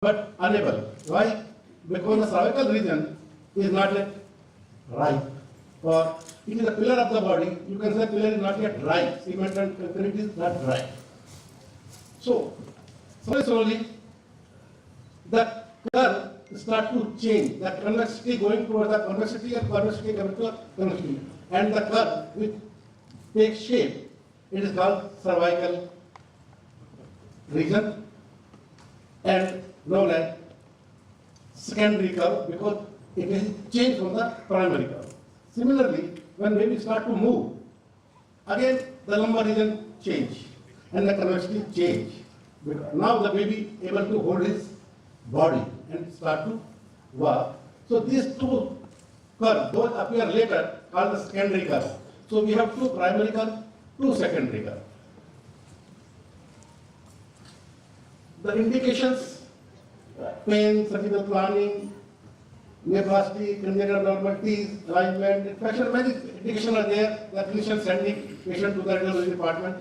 but unable. Why? Because the cervical region is not yet ripe, or it is a pillar of the body. You can say pillar is not yet dry. Cement and concrete is not dry. So, slowly, the curve start to change. The convexity going towards the convexity and convexity coming to convexity. And the curve which takes shape, it is called cervical region and known as secondary curve because it is changed from the primary curve. Similarly, when baby start to move, again the lumbar region change and the convexity change. Because now the baby able to hold his body and start to walk. So these two curves, those appear later, called the secondary curve. So we have two primary curve, two secondary curve. The indications, pain, surgical planning, neoplasty, congenital abnormalities, alignment, infection, many indications are there. The clinician sending patient to the radiology department.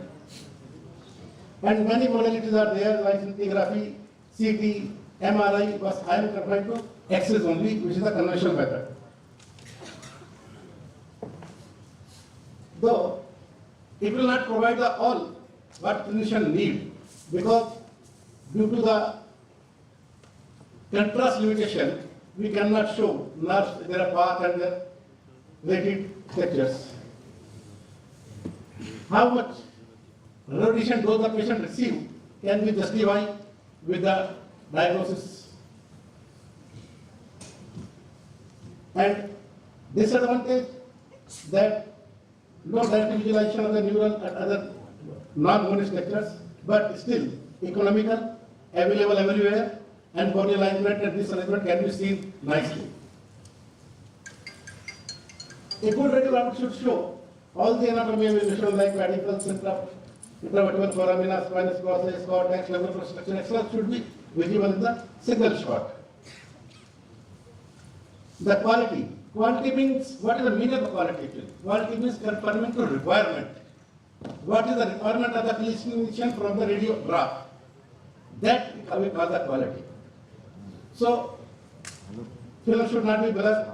And many modalities are there like scintigraphy, CT, MRI, but I am confined to X-rays only, which is the conventional method. Though it will not provide the all what clinician need because due to the contrast limitation, we cannot show nerves, their path and their related structures. How much radiation dose the patient receive can be justified with the diagnosis. And disadvantage that no direct visualization of the neural and other non-bony structures, but still economical, available everywhere, and body alignment and disalignment can be seen nicely. A good radiograph should show all the anatomy evaluation like pedicles, intravertebral foramina, spinous process, cortex, level structure, etc. should be visible in the single shot. The quality. Quality means, what is the meaning of quality? Quality means conforming to requirement. What is the requirement of the clinician from the radiograph? That we call the quality. So, film should not be blurred.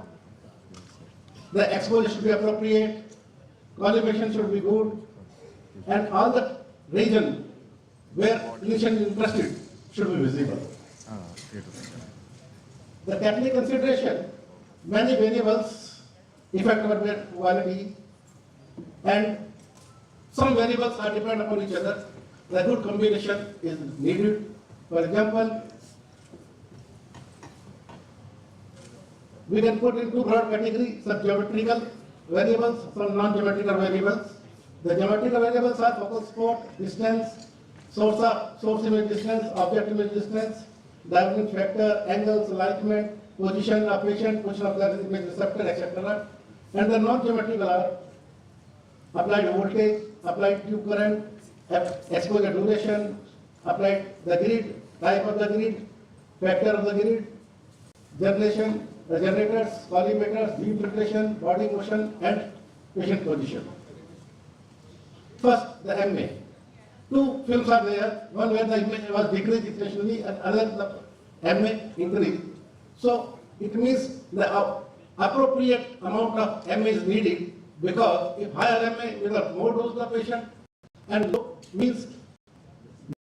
The exposure should be appropriate. Collimation should be good. And all the region where clinician is interested should be visible. The technical consideration, many variables affect our quality and some variables are dependent upon each other. The good combination is needed. For example, we can put in two broad categories, some geometrical variables, some non-geometrical variables. The geometrical variables are focal spot, distance, source image distance, object image distance, divergence factor, angles, alignment, position of patient, position of the image receptor, etc. And the non-geometrical are applied voltage, applied tube current, exposure duration, applied the grid, type of the grid, factor of the grid, generation, the generators, collimators, beam filtration, body motion, and patient position. First, the MA. Two films are there, one where the image was decreased intentionally and another the MA increased. So, it means the appropriate amount of MA is needed because if higher MA will have more dose to the patient and low means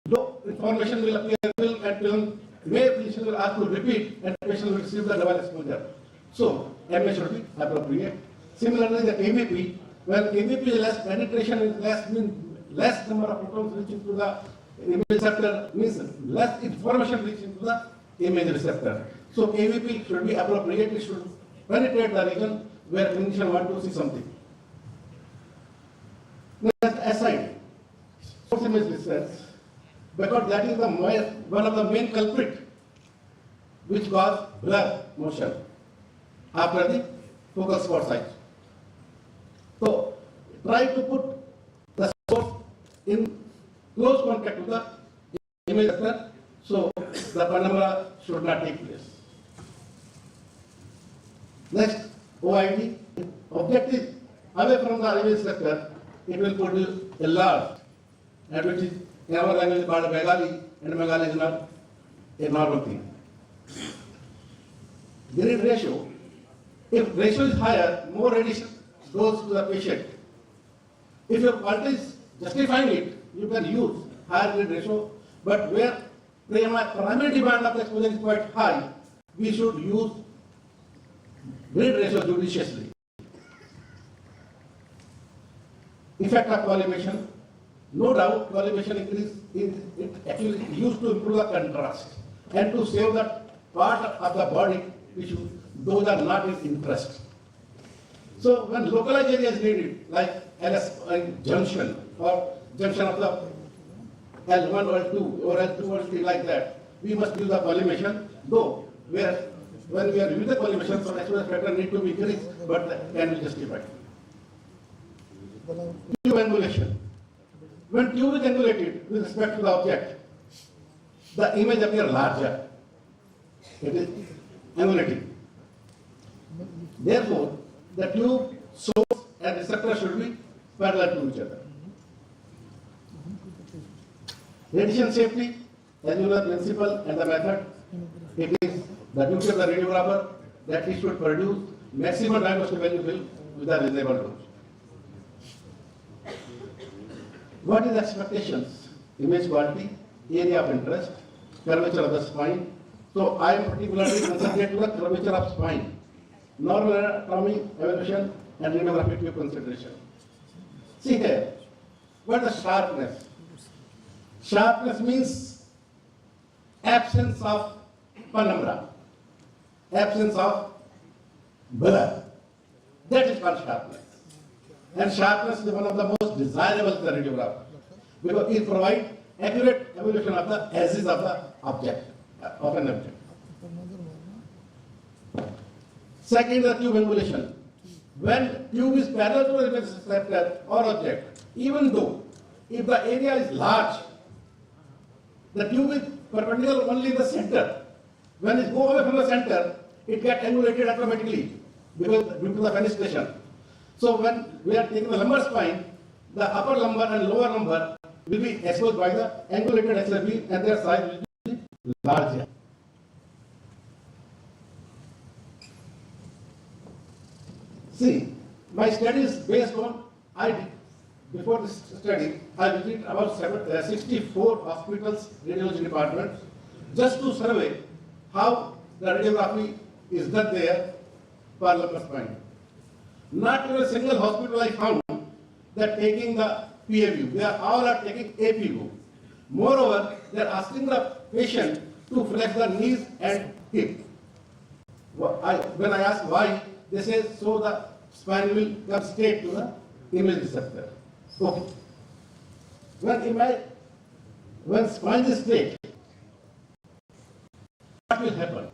low information will appear in film and film may patient will ask to repeat and patient will receive the double exposure. So, MA should be appropriate. Similarly, the KVP, when KVP is less, penetration is less, means less number of photons reaching to the image receptor, means less information reaching to the image receptor. So KVP should be appropriate, it should penetrate the region where clinician want to see something. Next, aside, source image distance, because that is the one of the main culprit which cause blur motion after the focal spot size. So try to put the source in close contact with the image receptor, so the penumbra should not take place. Next, OID. Objective away from the image receptor, it will produce a large, and which is in our language called Bengali, and Bengali is not a normal thing. Grid ratio, if ratio is higher, more radiation goes to the patient. If your quality is justifying it, you can use higher grid ratio, but where primary demand of the exposure is quite high, we should use grid ratio judiciously. Effect of collimation, no doubt collimation increase is actually used to improve the contrast and to save the part of the body which those are not in interest. So when localized area is needed, like LS junction or junction of the L1 or L2 or L2 or L3 like that, we must use the collimation, though when we are using the collimation, some exposure factor need to be increased, but can be justified. Tube angulation. When tube is angulated with respect to the object, the image appears larger. It is angulated. Therefore, the tube source and receptor should be parallel to each other. Radiation safety, as you know, the principle and the method, it is the duty of the radiographer that he should produce maximum diagnostic value with a reasonable dose. What is expectations? Image quality, area of interest, curvature of the spine. So I am particularly concentrated to the curvature of spine, normal anatomy, evaluation, and radiographic tube consideration. See here, what is the sharpness? Sharpness means absence of penumbra, absence of blur. That is called sharpness. And sharpness is one of the most desirable in the radiograph because it provides accurate evaluation of the edges of the object, of an object. Second, the tube angulation. When tube is parallel to the image receptor or object, even though if the area is large, the tube is perpendicular only in the center. When it goes away from the center, it gets angulated automatically because due to the fenestration. So when we are taking the lumbar spine, the upper lumbar and lower lumbar will be exposed by the angulated axillary beam and their size will be larger. See, my study is based on, before this study, I visited about 64 hospitals, radiology departments, just to survey how the radiography is done there for lumbar spine. Not in a single hospital I found that taking the PA view. They are all are taking AP view. Moreover, they are asking the patient to flex the knees and hip. When I ask why, they say so the spine will come straight to the image receptor. Okay. When spine is straight, what will happen?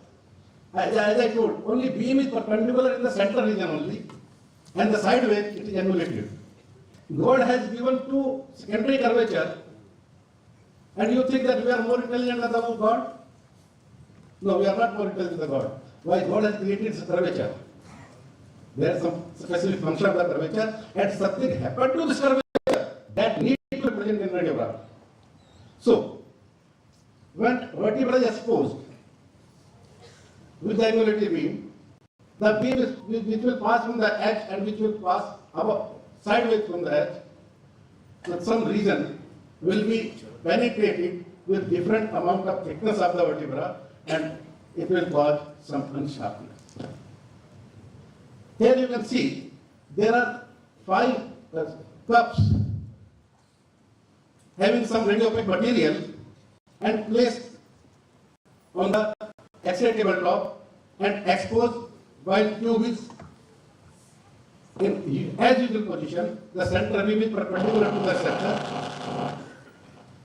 As I told, only beam is perpendicular in the center region only, and the sideways it is angulated. God has given two secondary curvature, and you think that we are more intelligent than the God? No, we are not more intelligent than God. Why? God has created this curvature. There is some specific function of the curvature, and something happened to this curvature that needs to be present in radiograph. So, when vertebra is exposed with the angulated beam, the beam which will pass from the edge and which will pass sideways from the edge, for some reason, will be penetrated with different amount of thickness of the vertebra, and it will cause some unsharpness. Here you can see there are 5 cups having some radiopaque material and placed on the X-ray tabletop and exposed while tube is in as usual position. The center beam is perpendicular to the center.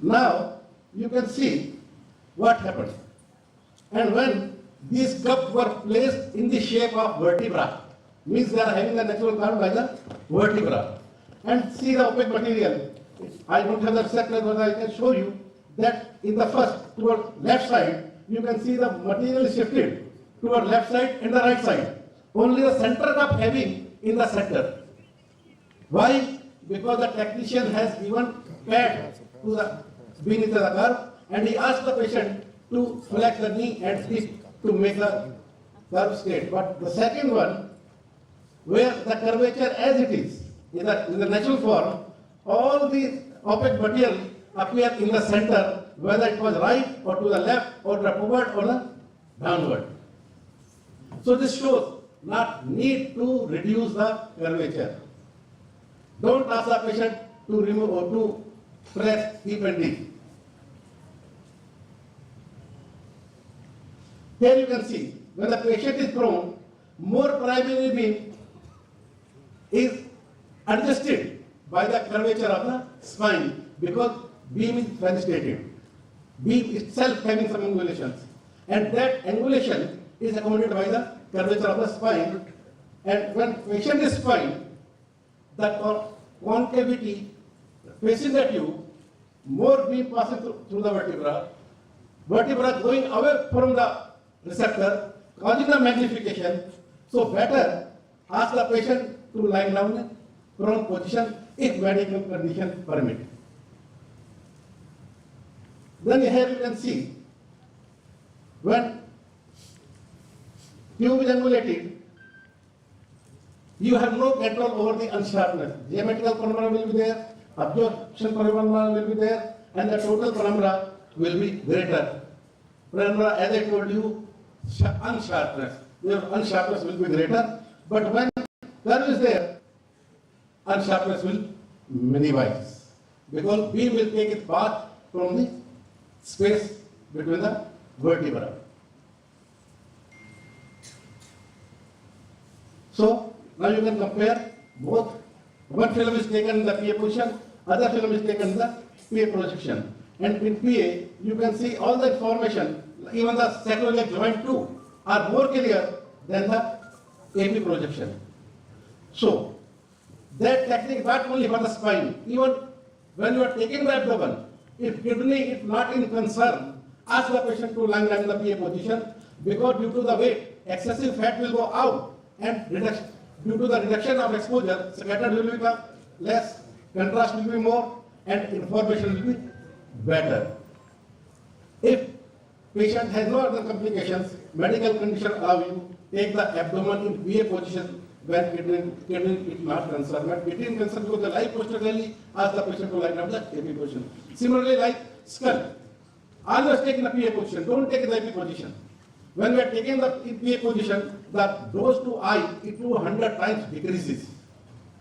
Now you can see what happened. And when these cups were placed in the shape of vertebra, means they are having a natural curve by the vertebra. And see the opaque material. I don't have the receptor, but I can show you that in the first, towards left side, you can see the material is shifted toward left side and the right side. Only the center cup having in the center. Why? Because the technician has given pad to the beneath the curve, and he asked the patient to flex the knee and hip to make the curve straight. But the second one, where the curvature as it is, in the natural form, all the opaque material appear in the center, whether it was right or to the left or the upward or the downward. So this shows not need to reduce the curvature. Don't ask the patient to remove or to press hip and knee. Here you can see, when the patient is prone, more primary beam is adjusted by the curvature of the spine because beam is fenestrated. Beam itself having some angulations, and that angulation is accommodated by the curvature of the spine. And when patient is spine, the concavity facing at you, more beam passing through the vertebra going away from the receptor, causing the magnification. So better ask the patient to lie down in prone position if medical condition permit. Then here you can see, when tube is angulated, you have no control over the unsharpness. Geometrical penumbra will be there, absorption penumbra will be there, and the total penumbra will be greater. Penumbra, as I told you, unsharpness. Your unsharpness will be greater, but when curve is there, unsharpness will minimize, because beam will take its path from the space between the vertebra. So now you can compare both. One film is taken in the PA position, other film is taken in the PA projection. And in PA, you can see all the information, even the sacroiliac joint too, are more clear than the AP projection. So that technique not only for the spine, even when you are taking the abdomen, if kidney is not in concern, ask the patient to lie down in the PA position, because due to the weight, excessive fat will go out, and due to the reduction of exposure, scattered will be less, contrast will be more, and information will be better. If patient has no other complications, medical condition allow you take the abdomen in PA position when kidney is not concerned. When kidney is concerned, because the lie posteriorly, ask the patient to lie down the AP position. Similarly, like skull, always take in the PA position, don't take in the AP position. When we are taking the PA position, the dose to eye it 200 times decreases.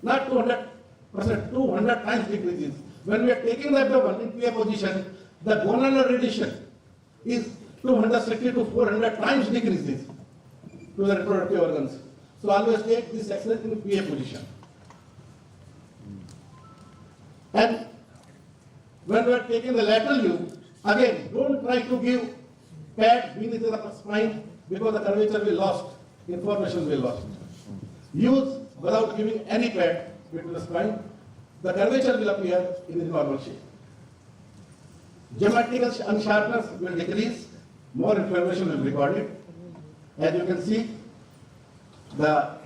Not 200%, 200 times decreases. When we are taking the abdomen in PA position, the gonadal radiation is 260 to 400 times decreases to the reproductive organs. So always take this exercise in PA position. And when we are taking the lateral view, again, don't try to give pad beneath the spine, because the curvature will be lost, information will be lost. Use without giving any pad between the spine, the curvature will appear in the normal shape. Geometrical unsharpness will decrease, more information will be recorded. As you can see, the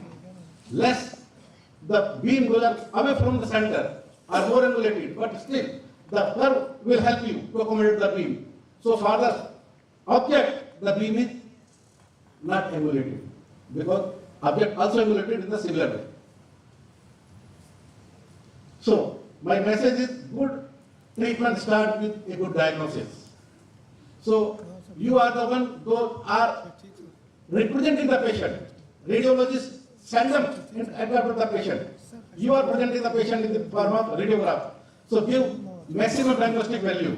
less the beam goes away from the center are more angulated, but still the curve will help you to accommodate the beam. So for the object, the beam is not angulated, because object also angulated in the similar way. So my message is, good treatment start with a good diagnosis. So you are the one those are representing the patient. Radiologists send them and adapt the patient. You are presenting the patient in the form of radiograph. So give maximum diagnostic value.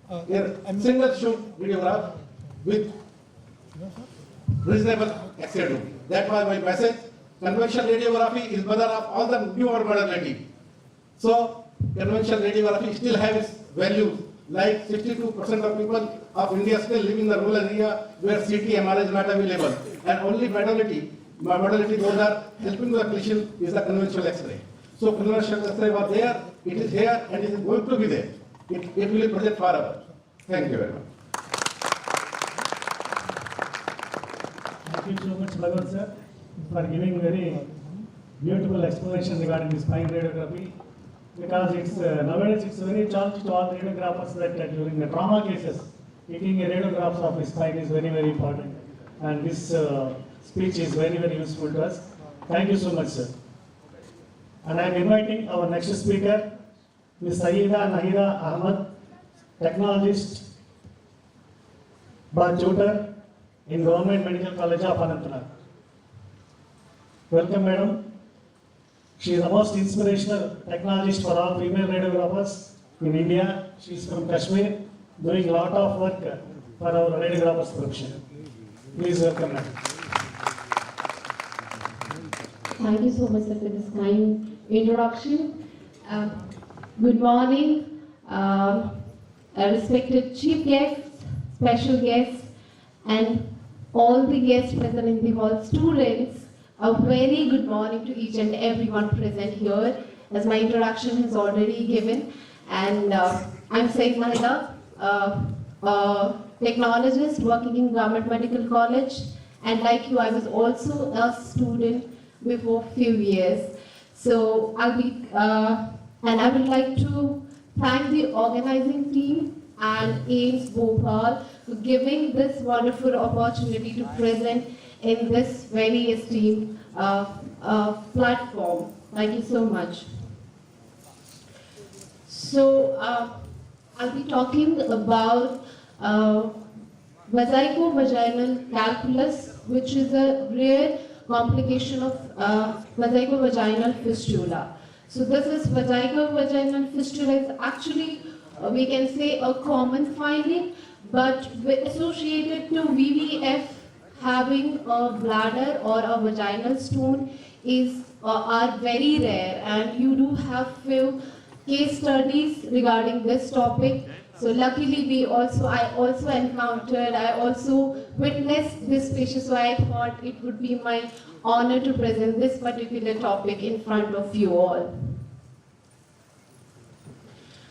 A single shoot radiograph with reasonable X-ray room. That was my message. Conventional radiography is mother of all the newer modality. So conventional radiography still has its values. Like 62% of people of India still live in the rural area where CT, MRI is not available, and only modality those are helping the clinician is the conventional X-ray. So conventional X-ray was there, it is here, and it is going to be there. It will be present forever. Thank you very much. Thank you so much, Bhagavan sir, for giving very beautiful explanation regarding the spine radiography. Because it's nowadays it's very challenging to all the radiographers that during the trauma cases, taking a radiographs of the spine is very, very important. And this speech is very, very useful to us. Thank you so much, sir. And I am inviting our next speaker, Ms. Sayeeda Nahida Ahmad, technologist, bar tutor in Government Medical College of Anantnag. Welcome, madam. She is the most inspirational technologist for all female radiographers in India. She is from Kashmir, doing a lot of work for our radiographers profession. Please welcome, madam. Thank you so much, sir, for this kind introduction. Good morning, respected chief guests, special guests, and all the guests present in the hall, students. A very good morning to each and everyone present here, as my introduction has already given. And I'm Sayeeda Nahida, a technologist working in Government Medical College. And like you, I was also a student before few years. So I'll be, and I would like to thank the organizing team and AIIMS Bhopal for giving this wonderful opportunity to present in this very esteemed platform. Thank you so much. So I'll be talking about vagico-vaginal calculus, which is a rare complication of vagico-vaginal fistula. So this is vagico-vaginal fistula is actually, we can say, a common finding, but associated to VVF, having a bladder or a vaginal stone are very rare, and you do have few case studies regarding this topic. So luckily I also witnessed this patient, so I thought it would be my honor to present this particular topic in front of you all.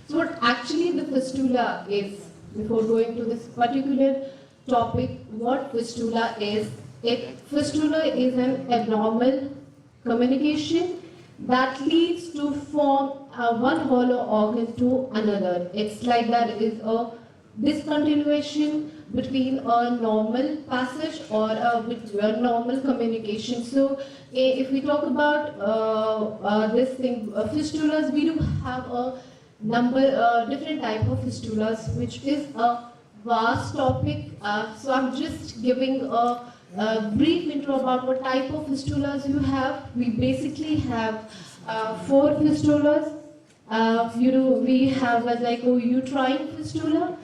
So what actually the fistula is, before going to this particular topic, what fistula is? Fistula is an abnormal communication that leads to form one hollow organ to another. It's like there is a discontinuation between a normal passage or a normal communication. So if we talk about this thing, fistulas, we do have a number, different type of fistulas, which is a vast topic. So I'm just giving a brief intro about what type of fistulas you have. We basically have 4 fistulas. We have vagico-uterine fistula,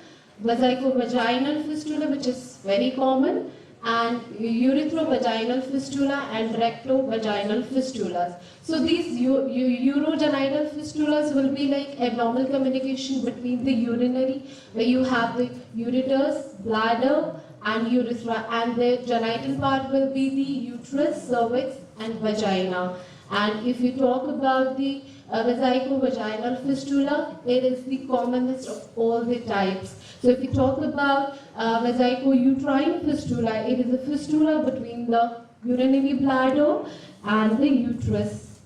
vagico-vaginal fistula, which is very common, and urethro-vaginal fistula and recto-vaginal fistulas. So these urogenital fistulas will be like abnormal communication between the urinary, where you have the ureters, bladder, and urethra, and the genital part will be the uterus, cervix, and vagina. And if you talk about the vagico-vaginal fistula, it is the commonest of all the types. So if you talk about vagico-uterine fistula, it is a fistula between the urinary bladder and the uterus.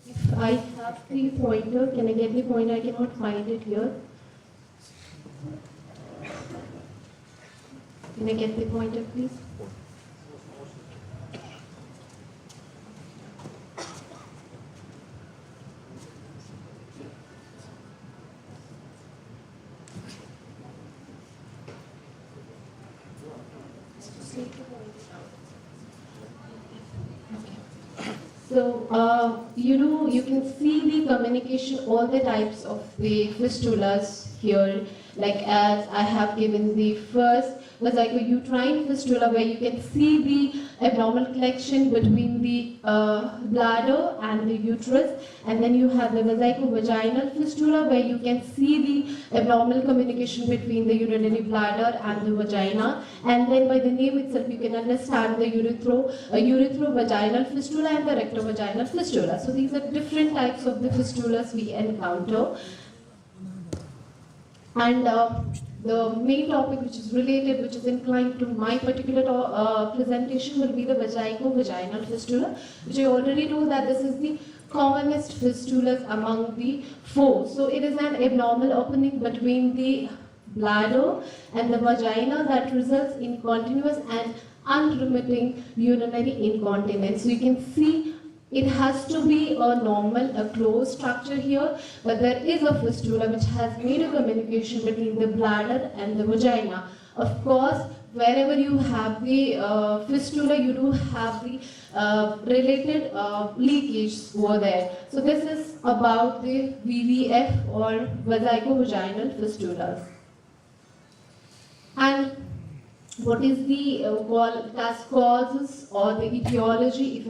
If I have the pointer, can I get the pointer? I cannot find it here. Can I get the pointer, please? So you can see the communication, all the types of the fistulas here. Like as I have given the first vagico-uterine fistula, where you can see the abnormal collection between the bladder and the uterus, and then you have the vagico-vaginal fistula, where you can see the abnormal communication between the urinary bladder and the vagina, and then by the name itself you can understand the urethro-vaginal fistula and the recto-vaginal fistula. So these are different types of the fistulas we encounter. And the main topic which is related, which is inclined to my particular presentation, will be the vagico-vaginal fistula, which I already know that this is the commonest fistulas among the 4. So it is an abnormal opening between the bladder and the vagina that results in continuous and unremitting urinary incontinence. So you can see it has to be a normal, a closed structure here, but there is a fistula which has made a communication between the bladder and the vagina. Of course, wherever you have the fistula, you do have the related leakage over there. So this is about the VVF or vesico-vaginal fistulas. And what is the causes or the etiology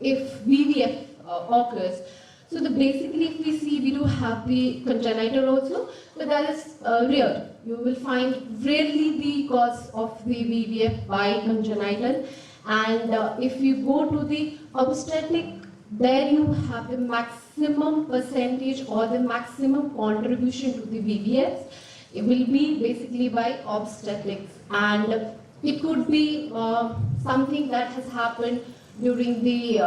if VVF occurs? So basically, if we see, we do have the congenital also, but that is rare. You will find rarely the cause of the VVF by congenital. And if you go to the obstetric, there you have the maximum percentage or the maximum contribution to the VVFs. It will be basically by obstetrics, and it could be something that has happened during the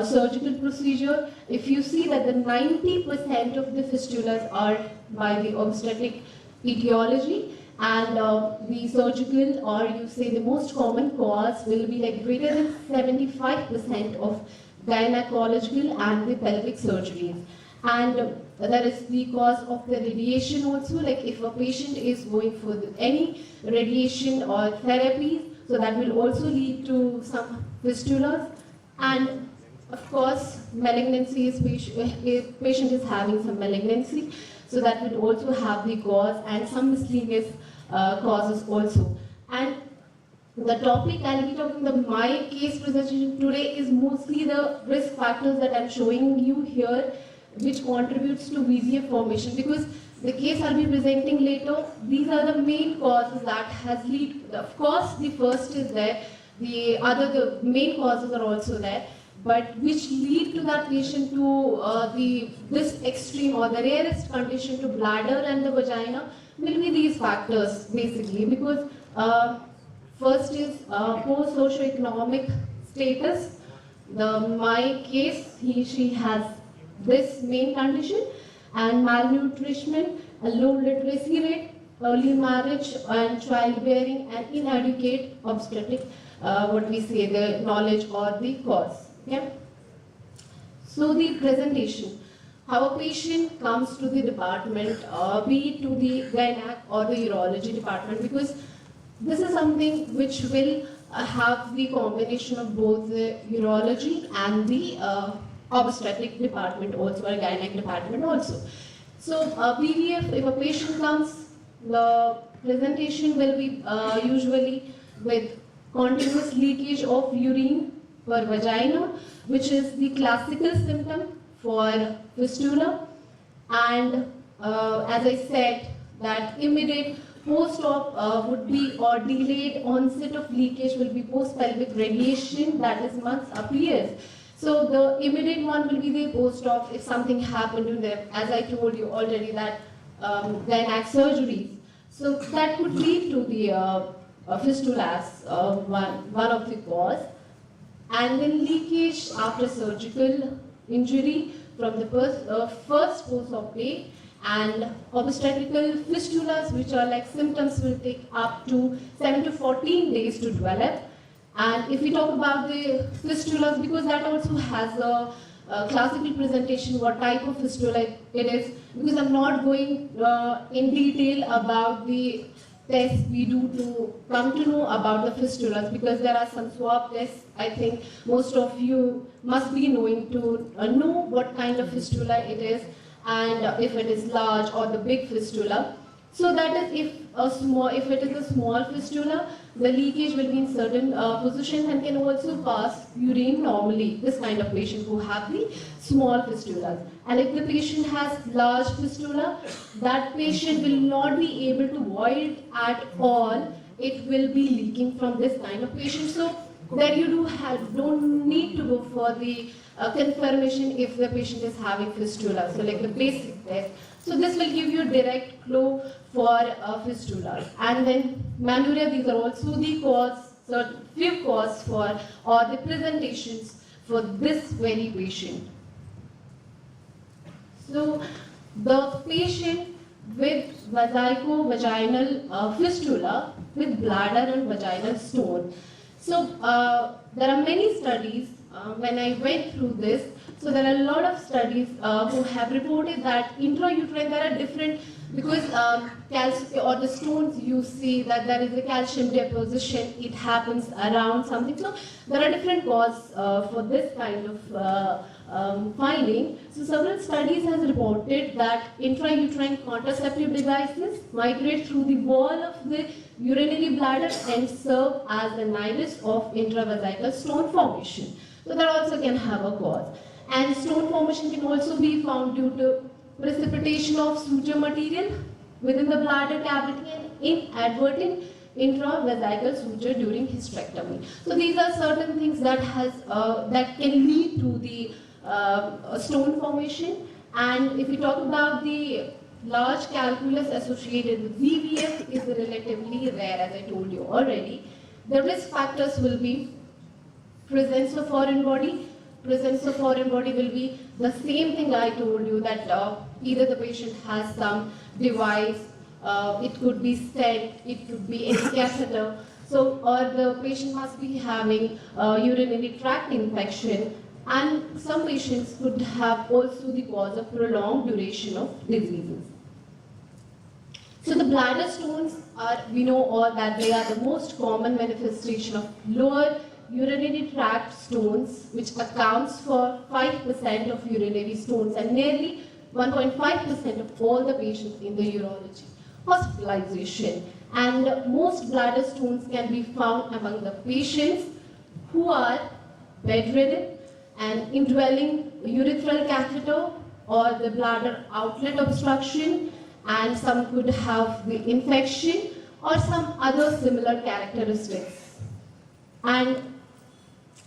surgical procedure. If you see that the 90% of the fistulas are by the obstetric etiology, and the surgical, or you say the most common cause, will be like greater than 75% of gynecological and the pelvic surgeries. And that is the cause of the radiation also, like if a patient is going for any radiation or therapy, so that will also lead to some fistulas. And of course, malignancy is patient is having some malignancy, so that will also have the cause, and some miscellaneous causes also. And the topic I'll be talking about, my case presentation today, is mostly the risk factors that I'm showing you here, which contributes to VVF formation, because the case I'll be presenting later, these are the main causes that has lead. Of course, the first is there, the main causes are also there, but which lead to that patient to this extreme or the rarest condition to bladder and the vagina will be these factors basically, because first is poor socioeconomic status. My case, she has this main condition, and malnutrition, a low literacy rate, early marriage and childbearing, and inadequate obstetric, the knowledge or the cause. Okay? So the presentation, how a patient comes to the department, be it to the gynac or the urology department, because this is something which will have the combination of both the urology and the obstetric department also, or gynec department also. So PVF, if a patient comes, the presentation will be usually with continuous leakage of urine per vagina, which is the classical symptom for fistula. And as I said, that immediate post-op would be, or delayed onset of leakage will be post-pelvic radiation, that is months up years. So the immediate one will be the post-op if something happened to them, as I told you already, that gynac surgeries. So that could lead to the fistulas, one of the cause. And then leakage after surgical injury from the first post-op day, and obstetrical fistulas, which are like symptoms, will take up to 7 to 14 days to develop. And if we talk about the fistulas, because that also has a classical presentation, what type of fistula it is, because I'm not going in detail about the tests we do to come to know about the fistulas, because there are some swab tests. I think most of you must be knowing to know what kind of fistula it is, and if it is large or the big fistula. So that is if it is a small fistula, the leakage will be in certain positions and can also pass urine normally, this kind of patient who have the small fistulas. And if the patient has large fistula, that patient will not be able to void at all. It will be leaking from this kind of patient. So there you don't need to go for the confirmation if the patient is having fistula, so like the basic test. So this will give you direct flow for fistulas. And then menorrhea, these are also the cause, so few cause for, or the presentations for this very patient. So the patient with vesico-vaginal fistula with bladder and vaginal stone. So there are many studies. When I went through this, so there are a lot of studies who have reported that intrauterine there are different, because calcium or the stones, you see that there is a calcium deposition, it happens around something. So there are different causes for this kind of finding. So several studies has reported that intrauterine contraceptive devices migrate through the wall of the urinary bladder and serve as the nidus of intravesical stone formation. So that also can have a cause. And stone formation can also be found due to precipitation of suture material within the bladder cavity and inadvertent intravesical suture during hysterectomy. So these are certain things that can lead to the stone formation. And if we talk about the large calculus associated with VVF, is relatively rare, as I told you already. The risk factors will be presence of foreign body. Presence of foreign body will be the same thing I told you, that either the patient has some device, it could be stent, it could be any catheter, so, or the patient must be having urinary tract infection, and some patients could have also the cause of prolonged duration of diseases. So the bladder stones are, we know all that they are the most common manifestation of lower urinary tract stones, which accounts for 5% of urinary stones and nearly 1.5% of all the patients in the urology hospitalization. And most bladder stones can be found among the patients who are bedridden and indwelling urethral catheter or the bladder outlet obstruction, and some could have the infection or some other similar characteristics. And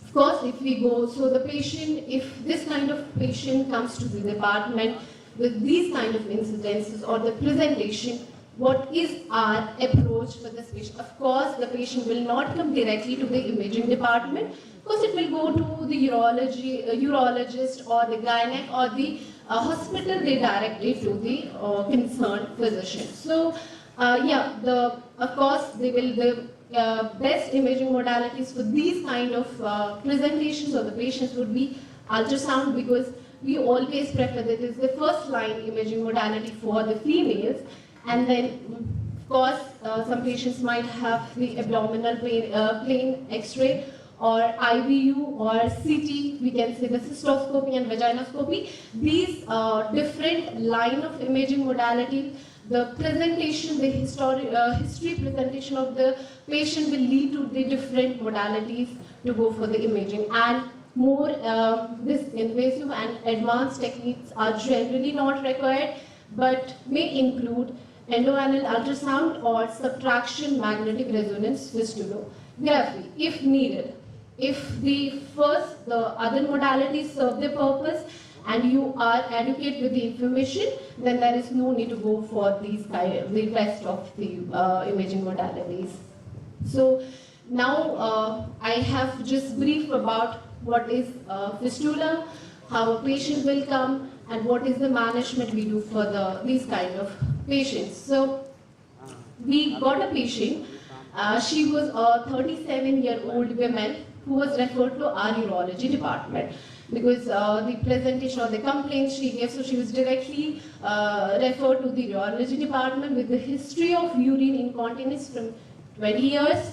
of course, if we go, so the patient, if this kind of patient comes to the department with these kind of incidences or the presentation, what is our approach for this patient? Of course, the patient will not come directly to the imaging department, because it will go to the urologist or the gynec or the hospital, they direct it to the concerned physician. So, of course, the best imaging modalities for these kind of presentations or the patients would be ultrasound, because we always prefer that it is the first line imaging modality for the females. And then, of course, some patients might have the abdominal plain X-ray or IVU or CT, we can say the cystoscopy and vaginoscopy. These different line of imaging modalities, the presentation, the history presentation of the patient will lead to the different modalities to go for the imaging. And more this invasive and advanced techniques are generally not required, but may include endoanal ultrasound or subtraction magnetic resonance fistulography if needed. If the other modalities serve their purpose and you are adequate with the information, then there is no need to go for the rest of the imaging modalities. So now I have just briefed about what is fistula, how a patient will come, and what is the management we do for these kind of patients. So we got a patient. She was a 37-year-old woman who was referred to our urology department because the presentation or the complaints she gave, so she was directly referred to the urology department with the history of urine incontinence from 20 years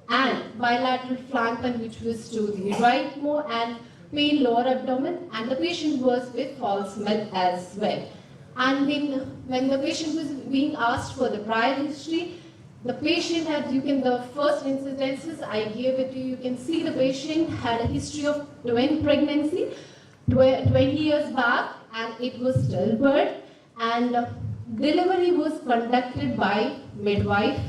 and bilateral flank pain, which was to the right more, and pain lower abdomen, and the patient was with false smell as well. And then when the patient was being asked for the prior history, the patient had, the first incidences I gave it to you, you can see the patient had a history of twin pregnancy 20 years back, and it was stillbirth, and delivery was conducted by midwife,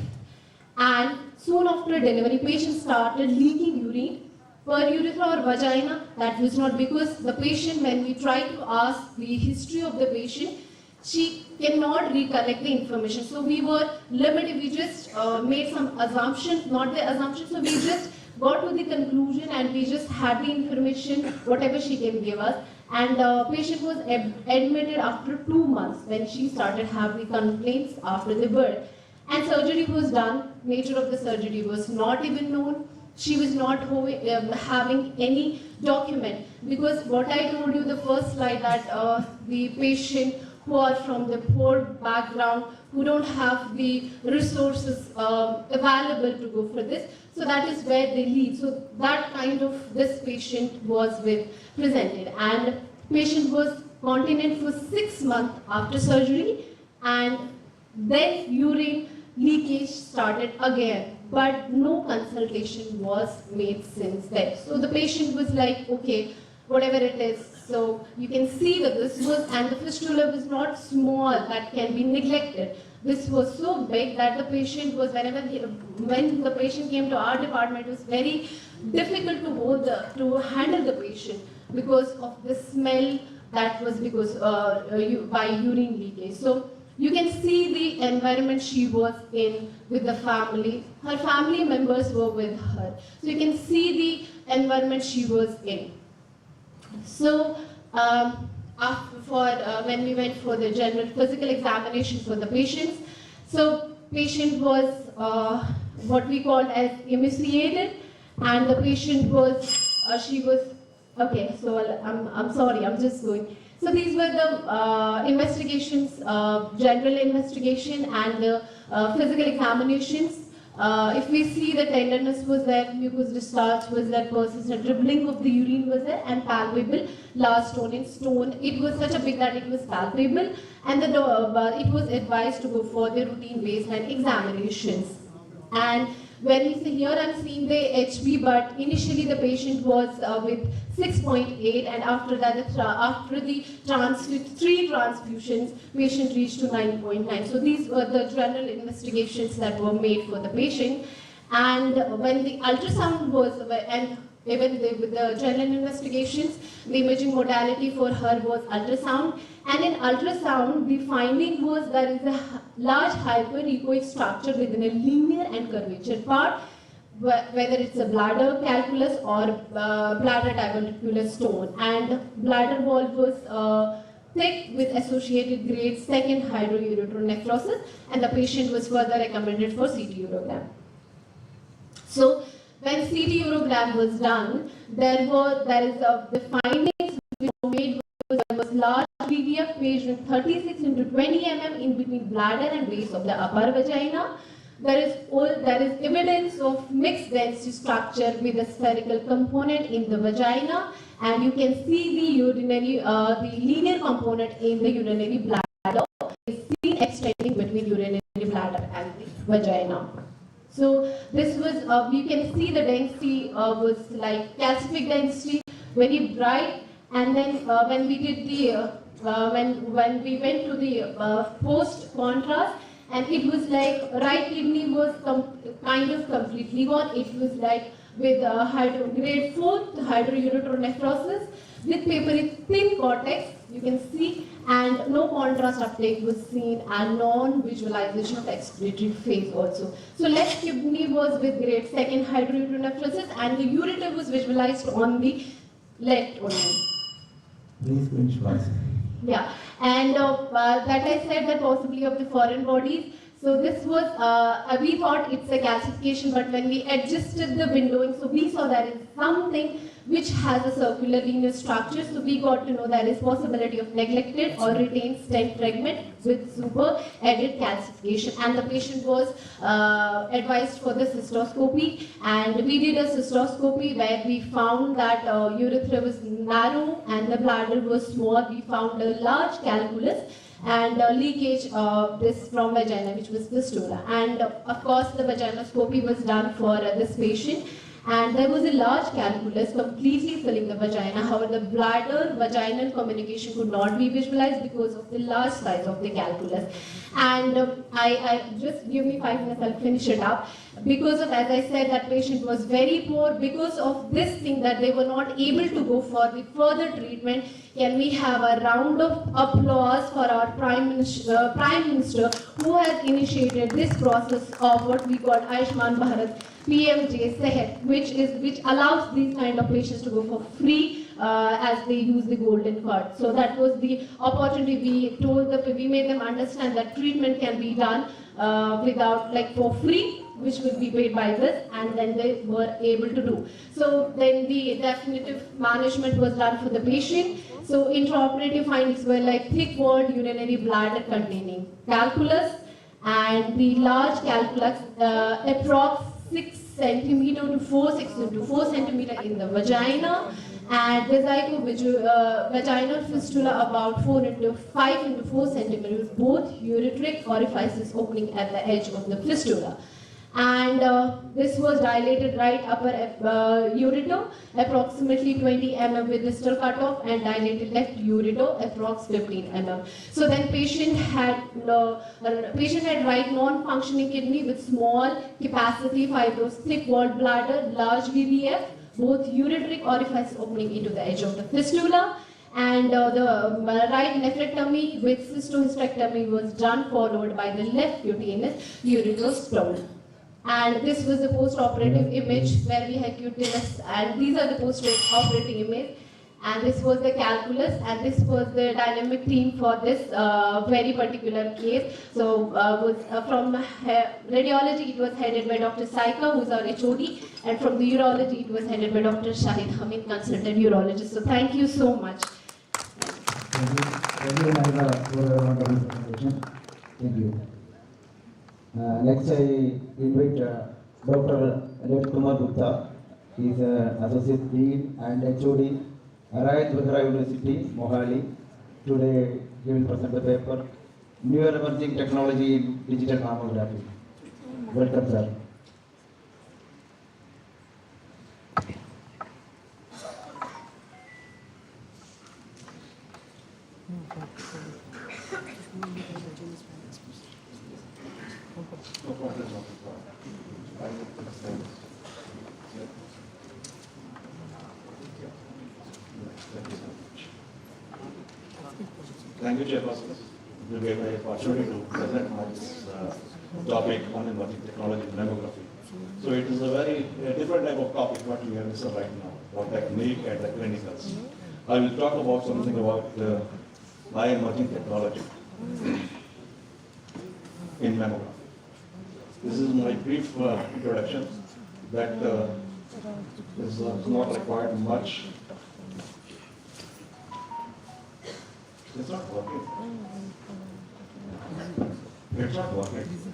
and soon after delivery patient started leaking urine per urethra or vagina. That was not because the patient, when we tried to ask the history of the patient, she cannot recollect the information. So we were limited, we just made some assumptions, not the assumptions, so we just got to the conclusion and we just had the information, whatever she can give us. And patient was admitted after 2 months when she started having complaints after the birth. And surgery was done. Nature of the surgery was not even known. She was not having any document, because what I told you the first slide, that the patient who are from the poor background, who don't have the resources available to go for this, so that is where they lead. So that kind of this patient was presented, and patient was continent for 6 months after surgery, and then urine leakage started again, but no consultation was made since then. So the patient was like, okay, whatever it is. So you can see that this was, and the fistula was not small, that can be neglected. This was so big that the patient was, when the patient came to our department, it was very difficult to handle the patient because of the smell that was because by urine leakage. So you can see the environment she was in with the family. Her family members were with her. So you can see the environment she was in. So when we went for the general physical examination for the patients, so patient was what we call as emaciated, and the patient was, she was, okay, so I'm sorry, I'm just going. So these were the investigations, general investigation and the physical examinations. If we see the tenderness was there, mucus discharge was there, persistent dribbling of the urine was there, and palpable large stone in stone. It was such a big that it was palpable, and it was advised to go for the routine baseline examinations. And when we see here, I'm seeing the HB, but initially the patient was with 6.8, and after that, after the 3 transfusions, patient reached to 9.9. So these were the general investigations that were made for the patient. And when the ultrasound was, and even with the general investigations, the imaging modality for her was ultrasound. And in ultrasound, the finding was there is a large hyperechoic structure within a linear and curvature part, whether it's a bladder calculus or bladder diverticular stone. And bladder wall was thick with associated grade 2nd hydroureteral nephrosis, and the patient was further recommended for CT urogram. So when CT urogram was done, the findings which were made was large VDF measuring 36 into 20 mm in between bladder and base of the upper vagina. There is evidence of mixed density structure with a spherical component in the vagina, and you can see the urinary, the linear component in the urinary bladder is seen extending between urinary bladder and the vagina. So this was, you can see the density was like calcific density, very bright, and then when we did the, when we went to the post contrast, and it was like right kidney was kind of completely gone. It was like with grade 4th hydroureteral nephrosis with papillary thin cortex, you can see, and no contrast uptake was seen, and non-visualization of excretory phase also. So left kidney was with grade 2nd hydroureteral nephrosis, and the ureter was visualized on the left only. Please visualize. Yeah, and that I said that possibly of the foreign bodies. So this was, we thought it's a calcification, but when we adjusted the windowing, so we saw there is something which has a circular linear structure. So we got to know there is possibility of neglected or retained stent fragment with super added calcification. And the patient was advised for the cystoscopy, and we did a cystoscopy where we found that urethra was narrow and the bladder was small. We found a large calculus and leakage this from vagina, which was fistula. And of course the vaginoscopy was done for this patient, and there was a large calculus completely filling the vagina. However, the bladder vaginal communication could not be visualized because of the large size of the calculus. And I just give me 5 minutes, I'll finish it up. Because of, as I said, that patient was very poor. Because of this thing that they were not able to go for the further treatment, can we have a round of applause for our Prime Minister who has initiated this process of what we call Ayushman Bharat PMJ Sehat, which allows these kind of patients to go for free as they use the golden cord. So that was the opportunity. We made them understand that treatment can be done without, like, for free, which would be paid by this, and then they were able to do. So then the definitive management was done for the patient. So intraoperative findings were like thick-walled urinary bladder containing calculus, and the large calculus, approx 6 centimeter to 4 centimeter in the vagina, and vaginal fistula about 5 into 4 centimeters, both ureteric orifices opening at the edge of the fistula. And this was dilated right upper ureter, approximately 20 mm with distal cutoff, and dilated left ureter, approx 15 mm. So then patient had right non-functioning kidney with small capacity fibrous thick-walled bladder, large VVF, both ureteric orifices opening into the edge of the fistula, and the right nephrectomy with cystohysterectomy was done, followed by the left cutaneous ureterosclerosis. And this was the post-operative image where we had cutaneous, and these are the post-operative image. And this was the calculus, and this was the dynamic team for this very particular case. So from radiology, it was headed by Dr. Saika, who's our HOD, and from the urology, it was headed by Dr. Shahid Hamid, consultant urologist. So thank you so much. Thank you, Naika, for your wonderful presentation. Thank you. Next, I invite Dr. Ajay Kumar Gupta. He is Associate Dean and HOD, Radiographers University, Mohali. Today, he will present the paper, Newer Emerging Technology in Digital Mammography. Welcome, sir. Thank you, Chairperson. You gave me an opportunity to present my topic on emerging technology in mammography. So it is a very different type of topic what we have listened right now, about technique and the clinicals. I will talk about something about emerging technology in mammography. This is my brief introduction that is not required much. It's not working. It's not working.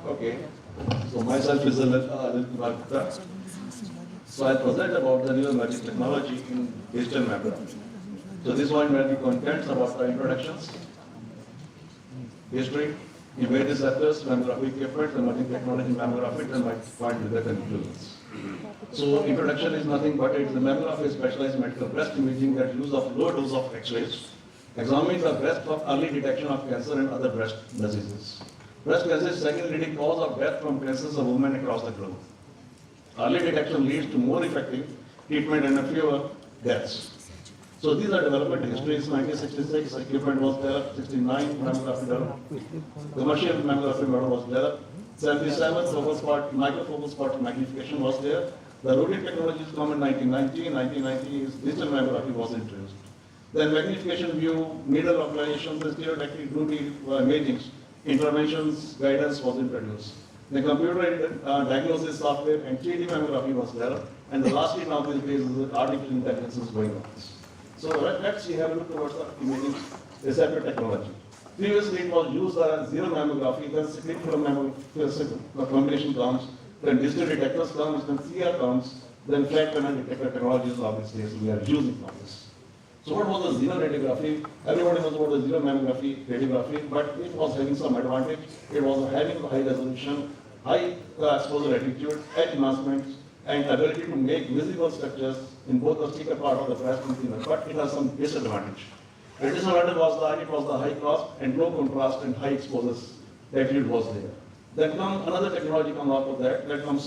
Okay, so myself is a little Gupta. So I present about the new emerging technology in digital mammography. So this one will be contents about the introductions, history, in various sectors, mammography equipment, emerging technology in mammography, and might find with the conclusions. So introduction is nothing but it's the mammography specialized medical breast imaging that use of low dose of X-rays, examining the breast for early detection of cancer and other breast diseases. Breast cancer is second leading cause of death from cancers of women across the globe. Early detection leads to more effective treatment and fewer deaths. So these are development histories. 1966, equipment was developed. 69, mammography developed. Commercial mammography model was developed. 77, microfocal spot magnification was there. The routine technologies come in 1990. 1990 is digital mammography was introduced. Then magnification view, needle localization, stereotactic routine imaging, interventions, guidance was introduced. The computer diagnosis software and 3D mammography was developed. And the lastly now these days is artificial intelligence is going on. So let's see, have a look towards the imaging receptor technology. Previously it was used as zero mammography, then significant mammography combination comes, then digital detectors comes, then CR comes, then flat panel detector technologies of these days we are using for this. So what was the xenoradiography? Everybody knows about the xenomamography radiography, but it was having some advantage. It was having high resolution, high exposure latitude, edge enhancements, and ability to make visible structures in both the thicker part of the breast and thinner, but it has some disadvantage. The disadvantage was that it was the high cost and low contrast and high exposures latitude was there. Then comes another technology comes out of that comes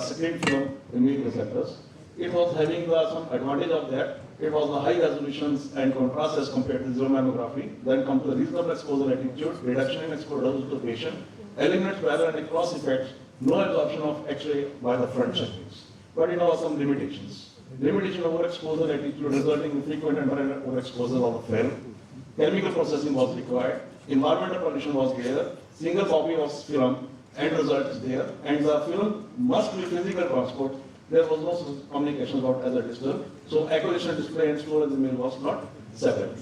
screen film image receptors. It was having some advantage of that. It was the high resolutions and contrast as compared to xenomamography. Then comes the reasonable exposure latitude, reduction in exposure to the patient, eliminates parallel and cross effects, no absorption of X-ray by the front checkings. But it has some limitations. Limitation overexposure latitude resulting in frequent under and overexposure of the film. Chemical processing was required. Environmental pollution was there. Single copy of film end result is there. And the film must be physical transport. There was no communication about as a digital. So acquisition, display and storage email was not separate.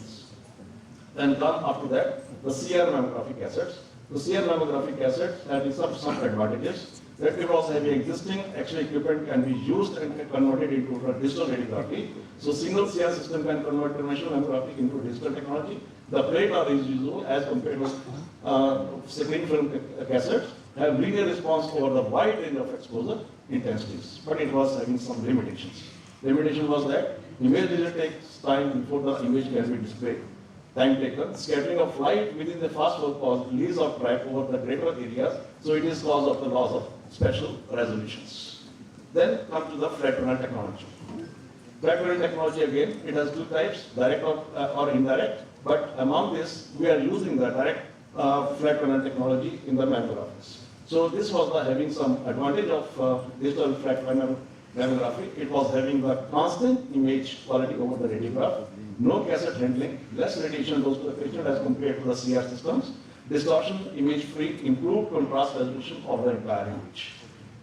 Then come after that, the CR mammographic cassettes. The CR mammographic cassettes having some advantages. That it was having existing X-ray equipment can be used and converted into digital radiography. So single CR system can convert conventional mammography into digital technology. The plate are usual as compared with screen film cassettes have linear response over the wide range of exposure intensities, but it was having some limitations. Limitation was that image vision takes time before the image can be displayed. Time taken, scattering of light within the fast work cause release of track over the greater areas, so it is cause of the loss of special resolutions. Then come to the flat panel technology. Flat panel technology again, it has two types, direct or indirect, but among this, we are using the direct flat panel technology in the mammographies. So this was having some advantage of digital flat panel mammography. It was having the constant image quality over the radiograph, no cassette handling, less radiation dose to the patient as compared to the CR systems, distortion, image free, improved contrast resolution of the entire image.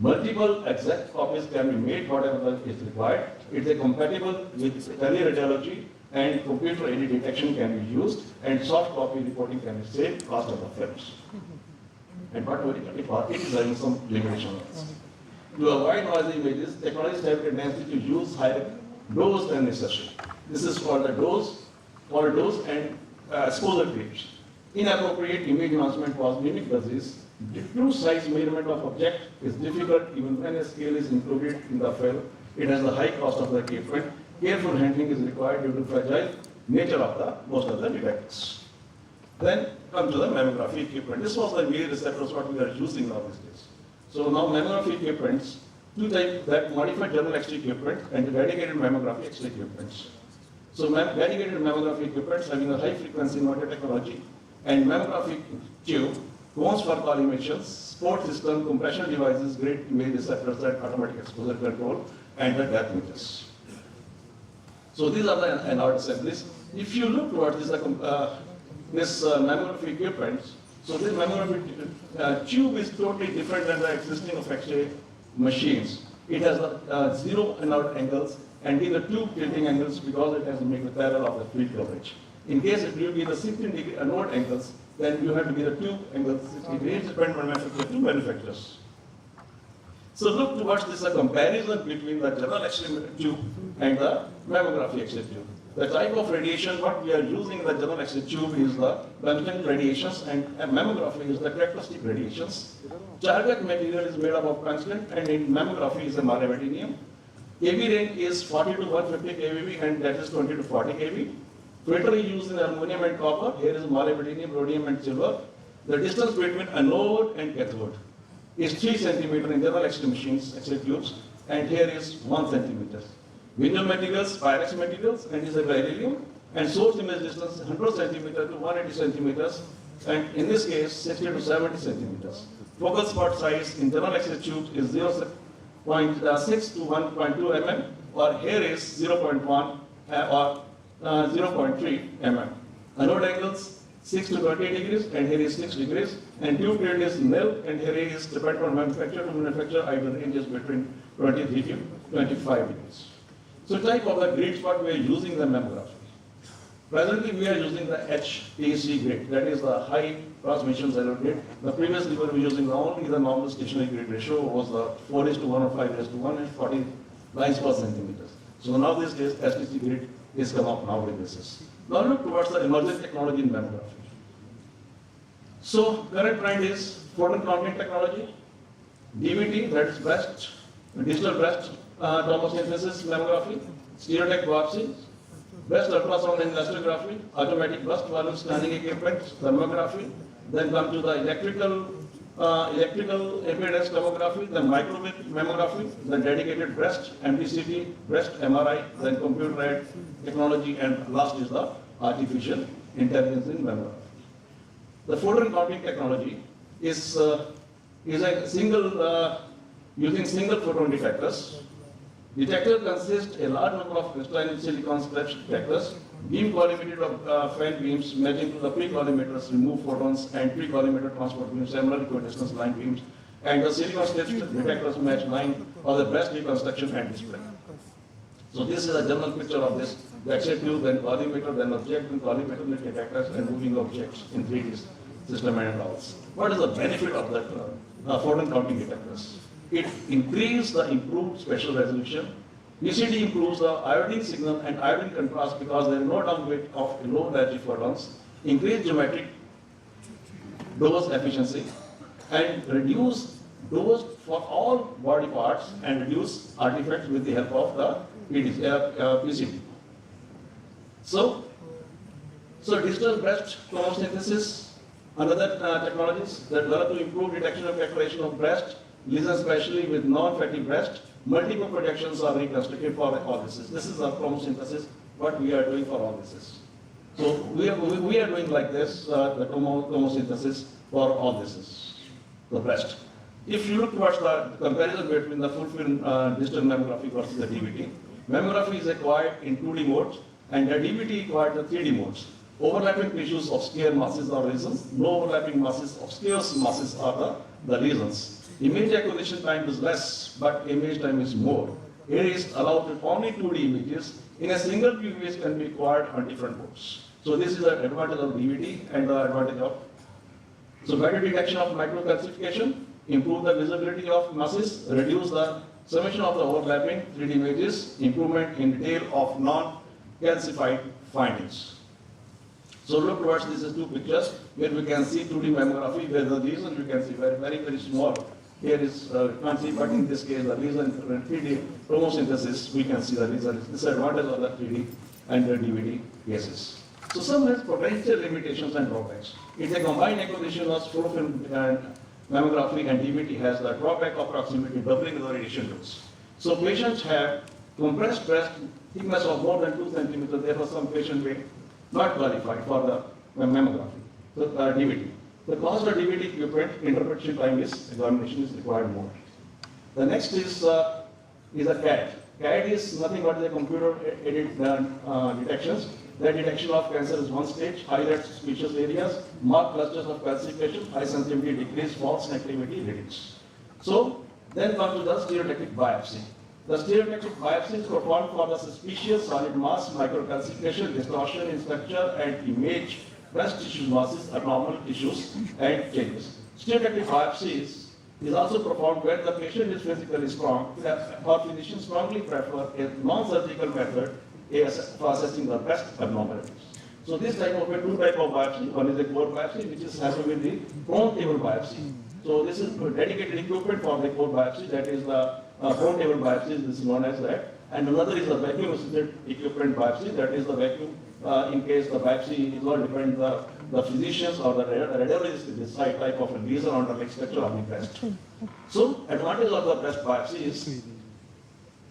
Multiple exact copies can be made whatever is required. It is compatible with teleradiology and computer aided detection can be used and soft copy reporting can be saved faster of the films. And what it is having some limitations. To avoid noisy images, technologists have a tendency to use higher dose than necessary. This is called the dose and exposure creation. Inappropriate image enhancement was mimic disease. The true size measurement of object is difficult even when a scale is included in the film. It has the high cost of the equipment. Careful handling is required due to fragile nature of the most of the detectors. Then come to the mammography equipment. This was the image receptors what we are using now these days. So now mammography equipments, two types that modified general X-ray equipment and dedicated mammography X-ray equipments. So dedicated mammography equipments having a high frequency inverted technology and mammography tube, cones for collimations, support system, compression devices, great image receptors and automatic exposure control and the depth meters. So these are the anode assemblies. If you look towards this mammography equipment, so this mammography tube is totally different than the existing of X-ray machines. It has zero anode angles and in the tube tilting angles because it has to make the parallel of the field coverage. In case it will be the 16-degree anode angles, then you have to be the tube angles 60 degrees, depending on manufacturer to manufacturers. So look towards this a comparison between the general X-ray tube and the mammography X-ray tube. The type of radiation what we are using in the general X-ray tube is the Benjamin radiations and mammography is the characteristic radiations. Target material is made up of tungsten and in mammography is a molybdenum. kV range is 40 to 150 kV and that is 20 to 40 kV. Filter is used in aluminum and copper. Here is molybdenum, rhodium and silver. The distance between anode and cathode is 3 cm in general X-ray machines, X-ray tubes, and here is 1 cm. Window materials, Pyrex materials, and is a beryllium, and source image distance 100 cm to 180 cm, and in this case 60 to 70 cm. Focal spot size in general X-ray tubes is 0.6 to 1.2 mm, or here is 0.1 or 0.3 mm. Anode angles 6 to 28 degrees, and here is 6 degrees, and tube grade is nil, and here is depending on manufacturer to manufacturer, either ranges between 23 to 25 degrees. So type of the grades what we are using the mammography. Presently we are using the HTC grade, that is the high transmission zero grade. The previously we were using only the normal stationary grade ratio was the 4:1 or 5:1 and 40 lines per centimeter. So now this days HTC grade is come up now with this. Now look towards the emerging technology in mammography. So current trend is photon counting technology, DVT, that is breast, digital breast tomosynthesis mammography, stereotech biopsy, breast ultrasound and elastography, automatic breast volume scanning equipment, thermography, then come to the electrical impedance tomography, then microwave mammography, then dedicated breast, MDCT, breast MRI, then computer-aided technology, and last is the artificial intelligence in mammography. The photon counting technology is a single, using single photon detectors. Detector consists a large number of crystalline silicon strip detectors. Beam collimated of fan beams matching to the pre-collimators remove photons, and pre-collimator transport beams similar equidistance line beams. And the silicon strip detectors match line of the breast reconstruction and display. So this is a general picture of this. The X-ray tube, then collimator, then object, then collimator with detectors and moving objects in 3D system and all. What is the benefit of that photon counting detectors? It increases the improved spatial resolution. PCD improves the iodine signal and iodine contrast because there is no downweight of low energy photons, increase geometric dose efficiency, and reduce dose for all body parts and reduce artifacts with the help of the PCD. So digital breast tomosynthesis, another technologies that develop to improve detection and characterization of breast lesions, especially with non-fatty breast. Multiple projections are reconstructed for all this. This is a tomosynthesis, what we are doing for all this. So we are doing like this, the tomosynthesis for all this, the breast. If you look towards the comparison between the full film digital mammography versus the DVT, mammography is acquired in 2D modes, and the DVT acquired the 3D modes. Overlapping tissues of scarce masses are lesions, no overlapping masses of scarce masses are the lesions. Image acquisition time is less, but image time is more. It is allowed with only 2D images. In a single view, image can be acquired on different modes. So this is the advantage of DVT and the advantage of. So better detection of microcalcification, improve the visibility of masses, reduce the summation of the overlapping 3D images, improvement in detail of non-calcified findings. So look towards these two pictures where we can see 2D mammography, where the lesion you can see very small. Here is can't see, but in this case the lesion 3D tomosynthesis we can see the lesion. Disadvantage of the 3D and the DVD cases. So some has potential limitations and drawbacks. It's a combined acquisition of full film mammography and DVT has the drawback of approximately doubling the radiation dose. So patients have compressed breast thickness of more than 2 centimeters. Therefore, some patients may not qualified for the mammography, so DVT. The cost of DVT equipment interpretation time is examination is required more. The next is a CAD. CAD is nothing but the computer-aided detections. The detection of cancer is one stage, highlight suspicious areas, mark clusters of calcification, high sensitivity decrease, false negativity reduce. So then comes to the stereotactic biopsy. The stereotactic biopsy is performed for the suspicious solid mass, microcalcification, distortion in structure and image, breast tissue masses, abnormal tissues and changes. Stereotactic biopsies is also performed when the patient is physically strong, or physicians strongly prefer a non-surgical method for assessing the breast abnormalities. So this type of two type of biopsy, one is a core biopsy, which is having with the prone table biopsy. So this is dedicated equipment for the core biopsy, that is the prone table biopsy, this is known as that. And another is the vacuum assisted equipment biopsy, that is the vacuum in case the biopsy is all depend the physicians or the radiologist decide type of a lesion on the leg structure of the breast. So advantage of the breast biopsy is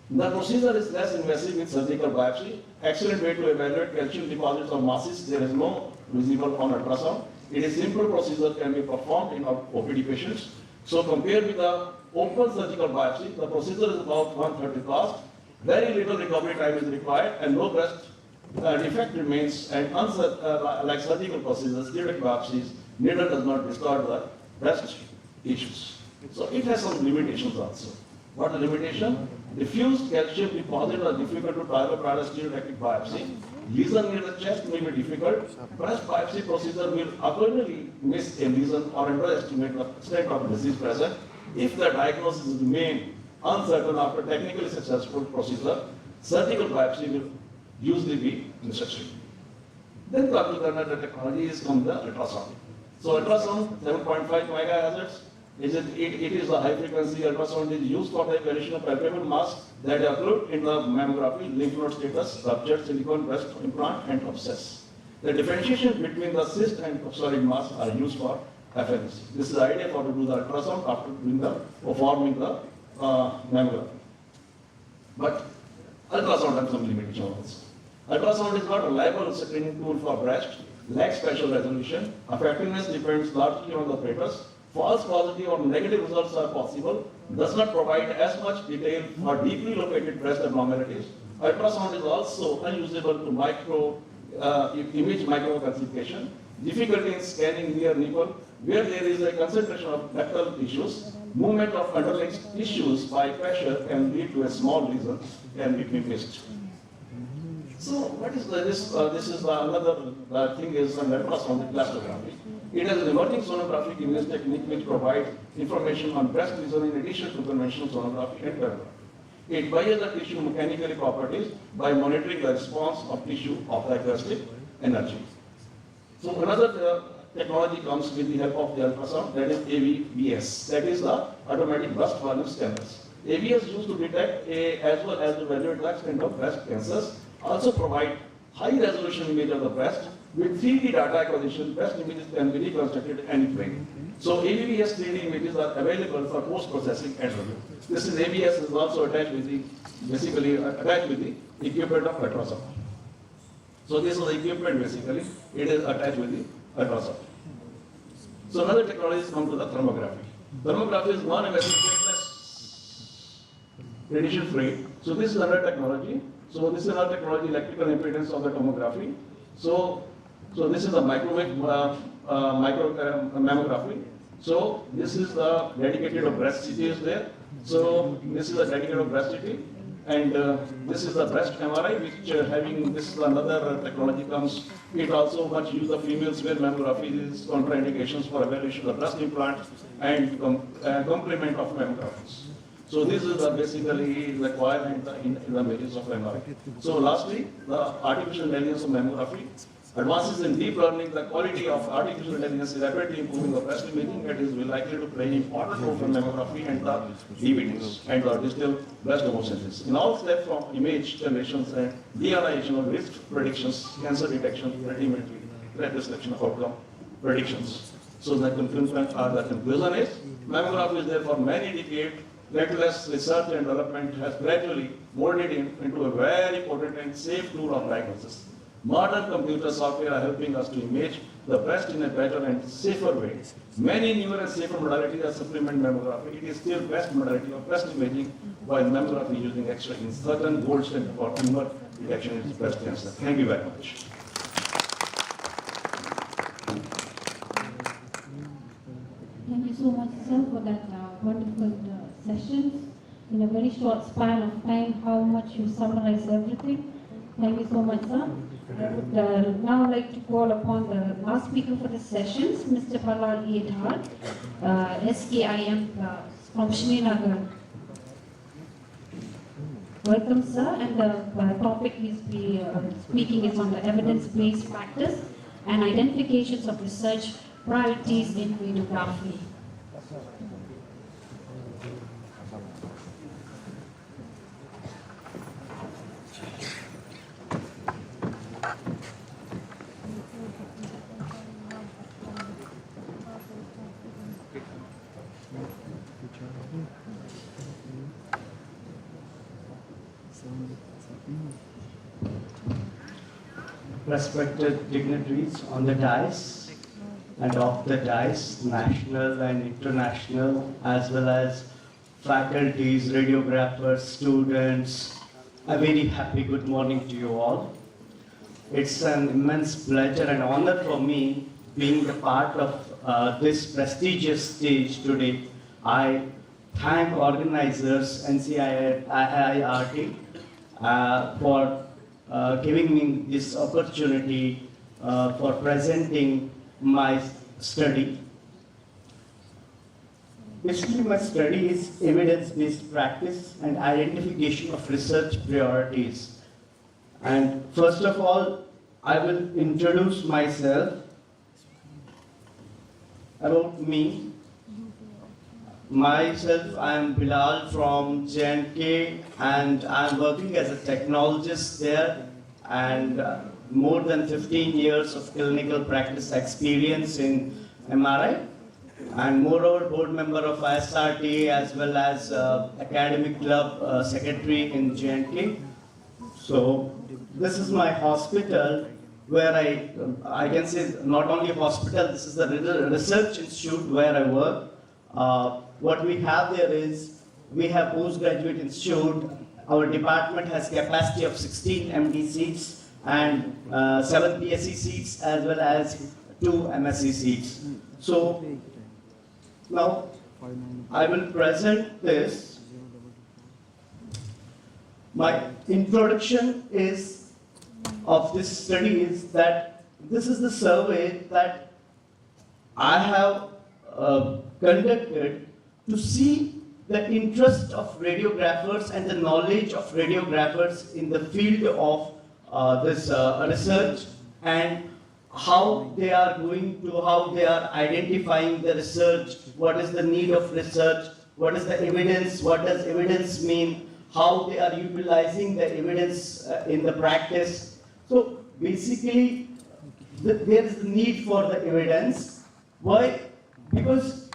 the procedure is less invasive with surgical biopsy. Excellent way to evaluate calcium deposits of masses. There is no visible on ultrasound. It is simple procedure can be performed in OPD patients. So compared with the open surgical biopsy, the procedure is about 1/3 cost. Very little recovery time is required and no breast defect remains. And like surgical procedures, stereotactic biopsies, needle does not distort the breast tissues. So it has some limitations also. What are the limitation? Diffused calcium deposit are difficult to target by a stereotactic biopsy. Lesion near the chest may be difficult. Breast biopsy procedure will occasionally miss a lesion or underestimate the extent of disease present. If the diagnosis remains uncertain after technically successful procedure, surgical biopsy will usually be necessary. Then come to the another technology is from the ultrasound. So ultrasound, 7.5 megahertz, it is a high frequency ultrasound is used for the evaluation of palpable mass that occurred in the mammography, lymph node status, ruptured silicone breast implant, and abscess. The differentiation between the cyst and solid mass are used for FNC. This is the idea for to do the ultrasound after performing the mammogram. But ultrasound has some limitations also. Ultrasound is not a reliable screening tool for breast, lacks spatial resolution, effectiveness depends largely on the apparatus, false positive or negative results are possible, does not provide as much detail for deeply located breast abnormalities. Ultrasound is also unusable to image microcalcification, difficulty in scanning near nipple, where there is a concentration of ductal tissues. Movement of underlying tissues by pressure can lead to a small lesion can be missed. So what is this? This is another thing is an ultrasound elastography. It is an emerging sonographic image technique which provides information on breast lesion in addition to conventional sonography and therapy. It measures the tissue mechanical properties by monitoring the response of tissue of diagnostic energy. So another technology comes with the help of the ultrasound, that is AVBS, that is the automatic breast volume scanners. AVS used to detect as well as to evaluate the extent of breast cancers, also provide high resolution image of the breast. With 3D data acquisition, breast images can be reconstructed anything. So AVBS 3D images are available for post-processing and review. This is AVS is also attached with the, basically attached with the equipment of ultrasound. So this is the equipment basically, it is attached with the ultrasound. So another technology comes to the thermography. Thermography is non-invasive, painless, radiation-free. So this is another technology. So this is another technology, electrical impedance of the tomography. So this is the microwave mammography. So this is the dedicated of breast CT is there. So this is the dedicated of breast CT. And this is the breast MRI, which having this is another technology comes. It also much use the females where mammography is contraindications for evaluation of the breast implant and complement of mammographies. So this is the basically required in the images of MRI. So lastly, the artificial intelligence of mammography. Advances in deep learning, the quality of artificial intelligence is rapidly improving the breast imaging that is likely to play an important role for mammography and the DVTs and the digital breast tomosynthesis. In all steps from image generations and de-analyzation of risk predictions, cancer detection, ultimately reconstruction of outcome predictions. So the conclusion is, mammography is there for many decades. Relentless research and development has gradually molded into a very potent and safe tool of diagnosis. Modern computer software are helping us to image the breast in a better and safer way. Many newer and safer modalities are supplement mammography. It is still best modality of breast imaging, while mammography using X-ray in certain gold standard for tumor detection in breast cancer. Thank you very much. Thank you so much, sir, for that wonderful sessions. In a very short span of time, how much you summarize everything. Thank you so much, sir. I would now like to call upon the last speaker for the sessions, Mr. Palal Edhar, SKIM from Srinagar. Welcome, sir, and the topic he's speaking is on the evidence-based practice and identifications of research priorities in radiography. Respected dignitaries on the dais and off the dais, national and international, as well as faculties, radiographers, students, a very happy good morning to you all. It's an immense pleasure and honor for me being a part of this prestigious stage today. I thank organizers, NCIRT, for giving me this opportunity for presenting my study. Basically, my study is evidence-based practice and identification of research priorities. And first of all, I will introduce myself. About me. Myself, I am Bilal from J&K and I am working as a technologist there and more than 15 years of clinical practice experience in MRI and moreover board member of ISRT as well as academic club secretary in J&K. So this is my hospital where I can say not only hospital, this is the research institute where I work. What we have there is, we have postgraduate institute. Our department has capacity of 16 MD seats and 7 PSC seats as well as 2 MSc seats. So now I will present this. My introduction is of this study is that this is the survey that I have conducted to see the interest of radiographers and the knowledge of radiographers in the field of this research and how they are how they are identifying the research, what is the need of research, what is the evidence, what does evidence mean, how they are utilizing the evidence in the practice. So basically, there is the need for the evidence. Why? Because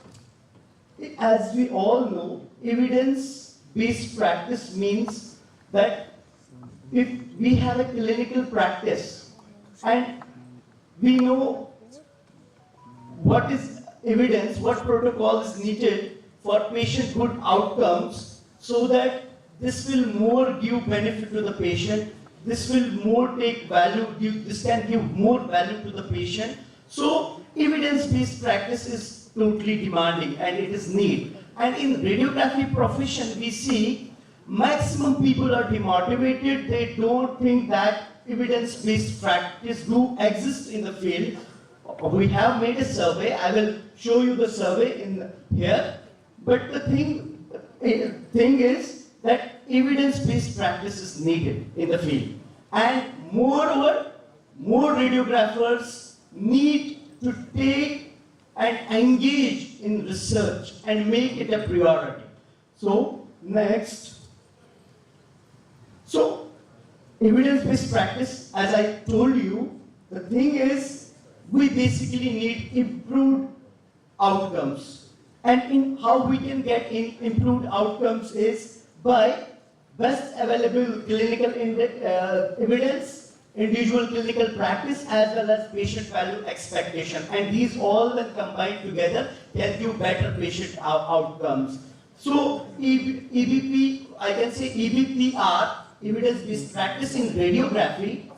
as we all know, evidence-based practice means that if we have a clinical practice and we know what is evidence, what protocol is needed for patient good outcomes, so that this will more give benefit to the patient, this will more take value, this can give more value to the patient. So evidence-based practice is totally demanding and it is need. And in radiography profession, we see maximum people are demotivated. They don't think that evidence-based practice do exist in the field. We have made a survey. I will show you the survey in here. But the thing is that evidence-based practice is needed in the field. And moreover, more radiographers need to take and engage in research and make it a priority. So, next. So, evidence-based practice, as I told you, the thing is, we basically need improved outcomes. And how we can get improved outcomes is by best available clinical evidence, individual clinical practice, as well as patient value expectation. And these all when combined together can give better patient outcomes. So EBP, I can say EBPR, evidence-based practice in radiography,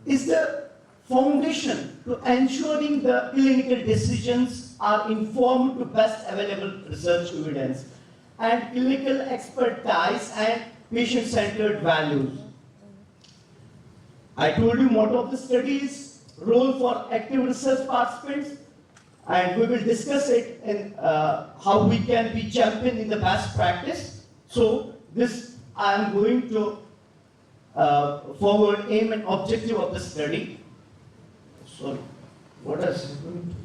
is the foundation to ensuring the clinical decisions are informed to best available research evidence and clinical expertise and patient-centered values. I told you motto of the study is role for active research participants, and we will discuss it in how we can be champion in the best practice. So this I am going to forward aim and objective of the study. Sorry, what is happened?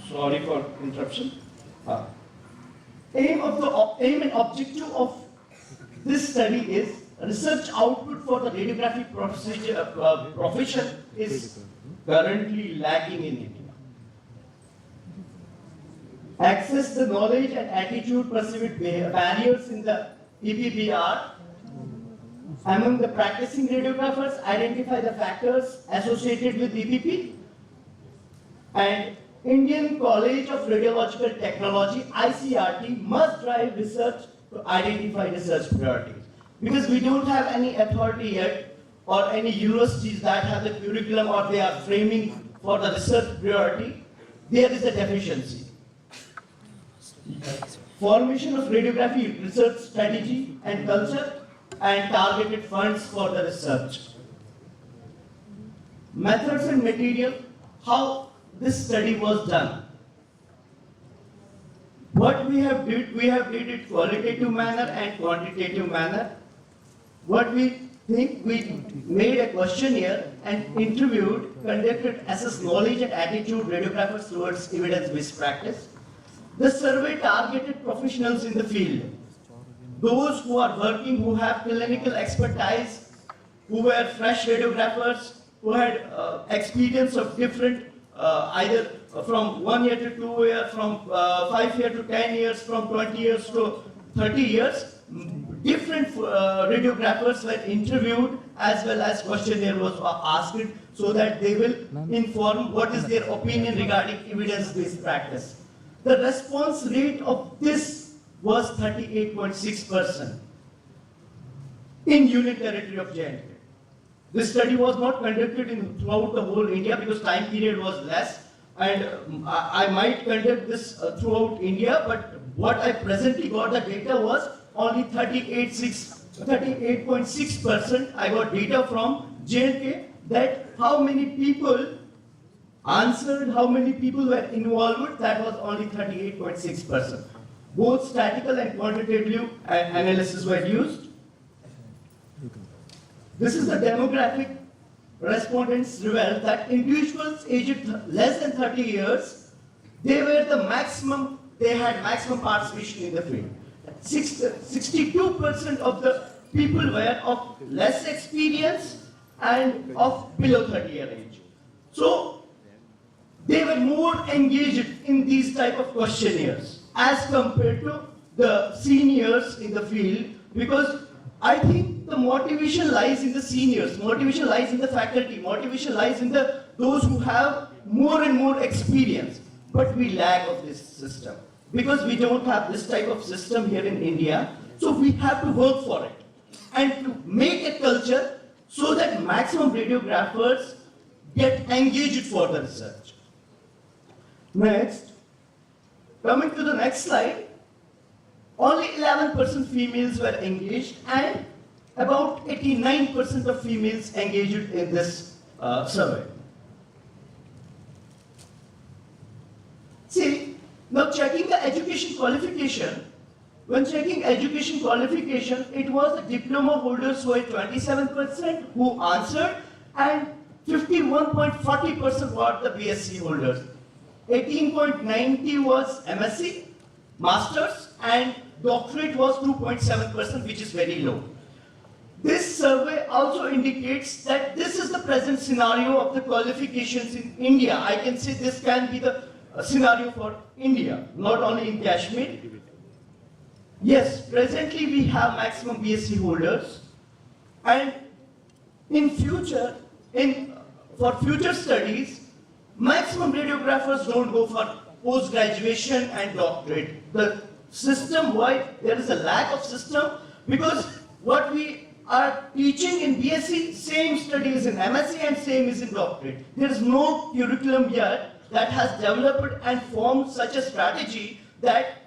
Sorry for interruption. Aim and objective of this study is research output for the radiography profession is currently lacking in India. Access the knowledge and attitude perceived barriers in the EBBR. Among the practicing radiographers, identify the factors associated with EBP. And Indian College of Radiological Technology, ICRT, must drive research to identify research priorities. Because we don't have any authority yet or any universities that have the curriculum or they are framing for the research priority, there is a deficiency. Formation of radiography research strategy and culture and targeted funds for the research. Methods and material, how this study was done. What we have did it qualitative manner and quantitative manner. What we think, we made a questionnaire and interviewed, conducted, assessed knowledge and attitude radiographers towards evidence-based practice. The survey targeted professionals in the field, those who are working, who have clinical expertise, who were fresh radiographers, who had experience of different, either from 1 year to 2 years, from 5 years to 10 years, from 20 years to 30 years. Different radiographers were interviewed as well as questionnaire was asked so that they will inform what is their opinion regarding evidence-based practice. The response rate of this was 38.6% in Union Territory of J&K. This study was not conducted throughout the whole India because time period was less, and I might conduct this throughout India, but what I presently got the data was only 38.6%. I got data from J&K that how many people answered, how many people were involved, that was only 38.6%. Both statistical and quantitative analysis were used. This is the demographic. Respondents revealed that individuals aged less than 30 years, they had maximum participation in the field. 62% of the people were of less experience and of below 30-year age. So they were more engaged in these type of questionnaires as compared to the seniors in the field, because I think the motivation lies in the seniors, motivation lies in the faculty, motivation lies in those who have more and more experience. But we lack of this system because we don't have this type of system here in India. So we have to work for it and to make a culture so that maximum radiographers get engaged for the research. Next, coming to the next slide. Only 11% females were engaged and about 89% of females engaged in this survey. See, now checking the education qualification, when checking education qualification, it was the diploma holders who were 27% who answered and 51.40% were the BSc holders. 18.90 was MSc, Masters, and doctorate was 2.7%, which is very low. This survey also indicates that this is the present scenario of the qualifications in India. I can say this can be the scenario for India, not only in Kashmir. Yes, presently we have maximum BSc holders, and in future, for future studies, maximum radiographers don't go for post-graduation and doctorate. The system, why there is a lack of system? Because what we are teaching in BSc, same studies in MSc and same is in doctorate. There is no curriculum yet that has developed and formed such a strategy that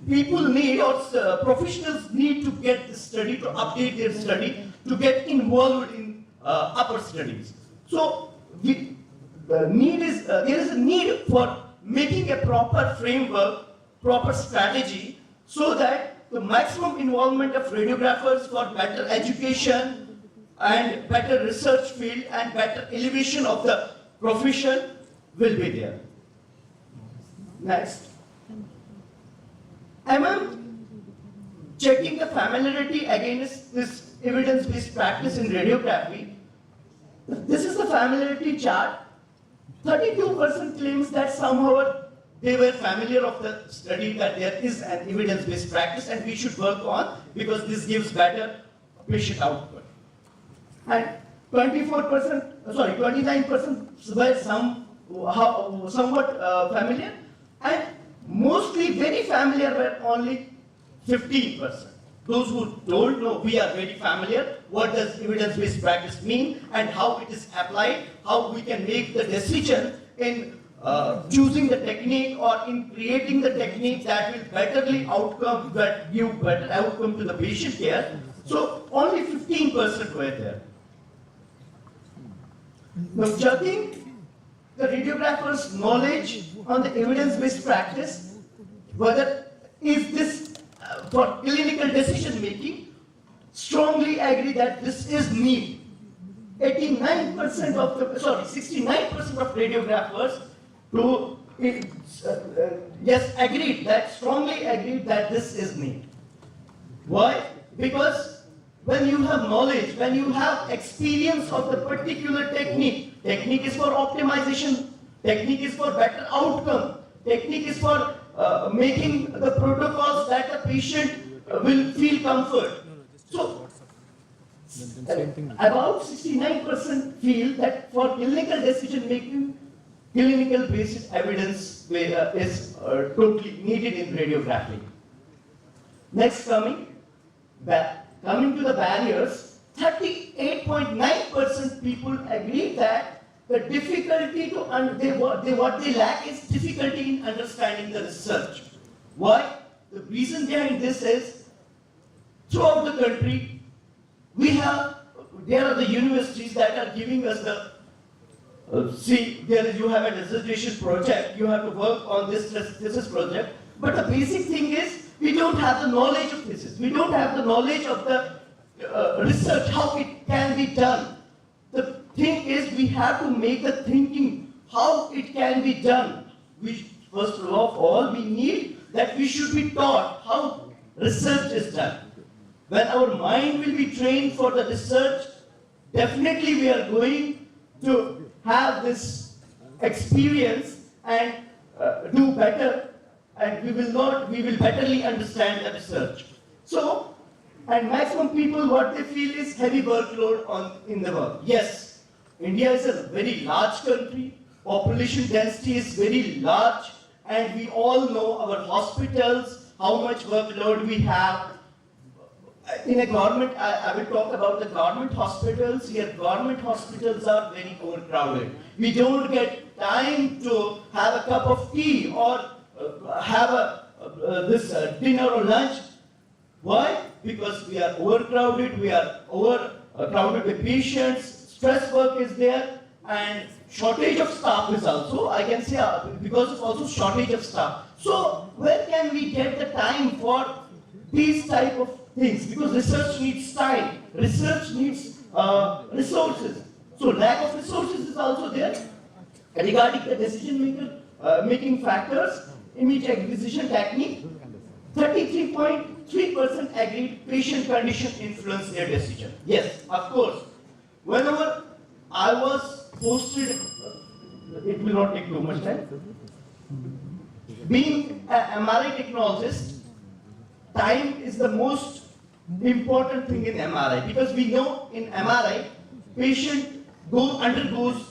people need or professionals need to get this study, to update their study, to get involved in upper studies. So there is a need for making a proper framework, proper strategy, so that the maximum involvement of radiographers for better education and better research field and better elevation of the profession will be there. Next. Checking the familiarity against this evidence-based practice in radiography. This is the familiarity chart. 32% claims that somehow they were familiar of the study, that there is an evidence-based practice and we should work on, because this gives better patient output. And 29% were somewhat familiar, and mostly very familiar were only 15%. Those who don't know, we are very familiar. What does evidence-based practice mean and how it is applied, how we can make the decision in choosing the technique or in creating the technique that will give better outcome to the patient care. So only 15% were there. Now, judging the radiographers' knowledge on the evidence-based practice, whether is this for clinical decision making, strongly agree that this is need. 69% of radiographers strongly agreed that this is need. Why? Because when you have knowledge, when you have experience of the particular technique is for optimization, technique is for better outcome, technique is for making the protocols that the patient will feel comfort. So, about 69% feel that for clinical decision making, clinical based evidence is totally needed in radiography. Next, coming to the barriers, 38.9% people agree that the difficulty to what they lack is difficulty in understanding the research. Why? The reason behind this is throughout the country there are the universities that are giving us the you have a dissertation project, you have to work on this thesis project, but the basic thing is we don't have the knowledge of thesis, we don't have the knowledge of the research, how it can be done. The thing is we have to make the thinking how it can be done. First of all, we need that we should be taught how research is done. When our mind will be trained for the research, definitely we are going to have this experience and do better, and we will betterly understand the research. So, and maximum people, what they feel is heavy workload in the work. Yes, India is a very large country, population density is very large, and we all know our hospitals, how much workload we have. In a government, I will talk about the government hospitals. Here, government hospitals are very overcrowded. We don't get time to have a cup of tea or have this dinner or lunch. Why? Because we are overcrowded, we are overcrowded with patients, stress work is there, and shortage of staff is also, I can say, because of also shortage of staff. So, where can we get the time for these type of things? Because research needs time, research needs resources. So, lack of resources is also there. Regarding the decision making factors, image acquisition technique, 33.3% agreed patient condition influence their decision. Yes, of course. Whenever I was posted, it will not take too much time. Being an MRI technologist, time is the most important thing in MRI, because we know in MRI, patient undergoes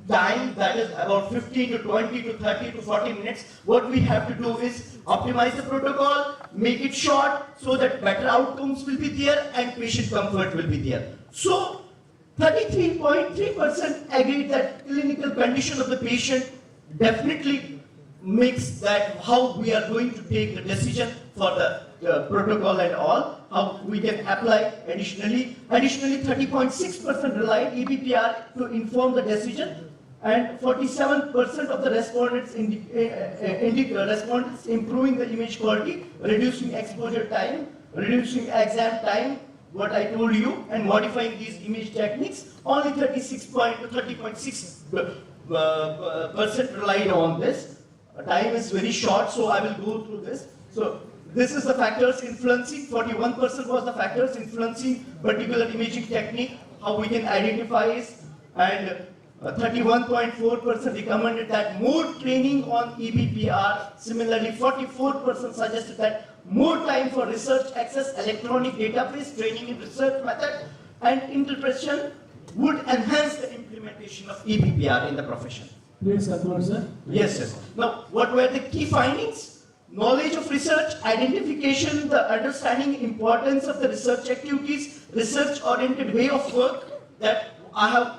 time that is about 15 to 20 to 30 to 40 minutes. What we have to do is optimize the protocol, make it short so that better outcomes will be there and patient comfort will be there. So 33.3% agreed that clinical condition of the patient definitely makes that how we are going to take the decision for the protocol and all, how we can apply additionally. Additionally, 30.6% relied EBPR to inform the decision, and 47% of the respondents respondents improving the image quality, reducing exposure time, reducing exam time, what I told you, and modifying these image techniques. Only 30.6% relied on this. Time is very short, so I will go through this. So this is the factors influencing. 41% was the factors influencing particular imaging technique, how we can identify it, and 31.4% recommended that more training on EBPR. Similarly, 44% suggested that more time for research access, electronic database, training in research method, and interpretation would enhance the implementation of EBPR in the profession. Please conclude, sir. Yes. Now, what were the key findings? Knowledge of research, identification, the understanding importance of the research activities, research-oriented way of work that I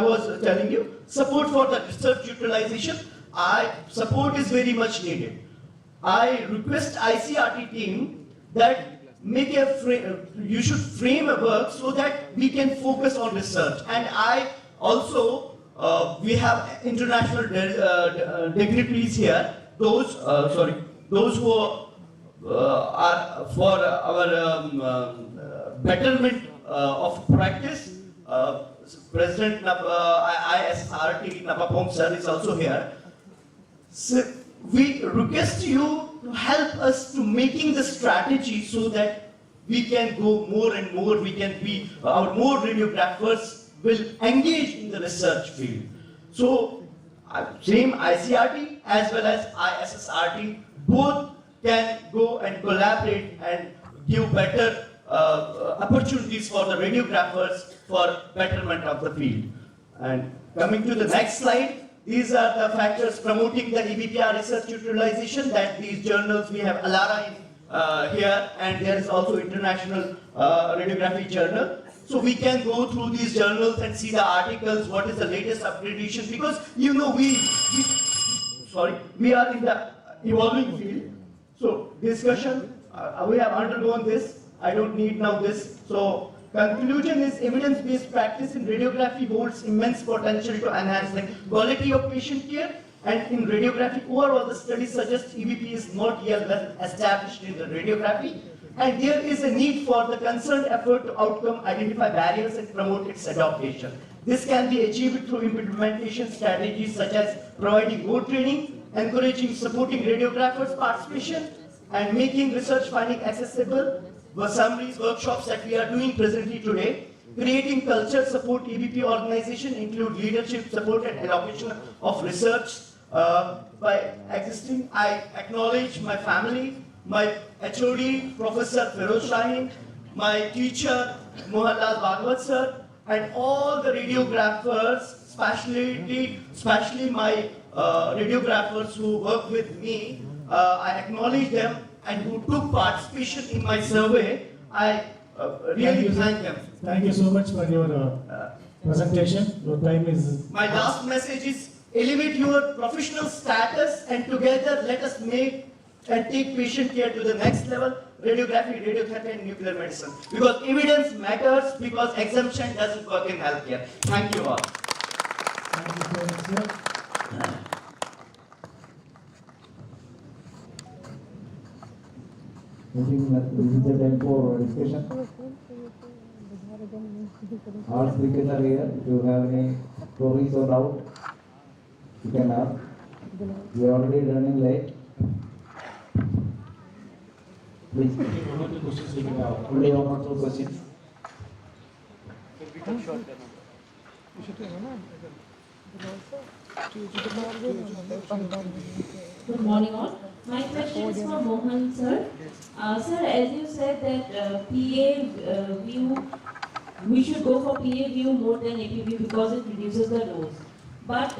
was telling you, support for the research utilization. Support is very much needed. I request ICRT team that you should frame a work so that we can focus on research. And I also, we have international dignitaries here. those who are for our betterment of practice. President ISRT Napapong sir is also here. So we request you to help us to making the strategy so that we can go more and more, we can be, our more radiographers will engage in the research field. So same ICRT as well as ISSRT, both can go and collaborate and give better opportunities for the radiographers for betterment of the field. And coming to the next slide, these are the factors promoting the EBPR research utilization, that these journals, we have ALARA here, and there is also International Radiography Journal. So we can go through these journals and see the articles, what is the latest upgradation, because you know we are in the evolving field. So discussion, we have undergone this, I don't need now this. So conclusion is evidence-based practice in radiography holds immense potential to enhance the quality of patient care, and in radiography overall the studies suggest EBP is not yet well established in the radiography, and there is a need for the concerned effort to outcome, identify barriers and promote its adoption. This can be achieved through implementation strategies such as providing more training, encouraging supporting radiographers participation, and making research finding accessible. Summaries, workshops that we are doing presently today, creating culture support EBP organization include leadership support and allocation of research by existing. I acknowledge my family, my HOD, Professor Feroz Shaheen, my teacher, Mohanlal Bhagwat sir, and all the radiographers, especially my radiographers who work with me. I acknowledge them and who took participation in my survey. I really thank them. Thank you so much for your presentation. Your time is... My last message is elevate your professional status, and together let us make and take patient care to the next level, radiography, radiotherapy and nuclear medicine. Because evidence matters, because exemption doesn't work in healthcare. Thank you all. Thank you so much, sir. I think that this is the time for discussion. All speakers are here. If you have any queries or doubt, you can ask. We are already running late. Please. Only one or two questions. Good morning all. My question is for Mohan sir. Sir, as you said that PA view, we should go for PA view more than AP view because it reduces the dose. But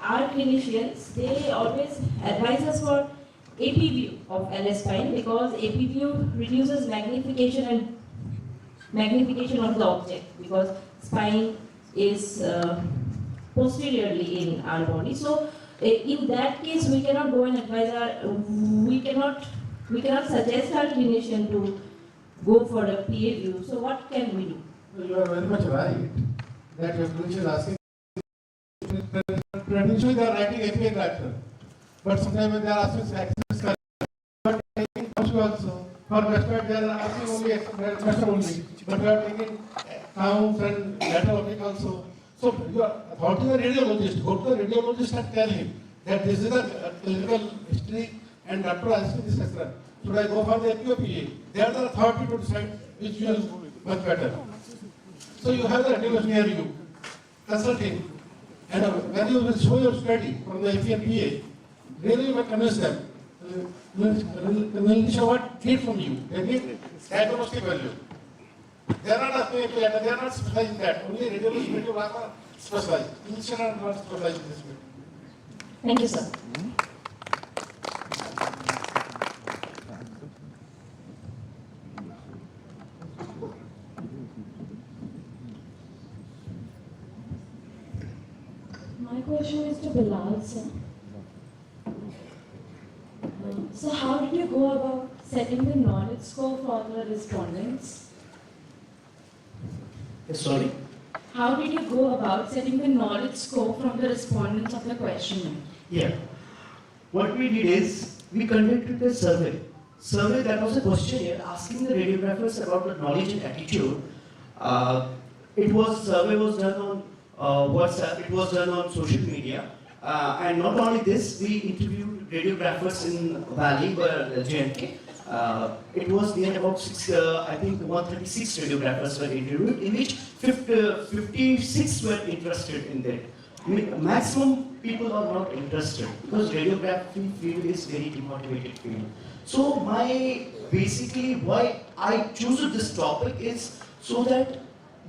our clinicians, they always advise us for AP view of LS spine because AP view reduces magnification of the object, because spine is posteriorly in our body. So in that case, we cannot go and advise we cannot suggest our clinician to go for a PA view. So what can we do? You are very much right that your clinician is asking. Traditionally, they are writing API character, but sometimes when they are asking access but taking also for respect, they are asking only respect only, but we are taking counts and letter object also. So you are authority the radiologist. Go to the radiologist and tell him that this is a clinical history and doctor asking this question. Should I go for the API or PA? They are the authority to decide which is much better. So you have the radiologist near you, consult him. And when you will show your study from the AP and PA, really you will convince them. They show what need from you. They need diagnostic value. They are not asking AP, they are not specialized in that. Only radiologist, radiographer specialized. Clinicians are not specialized in this way. Thank you, sir. My question is to Bilal, sir. So how did you go about setting the knowledge score for the respondents? Sorry? How did you go about setting the knowledge score from the respondents of the questionnaire? Yeah. What we did is, we conducted a survey. Survey that was a questionnaire asking the radiographers about the knowledge and attitude. Survey was done on WhatsApp, it was done on social media. And not only this, we interviewed radiographers in Valley, J&K. It was near about 136 radiographers were interviewed, in which 56 were interested in that. Maximum people are not interested because radiography field is very demotivated field. So basically why I choose this topic is so that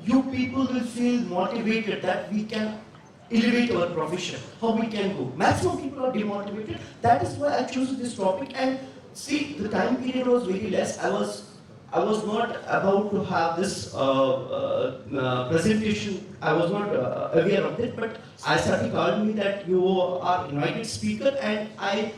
you people will feel motivated that we can elevate our profession, how we can go. Maximum people are demotivated. That is why I choose this topic. And see, the time period was very less. I was not about to have this presentation. I was not aware of it, but ISRT called me that you are invited speaker, and I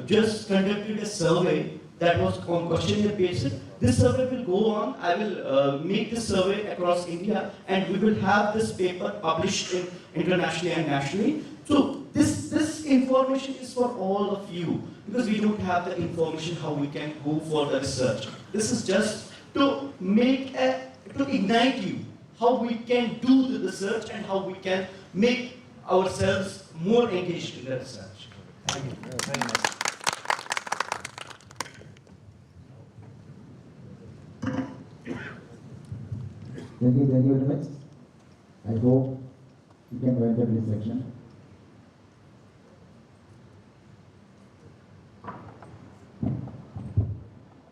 just conducted a survey that was on questionnaire basis. This survey will go on. I will make this survey across India, and we will have this paper published internationally and nationally. So this information is for all of you, because we don't have the information how we can go for the research. This is just to ignite you, how we can do the research and how we can make ourselves more engaged in the research. Thank you very much. Thank you very much. I hope you can wind up this section.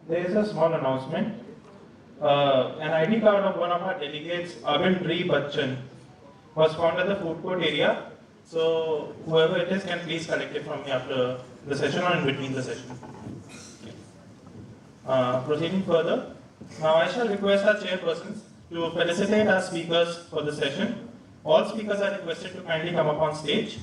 There is a small announcement. An ID card of one of our delegates, Abhindri Bachchan, was found at the food court area. So whoever it is can please collect it from me after the session or in between the session. Proceeding further, now I shall request our chairpersons to felicitate our speakers for the session. All speakers are requested to kindly come up on stage.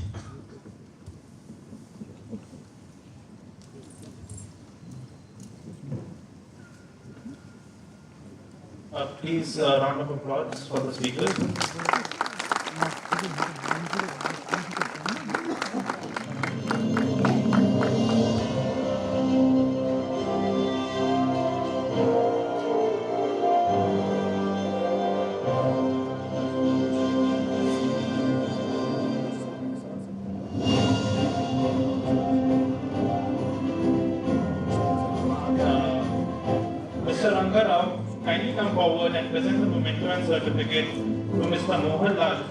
Please, round of applause for the speakers. Mr. Ranga Rao, kindly come forward and present the memento and certificate to Mr. Mohan Lal.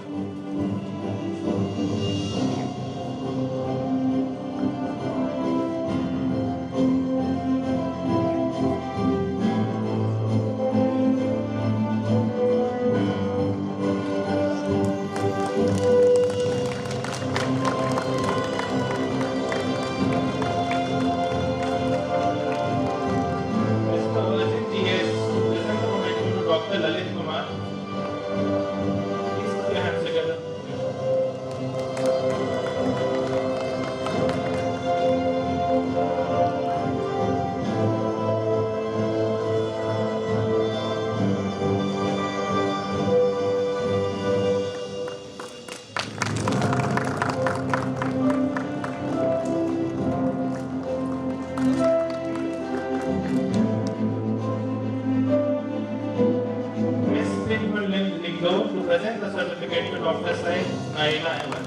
To present the certificate to Dr. Said Naila Ahmed.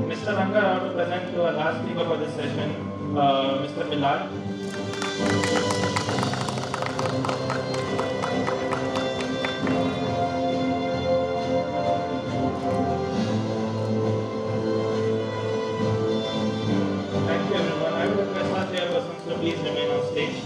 Mr. Ranga Rao to present to our last speaker for this session, Mr. Bilal. Thank you everyone. I would request our chairpersons to please remain on stage.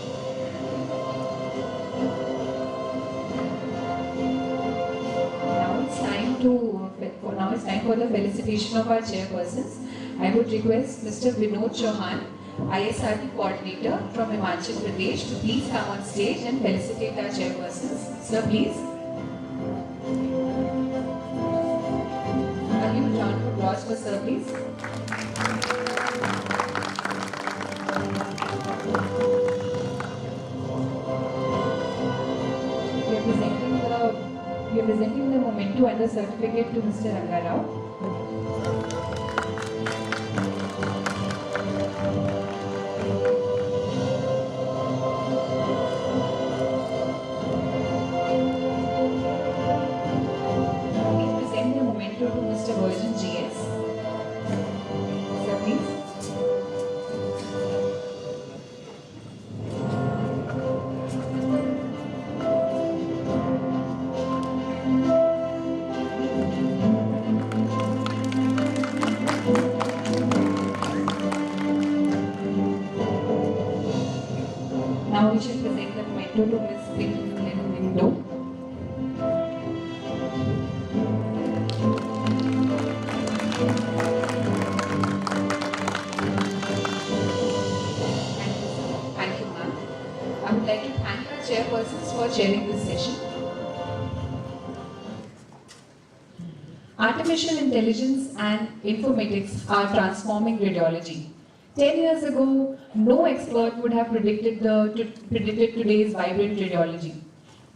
Now it's time for the felicitation of our chairpersons. I would request Mr. Vinod Chauhan, ISRT coordinator from Himachal Pradesh, to please come on stage and felicitate our chairpersons. Sir, please. A huge round of applause for Sir, please. We are presenting the memento like to hand the certificate to Mr. Rangarao. Please present the memento to Mr. Virgin GS. Sir, please. Now we shall present the memento to Ms. Lindo. Thank you, ma'am. I would like to thank our chairpersons for chairing this session. Artificial intelligence and informatics are transforming radiology. 10 years ago, no expert would have predicted today's vibrant radiology.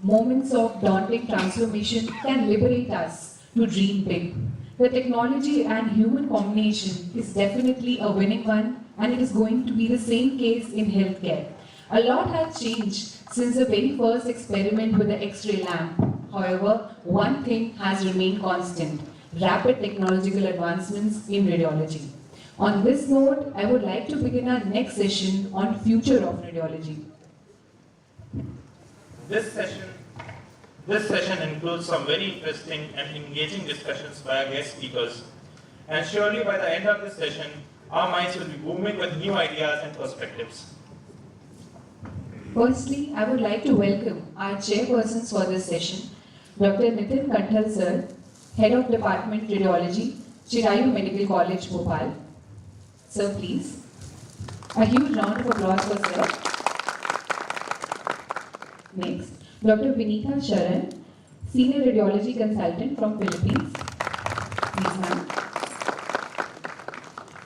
Moments of daunting transformation can liberate us to dream big. The technology and human combination is definitely a winning one, and it is going to be the same case in healthcare. A lot has changed since the very first experiment with the X-ray lamp. However, one thing has remained constant: rapid technological advancements in radiology. On this note, I would like to begin our next session on future of radiology. This session includes some very interesting and engaging discussions by our guest speakers. And surely by the end of this session, our minds will be booming with new ideas and perspectives. Firstly, I would like to welcome our chairpersons for this session, Dr. Nitin Kanthal sir, Head of Department Radiology, Chirayu Medical College, Bhopal. Sir, please. A huge round of applause for sir. Next, Dr. Vinitha Sharan, Senior Radiology Consultant from Philippines. Please, ma'am.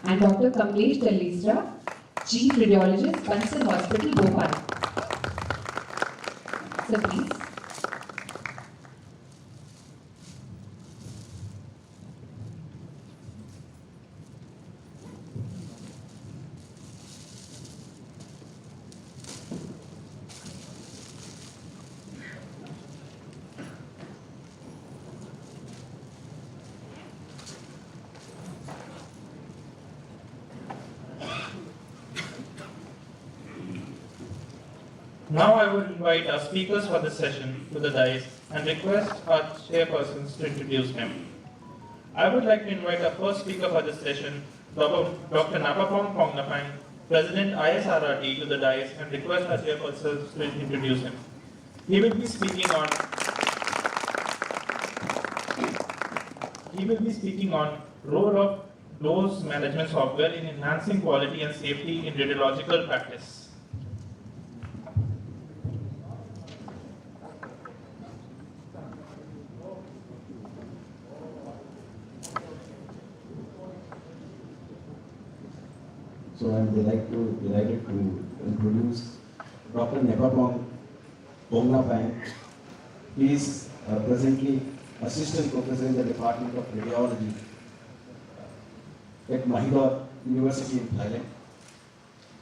And Dr. Kamlesh Tallisra, Chief Radiologist, Bunsen Hospital, Bhopal. Sir, please. Now I would invite our speakers for this session to the dais and request our chairpersons to introduce them. I would like to invite our first speaker for this session, Dr. Napapong Pongnapang, President ISRRT, to the dais and request our chairpersons to introduce him. He will be speaking on role of dose management software in enhancing quality and safety in radiological practice. So I am delighted to introduce Dr. Napapong Pongnapang. He is presently Assistant Professor in the Department of Radiology at Mahidol University in Thailand.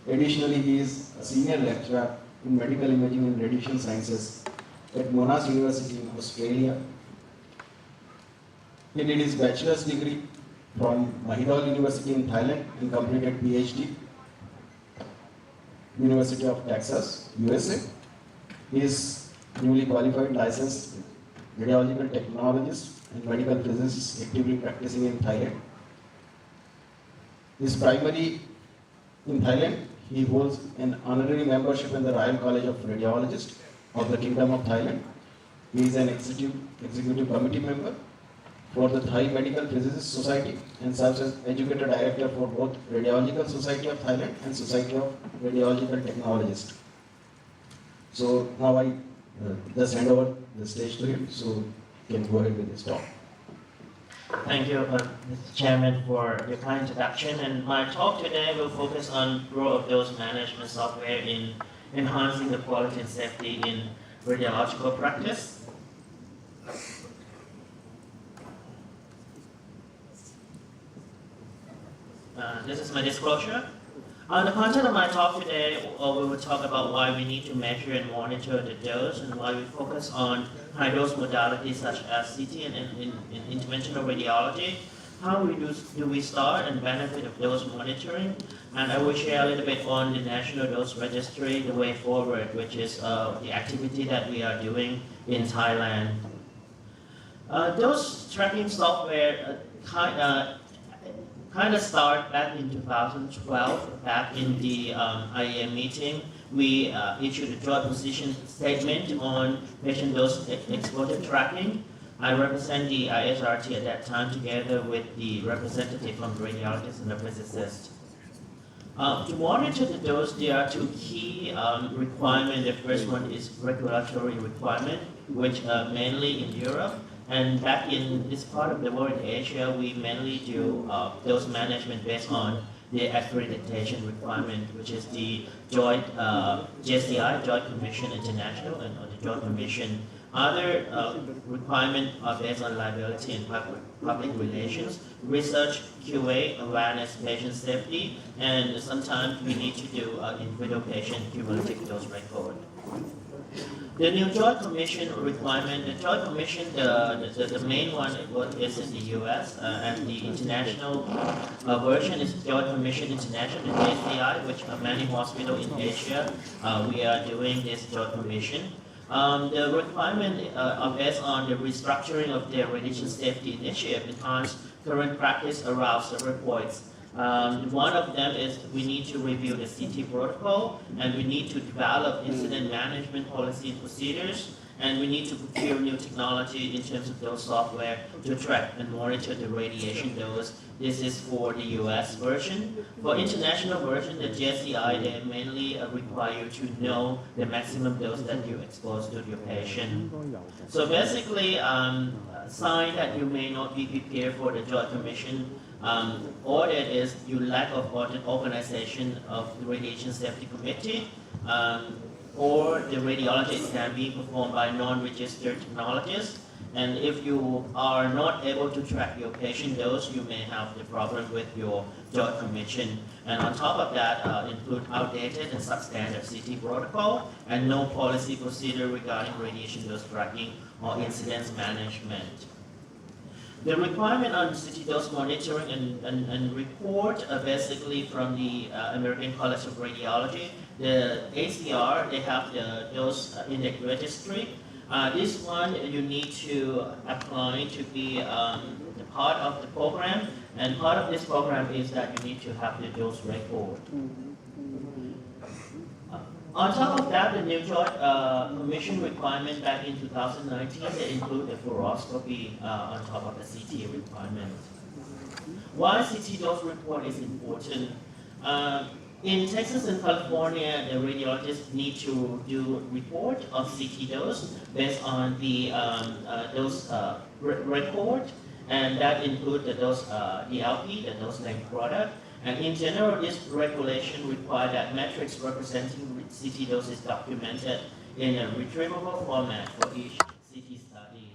Additionally, he is a Senior Lecturer in Medical Imaging and Radiation Sciences at Monash University in Australia. He did his bachelor's degree from Mahidol University in Thailand and completed PhD, University of Texas, USA. He is newly qualified licensed radiological technologist and medical physicist actively practicing in Thailand. His primary in Thailand, he holds an honorary membership in the Royal College of Radiologists of the Kingdom of Thailand. He is an executive committee member for the Thai Medical Physicists Society and serves as educator director for both Radiological Society of Thailand and Society of Radiological Technologists. So now I just hand over the stage to him so he can go ahead with his talk. Thank you, Mr. Chairman, for your kind introduction. And my talk today will focus on role of dose management software in enhancing the quality and safety in radiological practice. This is my disclosure. The content of my talk today, we will talk about why we need to measure and monitor the dose and why we focus on high dose modalities such as CT and interventional radiology. How do we start and benefit of dose monitoring? And I will share a little bit on the National Dose Registry, the way forward, which is the activity that we are doing in Thailand. Dose tracking software kind of started back in 2012, back in the IAM meeting. We issued a joint position statement on patient dose exposure tracking. I represent the ISRT at that time together with the representative from radiologists and the physicist. To monitor the dose, there are two key requirements. The first one is regulatory requirement, which mainly in Europe. And back in this part of the world, in Asia, we mainly do dose management based on the accreditation requirement, which is the joint JCI, Joint Commission International, and the Joint Commission. Other requirements are based on liability and public relations, research, QA, awareness, patient safety, and sometimes we need to do individual patient cumulative dose record. The new Joint Commission requirement, the Joint Commission, the main one is in the US, and the international version is Joint Commission International, the JCI, which many hospitals in Asia, we are doing this Joint Commission. The requirement are based on the restructuring of their radiation safety initiative because current practice around several points. One of them is we need to review the CT protocol, and we need to develop incident management policy and procedures, and we need to procure new technology in terms of dose software to track and monitor the radiation dose. This is for the US version. For international version, the JCI, they mainly require you to know the maximum dose that you expose to your patient. So basically, sign that you may not be prepared for the Joint Commission audit is your lack of organization of the Radiation Safety Committee, or the radiology can be performed by non-registered technologists. And if you are not able to track your patient dose, you may have the problem with your Joint Commission. And on top of that, include outdated and substandard CT protocol and no policy procedure regarding radiation dose tracking or incidence management. The requirement on CT dose monitoring and report basically from the American College of Radiology. The ACR, they have the dose index registry. This one you need to apply to be part of the program, and part of this program is that you need to have the dose record. On top of that, the new Joint Commission requirement back in 2019, they include the fluoroscopy on top of the CT requirement. Why CT dose report is important? In Texas and California, the radiologists need to do report of CT dose based on the dose record, and that includes the dose DLP, the dose length product. And in general, this regulation requires that metrics representing CT dose is documented in a retrievable format for each CT study.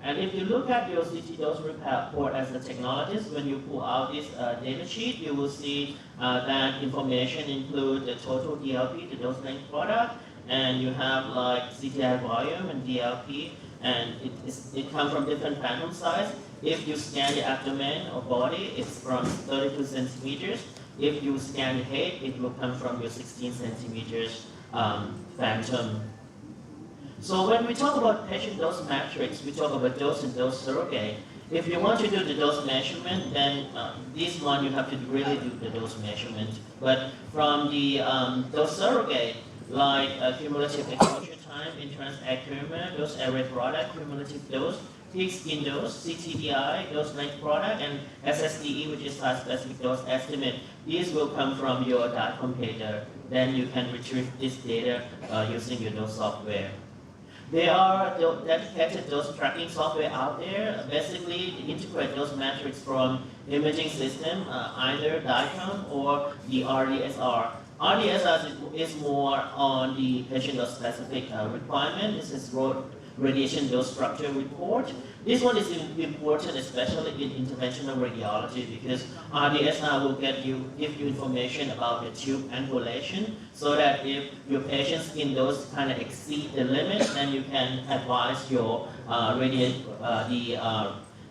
And if you look at your CT dose report as a technologist, when you pull out this data sheet, you will see that information includes the total DLP, the dose length product, and you have like CTI volume and DLP, and it comes from different phantom size. If you scan the abdomen or body, it's from 32 centimeters. If you scan the head, it will come from your 16 centimeters phantom. So when we talk about patient dose metrics, we talk about dose and dose surrogate. If you want to do the dose measurement, then this one you have to really do the dose measurement. But from the dose surrogate, like cumulative exposure time, entrance accurate, dose array product, cumulative dose, peak skin dose, CTDI, dose length product, and SSDE, which is site-specific dose estimate. These will come from your data comparator. Then you can retrieve this data using your dose software. There are dedicated dose tracking software out there. Basically, they integrate those metrics from imaging system, either DICOM or the RDSR. RDSR is more on the patient dose specific requirement. This is radiation dose structure report. This one is important, especially in interventional radiology, because RDSR will give you information about the tube angulation, so that if your patient's skin dose kind of exceed the limit, then you can advise your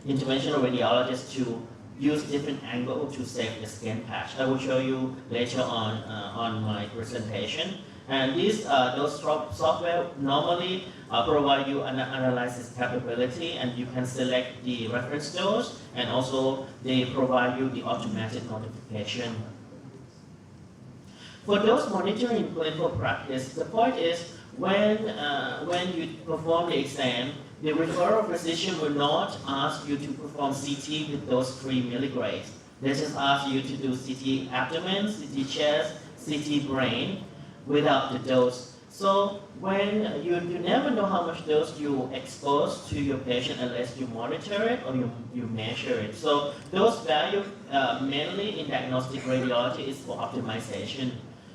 interventional radiologist to use different angle to save the skin patch. I will show you later on my presentation. And those software normally provide you an analysis capability, and you can select the reference dose, and also they provide you the automatic notification. For dose monitoring in clinical practice, the point is when you perform the exam, the referral physician will not ask you to perform CT with those 3 milligrams. They just ask you to do CT abdomen, CT chest, CT brain without the dose. So when you never know how much dose you expose to your patient unless you monitor it or you measure it. So those values mainly in diagnostic radiology is for optimization.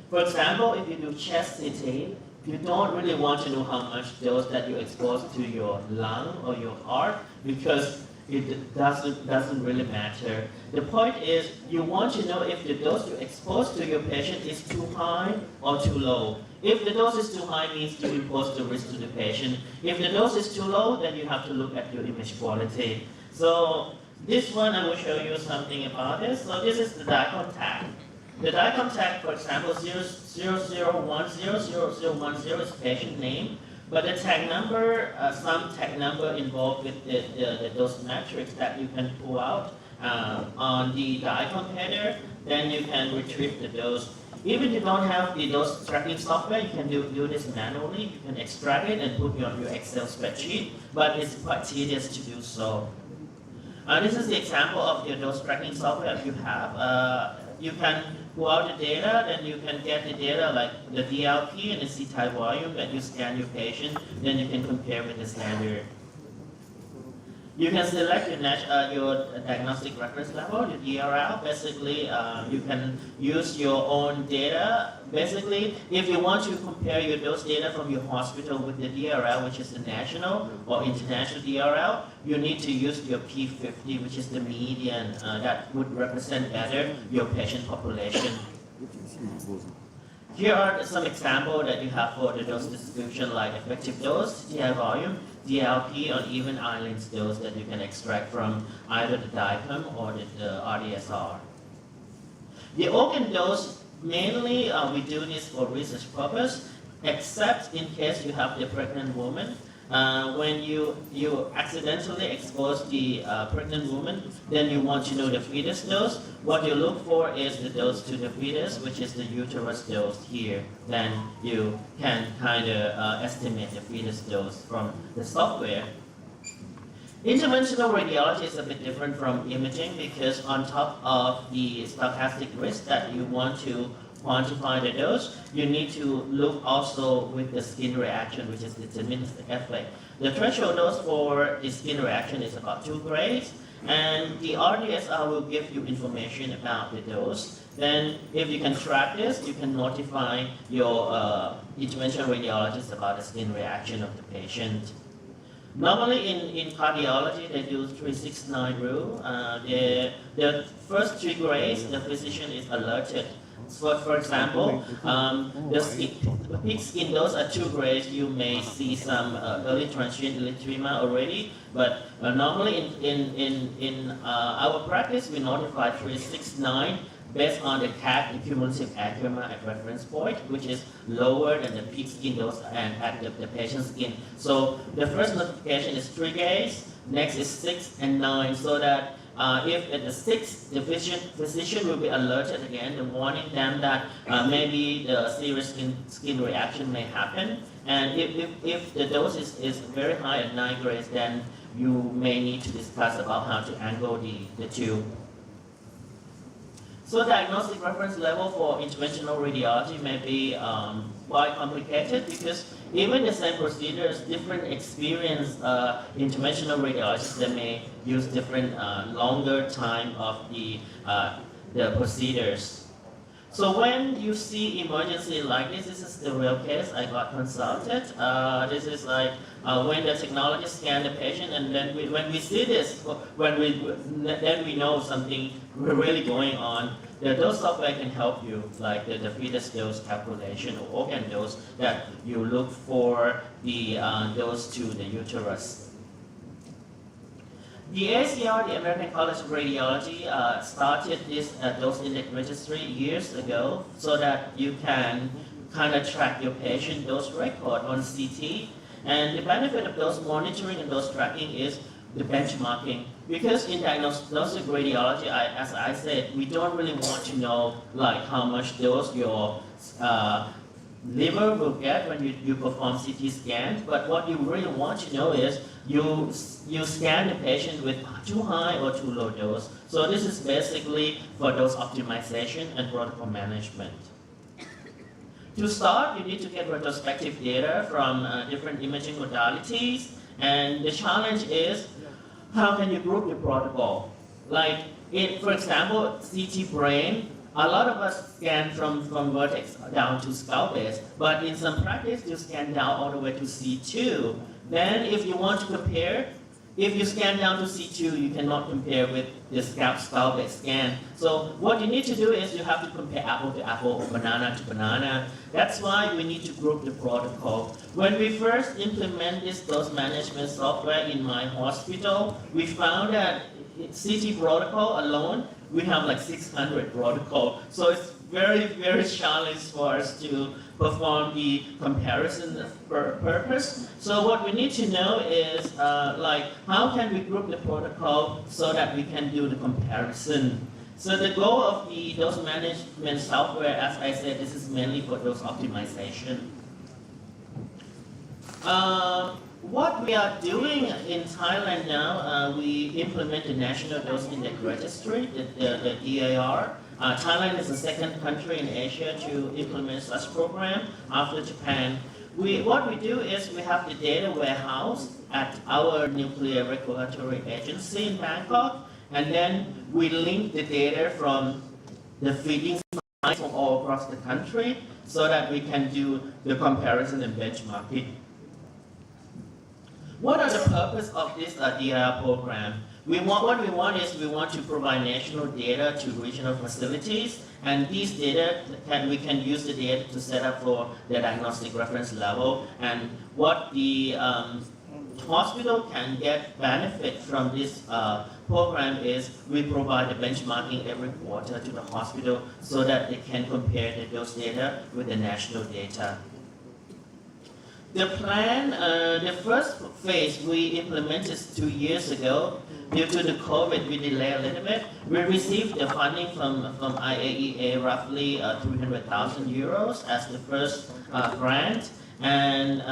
For example, if you do chest CT, you don't really want to know how much dose that you expose to your lung or your heart, because it doesn't really matter. The point is you want to know if the dose you expose to your patient is too high or too low. If the dose is too high, means you impose the risk to the patient. If the dose is too low, then you have to look at your image quality. So this one, I will show you something about this. So this is the dye contact. The dye contact, for example, 00100010 is patient name. But the tag number, some tag number involved with the dose matrix that you can pull out on the dye comparator, then you can retrieve the dose. Even if you don't have the dose tracking software, you can do this manually. You can extract it and put it on your Excel spreadsheet, but it's quite tedious to do so. This is the example of your dose tracking software if you have. You can pull out the data, then you can get the data like the DLP and the C-type volume that you scan your patient, then you can compare with the standard. You can select your diagnostic reference level, the DRL. Basically, you can use your own data. Basically, if you want to compare your dose data from your hospital with the DRL, which is the national or international DRL, you need to use your P50, which is the median that would represent better your patient population. Here are some examples that you have for the dose distribution, like effective dose, TI volume, DLP, or even AIIMS dose that you can extract from either the DICOM or the RDSR. The organ dose, mainly we do this for research purpose, except in case you have the pregnant woman. When you accidentally expose the pregnant woman, then you want to know the fetus dose. What you look for is the dose to the fetus, which is the uterus dose here. Then you can kind of estimate the fetus dose from the software. Interventional radiology is a bit different from imaging, because on top of the stochastic risk that you want to quantify the dose, you need to look also with the skin reaction, which is determines the effect. The threshold dose for the skin reaction is about 2 grades, and the RDSR will give you information about the dose. Then if you can track this, you can notify your interventional radiologist about the skin reaction of the patient. Normally in cardiology, they do 369 rule. The first 3 grades, the physician is alerted. So for example, the peak skin dose at 2 grades, you may see some early transient erythema already, but normally in our practice, we notify 369 based on the CAT, the cumulative edema at reference point, which is lower than the peak skin dose and at the patient's skin. So the first notification is 3 grades, next is 6 and 9, so that if at the 6th, the physician will be alerted again, warning them that maybe the serious skin reaction may happen. And if the dose is very high at 9 grades, then you may need to discuss about how to angle the tube. So diagnostic reference level for interventional radiology may be quite complicated, because even the same procedures, different experienced interventional radiologists, they may use different longer time of the procedures. So when you see emergency like this is the real case. I got consulted. This is like when the technology scan the patient, and then when we see this, then we know something really going on. Those software can help you, like the fetus dose calculation or organ dose that you look for the dose to the uterus. The ACR, the American College of Radiology, started this dose index registry years ago so that you can kind of track your patient dose record on CT. And the benefit of dose monitoring and dose tracking is the benchmarking. Because in diagnostic radiology, as I said, we don't really want to know like how much dose your liver will get when you perform CT scans, but what you really want to know is you scan the patient with too high or too low dose. So this is basically for dose optimization and protocol management. To start, you need to get retrospective data from different imaging modalities, and the challenge is how can you group the protocol? Like, for example, CT brain, a lot of us scan from vertex down to skull base, but in some practice, you scan down all the way to C2. Then if you want to compare, if you scan down to C2, you cannot compare with the skull base scan. So what you need to do is you have to compare apple to apple or banana to banana. That's why we need to group the protocol. When we first implement this dose management software in my hospital, we found that CT protocol alone, we have like 600 protocol. So it's very, very challenging for us to perform the comparison purpose. So what we need to know is like how can we group the protocol so that we can do the comparison. So the goal of the dose management software, as I said, this is mainly for dose optimization. What we are doing in Thailand now, we implement the National Dose Index Registry, the DAR. Thailand is the second country in Asia to implement such program after Japan. What we do is we have the data warehouse at our nuclear regulatory agency in Bangkok, and then we link the data from the feeding sites from all across the country so that we can do the comparison and benchmarking. What are the purpose of this DIR program? What we want is we want to provide national data to regional facilities, and these data we can use the data to set up for the diagnostic reference level. And what the hospital can get benefit from this program is we provide the benchmarking every quarter to the hospital so that they can compare those data with the national data. The plan, the first phase we implemented 2 years ago. Due to the COVID, we delayed a little bit. We received the funding from IAEA, roughly 300,000 euros as the first grant. And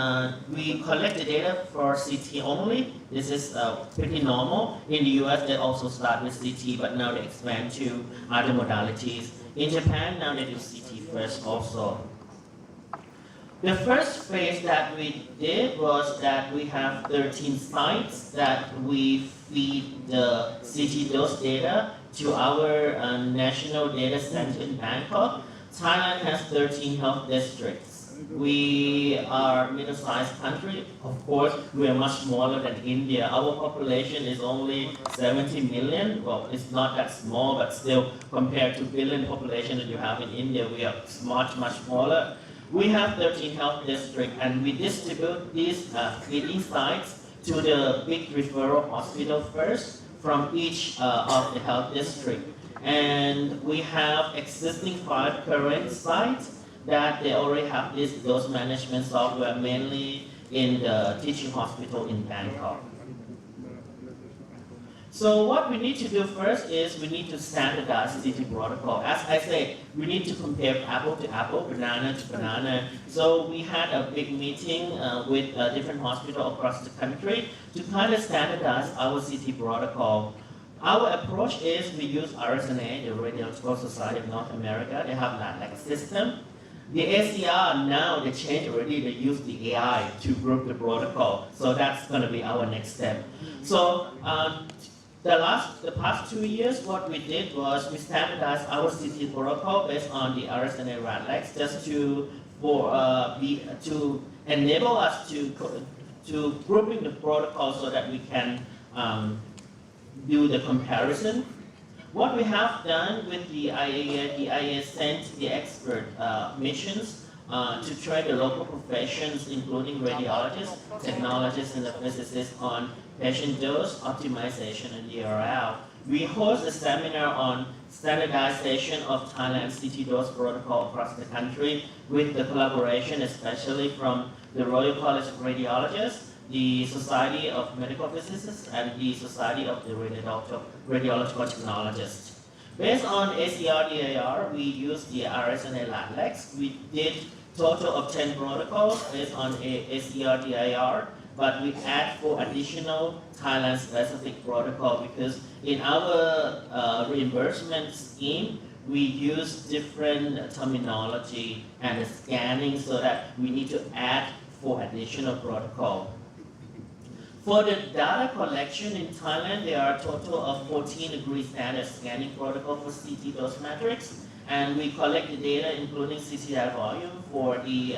we collect the data for CT only. This is pretty normal. In the US, they also start with CT, but now they expand to other modalities. In Japan, now they do CT first also. The first phase that we did was that we have 13 sites that we feed the CT dose data to our national data center in Bangkok. Thailand has 13 health districts. We are a middle-sized country. Of course, we are much smaller than India. Our population is only 70 million. Well, it's not that small, but still, compared to billion population that you have in India, we are much, much smaller. We have 13 health districts, and we distribute these feeding sites to the big referral hospital first from each of the health district. And we have existing 5 current sites that they already have this dose management software, mainly in the teaching hospital in Bangkok. So what we need to do first is we need to standardize CT protocol. As I said, we need to compare apple to apple, banana to banana. So we had a big meeting with different hospitals across the country to kind of standardize our CT protocol. Our approach is we use RSNA, the Radiological Society of North America. They have that like system. The ACR now, they changed already, they use the AI to group the protocol. So that's going to be our next step. So the past 2 years, what we did was we standardized our CT protocol based on the RSNA RADLEX just to enable us to grouping the protocol so that we can do the comparison. What we have done with the IAIA sent the expert missions to train the local professions, including radiologists, technologists, and the physicists on patient dose optimization and DRL. We host a seminar on standardization of Thailand's CT dose protocol across the country with the collaboration especially from the Royal College of Radiologists, the Society of Medical Physicists, and the Society of the Radiological Technologists. Based on ACR-DAR, we used the RSNA LabLex. We did total of 10 protocols based on ACR-DAR, but we add 4 additional Thailand-specific protocol because in our reimbursement scheme, we use different terminology and scanning so that we need to add 4 additional protocol. For the data collection in Thailand, there are a total of 14 agreed standard scanning protocol for CT dose metrics, and we collect the data including CTI volume for the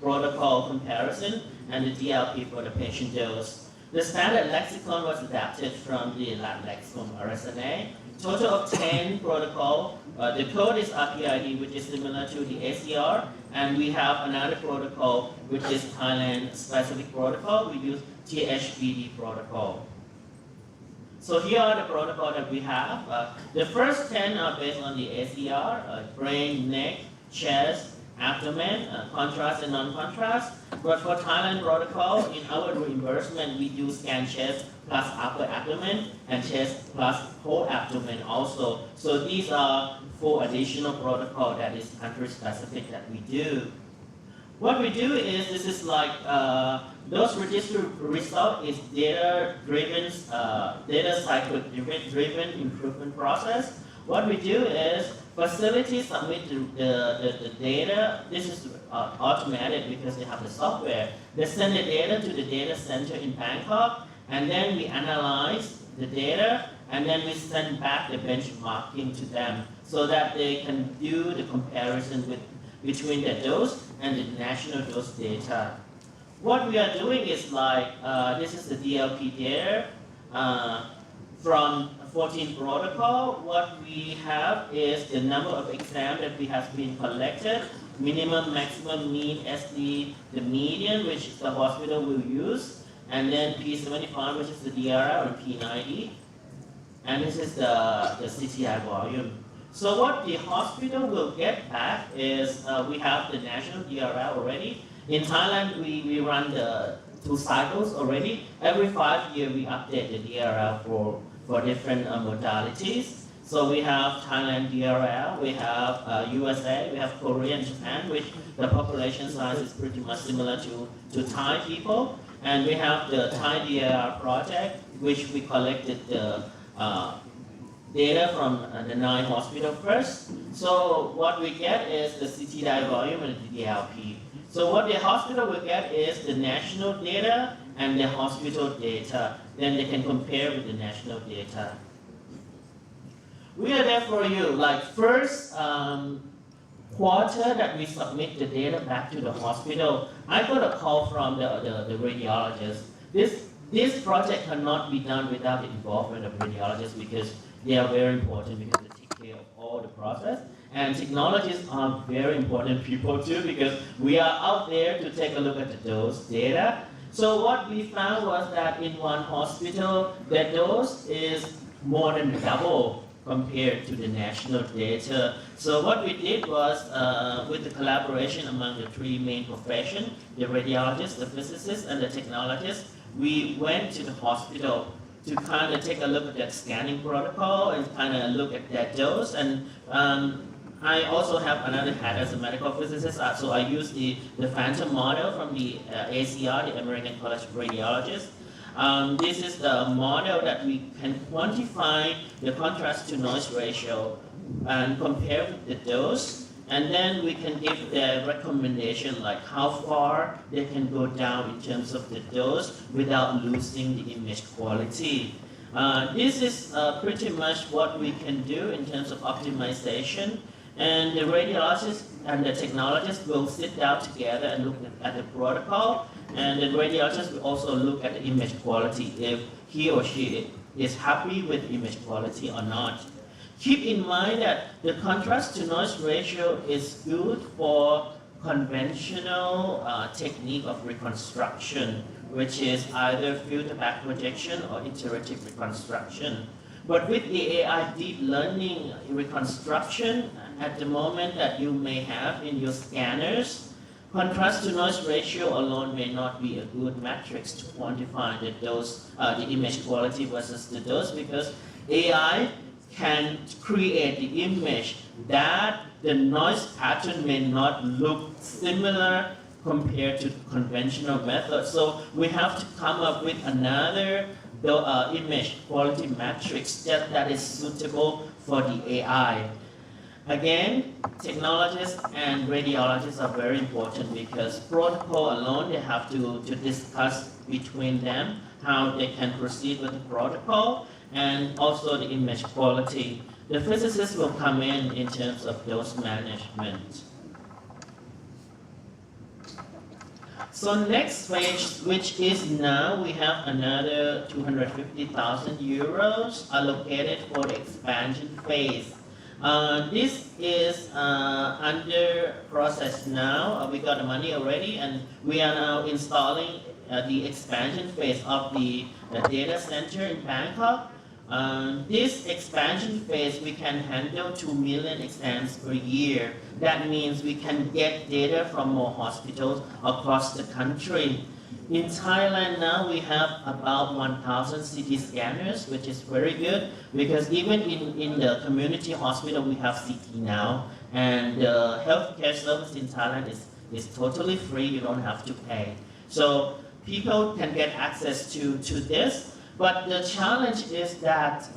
protocol comparison and the DLP for the patient dose. The standard lexicon was adapted from the LabLex from RSNA. Total of 10 protocol. The code is RPID, which is similar to the ACR, and we have another protocol, which is Thailand specific protocol. We use THBD protocol. So here are the protocol that we have. The first 10 are based on the ACR, brain, neck, chest, abdomen, contrast and non-contrast. But for Thailand protocol, in our reimbursement, we do scan chest plus upper abdomen and chest plus whole abdomen also. So these are 4 additional protocol that is country specific that we do. What we do is, this is like, those register result is data-driven, data cycle-driven improvement process. What we do is, facilities submit the data. This is automated because they have the software. They send the data to the data center in Bangkok, and then we analyze the data, and then we send back the benchmarking to them so that they can do the comparison between the dose and the national dose data. What we are doing is like, this is the DLP data from 14 protocol. What we have is the number of exams that we have been collected, minimum, maximum, mean, SD, the median, which is the hospital will use, and then P75, which is the DRL, and P90. And this is the CTI volume. So what the hospital will get back is, we have the national DRL already. In Thailand, we run the 2 cycles already. Every 5 years, we update the DRL for different modalities. So we have Thailand DRL, we have USA, we have Korea and Japan, which the population size is pretty much similar to Thai people. And we have the Thai DRL project, which we collected the data from the 9 hospitals first. So what we get is the CTI volume and the DLP. So what the hospital will get is the national data and the hospital data. Then they can compare with the national data. We are there for you. Like first quarter that we submit the data back to the hospital, I got a call from the radiologist. This project cannot be done without the involvement of radiologists because they are very important because they take care of all the process. And technologists are very important people too because we are out there to take a look at the dose data. So what we found was that in one hospital, the dose is more than double compared to the national data. So what we did was, with the collaboration among the 3 main professions, the radiologists, the physicists, and the technologists, we went to the hospital to kind of take a look at that scanning protocol and kind of look at that dose. And I also have another hat as a medical physicist, so I use the phantom model from the ACR, the American College of Radiologists. This is the model that we can quantify the contrast to noise ratio and compare with the dose, and then we can give the recommendation like how far they can go down in terms of the dose without losing the image quality. This is pretty much what we can do in terms of optimization. And the radiologists and the technologists will sit down together and look at the protocol And the radiologist will also look at the image quality, if he or she is happy with image quality or not. Keep in mind that the contrast to noise ratio is good for conventional technique of reconstruction, which is either filter back projection or iterative reconstruction. But with the AI deep learning reconstruction, at the moment that you may have in your scanners, contrast to noise ratio alone may not be a good matrix to quantify the dose, the image quality versus the dose, because AI can create the image that the noise pattern may not look similar compared to conventional methods. So we have to come up with another image quality matrix that is suitable for the AI. Again, technologists and radiologists are very important because protocol alone, they have to discuss between them how they can proceed with the protocol and also the image quality. The physicists will come in terms of dose management. So next phase, which is now, we have another 250,000 euros allocated for the expansion phase. This is under process now. We got the money already, and we are now installing the expansion phase of the data center in Bangkok. This expansion phase, we can handle 2 million exams per year. That means we can get data from more hospitals across the country. In Thailand now, we have about 1,000 CT scanners, which is very good because even in the community hospital, we have CT now. And the healthcare service in Thailand is totally free. You don't have to pay. So people can get access to this. But the challenge is that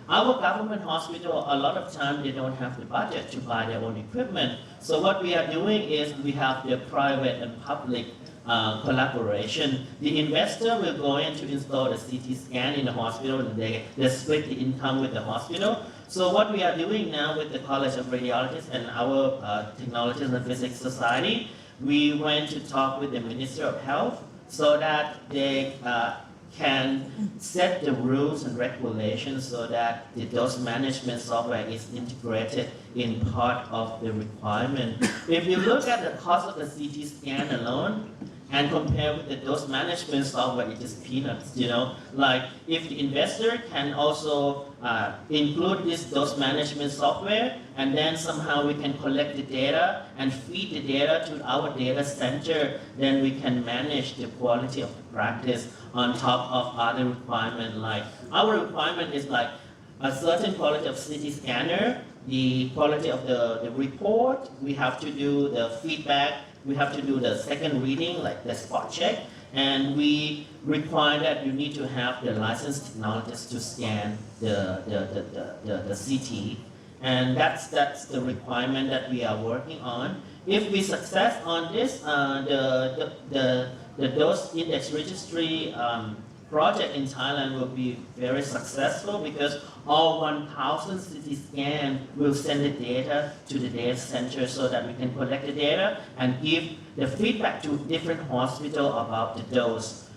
our government hospital, a lot of time they don't have the budget to buy their own equipment. So what we are doing is we have the private and public collaboration. The investor will go in to install the CT scan in the hospital, and they split the income with the hospital. So what we are doing now with the College of Radiologists and our Technologies and Physics Society, we went to talk with the Minister of Health so that they can set the rules and regulations so that the dose management software is integrated in part of the requirement. If you look at the cost of the CT scan alone and compare with the dose management software, it is peanuts, you know. Like if the investor can also include this dose management software, and then somehow we can collect the data and feed the data to our data center, then we can manage the quality of the practice on top of other requirements. Like our requirement is like a certain quality of CT scanner, the quality of the report, we have to do the feedback, we have to do the second reading, like the spot check, and we require that you need to have the licensed technologist to scan the CT. And that's the requirement that we are working on. If we success on this, the dose index registry project in Thailand will be very successful because all 1,000 CT scans will send the data to the data center so that we can collect the data and give the feedback to different hospitals about the dose.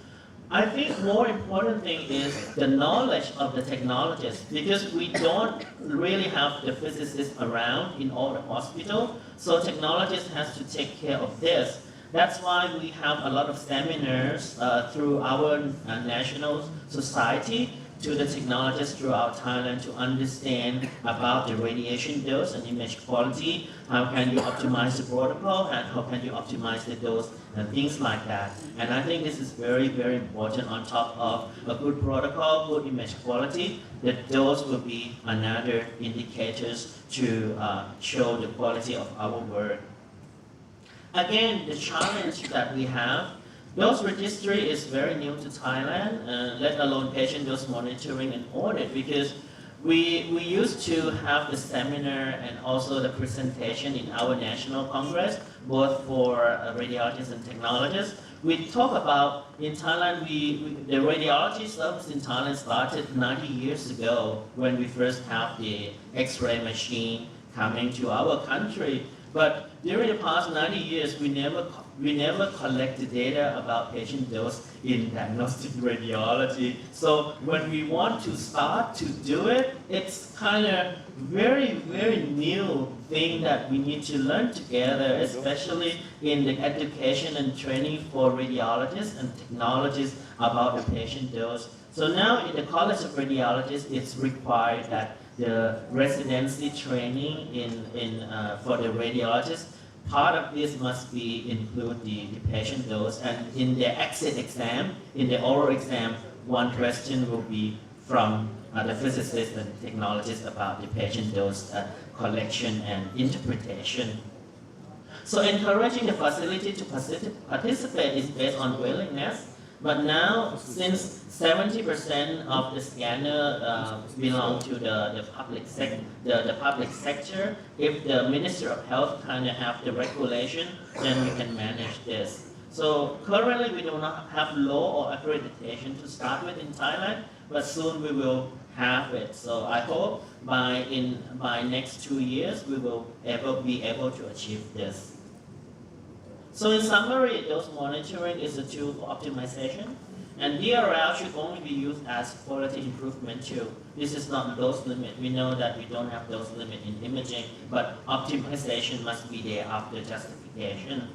I think more important thing is the knowledge of the technologists, because we don't really have the physicists around in all the hospitals, so technologists has to take care of this. That's why we have a lot of seminars through our national society to the technologists throughout Thailand to understand about the radiation dose and image quality, how can you optimize the protocol, and how can you optimize the dose, and things like that. And I think this is very, very important. On top of a good protocol, good image quality, the dose will be another indicators to show the quality of our work. Again, the challenge that we have, dose registry is very new to Thailand, let alone patient dose monitoring and audit, because we used to have the seminar and also the presentation in our national congress, both for radiologists and technologists. We talk about, in Thailand, the radiology service in Thailand started 90 years ago when we first have the X-ray machine coming to our country. But during the past 90 years, we never collected data about patient dose in diagnostic radiology. So when we want to start to do it, it's kind of very, very new thing that we need to learn together, especially in the education and training for radiologists and technologists about the patient dose. So now in the College of Radiologists, it's required that the residency training for the radiologists, part of this must be include the patient dose, and in the exit exam, in the oral exam, one question will be from the physicists and technologists about the patient dose collection and interpretation. So encouraging the facility to participate is based on willingness, but now since 70% of the scanner belong to the public sector, if the Minister of Health kind of have the regulation, then we can manage this. So currently we do not have law or accreditation to start with in Thailand, but soon we will have it. So I hope by next 2 years we will be able to achieve this. So in summary, dose monitoring is a tool for optimization, and DRL should only be used as quality improvement tool. This is not dose limit. We know that we don't have dose limit in imaging, but optimization must be there after justification.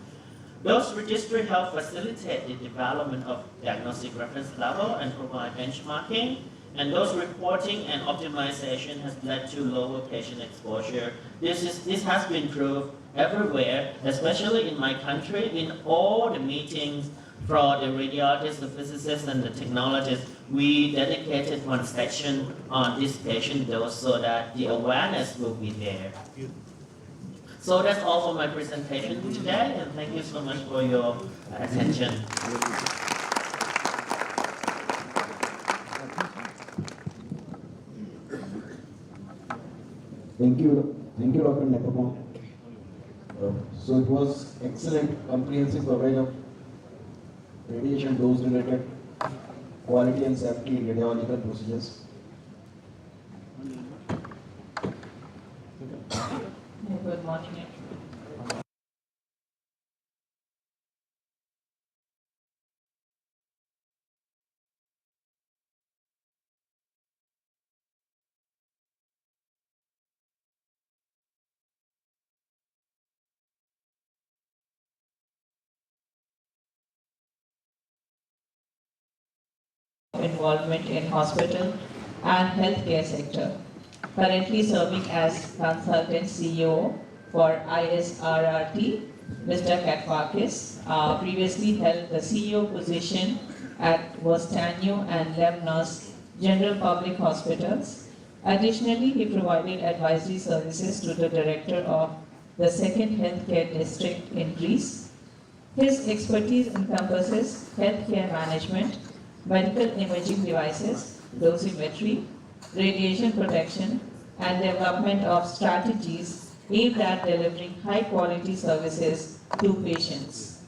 Dose registry help facilitate the development of diagnostic reference level and provide benchmarking. And dose reporting and optimization has led to lower patient exposure. This has been proved everywhere, especially in my country, in all the meetings for the radiologists, the physicists, and the technologists. We dedicated one section on this patient dose so that the awareness will be there. So that's all for my presentation today, and thank you so much for your attention. Thank you, Dr. Nepamon. So it was excellent, comprehensive coverage of radiation dose related quality and safety in radiological procedures. Good morning. Involvement in hospital and healthcare sector. Currently serving as consultant CEO for ISRRT, Mr. Katfakis previously held the CEO position at Vostanio and Lemnos General Public Hospitals. Additionally, he provided advisory services to the director of the 2nd Healthcare District in Greece. His expertise encompasses healthcare management, medical imaging devices, dosimetry, radiation protection, and development of strategies aimed at delivering high-quality services to patients.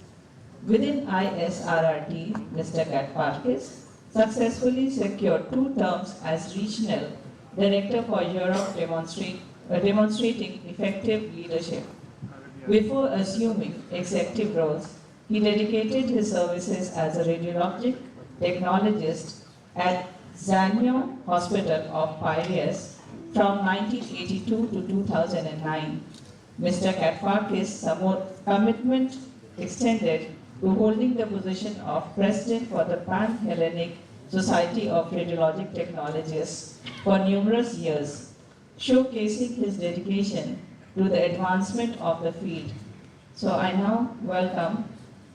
Within ISRRT, Mr. Katfakis successfully secured 2 terms as Regional Director for Europe, demonstrating effective leadership. Before assuming executive roles, he dedicated his services as a radiologic technologist at Zanio Hospital of Piraeus from 1982 to 2009. Mr. Katfakis' commitment extended to holding the position of President for the Pan-Hellenic Society of Radiologic Technologists for numerous years, showcasing his dedication to the advancement of the field. So I now welcome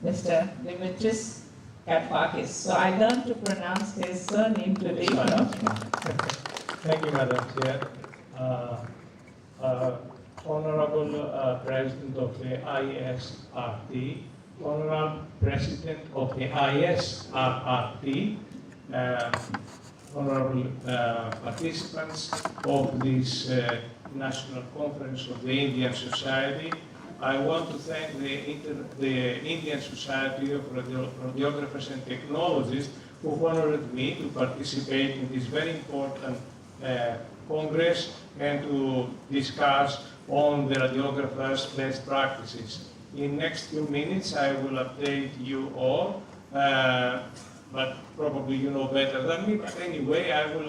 Mr. Dimitris Katfakis. So I learned to pronounce his surname today. Thank you, Madam Chair. Honorable President of the ISRT, Honorable President of the ISRRT, honorable participants of this National Conference of the Indian Society, I want to thank the Indian Society of Radiographers and Technologists who honored me to participate in this very important Congress and to discuss on the radiographers' best practices. In next few minutes, I will update you all, but probably you know better than me. But anyway, I will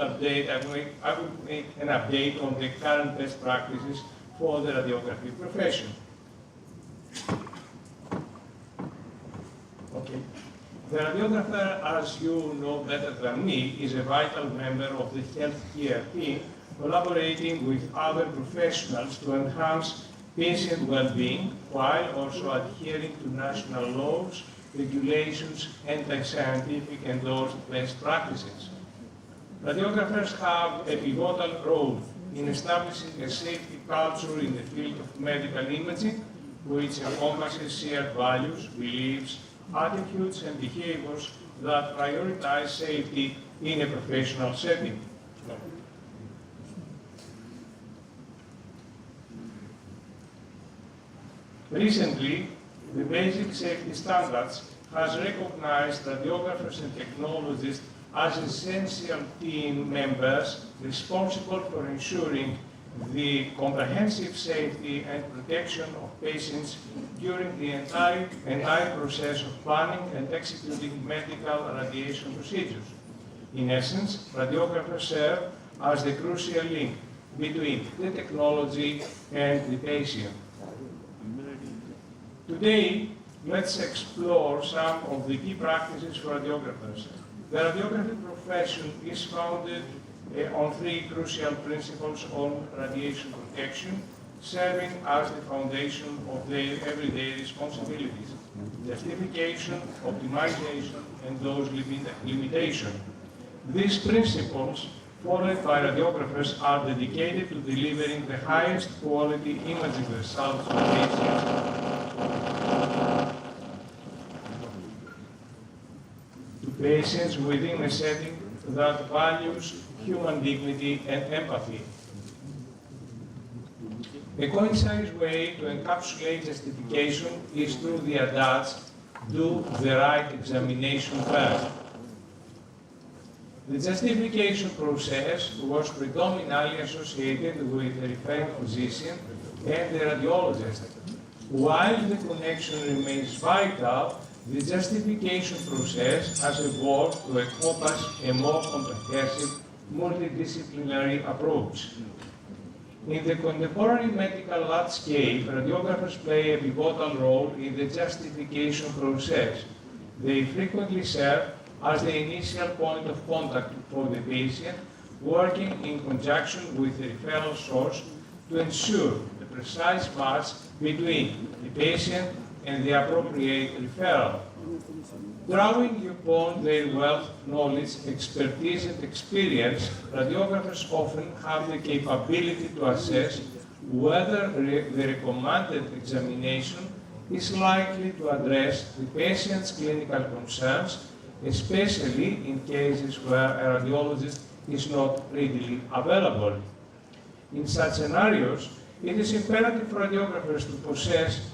make an update on the current best practices for the radiography profession. Okay. The radiographer, as you know better than me, is a vital member of the healthcare team, collaborating with other professionals to enhance patient well-being while also adhering to national laws, regulations, and scientific endorsed best practices. Radiographers have a pivotal role in establishing a safety culture in the field of medical imaging, which encompasses shared values, beliefs, attitudes, and behaviors that prioritize safety in a professional setting. Recently, the Basic Safety Standards has recognized radiographers and technologists as essential team members responsible for ensuring the comprehensive safety and protection of patients during the entire process of planning and executing medical radiation procedures. In essence, radiographers serve as the crucial link between the technology and the patient. Today, let's explore some of the key practices for radiographers. The radiography profession is founded on three crucial principles on radiation protection, serving as the foundation of their everyday responsibilities: justification, optimization, and dose limitation. These principles, followed by radiographers, are dedicated to delivering the highest quality imaging results to patients within a setting that values human dignity and empathy. A concise way to encapsulate justification is through the adage, do the right examination first. The justification process was predominantly associated with the referring physician and the radiologist. While the connection remains vital, the justification process has evolved to encompass a more comprehensive, multidisciplinary approach. In the contemporary medical landscape, radiographers play a pivotal role in the justification process. They frequently serve as the initial point of contact for the patient, working in conjunction with the referral source to ensure the precise match between the patient and the appropriate referral. Drawing upon their wealth, knowledge, expertise, and experience, radiographers often have the capability to assess whether the recommended examination is likely to address the patient's clinical concerns, especially in cases where a radiologist is not readily available. In such scenarios, it is imperative for radiographers to possess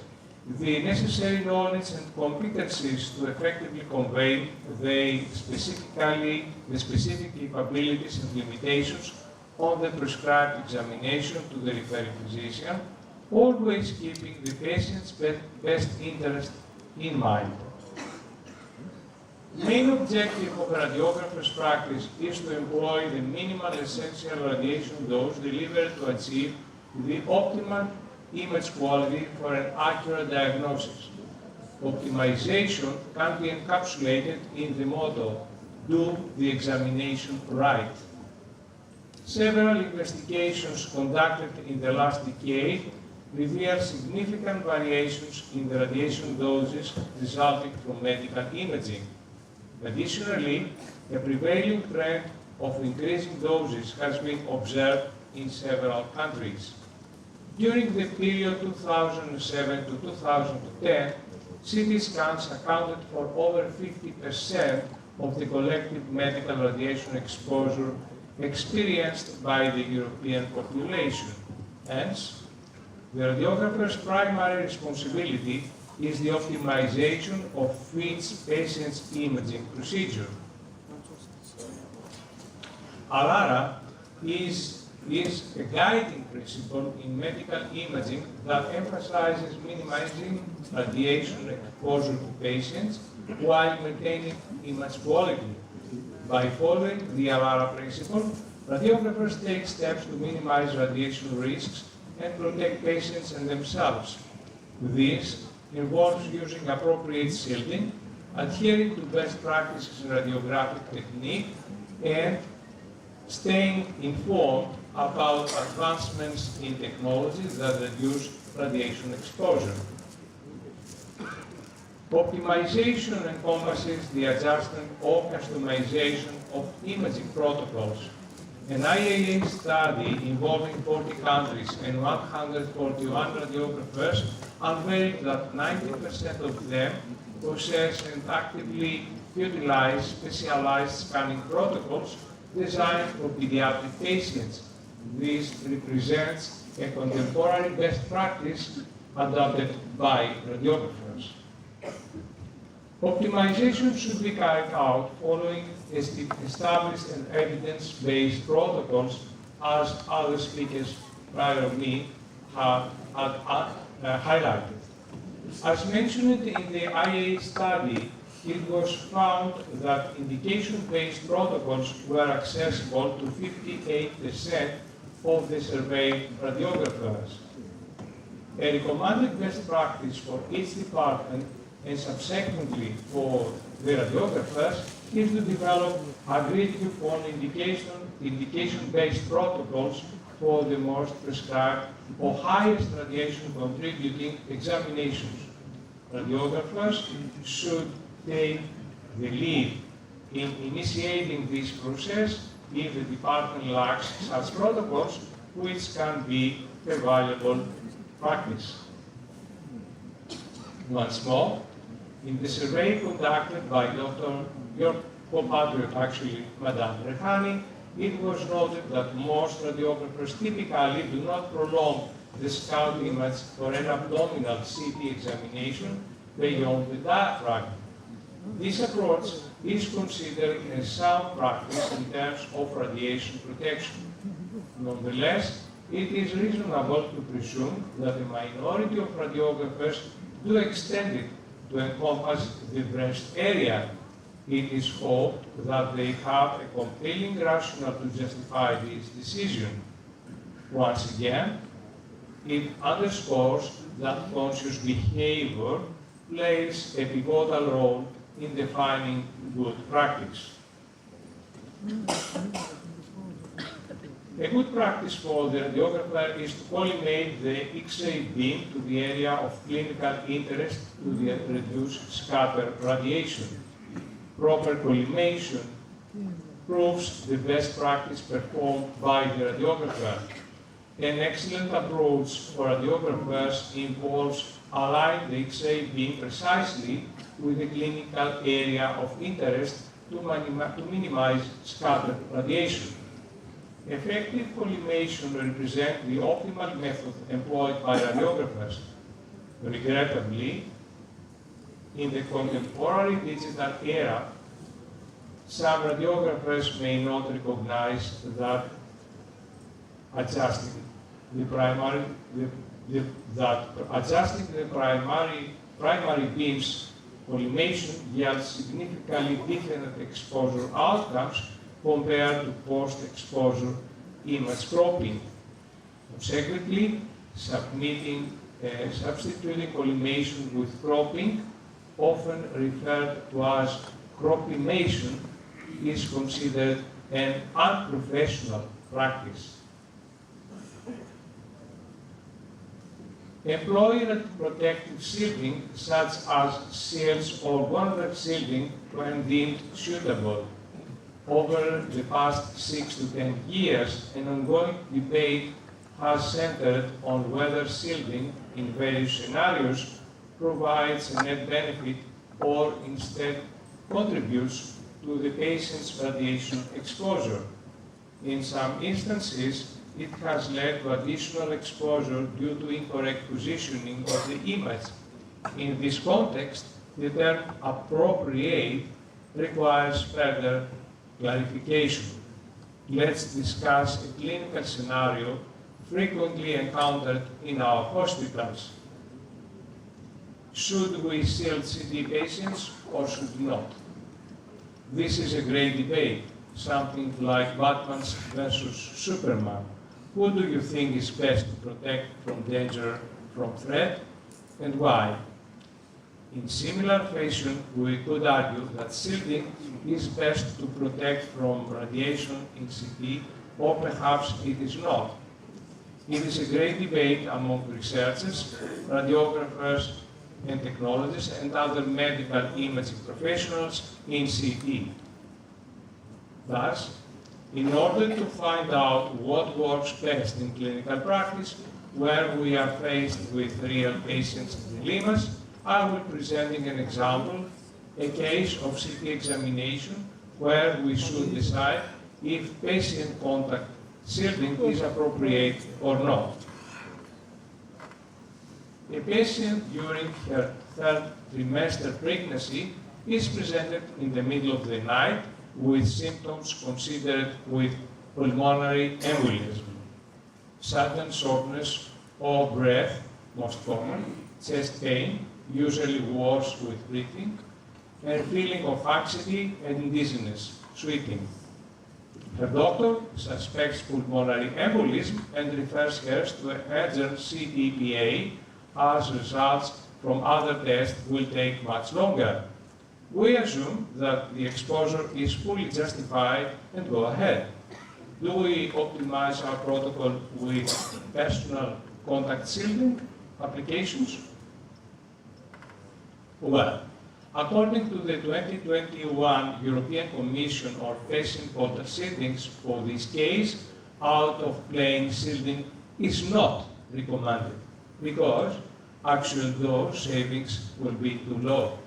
the necessary knowledge and competencies to effectively convey the specific capabilities and limitations of the prescribed examination to the referring physician, always keeping the patient's best interest in mind. The main objective of a radiographer's practice is to employ the minimal essential radiation dose delivered to achieve the optimal image quality for an accurate diagnosis. Optimization can be encapsulated in the motto, do the examination right. Several investigations conducted in the last decade reveal significant variations in the radiation doses resulting from medical imaging. Additionally, a prevailing trend of increasing doses has been observed in several countries. During the period 2007 to 2010, CT scans accounted for over 50% of the collective medical radiation exposure experienced by the European population. Hence, the radiographer's primary responsibility is the optimization of each patient's imaging procedure. ALARA is is a guiding principle in medical imaging that emphasizes minimizing radiation exposure to patients while maintaining image quality. By following the ALARA principle, radiographers take steps to minimize radiation risks and protect patients and themselves. This involves using appropriate shielding, adhering to best practices in radiographic technique, and staying informed about advancements in technology that reduce radiation exposure. Optimization encompasses the adjustment or customization of imaging protocols. An IAIIMS study involving 40 countries and 141 radiographers unveiled that 90% of them possess and actively utilize specialized scanning protocols designed for pediatric patients. This represents a contemporary best practice adopted by radiographers. Optimization should be carried out following established and evidence-based protocols, as other speakers prior to me have highlighted. As mentioned in the IA study, it was found that indication-based protocols were accessible to 58% of the surveyed radiographers. A recommended best practice for each department and subsequently for the radiographers is to develop agreed-upon indication-based protocols for the most prescribed or highest radiation contributing examinations. Radiographers should take the lead in initiating this process if the department lacks such protocols, which can be a valuable practice. Once more, in the survey conducted by your compatriot, actually, Madame Rehani, it was noted that most radiographers typically do not prolong the scout image for an abdominal CT examination beyond the diaphragm. This approach is considered a sound practice in terms of radiation protection. Nonetheless, it is reasonable to presume that a minority of radiographers do extend it to encompass the breast area. It is hoped that they have a compelling rationale to justify this decision. Once again, it underscores that conscious behavior plays a pivotal role in defining good practice. A good practice for the radiographer is to collimate the X-ray beam to the area of clinical interest to reduce scatter radiation. Proper collimation proves the best practice performed by the radiographer. An excellent approach for radiographers involves aligning the X-ray beam precisely with the clinical area of interest to minimize scatter radiation. Effective collimation represents the optimal method employed by radiographers. Regrettably, in the contemporary digital era, some radiographers may not recognize that adjusting the primary beam's collimation yields significantly different exposure outcomes compared to post-exposure image cropping. Consequently, substituting collimation with cropping, often referred to as croppimation, is considered an unprofessional practice. Employee protective shielding, such as shields or gunwale shielding, when deemed suitable. Over the past 6 to 10 years, an ongoing debate has centered on whether shielding in various scenarios provides a net benefit or instead contributes to the patient's radiation exposure. In some instances, it has led to additional exposure due to incorrect positioning of the image. In this context, the term appropriate requires further clarification. let's discuss a clinical scenario frequently encountered in our hospitals. Should we shield CT patients or should we not? This is a great debate, something like Batman versus Superman. Who do you think is best to protect from danger, from threat, and why? In similar fashion, we could argue that shielding is best to protect from radiation in CT, or perhaps it is not. It is a great debate among researchers, radiographers and technologists, and other medical imaging professionals in CT. Thus, in order to find out what works best in clinical practice, where we are faced with real patients' dilemmas, I will be presenting an example, a case of CT examination, where we should decide if patient contact shielding is appropriate or not. A patient during her third trimester pregnancy is presented in the middle of the night with symptoms considered with pulmonary embolism, sudden shortness of breath, most common, chest pain, usually worse with breathing, and feeling of anxiety and dizziness, sweating. Her doctor suspects pulmonary embolism and refers her to an urgent CTPA, as results from other tests will take much longer. We assume that the exposure is fully justified and go ahead. Do we optimize our protocol with personal contact shielding applications? Well, according to the 2021 European Commission on patient contact shieldings for this case, out-of-plane shielding is not recommended because actual dose savings will be too low.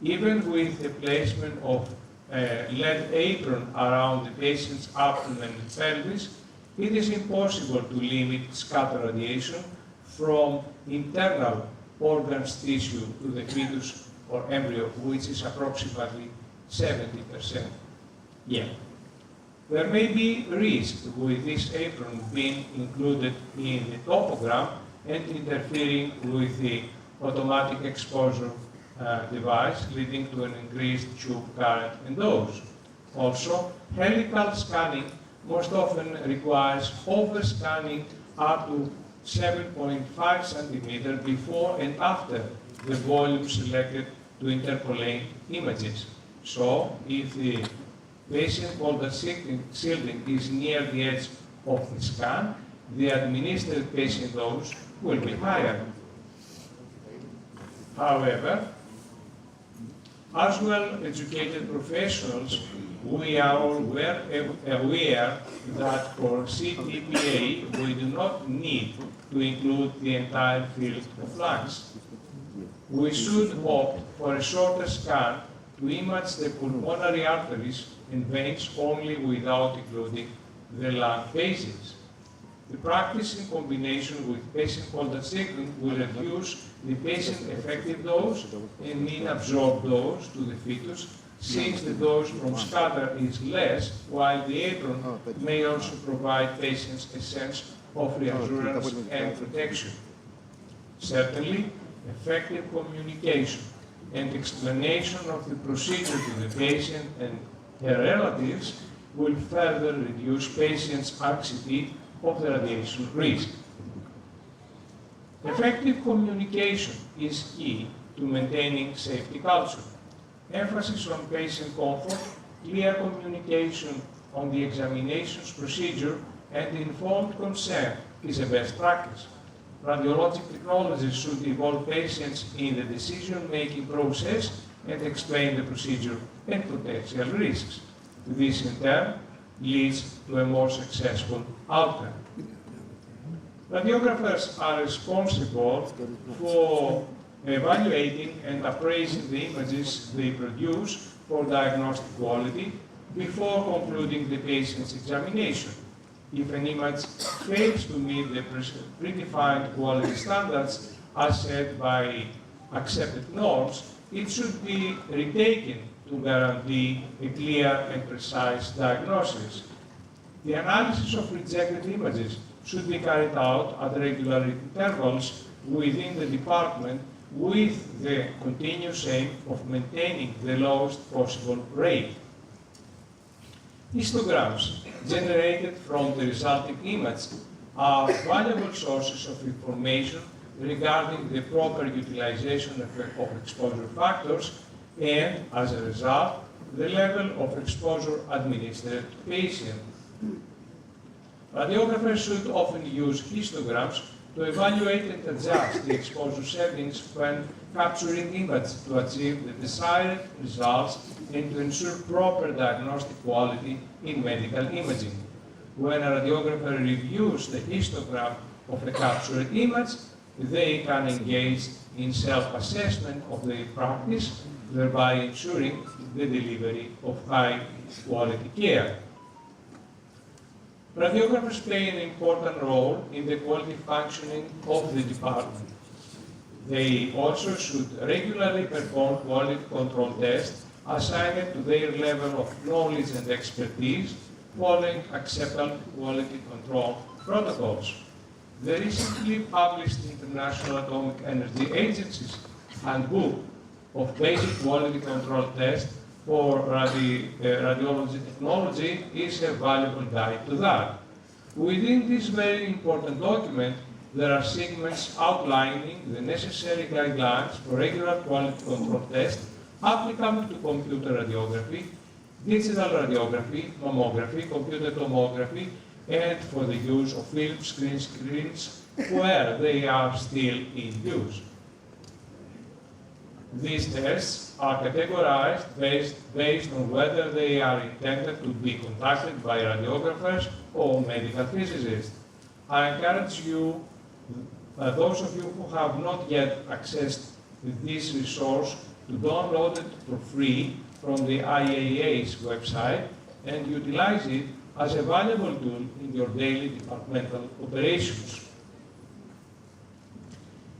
Even with the placement of a lead apron around the patient's abdomen and pelvis, it is impossible to limit scatter radiation from internal organs tissue to the fetus or embryo, which is approximately 70%. Yeah. There may be risk with this apron being included in the topogram and interfering with the automatic exposure device, leading to an increased tube current and dose. Also, helical scanning most often requires over-scanning up to 7.5 centimeters before and after the volume selected to interpolate images. So, if the patient contact shielding is near the edge of the scan, the administered patient dose will be higher. However, as well-educated professionals, we are all aware that for CTPA, we do not need to include the entire field of lungs. We should opt for a shorter scan to image the pulmonary arteries and veins only without including the lung phases. The practice in combination with patient contact shielding will reduce the patient effective dose and mean absorbed dose to the fetus, since the dose from scatter is less, while the apron may also provide patients a sense of reassurance and protection. Certainly, effective communication and explanation of the procedure to the patient and her relatives will further reduce patients' anxiety of the radiation risk. Effective communication is key to maintaining safety culture. Emphasis on patient comfort, clear communication on the examinations procedure, and informed consent is a best practice. Radiologic technologists should involve patients in the decision-making process and explain the procedure and potential risks. This, in turn, leads to a more successful outcome. Radiographers are responsible for evaluating and appraising the images they produce for diagnostic quality before concluding the patient's examination. If an image fails to meet the predefined quality standards as set by accepted norms, it should be retaken to guarantee a clear and precise diagnosis. The analysis of rejected images should be carried out at regular intervals within the department with the continuous aim of maintaining the lowest possible rate. Histograms generated from the resulting image are valuable sources of information regarding the proper utilization of exposure factors and, as a result, the level of exposure administered to patient. Radiographers should often use histograms to evaluate and adjust the exposure settings when capturing images to achieve the desired results and to ensure proper diagnostic quality in medical imaging. When a radiographer reviews the histogram of the captured image, they can engage in self-assessment of the practice, thereby ensuring the delivery of high-quality care. Radiographers play an important role in the quality functioning of the department. They also should regularly perform quality control tests assigned to their level of knowledge and expertise following acceptable quality control protocols. The recently published International Atomic Energy Agency's Handbook of Basic Quality Control Tests for radiology technology is a valuable guide to that. Within this very important document, there are segments outlining the necessary guidelines for regular quality control tests applicable to computer radiography, digital radiography, mammography, computer tomography, and for the use of film screens where they are still in use. These tests are categorized based on whether they are intended to be conducted by radiographers or medical physicists. I encourage you, those of you who have not yet accessed this resource, to download it for free from the IAIA's website and utilize it as a valuable tool in your daily departmental operations.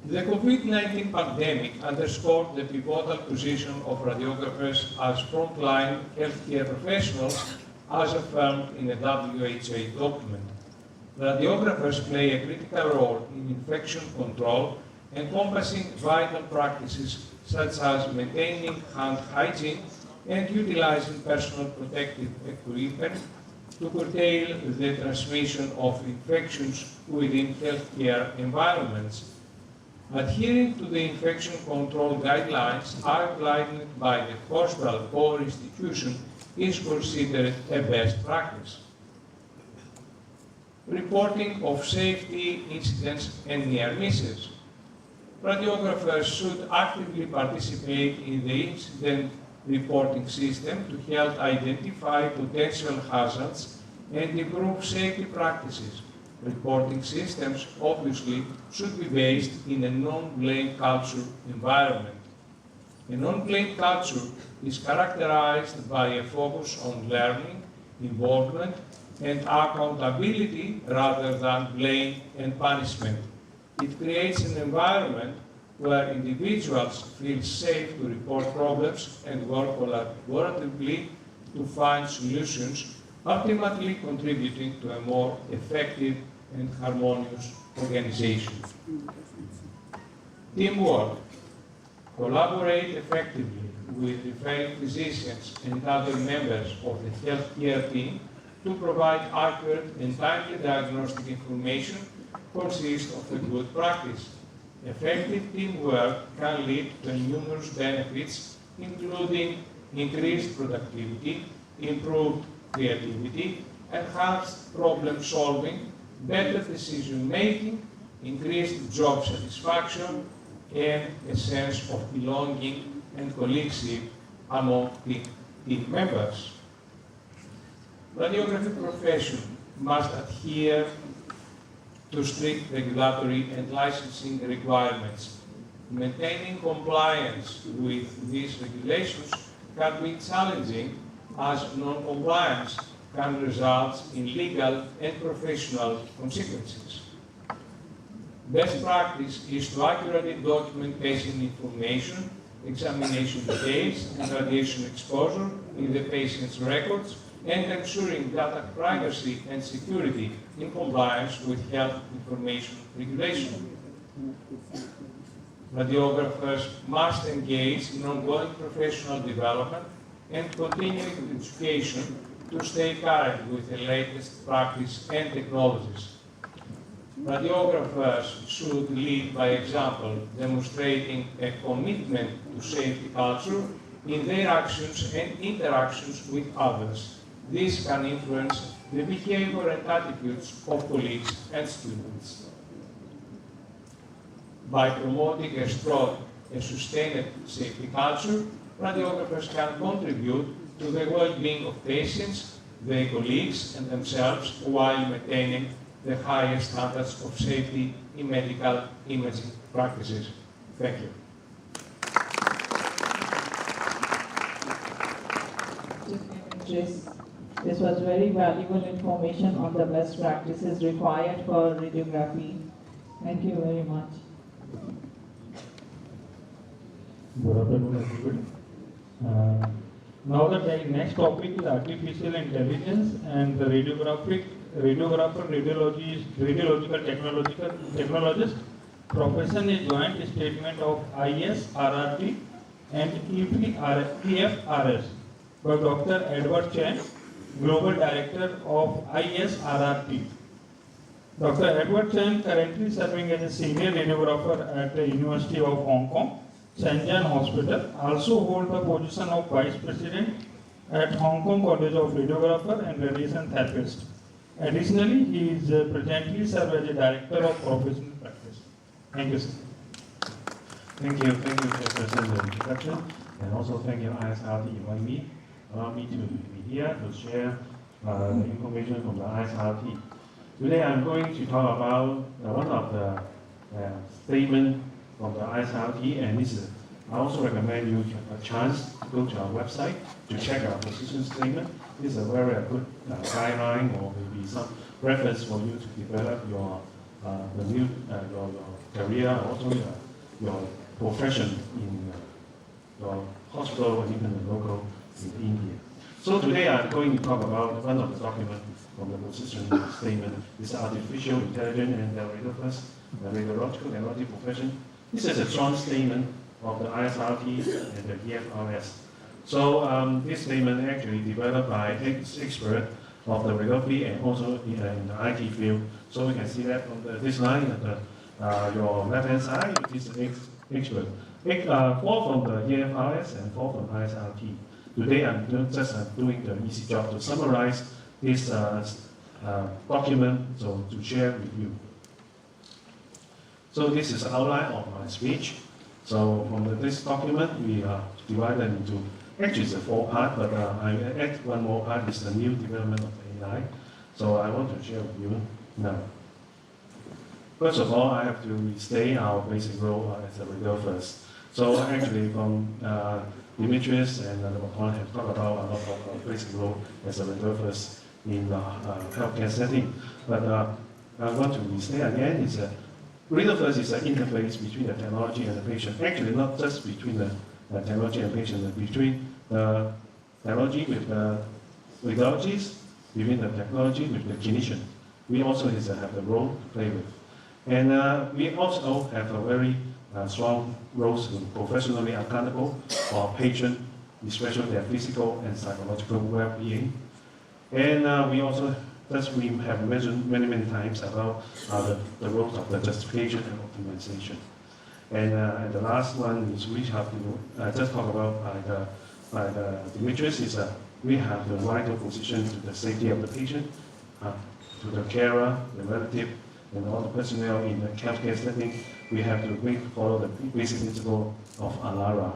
The COVID-19 pandemic underscored the pivotal position of radiographers as frontline healthcare professionals, as affirmed in a WHO document. Radiographers play a critical role in infection control, encompassing vital practices such as maintaining hand hygiene and utilizing personal protective equipment to curtail the transmission of infections within healthcare environments. Adhering to the infection control guidelines outlined by the hospital or institution is considered a best practice. Reporting of safety incidents and near misses. Radiographers should actively participate in the incident reporting system to help identify potential hazards and improve safety practices. Reporting systems obviously should be based in a non-blame culture environment. A non-blame culture is characterized by a focus on learning, involvement, and accountability rather than blame and punishment. It creates an environment where individuals feel safe to report problems and work collaboratively to find solutions, ultimately contributing to a more effective and harmonious organization. Teamwork. Collaborate effectively with referring physicians and other members of the healthcare team to provide accurate and timely diagnostic information consists of a good practice. Effective teamwork can lead to numerous benefits, including increased productivity, improved creativity, enhanced problem solving, better decision making, increased job satisfaction, and a sense of belonging and colleagueship among team members. Radiography profession must adhere to strict regulatory and licensing requirements. Maintaining compliance with these regulations can be challenging, as non-compliance can result in legal and professional consequences. Best practice is to accurately document patient information, examination details, and radiation exposure in the patient's records, and ensuring data privacy and security in compliance with health information regulation. Radiographers must engage in ongoing professional development and continuing education to stay current with the latest practice and technologies. Radiographers should lead by example, demonstrating a commitment to safety culture in their actions and interactions with others. This can influence the behavior and attitudes of colleagues and students. By promoting a strong and sustained safety culture, radiographers can contribute to the well-being of patients, their colleagues, and themselves while maintaining the highest standards of safety in medical imaging practices. Thank you. This was very valuable information on the best practices required for radiography. Thank you very much. Good afternoon, everybody. Now the next topic is artificial intelligence and the radiographer, radiological technologist. Profession is joint statement of ISRRT and EFRS by Dr. Edward Chen, Global Director of ISRRT. Dr. Edward Chen currently serving as a senior radiographer at the University of Hong Kong, Shenzhen Hospital, also hold the position of Vice President at Hong Kong College of Radiographer and Radiation Therapist. Additionally, he is presently served as a Director of Professional Practice. Thank you, sir. Thank you, Chairperson, for the introduction, and also thank you, ISRT, inviting me, allow me to be here to share the information from the ISRT. Today, I'm going to talk about one of the statements from the ISRT, and this is, I also recommend you a chance to go to our website to check our position statement. This is a very good guideline or maybe some reference for you to develop your your career, also your profession in your hospital or even the local in India. So today I'm going to talk about one of the documents from the position statement. It's artificial intelligence and the radiological technology profession. This is a joint statement of the ISRT and the EFRS. So this statement actually developed by experts of the radiography and also in the IT field. So you can see that from this line at your left-hand side, this is expert. 4 from the EFRS and 4 from ISRT. Today I'm just doing the easy job to summarize this document so to share with you. So this is an outline of my speech. So from this document, we are divided into, actually it's a 4 parts, but I add one more part, is the new development of AI. So I want to share with you now. First of all, I have to restate our basic role as a radiographer. So actually from Demetrius and Bhopal have talked about a lot of our basic role as a radiographer in the healthcare setting. But I want to restate again, is that radiographer is an interface between the technology and the patient. Actually, not just between the technology and patient, but between the technology with the radiologist, between the technology with the clinician. We also have a role to play with. And we also have a very strong roles in professionally accountable for patient, especially their physical and psychological well-being. And we also, as we have mentioned many times about the roles of the justification and optimization. And the last one is we have to just talk about by the Demetrius is that we have the vital position to the safety of the patient, to the carer, the relative, and all the personnel in the healthcare setting. We have to follow the basic principle of ALARA.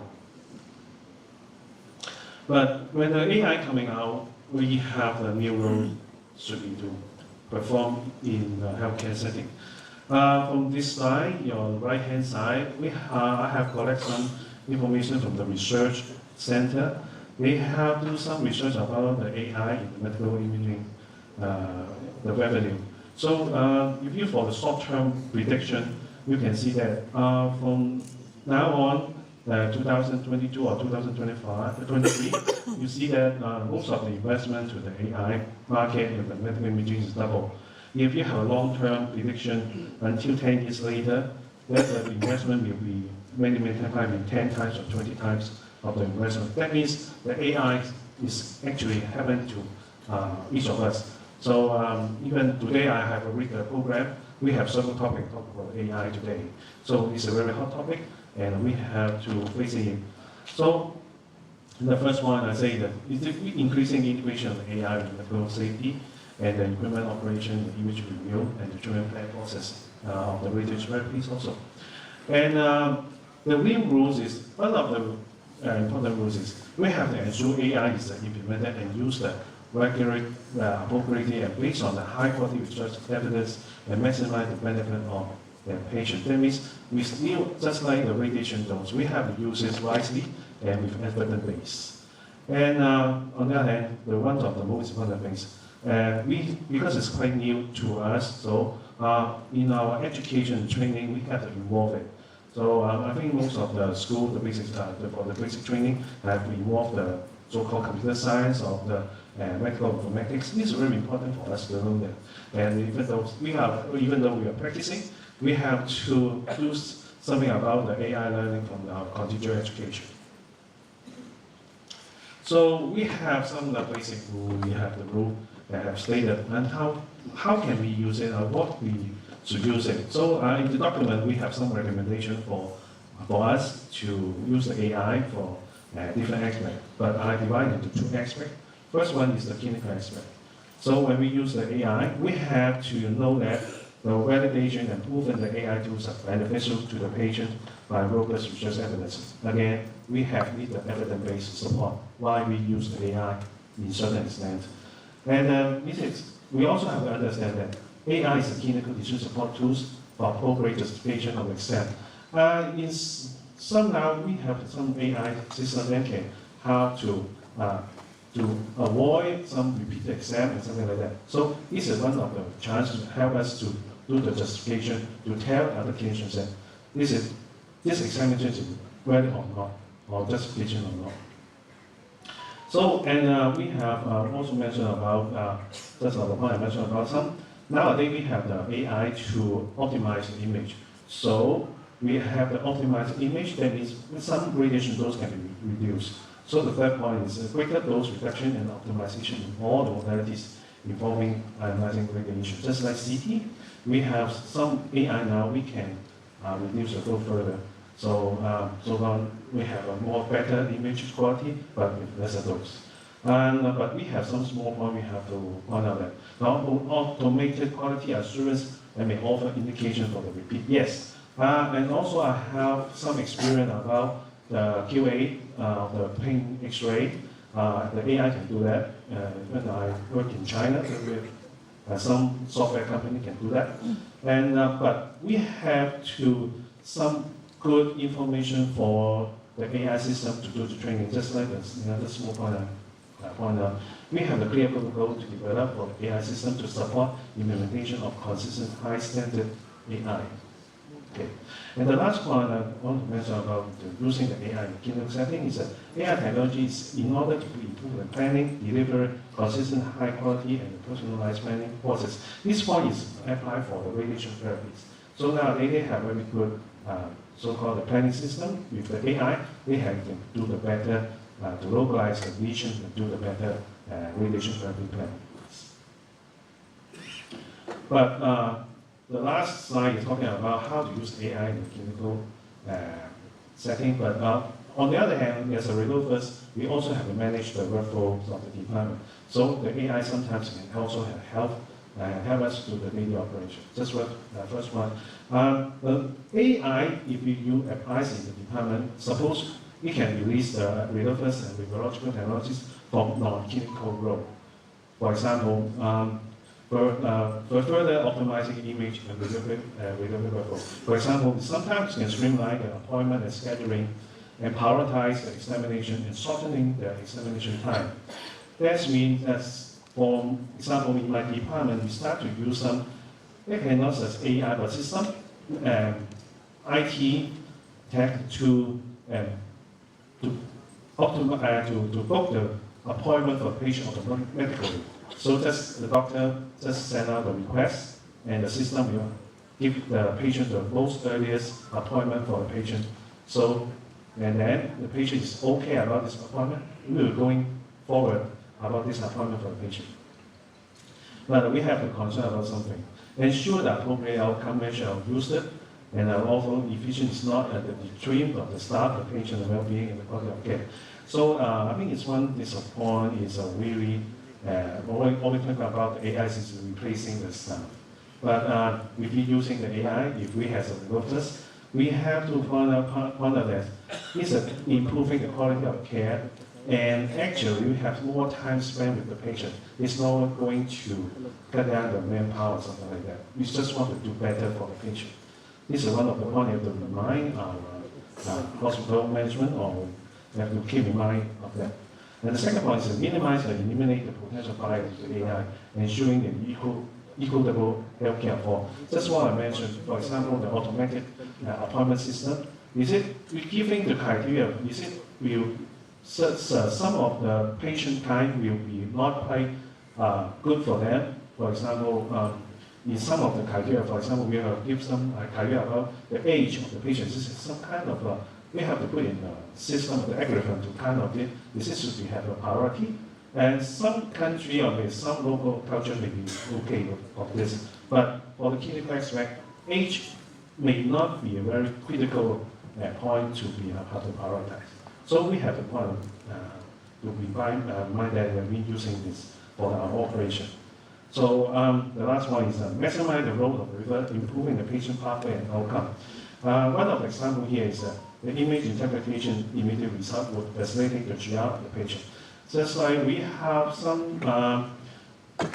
But when the AI coming out, we have a new role should be to perform in the healthcare setting. From this slide, your right-hand side, I have collected some information from the research center. They have done some research about the AI in the medical imaging, the revenue. So if you for the short-term prediction, you can see that from now on, 2022 or 2025, 23, you see that most of the investment to the AI market in the medical imaging is double. If you have a long-term prediction until 10 years later, then the investment will be many times, 10 times or 20 times of the investment. That means the AI is actually happening to each of us. So even today I have read the program, we have several topics talk about AI today. So it's a very hot topic and we have to face it. So the first one I say that is the increasing integration of AI with medical safety and the equipment operation, the image review, and the treatment plan process of the radiotherapies also. And the real rules is, one of the important rules is, we have to ensure AI is implemented and used regularly, appropriately, and based on the high quality research evidence and maximize the benefit of the patient. That means we still, just like the radiation dose, we have to use it wisely and with evidence base. And on the other hand, one of the most important things, because it's quite new to us, so in our education training, we have to involve it. So I think most of the school, the basic for the basic training, have involved the so-called computer science or the medical informatics. This is very important for us to know that. And even though we are practicing, we have to do something about the AI learning from our continuing education. So we have some of the basic rules. We have the rule that have stated, and how can we use it, or what we should use it. So in the document, we have some recommendation for us to use the AI for different aspects. But I divide into two aspects. First one is the clinical aspect. So when we use the AI, we have to know that the validation and proven the AI tools are beneficial to the patient by robust research evidence. Again, we have need the evidence-based support why we use the AI in certain extent. And we also have to understand that AI is a clinical decision support tools for appropriate justification of exam. Somehow we have some AI system that can help to avoid some repeated exam and something like that. So this is one of the chances to help us to do the justification, to tell other clinicians that this examination is valid or not, or justification or not. So, and we have also mentioned about, just on the point I mentioned about some, nowadays we have the AI to optimize the image. So we have the optimized image, that means some radiation dose can be reduced. So the third point is a greater dose reduction and optimization in all the modalities involving ionizing radiation. Just like CT, we have some AI now, we can reduce the dose further. So we have a more better image quality, but with lesser dose. But we have some small point we have to point out that now automated quality assurance that may offer indication for the repeat. Yes, and also I have some experience about the QA of the pain X-ray. The AI can do that. When I work in China, some software company can do that. And but we have to some good information for the AI system to do the training, just like this. Another small point out. We have a clear protocol to develop for the AI system to support implementation of consistent high standard AI. Okay. And the last point I want to mention about using the AI in the clinical setting is that AI technology is in order to improve the planning, deliver consistent high quality and personalized planning process. This point is applied for the radiation therapies. So now they have very good so-called planning system with the AI. They have to do the better, to localize the lesion and do the better radiation therapy plan. But the last slide is talking about how to use AI in the clinical setting. But on the other hand, as a radiographers, we also have to manage the workflows of the department. So the AI sometimes can also help us do the daily operation. Just what first one. The AI, if you apply it in the department, suppose we can release the radiographers and radiological technologies from non-clinical role. For example, for further optimizing image and radiography workflow. For example, sometimes we can streamline the appointment and scheduling and prioritize the examination and shortening the examination time. That means that, for example, in my department, we start to use some, not just AI, but some IT tech to to to book the appointment for the patient automatically. So just the doctor just send out the request, and the system will give the patient the most earliest appointment for the patient. So, and then the patient is okay about this appointment, we will going forward about this appointment for the patient. But we have to concern about something. Ensure that appropriate outcome measure are used, and also efficient is not at the extreme of the staff, the patient, the well-being, and the quality of care. So I think it's one disappointment is a really, always talk about the AI is replacing the staff. But if we're using the AI, if we have some doctors, we have to point out that it's improving the quality of care, and actually we have more time spent with the patient. It's not going to cut down the manpower or something like that. We just want to do better for the patient. This is one of the points we have to remind our hospital management, or we have to keep in mind of that. And the second point is to minimize and eliminate the potential bias of the AI, ensuring the equitable healthcare for. That's what I mentioned. For example, the automatic appointment system. Is it giving the criteria? Is it will some of the patient kind will be not quite good for them? For example, in some of the criteria, for example, we have give some criteria about the age of the patient. This is some kind of we have to put in the system of the algorithm to kind of this should have a priority. And some country or maybe some local culture may be okay of this, but for the clinical aspect, age may not be a very critical point to be how to prioritize. So we have to point to remind that we're using this for our operation. So the last one is maximize the role of the river, improving the patient pathway and outcome. One of the examples here is the image interpretation immediate result would facilitate the GR of the patient. Just like we have some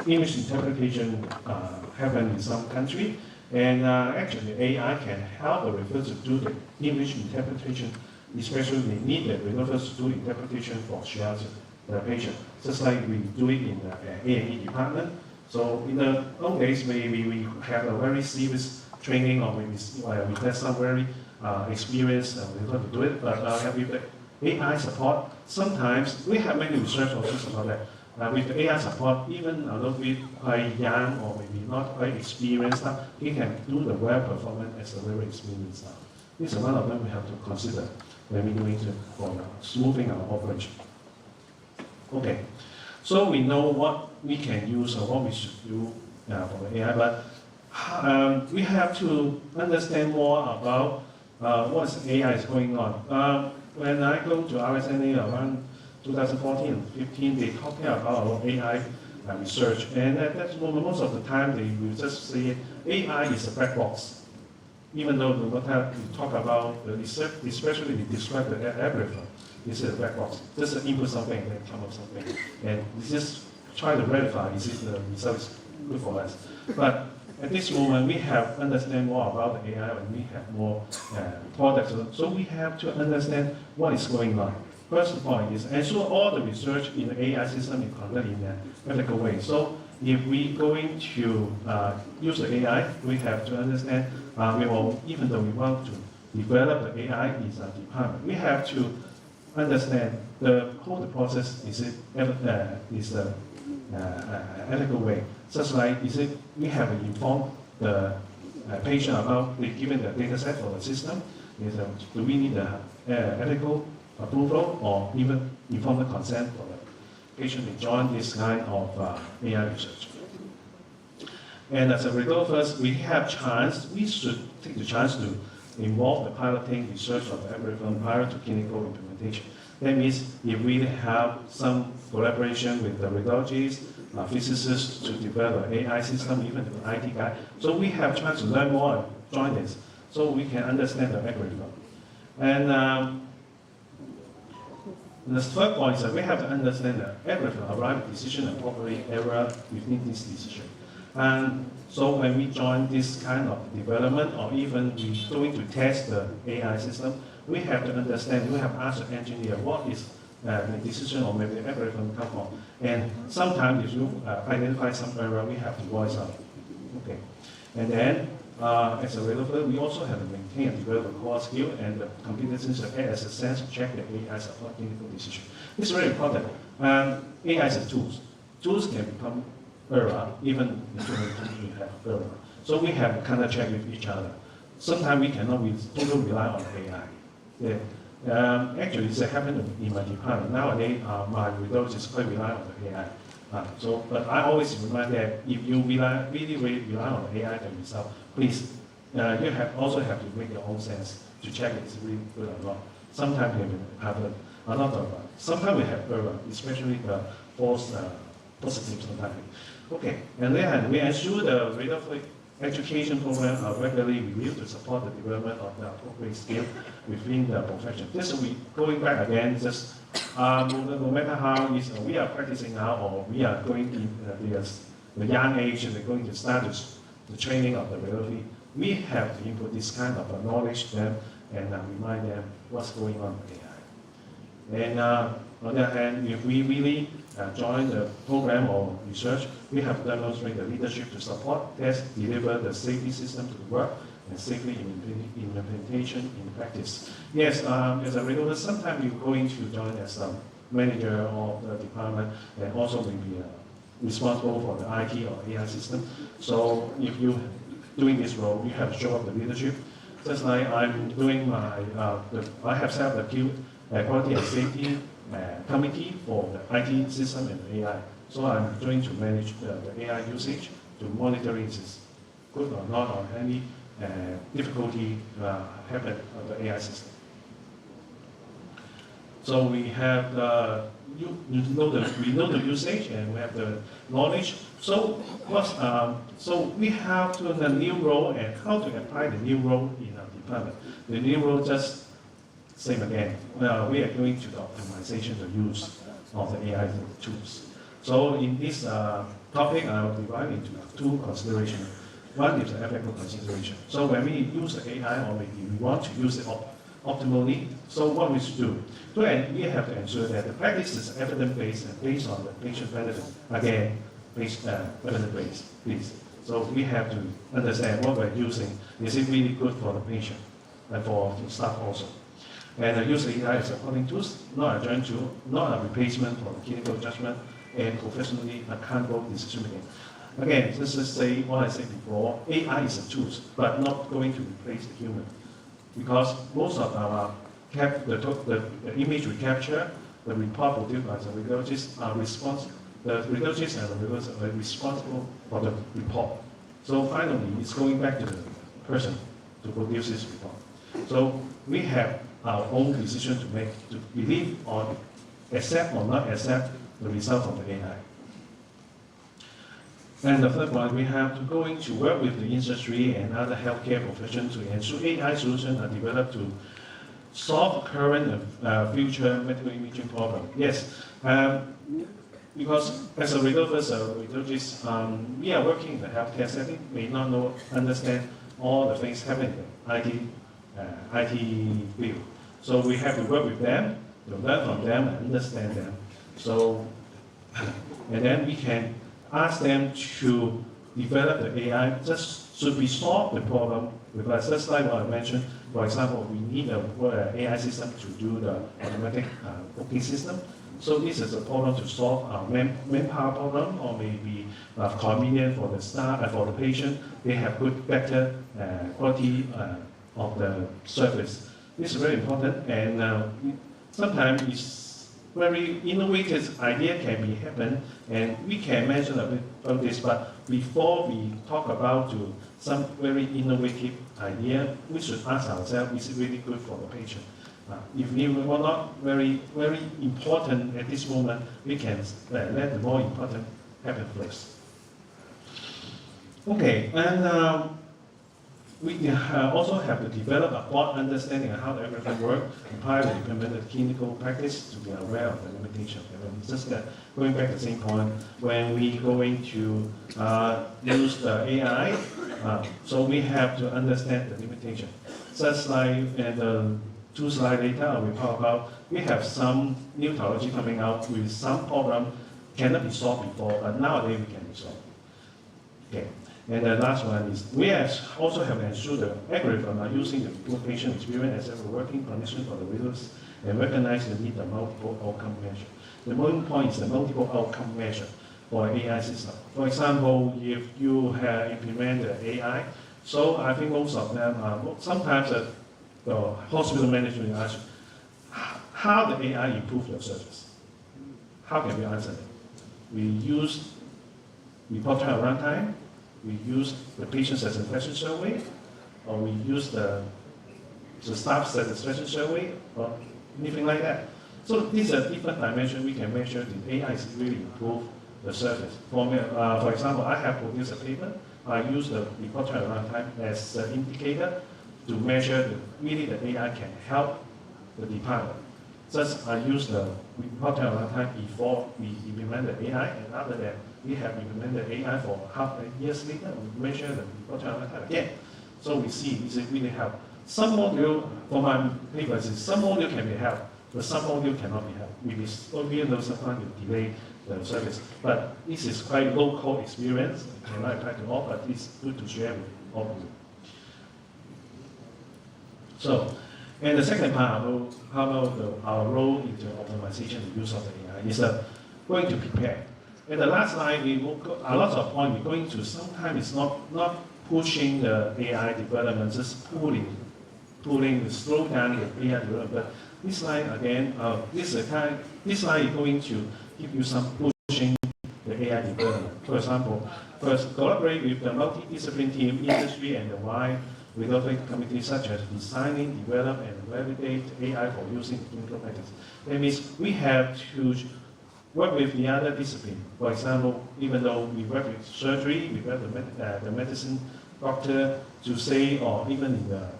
image interpretation happen in some country, and actually AI can help the referrer to do the image interpretation, especially they need the referrer to do interpretation for triage the patient, just like we do it in the A&E department. So in the old days, we have a very serious training, or maybe we have some very experienced referrer to do it, but with the AI support, sometimes we have many research also about that. With the AI support, even a little bit quite young or maybe not quite experienced, he can do the well performance as a very experienced staff. This is one of them we have to consider when we're doing for smoothing our operation. Okay, so we know what we can use or what we should do for the AI, but we have to understand more about what AI is going on. When I go to RSNA around 2014 and 15, they talking about our AI research, and at that moment, most of the time they will just say AI is a black box. Even though we talk about especially they describe the algorithm, it's a black box. Just input something and then come up something, and we just try to verify is it the result is good for us. But at this moment, we have understand more about the AI, and we have more products. So we have to understand what is going on. First point is ensure all the research in the AI system is conducted in an ethical way. So if we going to use the AI, we have to understand, even though we want to develop the AI in a department, we have to understand the whole process is an ethical way. Such like we have to inform the patient about given the data set for the system. Do we need the ethical approval or even inform the consent for the patient to join this kind of AI research? And as a result, first we should take the chance to involve the piloting research of the algorithm prior to clinical implementation. That means if we have some collaboration with the radiologists, physicists to develop an AI system, even the IT guy. So we have tried to learn more and join this, so we can understand the algorithm. And the third point is that we have to understand the algorithm arrive at decision and probably error within this decision. And so when we join this kind of development, or even we going to test the AI system, we have to understand, we have asked the engineer what is the decision or maybe the algorithm come from. And sometimes if you identify some error, we have to voice out. Okay. And then as a radiographer, we also have to maintain and develop a core skill and the competencies to act as a sense check the AI support clinical decision. This is very important. AI is a tools. Tools can become error, even instrumentation we have error. So we have to kind of check with each other. Sometimes we cannot totally rely on AI. Yeah. Actually, it's happened in my department. Nowadays, my radiologists quite rely on the AI. But I always remind them, if you really rely on AI the result, please, you also have to make your own sense to check it's really good or not. Sometimes we have a lot of, sometimes we have error, especially the false positive sometimes. Okay, and then we ensure the radiographic education program are regularly reviewed to support the development of the appropriate skill within the profession. This we going back again, just no matter how we are practicing now or we are going in the young age and we're going to start the training of the radiography, we have to input this kind of knowledge to them and remind them what's going on with AI. And on the other hand, if we really join the program or research, we have to demonstrate the leadership to support, test, deliver the safety system to work, and safely implementation in practice. Yes, as a radiographer, sometimes you're going to join as a manager of the department and also maybe responsible for the IT or AI system. So if you're doing this role, you have to show up the leadership. Just like I'm doing my, I have set up the quality and safety committee for the IT system and the AI. So I'm trying to manage the AI usage to monitor if it's good or not, or any difficulty happen on the AI system. So we have we know the usage and we have the knowledge. So we have to the new role and how to apply the new role in our department. The new role just same again. We are going to the optimization, the use of the AI tools. So in this topic, I will divide into two considerations. One is the ethical consideration. So when we use the AI, or maybe we want to use it optimally, so what we should do? So we have to ensure that the practice is evidence-based and based on the patient benefit. Again, evidence-based, please. So we have to understand what we're using. Is it really good for the patient and for the staff also? And use AI as supporting tools, not a joint tool, not a replacement for the clinical judgment and professionally accountable decision making. Again, just to say what I said before, AI is a tool, but not going to replace the human. Because most of our the image we capture, the report produced by the radiologists are responsible. The radiologists and the radiologists are responsible for the report. So finally, it's going back to the person to produce this report. So we have our own decision to make, to believe or accept or not accept the result of the AI. And the third one, we have to go into work with the industry and other healthcare professions to ensure AI solutions are developed to solve current and future medical imaging problems. Yes, because as a radiologist, we are working in the healthcare setting, may not understand all the things happening in the IT field. So we have to work with them, to learn from them and understand them. So, and then we can ask them to develop the AI, just should we solve the problem with us, just like what I mentioned. For example, we need an AI system to do the automatic booking system. So this is a problem to solve our manpower problem, or maybe convenient for the staff, for the patient. They have good, better quality of the service. This is very important, and sometimes it's very innovative idea can be happen, and we can mention a bit about this. But before we talk about some very innovative idea, we should ask ourselves: is it really good for the patient? If we were not very important at this moment, we can let the more important happen first. Okay, and we also have to develop a broad understanding of how everything works, apply the implemented clinical practice to be aware of the limitations. Just going back to the same point, when we going to use the AI, so we have to understand the limitation. Just like in the 2 slides later, we talk about we have some new technology coming out with some problem cannot be solved before, but nowadays we can resolve. Okay. And the last one is, also have ensured the algorithm are using the good patient experience as a working condition for the results and recognize the need of multiple outcome measure. The main point is the multiple outcome measure for AI system. For example, if you have implemented AI, so I think most of them are, sometimes the hospital management ask, how the AI improve your service? How can we answer that? We use report turnaround time, we use the patient satisfaction survey, or we use the staff satisfaction survey, or anything like that. So these are different dimensions we can measure the AI is really improve the service. For example, I have produced a paper. I use the report turnaround time as an indicator to measure really the AI can help the department. Thus, I use the report turnaround time before we implement the AI, and after that, we have implemented AI for half a year later, we measure the report turnaround time again. So we see is it really help. Some module, for my papers, some module can be helped, but some module cannot be helped. We obviously know sometimes you delay the service. But this is quite local experience, cannot apply to all, but it's good to share with all of you. So, and the second part, how about our role in the optimization and use of the AI is going to prepare. And the last line, we will go, a lot of point we're going to, sometimes it's not pushing the AI development, just pulling, slow down the AI development. But this line again, this line is going to give you some pushing the AI development. For example, first collaborate with the multidisciplinary team, industry, and the wide regulatory committees such as designing, develop, and validate AI for using clinical practice. That means we have to work with the other discipline. For example, even though we work with surgery, we work with the medicine doctor to say, or even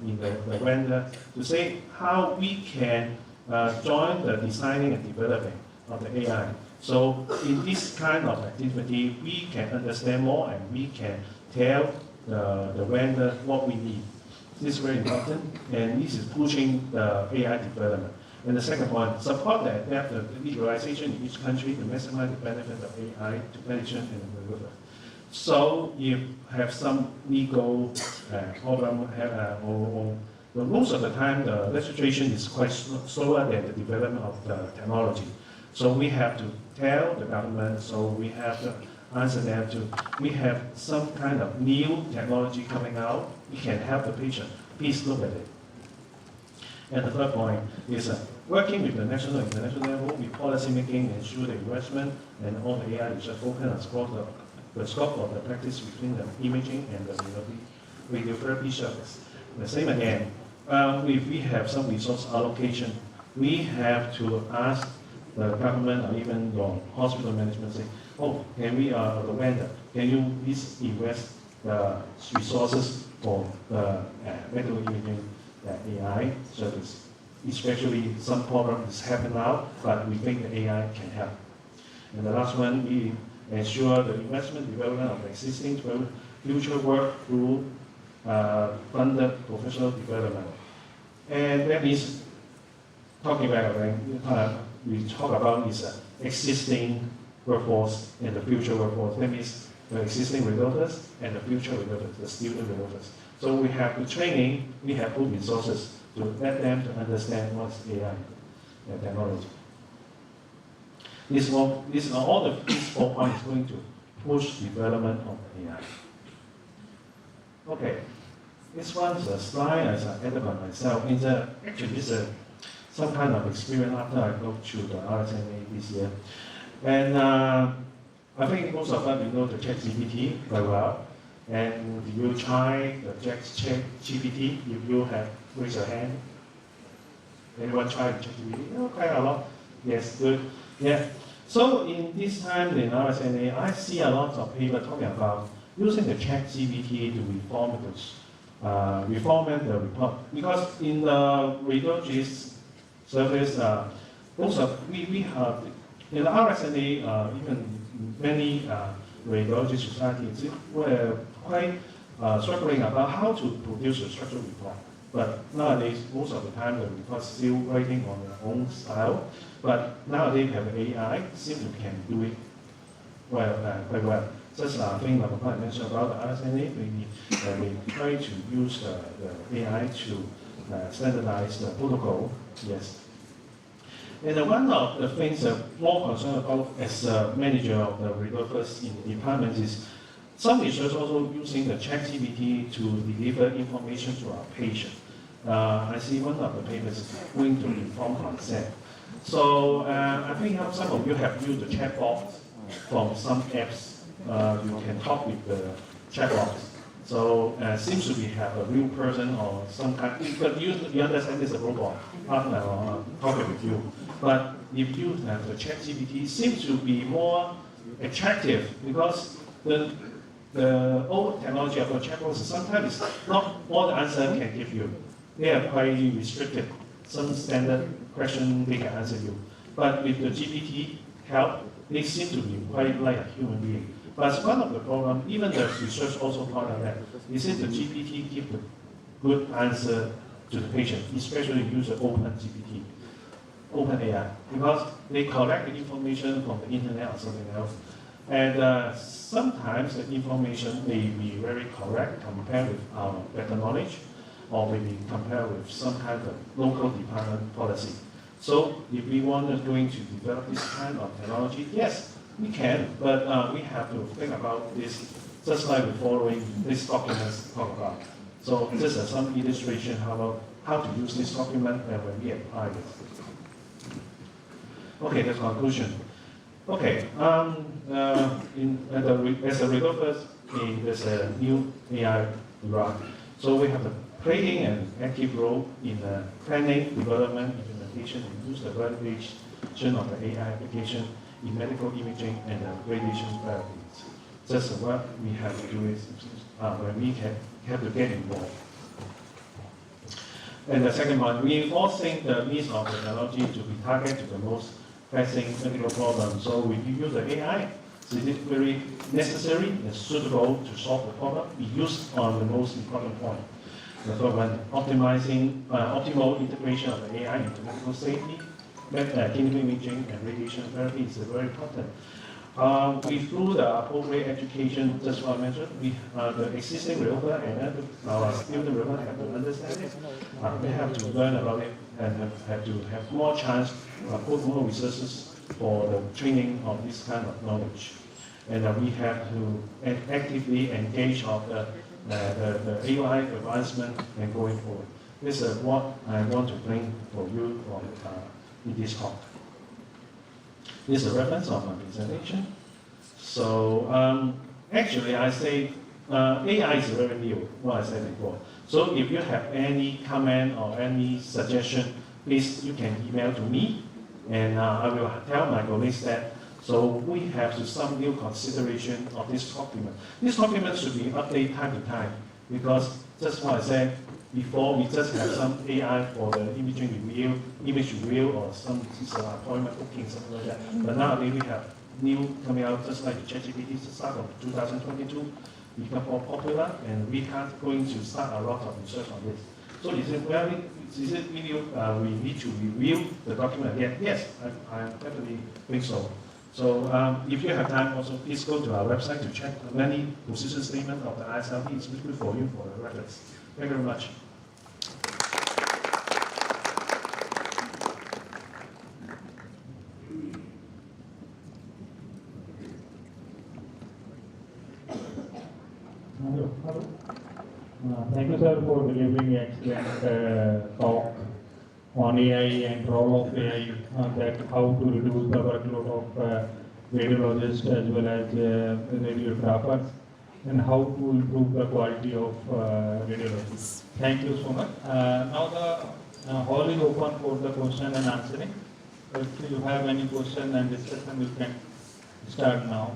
in the vendor, to say how we can join the designing and developing of the AI. So in this kind of activity, we can understand more and we can tell the vendor what we need. This is very important, and this is pushing the AI development. And the second one, support the adapt the legalization in each country to maximize the benefit of AI to patients and deliver. So if have some legal problem, most of the time the legislation is quite slower than the development of the technology. So we have to tell the government, so we have to answer them to, we have some kind of new technology coming out, we can help the patient, please look at it. And the third point is working with the national and international level with policy making, ensure the investment and all the AI research focus on the scope of the practice between the imaging and the radiotherapy service. The same again, if we have some resource allocation, we have to ask the government or even your hospital management say, oh, can we, the vendor, can you please invest the resources for the medical imaging AI service? Especially some problems happen now, but we think the AI can help. And the last one, we ensure the investment development of existing future work through funded professional development. And that is talking about, we talk about is existing workforce and the future workforce. That means the existing recruiters and the future recruiters, the student recruiters. So we have the training, we have good resources to let them to understand what's AI technology. These 4 points going to push development of AI. Okay, this one's a slide as I edited by myself. Actually, it's some kind of experience after I go through the RSNA this year. And I think most of us know the ChatGPT very well. And you try the ChatGPT, if you have raise your hand. Anyone try ChatGPT? Oh, quite a lot. Yes, good. Yeah. So in this time in RSNA, I see a lot of people talking about using the ChatGPT to reformat the report. Because in the radiologist service, we have in the RSNA, even many radiology societies were quite struggling about how to produce a structured report. But nowadays, most of the time, the reports still writing on their own style. But nowadays, we have AI, simply can do it well, quite well. just thing like I mentioned about the RSNA, we try to use the AI to standardize the protocol. Yes. And one of the things that more concerned about as a manager of the radiographers in the department is some research also using the ChatGPT to deliver information to our patient. I see one of the papers is going to informed consent. So I think some of you have used the chatbot from some apps. You can talk with the chatbot. So seems to be have a real person or some kind, but you understand it's a robot partner talking with you. But if you have the ChatGPT, seems to be more attractive because the old technology of the chatbots sometimes not all the answer can give you. They are quite restricted. Some standard question they can answer you. But with the GPT help, they seem to be quite like a human being. But one of the problem, even the research also found out that, is that the GPT give the good answer to the patient, especially use the open GPT, open AI, because they collect the information from the internet or something else. And sometimes the information may be very correct compared with our better knowledge, or maybe compared with some kind of local department policy. So if we want to develop this kind of technology, yes, we can, but we have to think about this, just like we're following these documents talk about. So this is some illustration how to use this document and when we apply it. Okay, the conclusion. Okay, as a radiographer, there's a new AI era. So we have the playing an active role in the planning, development, implementation, and use the validation of the AI application in medical imaging and radiation therapies. That's what we have to do is when we have to get involved. And the second one, we all think the needs of the technology to be targeted to the most pressing medical problems. So we use the AI. So is it very necessary and suitable to solve the problem? We use on the most important point. The third one, optimizing optimal integration of the AI into medical safety, clinical imaging, and radiation therapy is very important. Through the appropriate education, just what I mentioned, the existing radiographer and our student radiographer have to understand it. They have to learn about it and have to have more chance, put more resources for the training of this kind of knowledge. And we have to actively engage of the AI advancement and going forward. This is what I want to bring for you in this talk. This is a reference of my presentation. So actually I say AI is very new, what I said before. So if you have any comment or any suggestion, please you can email to me and I will tell my colleagues that. So we have some new consideration of this document. This document should be updated time to time because just what I said before, we just have some AI for the image review or some appointment booking, something like that. But nowadays we have new coming out just like the ChatGPT start of 2022 become more popular and we are going to start a lot of research on this. So is it really we need to review the document again? Yes, I definitely think so. So if you have time, also please go to our website to check many position statement of the ISLP. It's good for you for the reference. Thank you very much. Hello. Thank you, sir, for delivering excellent talk on AI and role of AI, that how to reduce the workload of radiologists as well as radiographers, and how to improve the quality of radiology. Thank you so much. Now the hall is open for the question and answering. If you have any question and discussion, we can start now.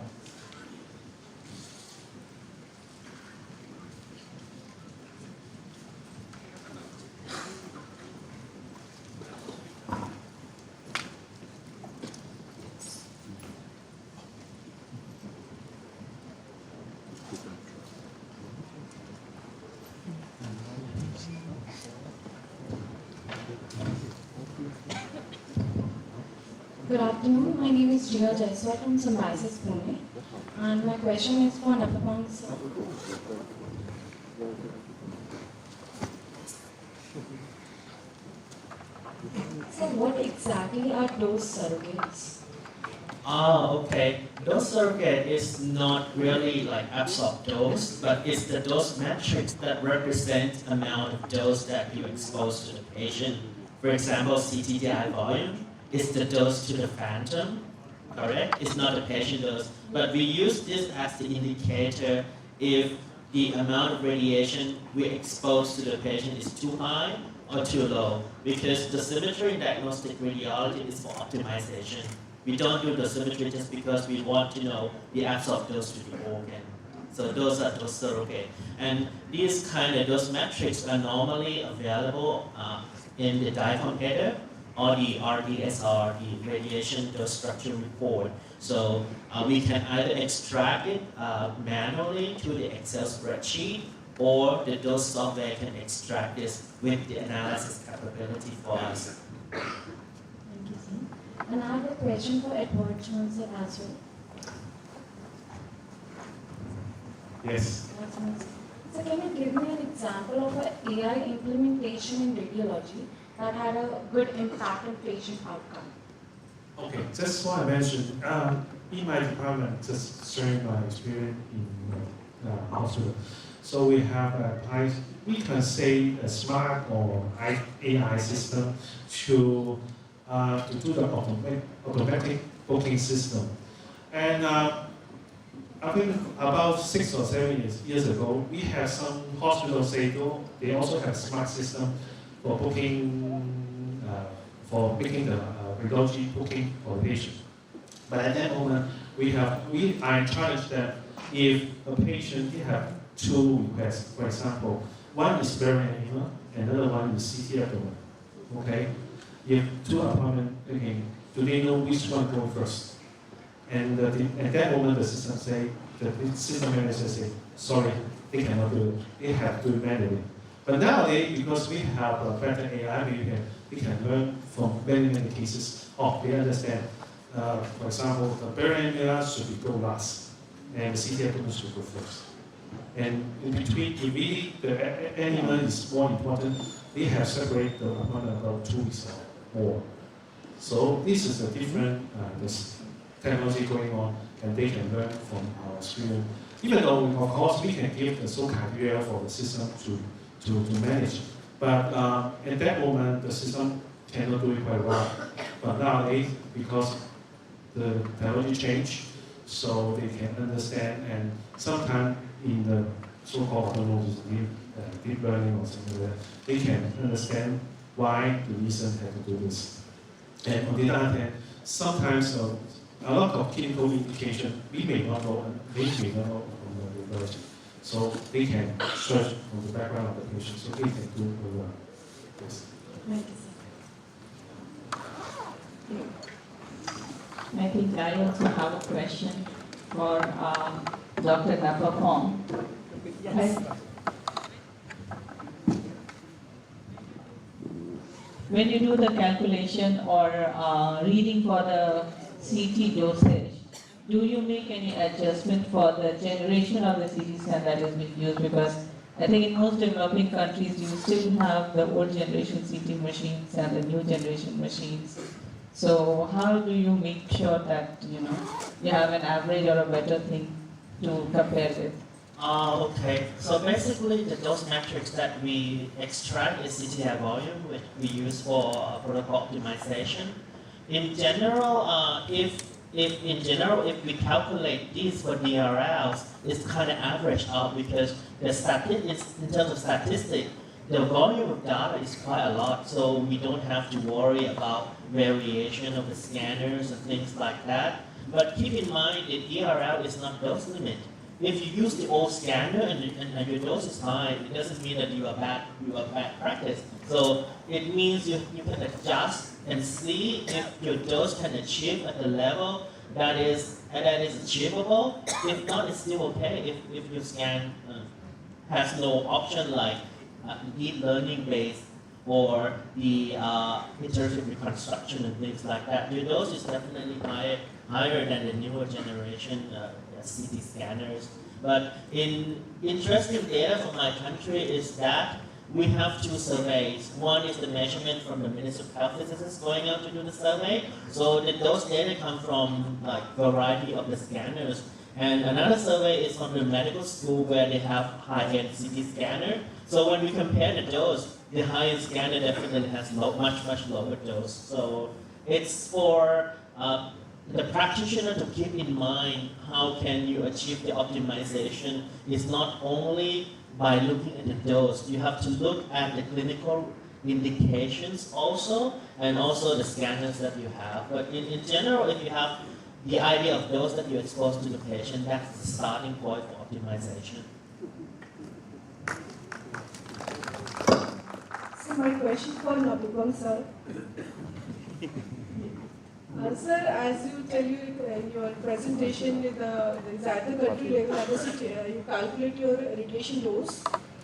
Good afternoon. My name is Jiya Jaiswal from Symbiosis, Pune. And my question is for Napapong sir. So what exactly are dose surrogates? Okay. Dose surrogate is not really like absorbed dose, but it's the dose matrix that represents amount of dose that you expose to the patient. For example, CTDI volume is the dose to the phantom, correct? It's not the patient dose, but we use this as the indicator if the amount of radiation we expose to the patient is too high or too low, because the symmetry diagnostic radiology is for optimization. We don't do the symmetry just because we want to know the absorbed dose to the organ. So those are dose surrogate. And these kind of dose metrics are normally available in the DICOM header or the RDSR, the radiation dose structure report. So we can either extract it manually to the Excel spreadsheet, or the dose software can extract this with the analysis capability for us. Thank you, sir. And I have a question for Edward Johnson as well. Yes. So can you give me an example of an AI implementation in radiology that had a good impact on patient outcome? Okay, just what I mentioned. In my department, just sharing my experience in hospital. So we have applied, we can say a smart or AI system to do the automatic booking system. And I think about 6 or 7 years ago, we have some hospitals say they also have a smart system for booking, for making the radiology booking for the patient. But at that moment, I challenged that if a patient have 2 requests, for example, one is barium edema, another one is CT abdomen. Okay, if 2 appointments, okay, do they know which one go first? And at that moment, the system manager say, sorry, they cannot do it. They have to do it manually. But nowadays, because we have a better AI, we can learn from many cases. They understand. For example, the barium edema should go last, and the CT abdomen should go first. And in between, if really the animal is more important, they have separated the appointment about 2 weeks or more. So this is a different this technology going on, and they can learn from our experience. Even though, of course, we can give the sole criteria for the system to manage. But at that moment, the system cannot do it quite well. But nowadays, because the technology changed, so they can understand, and sometimes in the so-called autonomous deep learning or something like that, they can understand why the reason had to do this. And on the other hand, sometimes a lot of clinical indication we may not know, and they may not know from the radiology. So they can search from the background of the patient, so they can do it well. Yes. I think I also have a question for Dr. Napapong. Yes. When you do the calculation or reading for the CT dosage, do you make any adjustment for the generation of the CT scan that is being used? Because I think in most developing countries, you still have the old generation CT machines and the new generation machines. So how do you make sure that you have an average or a better thing to compare with? Okay, so basically the dose metrics that we extract is CTI volume, which we use for protocol optimization. In general, if we calculate these for DRLs, it's kind of average out, because in terms of statistics, the volume of data is quite a lot, so we don't have to worry about variation of the scanners and things like that. But keep in mind that DRL is not dose limit. If you use the old scanner and your dose is high, it doesn't mean that you are bad practice. So it means you can adjust and see if your dose can achieve at the level that is achievable. If not, it's still okay. If your scan has no option like deep learning based or the iterative reconstruction and things like that, your dose is definitely higher than the newer generation CT scanners. But interesting data from my country is that we have two surveys. One is the measurement from the Ministry of Health physicists going out to do the survey. So those data come from like variety of the scanners. And another survey is from the medical school where they have high-end CT scanner. So when we compare the dose, the high-end scanner definitely has much lower dose. So it's for the practitioner to keep in mind how can you achieve the optimization. It's not only by looking at the dose, you have to look at the clinical indications also, and also the scanners that you have. But in general, if you have the idea of dose that you expose to the patient, that's the starting point for optimization. So my question for Nabukam sir. Sir, as you tell you in your presentation, at the country level, at the city, you calculate your radiation dose,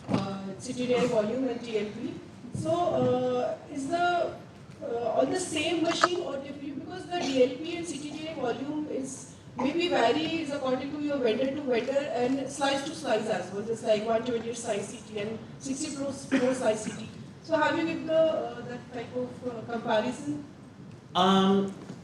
CTDI volume and TLP. So, is the on the same machine or different? Because the DLP and CTDI volume is maybe varies according to your vendor to vendor and slice to slice as well. Just like 120 slice CT and 64 slice CT. So, have you given that type of comparison?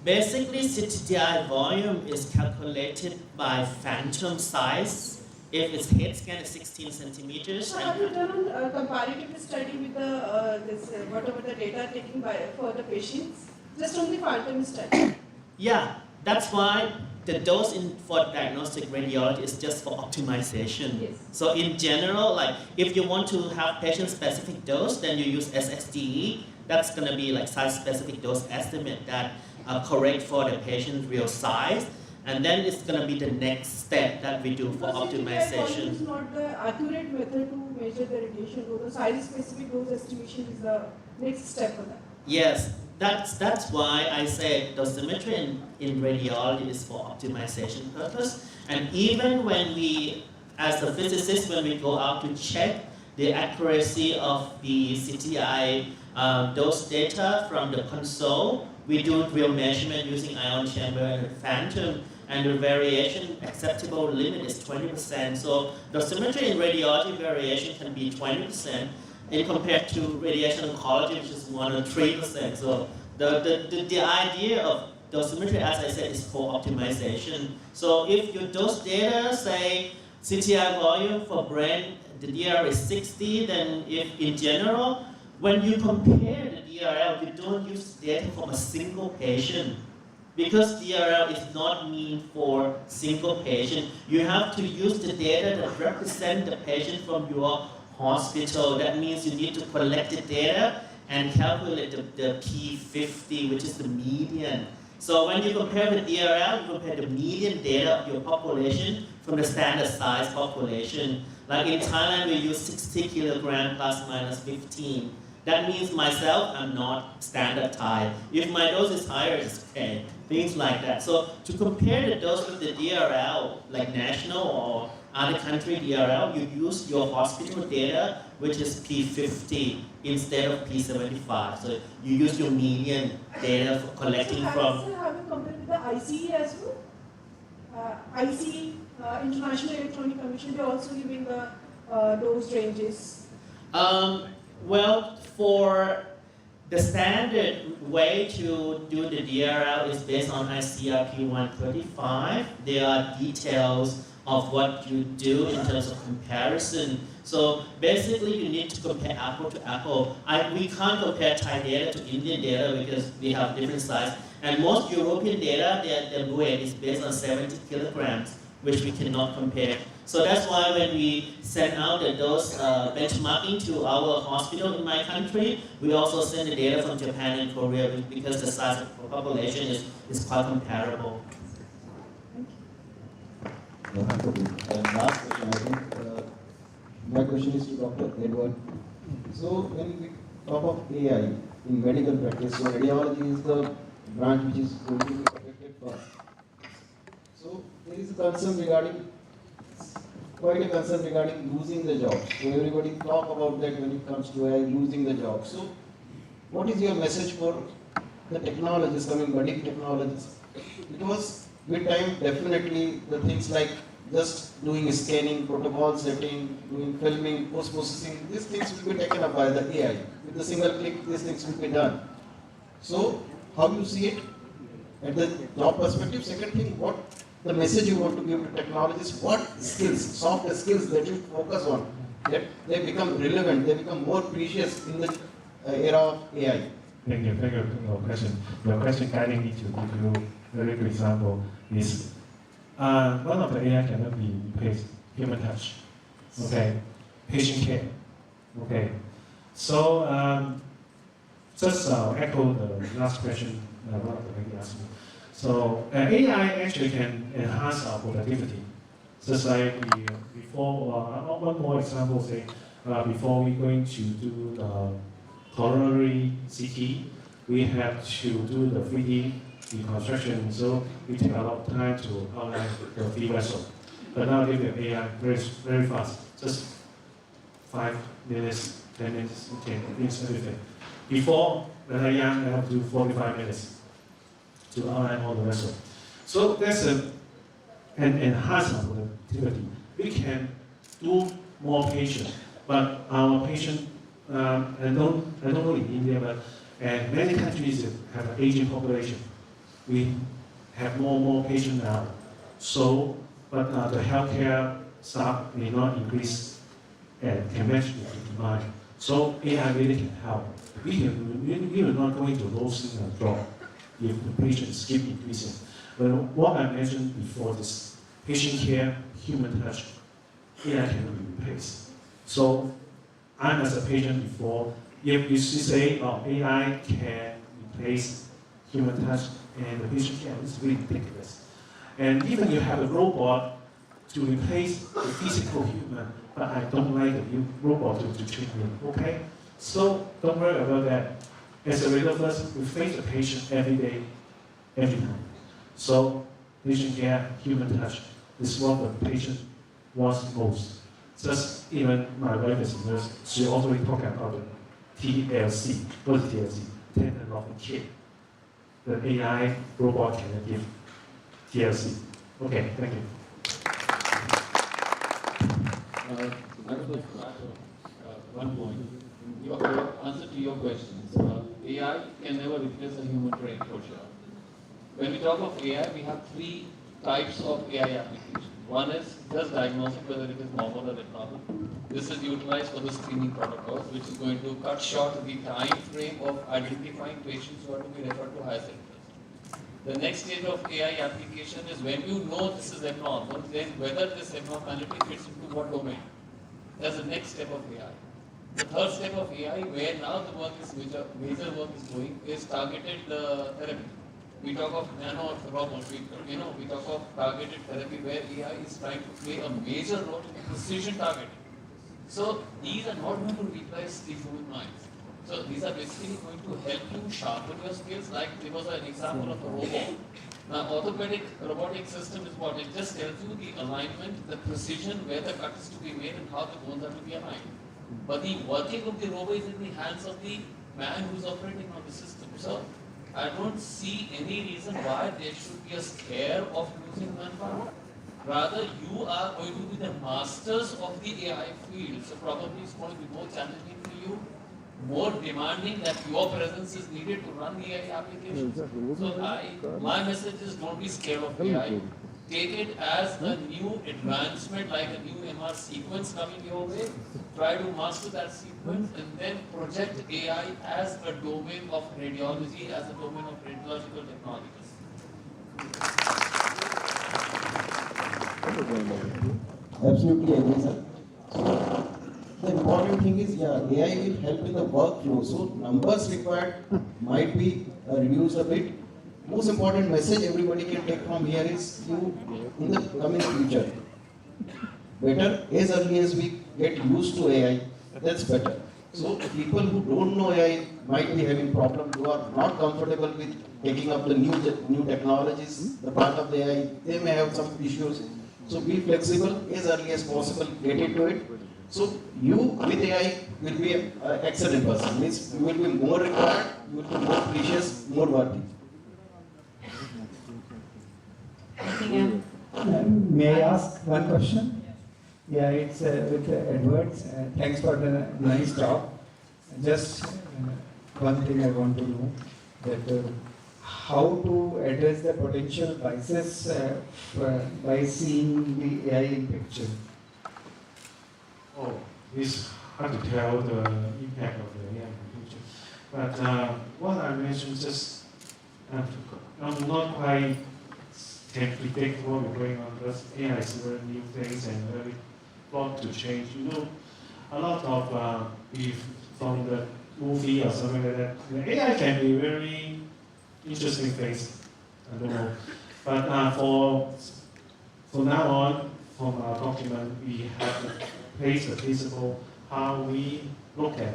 Basically, CTDI volume is calculated by phantom size. If its head scan is 16 centimeters. So have you done a comparative study with the whatever the data taken for the patients? Just only phantom study? Yeah, that's why the dose for diagnostic radiology is just for optimization. Yes. So in general, like if you want to have patient-specific dose, then you use SXDE. That's going to be like size-specific dose estimate that correct for the patient's real size. And then it's going to be the next step that we do for optimization. It's not the accurate method to measure the radiation dose. The size-specific dose estimation is the next step for that. Yes, that's why I say dosimetry in radiology is for optimization purpose. And even when we, as a physicist, when we go out to check the accuracy of the CTI dose data from the console, we do real measurement using ion chamber and phantom, and the variation acceptable limit is 20%. So dosimetry in radiology variation can be 20% in compared to radiation oncology, which is 1 or 3%. So the idea of dosimetry, as I said, is for optimization. So if your dose data, say CTI volume for brain, the DR is 60, then if in general, when you compare the DRL, you don't use data from a single patient. Because DRL is not mean for single patient, you have to use the data that represent the patient from your hospital. That means you need to collect the data and calculate the P50, which is the median. So when you compare the DRL, you compare the median data of your population from the standard size population. Like in Thailand, we use 60 kilogram plus minus 15. That means myself, I'm not standard Thai. If my dose is higher, it's okay. Things like that. So to compare the dose with the DRL, like national or other country DRL, you use your hospital data, which is P50 instead of P75. So you use your median data for collecting from. So have you compared with the ICE as well? ICE, International Electronic Commission, they're also giving the dose ranges. Well, for the standard way to do the DRL is based on ICRP 135. There are details of what you do in terms of comparison. So basically you need to compare apple to apple. We can't compare Thai data to Indian data because we have different size. And most European data, their weight is based on 70 kilograms, which we cannot compare. So that's why when we send out the dose benchmarking to our hospital in my country, we also send the data from Japan and Korea because the size of the population is quite comparable. Last question, I think. My question is to Dr. Edward. So when we talk of AI in medical practice, so radiology is the branch which is going to be affected first. So there is a concern regarding, quite a concern regarding losing the jobs. So everybody talk about that when it comes to AI, losing the jobs. So what is your message for the technologists, budding technologists? Because with time, definitely the things like just doing scanning, protocol setting, doing filming, post-processing, these things will be taken up by the AI. With a single click, these things will be done. So, how you see it at the job perspective? Second thing, what the message you want to give to technologists, what skills, soft skills that you focus on, that they become relevant, they become more precious in the era of AI. Thank you for your question. Your question guiding me to give you a very good example is one of the AI cannot be replaced, human touch. Okay, patient care. Okay, so just echo the last question one of the lady asked me. So AI actually can enhance our productivity. Just like before, one more example, say before we're going to do the coronary CT, we have to do the 3D reconstruction, so we take a lot of time to outline the field vessel. But now with AI, very fast, just 5 minutes, 10 minutes, okay, it's everything. Before, when I young, I have to do 45 minutes to outline all the vessel. So that's an enhanced productivity. We can do more patient, but our patient, I don't know in India, but many countries have an aging population. We have more patients now. So, but the healthcare staff may not increase and can match with the demand. So AI really can help. We are not going to lose a job if the patients keep increasing. But what I mentioned before, this patient care, human touch, AI cannot be replaced. So I'm as a patient before, if you say, oh, AI can replace human touch and the patient care, it's really ridiculous. And even you have a robot to replace the physical human, but I don't like the robot to treat me, okay? So don't worry about that. As a radiologist, we face the patient every day, every time. So patient care, human touch is what the patient wants most. Just even my wife is a nurse, she always talking about the TLC. What is TLC? Tender loving care. The AI robot cannot give TLC. Okay, thank you. I would like to add one point. Your answer to your questions. AI can never replace a human brain for sure. When we talk of AI, we have 3 types of AI applications. One is just diagnosing whether it is normal or abnormal. This is utilized for the screening protocols, which is going to cut short the time frame of identifying patients who are to be referred to higher centers. The next stage of AI application is when you know this is abnormal, then whether this abnormality fits into what domain. That's the next step of AI. The third step of AI, where now the work is major work is going, is targeted therapy. We talk of nano robots, we talk of targeted therapy where AI is trying to play a major role in precision targeting. So these are not going to replace the human minds. So these are basically going to help you sharpen your skills, like there was an example of a robot. Now orthopedic robotic system is what? It just tells you the alignment, the precision, where the cut is to be made and how the bones are to be aligned. But the working of the robot is in the hands of the man who is operating on the system. So I don't see any reason why there should be a scare of losing manpower. Rather, you are going to be the masters of the AI field. So probably it's going to be more challenging for you, more demanding that your presence is needed to run the AI applications. So my message is don't be scared of AI. Take it as a new advancement, like a new MR sequence coming your way. Try to master that sequence and then project AI as a domain of radiology, as a domain of radiological technologies. Absolutely agree, sir. So, the important thing is, yeah, AI will help in the workflow. So numbers required might be reduced a bit. Most important message everybody can take from here is you in the coming future. Better as early as we get used to AI, that's better. So people who don't know AI might be having problems, who are not comfortable with taking up the new technologies, the part of the AI, they may have some issues. So be flexible as early as possible, get into it. So you with AI will be an excellent person. Means you will be more required, you will be more precious, more worthy. something May I ask one question? Yeah, it's with Edwards. Thanks for the nice talk. Just one thing I want to know, that how to address the potential biases by seeing the AI in picture. Oh, it's hard to tell the impact of the AI in the future. But what I mentioned just, I'm not quite can predict what will going on because AI is very new things and very lot to change. You know, a lot of if from the movie or something like that, the AI can be very interesting things. I don't know, but for now on, from our document, we have to place the principle how we look at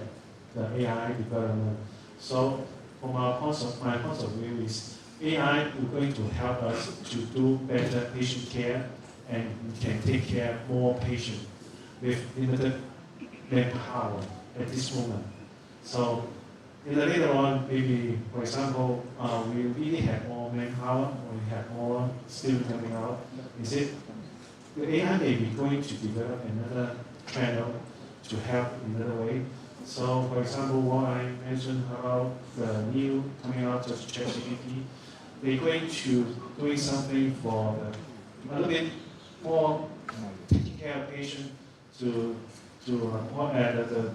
the AI development. So, from my point of view is AI is going to help us to do better patient care, and we can take care of more patients with limited manpower at this moment. So in the later on, maybe, for example, we really have more manpower, or we have more students coming out. Is it the AI may be going to develop another channel to help in another way? So, for example, what I mentioned about the new coming out of ChatGPT, they're going to doing something for a little bit more taking care of patients to the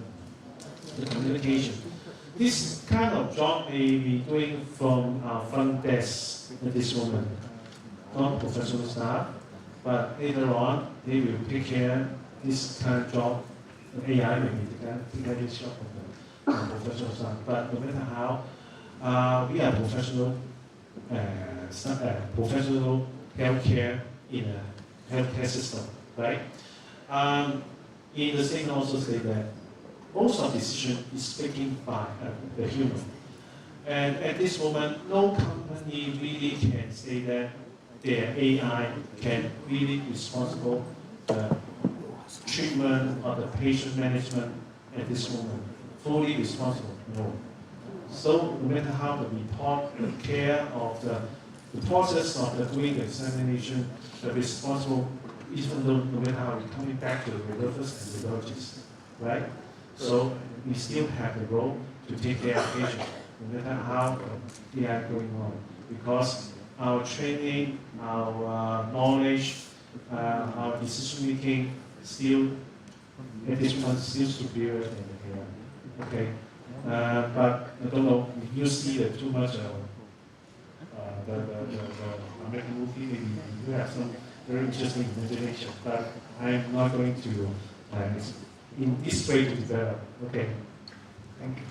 communication. This kind of job may be doing from front desk at this moment, not professional staff, but later on they will take care this kind of job. The AI may be take care this job of the professional staff. But no matter how, we are professional healthcare in a healthcare system, right? In the statement also say that most of the decision is taken by the human. And at this moment, no company really can say that their AI can really responsible the treatment or the patient management at this moment. Fully responsible, no. So no matter how the report, the care of the process of the doing the examination, the responsible, even though no matter how we're coming back to the radiographers and radiologists, right? So we still have the role to take care of patients, no matter how they are going on, because our training, our knowledge, our decision making still at this point still superior than the AI. Okay, but I don't know. You see that too much. The American movie, maybe you have some very interesting imagination, but I'm not going to in this way to develop. Okay. Thank you.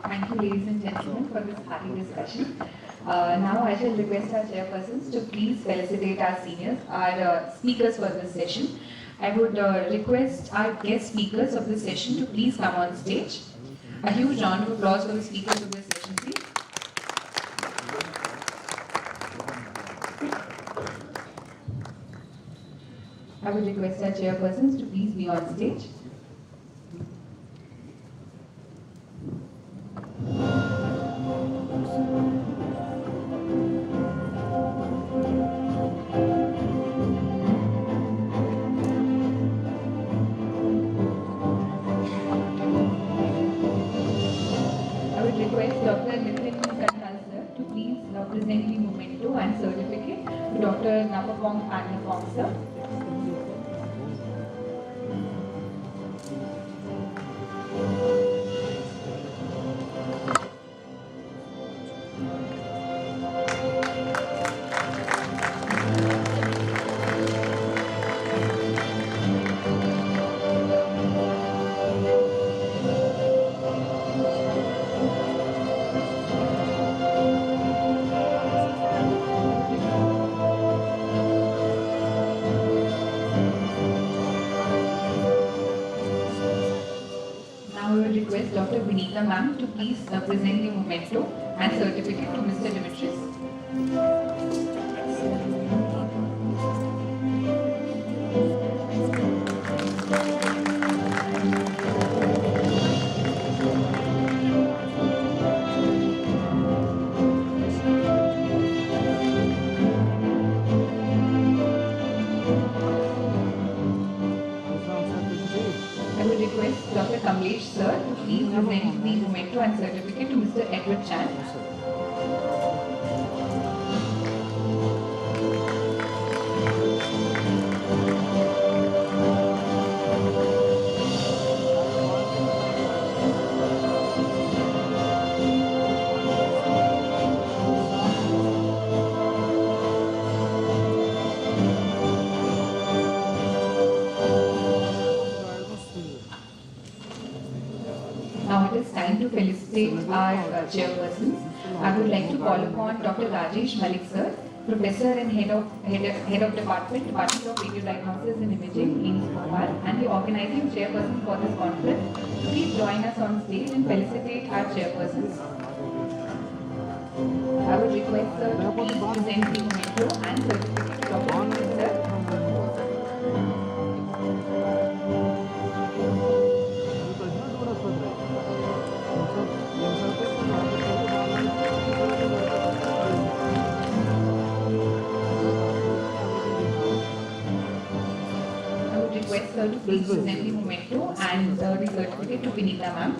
Thank you, ladies and gentlemen, for this hearty discussion. Now I shall request our chairpersons to please felicitate our seniors, our speakers for this session. I would request our guest speakers of this session to please come on stage. A huge round of applause for the speakers of this session, please. I would request our chairpersons to please be on stage. Present the memento and certificate to Dr. Napapong Annapong, sir. Dr. Vinita ma'am to please present the memento and certificate to Mr. Dimitris. I would request Dr. Kamlesh sir to please present the memento and certificate to Mr. Edward Chan. Now it is time to felicitate our chairpersons. I would like to call upon Dr. Rajesh Malik sir, Professor and Head of Department of Radio Diagnosis and Imaging, AIIMS Bhopal, and the organizing chairperson for this conference, to please join us on stage and felicitate our chairpersons. I would request sir to please present the memento and certificate to Dr. Malik sir. Request sir to please present the memento and the certificate to Vinita ma'am.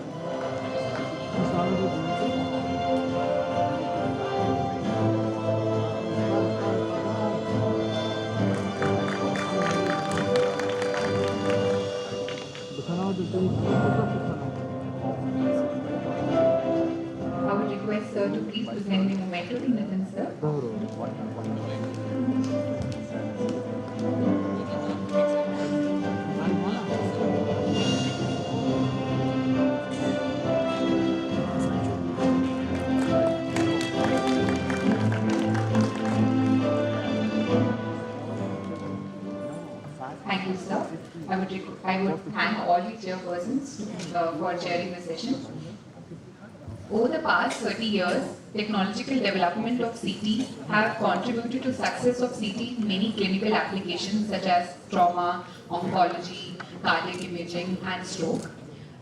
I would request sir to please present the memento to Nitin sir. Thank you, sir. I would thank all the chairpersons for chairing the session. Over the past 30 years, technological development of CT have contributed to success of CT in many clinical applications such as trauma, oncology, cardiac imaging, and stroke.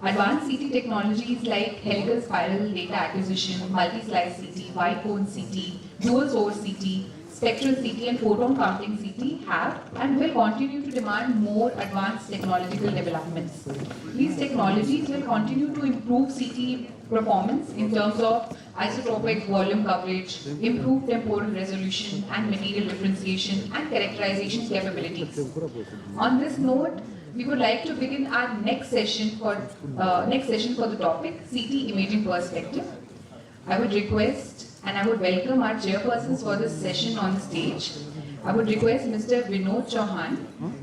Advanced CT technologies like helical spiral data acquisition, multi-slice CT, wide cone CT, dual source CT, spectral CT and photon counting CT have and will continue to demand more advanced technological developments. These technologies will continue to improve CT performance in terms of isotropic volume coverage, improved temporal resolution and material differentiation and characterization capabilities. On this note, we would like to begin our next session for the topic CT imaging perspective. I would request and I would welcome our chairpersons for this session on the stage. I would request Mr. Vinod Chauhan,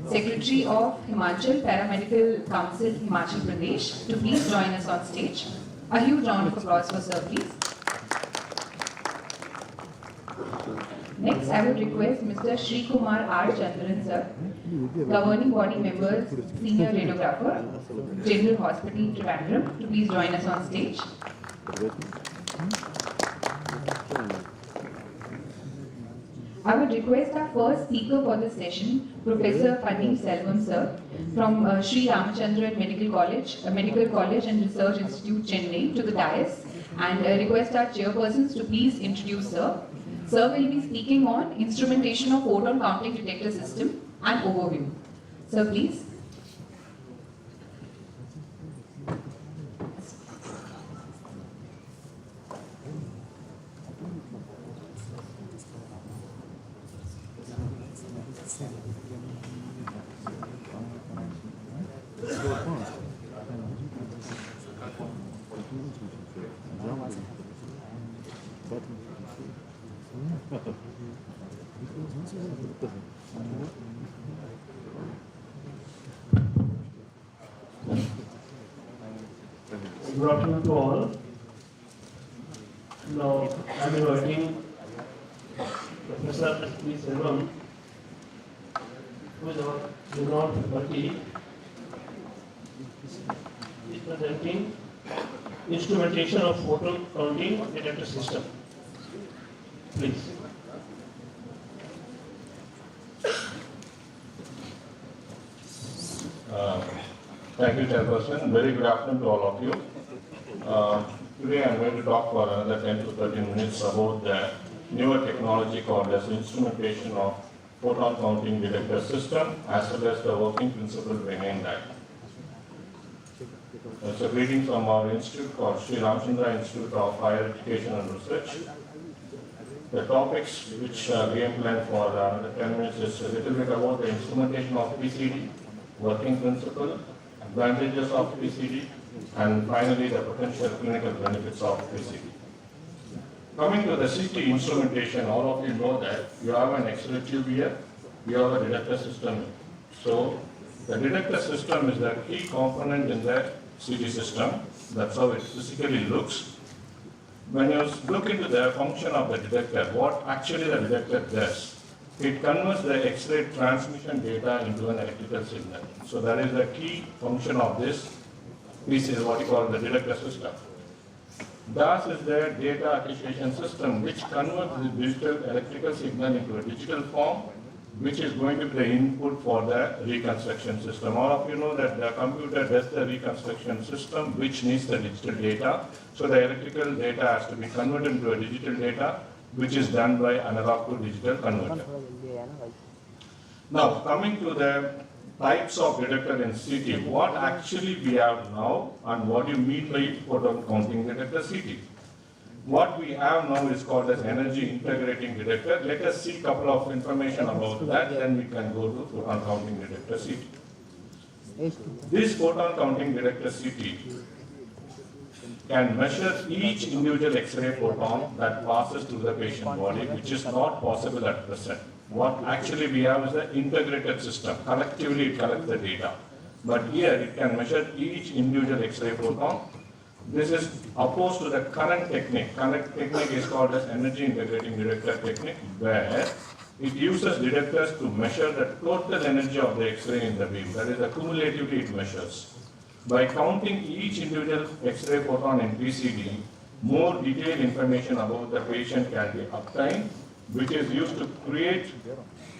Secretary of Himachal Paramedical Council, Himachal Pradesh, to please join us on stage. A huge round of applause for sir, please. Next, I would request Mr. Shri Kumar R. Chandran sir, Governing Body Member, Senior Radiographer, General Hospital, Trivandrum, to please join us on stage. I would request our first speaker for this session, Professor Paneer Selvam sir, from Sri Ramachandran Medical College and Research Institute, Chennai, to the dais, and request our chairpersons to please introduce sir. Sir will be speaking on instrumentation of photon counting detector system and overview. Sir, please. Good afternoon to all. Now, I am inviting Professor P. Selvam, who is our renowned faculty, is presenting instrumentation of photon counting detector system. Please. Thank you, Chairperson. Very good afternoon to all of you. Today I am going to talk for another 10 to 13 minutes about the newer technology called as instrumentation of photon counting detector system, as well as the working principle behind that. It's a greeting from our institute called Sri Ramchandra Institute of Higher Education and Research. The topics which we have planned for the 10 minutes is a little bit about the instrumentation of PCD, working principle, advantages of PCD, and finally the potential clinical benefits of PCD. Coming to the CT instrumentation, all of you know that you have an X-ray tube here, you have a detector system. So the detector system is the key component in the CT system. That's how it physically looks. When you look into the function of the detector, what actually the detector does, it converts the X-ray transmission data into an electrical signal. So that is the key function of this piece, is what you call the detector system. DAS is the data acquisition system, which converts the digital electrical signal into a digital form, which is going to be the input for the reconstruction system. All of you know that the computer does the reconstruction system, which needs the digital data. So the electrical data has to be converted into a digital data, which is done by analog to digital converter. Now, coming to the types of detector in CT, what actually we have now and what do you mean by photon counting detector CT? What we have now is called as energy integrating detector. Let us see a couple of information about that, then we can go to photon counting detector CT. This photon counting detector CT can measure each individual X-ray photon that passes through the patient body, which is not possible at present. What actually we have is an integrated system. Collectively it collects the data. But here it can measure each individual X-ray photon. This is opposed to the current technique. Current technique is called as energy integrating detector technique, where it uses detectors to measure the total energy of the X-ray in the beam. That is, cumulatively it measures. By counting each individual X-ray photon in PCD, more detailed information about the patient can be obtained, which is used to create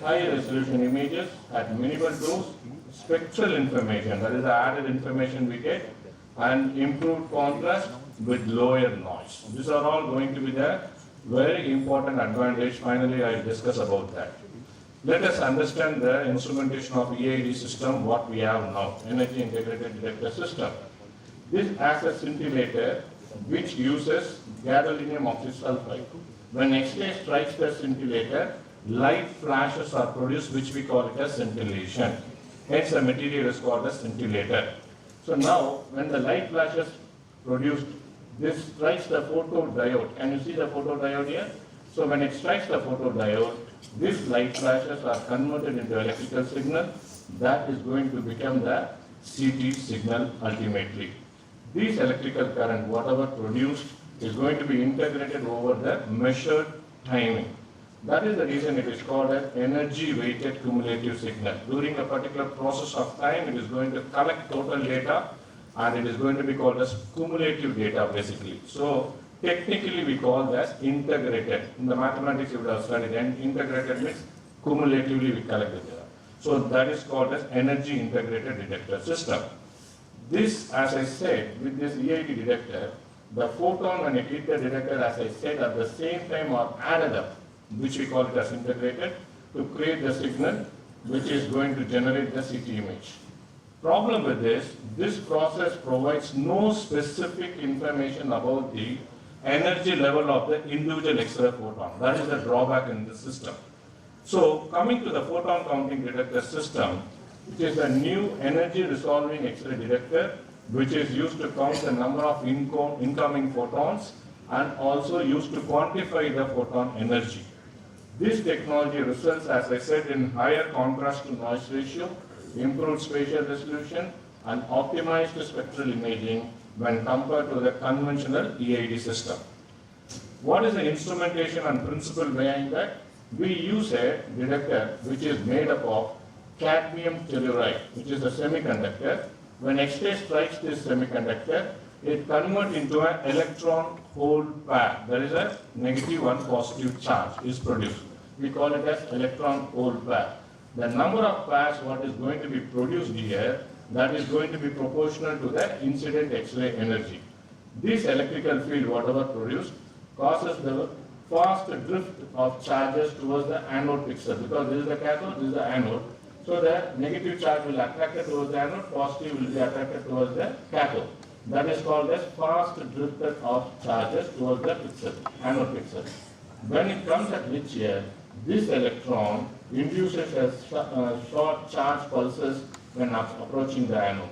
high resolution images at minimal dose, spectral information, that is the added information we get, and improved contrast with lower noise. These are all going to be the very important advantage. Finally, I will discuss about that. Let us understand the instrumentation of EID system, what we have now, energy integrated detector system. This has a scintillator which uses gadolinium oxysulfide. When X-ray strikes the scintillator, light flashes are produced, which we call it as scintillation. Hence the material is called as scintillator. So now, when the light flashes produced, this strikes the photodiode. Can you see the photodiode here? So when it strikes the photodiode, these light flashes are converted into electrical signal. That is going to become the CT signal ultimately. This electrical current, whatever produced, is going to be integrated over the measured timing. That is the reason it is called an energy-weighted cumulative signal. During a particular process of time, it is going to collect total data, and it is going to be called as cumulative data, basically. So technically, we call that integrated. In the mathematics, you would have studied, and integrated means cumulatively we collect the data. So that is called as energy integrated detector system. This, as I said, with this EID detector, the photon, when it hit the detector, as I said, at the same time are added up, which we call it as integrated, to create the signal which is going to generate the CT image. Problem with this process provides no specific information about the energy level of the individual X-ray photon. That is the drawback in the system. So coming to the photon counting detector system, it is a new energy resolving X-ray detector which is used to count the number of incoming photons and also used to quantify the photon energy. This technology results, as I said, in higher contrast to noise ratio, improved spatial resolution, and optimized spectral imaging when compared to the conventional EID system. What is the instrumentation and principle behind that? We use a detector which is made up of cadmium telluride, which is a semiconductor. When X-ray strikes this semiconductor, it converts into an electron-hole pair. There is a negative and positive charge is produced. We call it as electron-hole pair. The number of pairs what is going to be produced here, that is going to be proportional to the incident X-ray energy. This electrical field, whatever produced, causes the fast drift of charges towards the anode pixel, because this is the cathode, this is the anode. So the negative charge will attract towards the anode, positive will be attracted towards the cathode. That is called as fast drifted of charges towards the pixel, anode pixel. When it comes at rich here, this electron induces a short charge pulses when approaching the anode.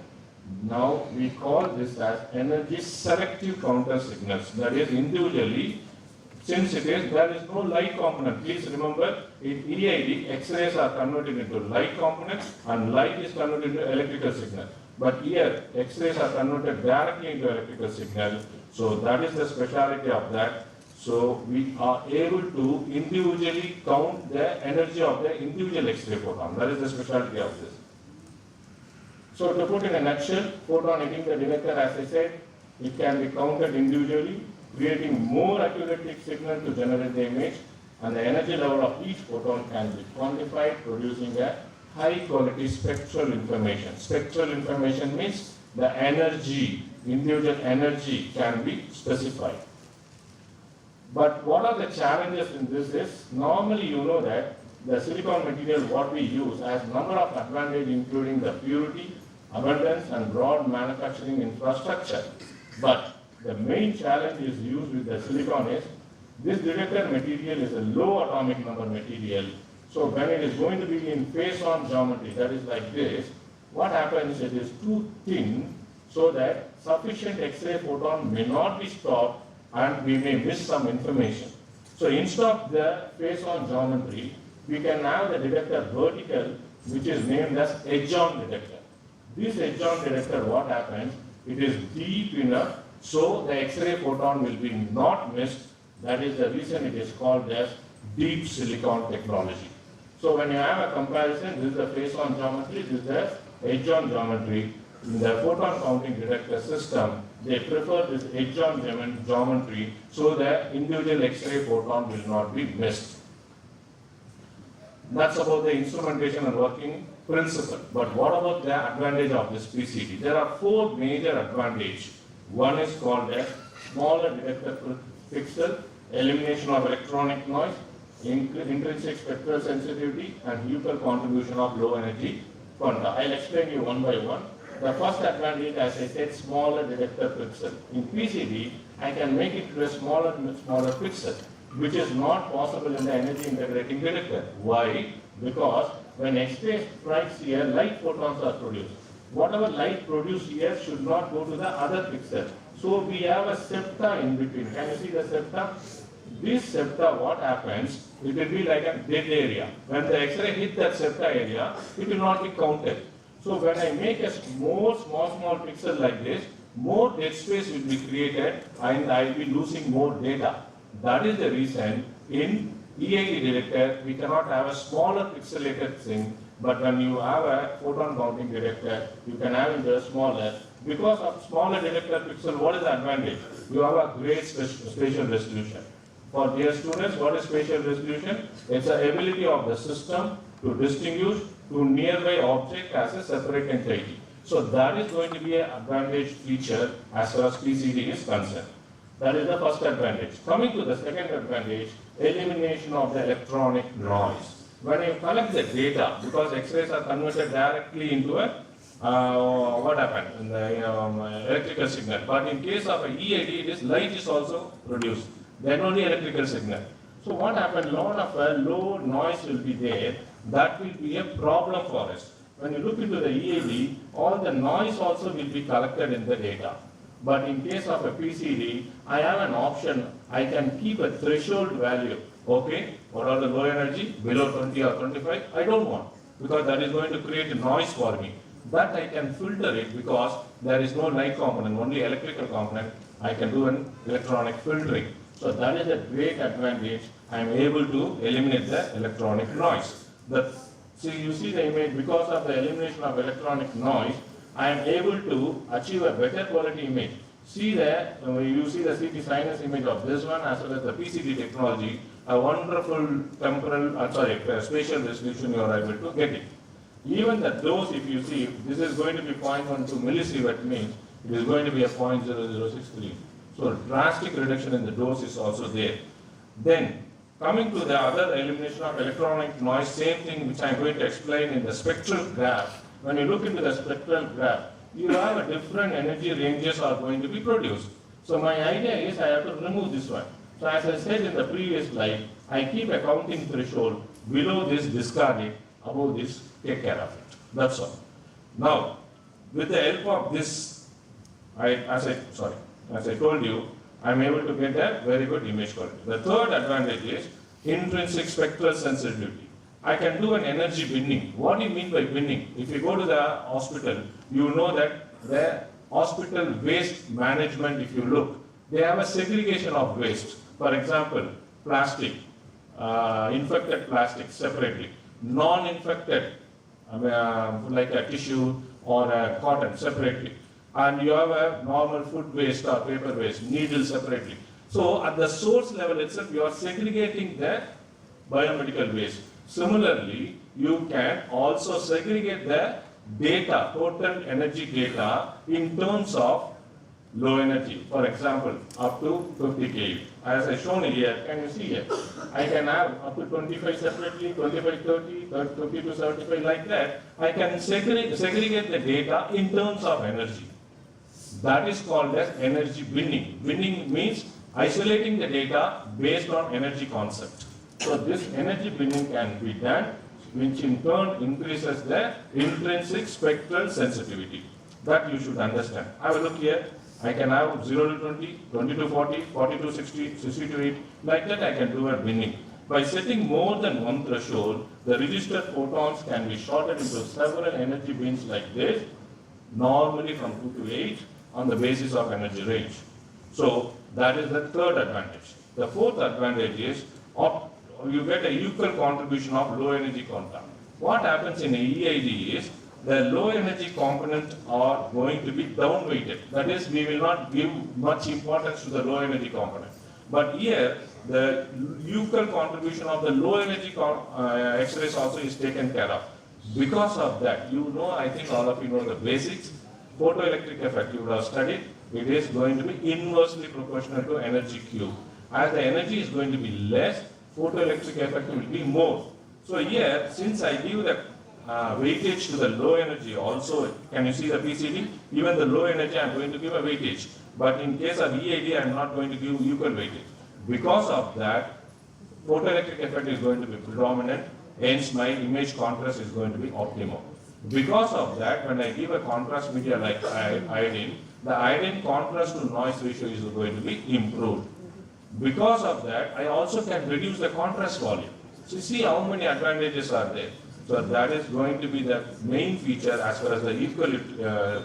Now we call this as energy selective counter signals. That is individually, since there is no light component. Please remember, in EID, X-rays are converted into light components and light is converted into electrical signal. But here, X-rays are converted directly into electrical signal. So that is the speciality of that. So we are able to individually count the energy of the individual X-ray photon. That is the speciality of this. So to put in a nutshell, photon hitting the detector, as I said, it can be counted individually, creating more accurate signal to generate the image, and the energy level of each photon can be quantified, producing a high quality spectral information. Spectral information means the energy, individual energy can be specified. But what are the challenges in this is, normally you know that the silicon material what we use has number of advantages including the purity, abundance and broad manufacturing infrastructure. But the main challenge is used with the silicon is, this detector material is a low atomic number material. So when it is going to be in face-on geometry, that is like this, what happens, it is too thin so that sufficient X-ray photon may not be stopped and we may miss some information. So instead of the face-on geometry, we can have the detector vertical, which is named as edge-on detector. This edge-on detector, what happens, it is deep enough so the X-ray photon will be not missed. That is the reason it is called as deep silicon technology. So when you have a comparison, this is the face-on geometry, this is the edge-on geometry. In the photon counting detector system, they prefer this edge-on geometry so the individual X-ray photon will not be missed. That's about the instrumentation and working principle. But what about the advantage of this PCD? There are four major advantages. One is called as smaller detector pixel, elimination of electronic noise, intrinsic spectral sensitivity, and equal contribution of low energy quanta. I'll explain you one by one. The first advantage, as I said, smaller detector pixel. In PCD, I can make it to a smaller pixel, which is not possible in the energy integrating detector. Why? Because when X-ray strikes here, light photons are produced. Whatever light produced here should not go to the other pixel. So we have a septa in between. Can you see the septa? This septa, what happens, it will be like a dead area. When the X-ray hits that septa area, it will not be counted. So when I make a more small pixel like this, more dead space will be created and I will be losing more data. That is the reason in EID detector, we cannot have a smaller pixelated thing, but when you have a photon counting detector, you can have it a smaller. Because of smaller detector pixel, what is the advantage? You have a great spatial resolution. For dear students, what is spatial resolution? It's the ability of the system to distinguish to nearby object as a separate entity. So that is going to be an advantage feature as far as PCD is concerned. That is the first advantage. Coming to the second advantage, elimination of the electronic noise. When you collect the data, because X-rays are converted directly into a what happened in the electrical signal. But in case of a EID, light is also produced. Then only electrical signal. So what happened? A lot of low noise will be there. That will be a problem for us. When you look into the EID, all the noise also will be collected in the data. But in case of a PCD, I have an option. I can keep a threshold value. Okay, what are the low energy? Below 20 or 25? I don't want, because that is going to create a noise for me. That I can filter it because there is no light component, only electrical component. I can do an electronic filtering. So that is a great advantage. I am able to eliminate the electronic noise. See, you see the image, because of the elimination of electronic noise, I am able to achieve a better quality image. See there, you see the CT sinus image of this one as well as the PCD technology, a wonderful spatial resolution you are able to get it. Even the dose, if you see, this is going to be 0.12 millisievert means it is going to be a 0.0063. So drastic reduction in the dose is also there. Then Coming to the other elimination of electronic noise, same thing which I am going to explain in the spectral graph. When you look into the spectral graph, you have a different energy ranges are going to be produced. So my idea is I have to remove this one. So as I said in the previous slide, I keep a counting threshold. Below this, discard it. Above this, take care of it. That's all. Now, with the help of this, as I told you, I'm able to get a very good image quality. The third advantage is intrinsic spectral sensitivity. I can do an energy binning. What do you mean by binning? If you go to the hospital, you know that the hospital waste management, if you look, they have a segregation of waste. For example, plastic, infected plastic separately, non-infected, like a tissue or a cotton separately. And you have a normal food waste or paper waste, needle separately. So at the source level itself, you are segregating the biomedical waste. Similarly, you can also segregate the data, total energy data, in terms of low energy. For example, up to 50 kV. As I shown here, can you see here? I can have up to 25 separately, 25, 30, 50 to 75, like that. I can segregate the data in terms of energy. That is called as energy binning. Binning means isolating the data based on energy concept. So this energy binning can be done, which in turn increases the intrinsic spectral sensitivity. That you should understand. Have a look here. I can have 0 to 20, 20 to 40, 40 to 60, 60 to 80. Like that I can do a binning. By setting more than one threshold, the registered photons can be sorted into several energy bins like this, normally from 2 to 8, on the basis of energy range. So that is the third advantage. The fourth advantage is you get a equal contribution of low energy content. What happens in EID is the low energy component are going to be down weighted. That is, we will not give much importance to the low energy component. But here, the equal contribution of the low energy X-rays also is taken care of. Because of that, you know, I think all of you know the basics. Photoelectric effect you would have studied, it is going to be inversely proportional to energy Q. As the energy is going to be less, photoelectric effect will be more. So here, since I give the weightage to the low energy also, can you see the PCD? Even the low energy I am going to give a weightage. But in case of EID, I am not going to give equal weightage. Because of that, photoelectric effect is going to be predominant, hence my image contrast is going to be optimum. Because of that, when I give a contrast media like iodine, the iodine contrast to noise ratio is going to be improved. Because of that, I also can reduce the contrast volume. So you see how many advantages are there. So that is going to be the main feature as far as the equal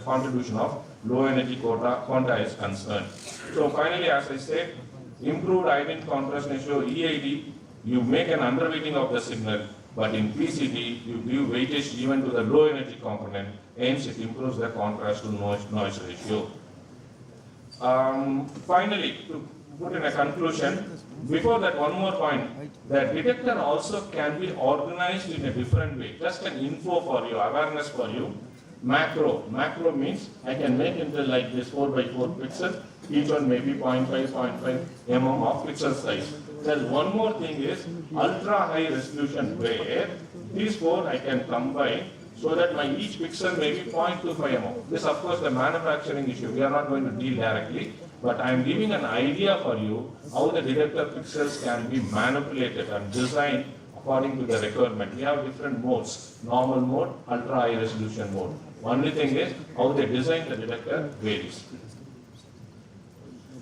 contribution of low energy quanta is concerned. So finally, as I said, improved iodine contrast ratio, EID, you make an underweighting of the signal. But in PCD, you give weightage even to the low energy component, hence it improves the contrast to noise ratio. Finally, to put in a conclusion, before that one more point, the detector also can be organized in a different way. Just an info for you, awareness for you. Macro means I can make it like this 4x4 pixel, each one may be 0.5 mm of pixel size. Then one more thing is ultra high resolution where these four I can combine so that my each pixel may be 0.25 mm. This of course the manufacturing issue, we are not going to deal directly, but I am giving an idea for you how the detector pixels can be manipulated and designed according to the requirement. We have different modes, normal mode, ultra high resolution mode. Only thing is how they design the detector varies.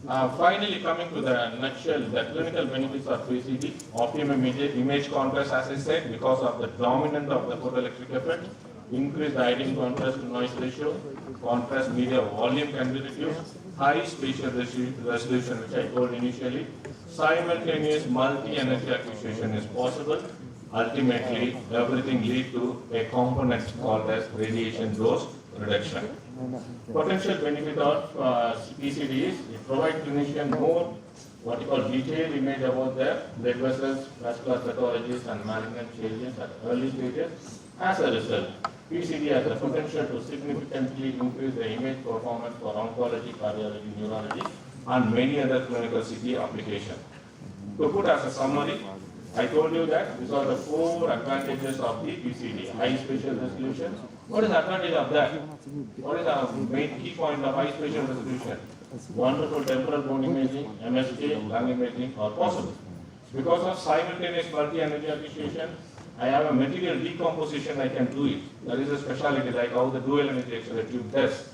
Finally, coming to the nutshell, the clinical benefits of PCD, optimum image contrast, as I said, because of the dominant of the photoelectric effect, increased iodine contrast to noise ratio, contrast media volume can be reduced, high spatial resolution, which I told initially, simultaneous multi-energy acquisition is possible. Ultimately, everything leads to a component called as radiation dose reduction. Potential benefit of PCD is it provides clinician more what you call detailed image about the blood vessels, vascular pathologies and malignant changes at early stages. As a result, PCD has the potential to significantly increase the image performance for oncology, cardiology, neurology and many other clinical CT applications. To put as a summary, I told you that these are the 4 advantages of the PCD, high spatial resolution. What is the advantage of that? What is the main key point of high spatial resolution? Wonderful temporal bone imaging, MSK, lung imaging are possible. Because of simultaneous multi-energy appreciation, I have a material decomposition, I can do it. That is a specialty, like how the dual energy X-ray tube does.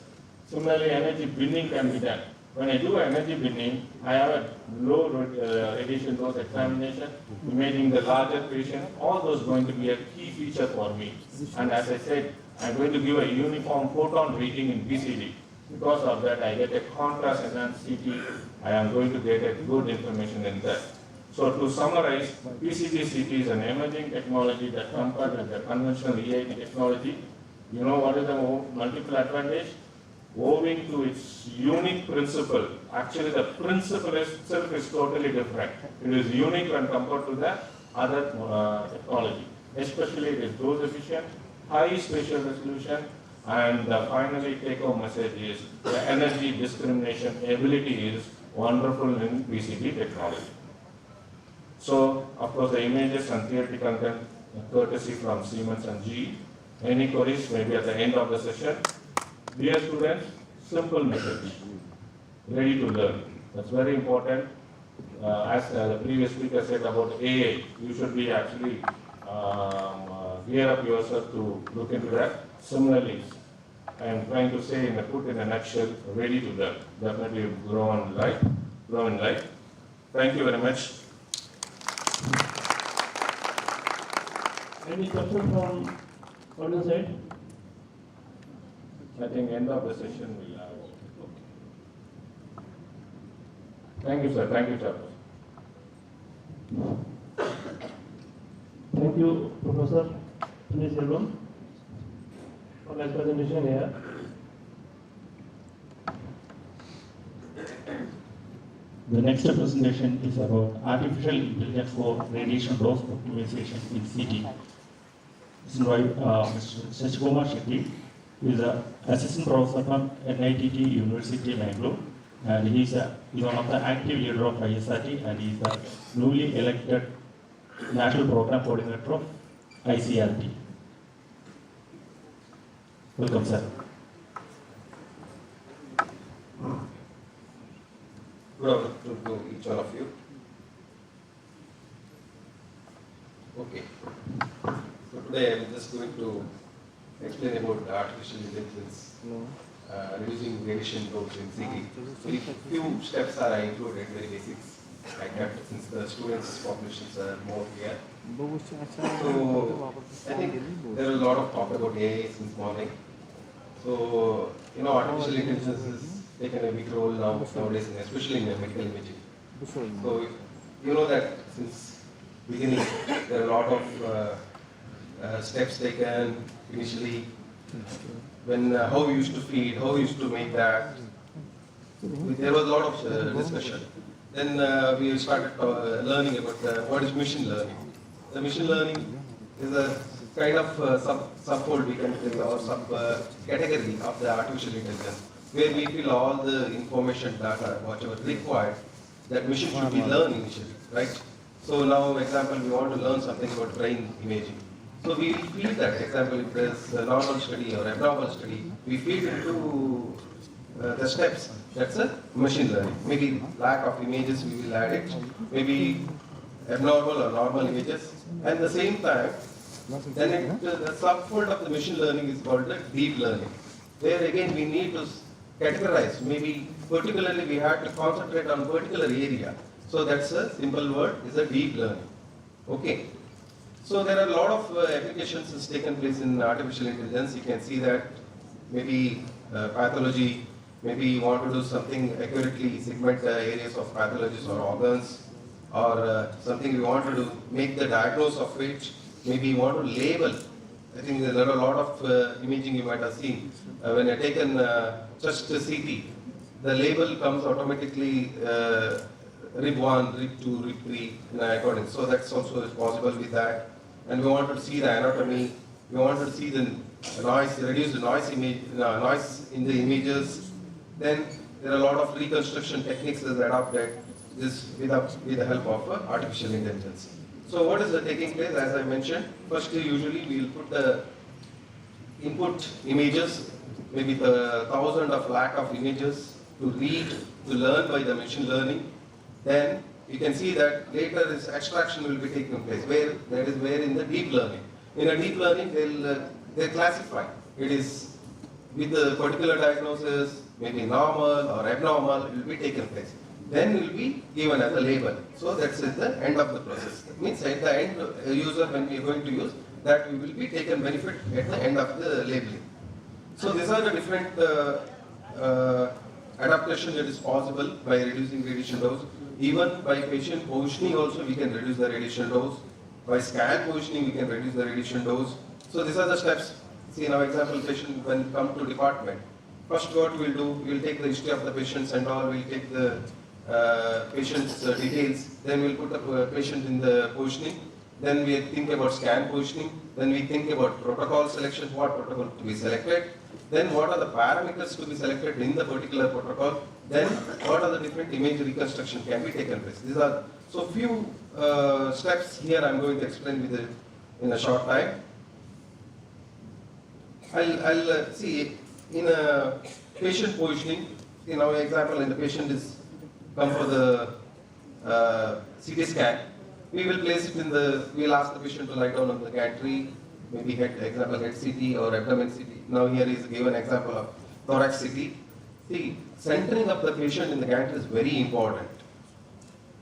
Similarly, energy binning can be done. When I do energy binning, I have a low radiation dose examination, imaging the larger patient. All those going to be a key feature for me. And as I said, I'm going to give a uniform photon rating in PCD. Because of that, I get a contrast enhanced CT. I am going to get a good information in that. So to summarize, PCD CT is an emerging technology that compared with the conventional EIT technology. You know what is the multiple advantage? Owing to its unique principle, actually the principle itself is totally different. It is unique when compared to the other technology. Especially it is dose efficient, high spatial resolution, and finally take-home message is the energy discrimination ability is wonderful in PCB technology. So, of course, the images and theoretical content courtesy from Siemens and GE. Any queries maybe at the end of the session. Dear students, simple message, ready to learn. That's very important. As the previous speaker said about AA, you should be actually gear up yourself to look into that. Similarly, I am trying to say put in a nutshell, ready to learn. Definitely grow in life. Thank you very much. Any question from your side? I think end of the session we'll have. Thank you, sir. Thank you, Chairman. Thank you, Professor Please Selvam, for the presentation here. The next presentation is about artificial intelligence for radiation dose optimization in CT. This is by Mr. Sachkumar Shetty, who is an assistant professor from NITT University, Bangalore, and he is one of the active leader of ISRT, and he is the newly elected National Program Coordinator of ICRT. Welcome, sir. Good afternoon to each one of you. Okay. So today I'm just going to explain about artificial intelligence, reducing radiation dose in CT. Very few steps are included, very basics, like that, since the students' populations are more here. So I think there is a lot of talk about AI since morning. So, artificial intelligence is taken a big role nowadays, especially in medical imaging. So, you know that since beginning, there are a lot of steps taken initially, when how we used to feed, how we used to make that. There was a lot of discussion. Then we started learning about what is machine learning. The machine learning is a kind of subfold, we can say, or sub-category of the artificial intelligence, where we feel all the information, data, whatever required, that machine should be learned initially, right? So now, example, we want to learn something about brain imaging. So we feed that, example, if there's a normal study or abnormal study, we feed into the steps. That's a machine learning. Maybe lack of images, we will add it. Maybe abnormal or normal images. And at the same time, then the subfold of the machine learning is called the deep learning. There again, we need to categorize. Maybe particularly we have to concentrate on particular area. So that's a simple word, is a deep learning. Okay. So there are a lot of applications that's taken place in artificial intelligence. You can see that maybe pathology, maybe you want to do something accurately, segment areas of pathologies or organs, or something you want to do, make the diagnosis of it. Maybe you want to label. I think there are a lot of imaging you might have seen. When I taken just a CT, the label comes automatically rib 1, rib 2, rib 3 in accordance. So that's also possible with that. And we want to see the anatomy. We want to see the noise, reduce the noise in the images. Then there are a lot of reconstruction techniques that are adopted this with the help of artificial intelligence. So what is taking place? As I mentioned, first usually we will put the input images, maybe the thousand of lakh of images to read, to learn by the machine learning. Then you can see that later this extraction will be taking place, where in the deep learning. In a deep learning, they'll classify. It is with the particular diagnosis, maybe normal or abnormal, it will be taken place. Then will be given as a label. So that's at the end of the process. It means at the end, user, when we are going to use, that we will be taken benefit at the end of the labeling. So these are the different adaptation that is possible by reducing radiation dose. Even by patient positioning also we can reduce the radiation dose. By scan positioning we can reduce the radiation dose. So these are the steps. See in our example patient when come to department. First what we will do, we will take the history of the patients and all, we will take the patient's details, then we will put the patient in the positioning, then we think about scan positioning, then we think about protocol selection, what protocol to be selected, then what are the parameters to be selected in the particular protocol, then what are the different image reconstruction can be taken place. These are so few steps here I am going to explain with in a short time. I'll see in a patient positioning, in our example, when the patient is come for the CT scan, we will place it in the, we will ask the patient to lie down on the gantry, maybe example head CT or abdomen CT. Now here is given example of thorax CT. See, centering of the patient in the gantry is very important.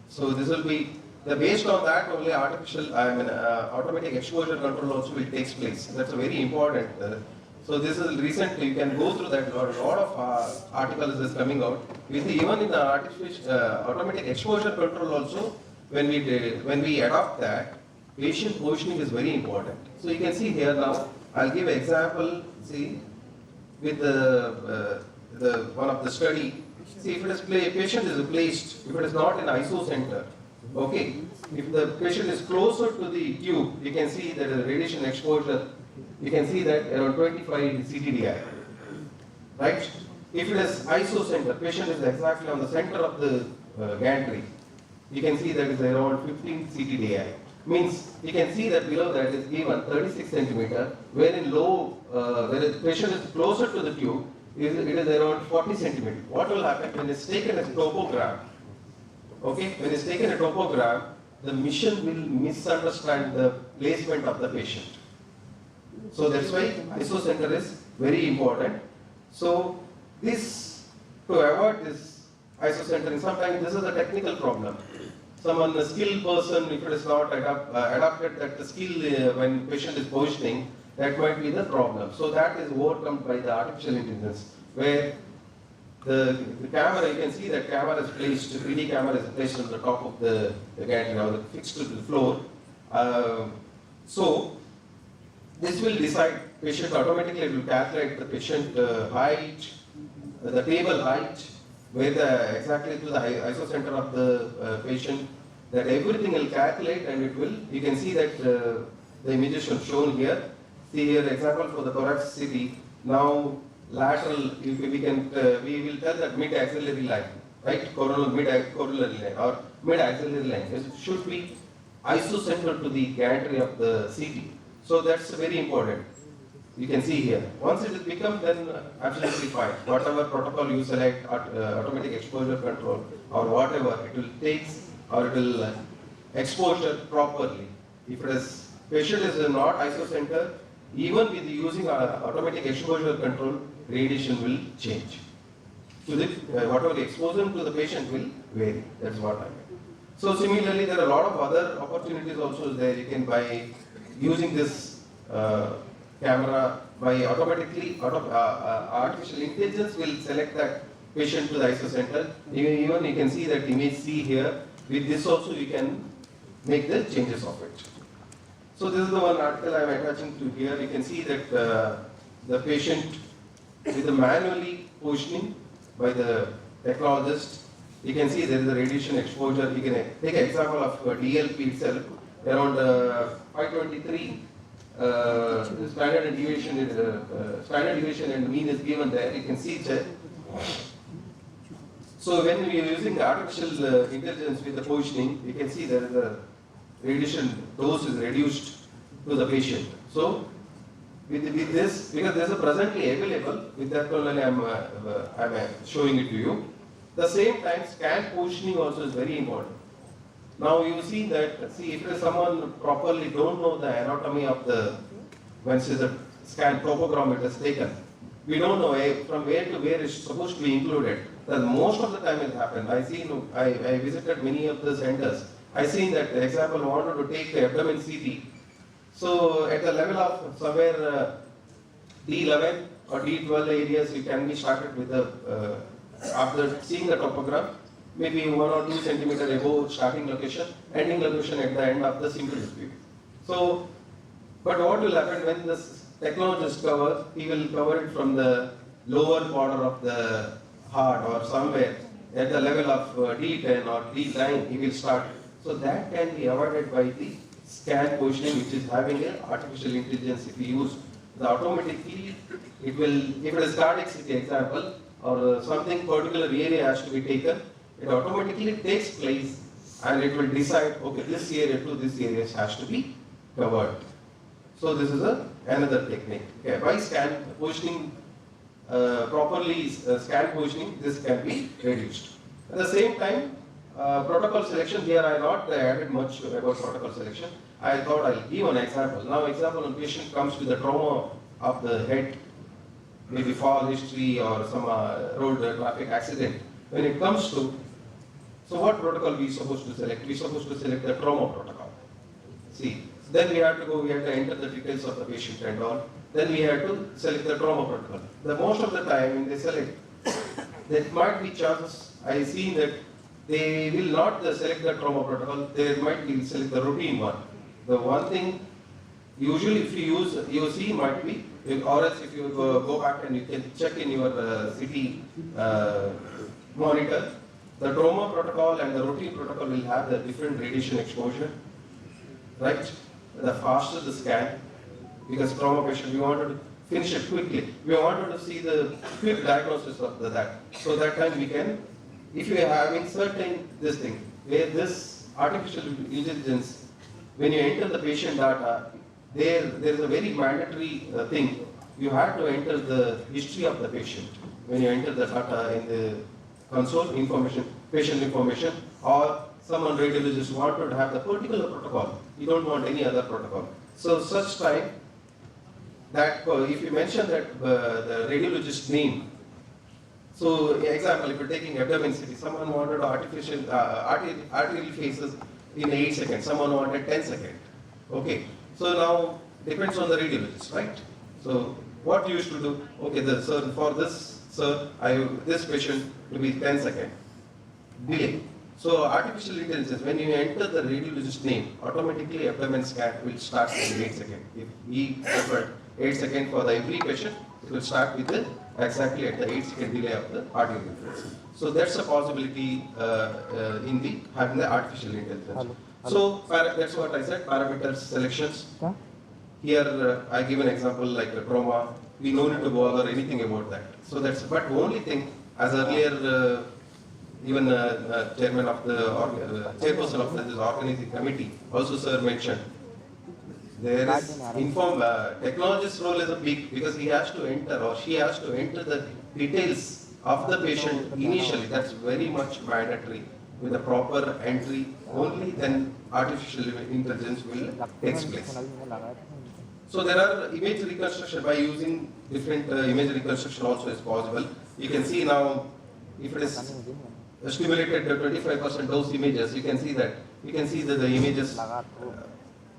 So this will be, based on that only automatic exposure control also will take place. That's a very important. So this is recently, you can go through that, a lot of articles is coming out. Even in the automatic exposure control also, when we adopt that, patient positioning is very important. So you can see here now, I'll give an example, see, with one of the study. See, if it is patient is placed, if it is not in ISO center, okay, if the patient is closer to the tube, you can see that the radiation exposure, you can see that around 25 CTDI, right? If it is ISO center, patient is exactly on the center of the gantry, you can see that is around 15 CTDI. Means you can see that below that is given 36 centimeter, wherein low, where the patient is closer to the tube, it is around 40 centimeter. What will happen when it's taken a topogram? Okay, when it's taken a topogram, the machine will misunderstand the placement of the patient. So that's why ISO center is very important. So this, to avoid this ISO centering, sometimes this is a technical problem. Someone, a skilled person, if it is not adapted that the skill when patient is positioning, that might be the problem. So that is overcome by the artificial intelligence, where the camera, you can see that camera is placed, 3D camera is placed on the top of the gantry or fixed to the floor. So this will decide, patient automatically will calculate the patient height, the table height, where exactly to the ISO center of the patient, that everything will calculate and it will, you can see that the images are shown here. See here example for the thorax CT. Now lateral, we will tell that mid-axillary line, right? Coronal mid-axillary line or mid-axillary line. It should be isocentered to the gantry of the CT. So that's very important. You can see here. Once it has become, then absolutely fine. Whatever protocol you select, automatic exposure control or whatever, it will take or it will exposure properly. If it is patient is not isocenter, even with using automatic exposure control, radiation will change. So whatever the exposure to the patient will vary. That's what I mean. So similarly, there are a lot of other opportunities also there. You can by using this camera by automatically artificial intelligence will select that patient to the isocenter. Even you can see that image C here. With this also you can make the changes of it. So this is the one article I am attaching to here. You can see that the patient with the manually positioning by the technologist. You can see there is a radiation exposure. You can take an example of DLP itself. Around 523 standard deviation and mean is given there. You can see that So when we are using artificial intelligence with the positioning, you can see there is a radiation dose is reduced to the patient. So with this, because this is presently available, with that only I'm showing it to you. The same time, scan positioning also is very important. Now you see that, see if someone properly don't know the anatomy of the, once is a scan topogram it is taken, we don't know from where to where it's supposed to be included. That most of the time it happened. I visited many of the centers. I seen that, for example, wanted to take the abdomen CT. So at the level of somewhere D11 or D12 areas, you can be started with the, after seeing the topogram, maybe 1 or 2 centimeter above starting location, ending location at the end of the simple view. So, but what will happen when this technologist covers, he will cover it from the lower border of the heart or somewhere at the level of D10 or D9, he will start. So that can be avoided by the scan positioning, which is having an artificial intelligence. If you use the automatically, it will, if it is cardiac CT example, or something particular area has to be taken, it automatically takes place and it will decide, okay, this area to this area has to be covered. So this is another technique. Okay, by scan positioning, properly scan positioning, this can be reduced. At the same time, protocol selection, here I not added much about protocol selection. I thought I'll give an example. Now example, when patient comes with a trauma of the head, maybe fall history or some road traffic accident. When it comes to, so what protocol we supposed to select? We supposed to select the trauma protocol. See, then we have to go, we have to enter the details of the patient and all. Then we have to select the trauma protocol. The most of the time when they select, there might be chances, I see that they will not select the trauma protocol, they might be select the routine one. The one thing, usually if you use EOC might be, or else if you go back and you can check in your CT monitor, the trauma protocol and the routine protocol will have the different radiation exposure, right? The faster the scan, because trauma patient, we wanted to finish it quickly. We wanted to see the quick diagnosis of that. So that time we can, if you are having certain this thing, where this artificial intelligence, when you enter the patient data, there is a very mandatory thing. You have to enter the history of the patient. When you enter the data in the console information, patient information, or someone radiologist wanted to have the particular protocol. You don't want any other protocol. So such time that if you mention that the radiologist name, so example, if you're taking abdomen CT, someone wanted artificial arterial phases in 8 seconds, someone wanted 10 seconds. Okay, so now depends on the radiologist, right? So what you used to do? Okay, sir, for this, sir, this patient will be 10 seconds delay. So artificial intelligence, when you enter the radiologist name, automatically abdomen scan will start in 8 seconds. If we prefer 8 seconds for the every patient, it will start with the exactly at the 8-second delay of the audio difference. So that's a possibility in the having the artificial intelligence. So that's what I said, parameters selections. Here I give an example like the trauma. We don't need to bother anything about that. So that's, but only thing, as earlier even chairman of the chairperson of this organizing committee also sir mentioned, there is technologist's role is a big, because he has to enter or she has to enter the details of the patient initially. That's very much mandatory. With a proper entry, only then artificial intelligence will take place. So there are image reconstruction, by using different image reconstruction also is possible. You can see now, if it is stimulated 25% dose images, you can see that the images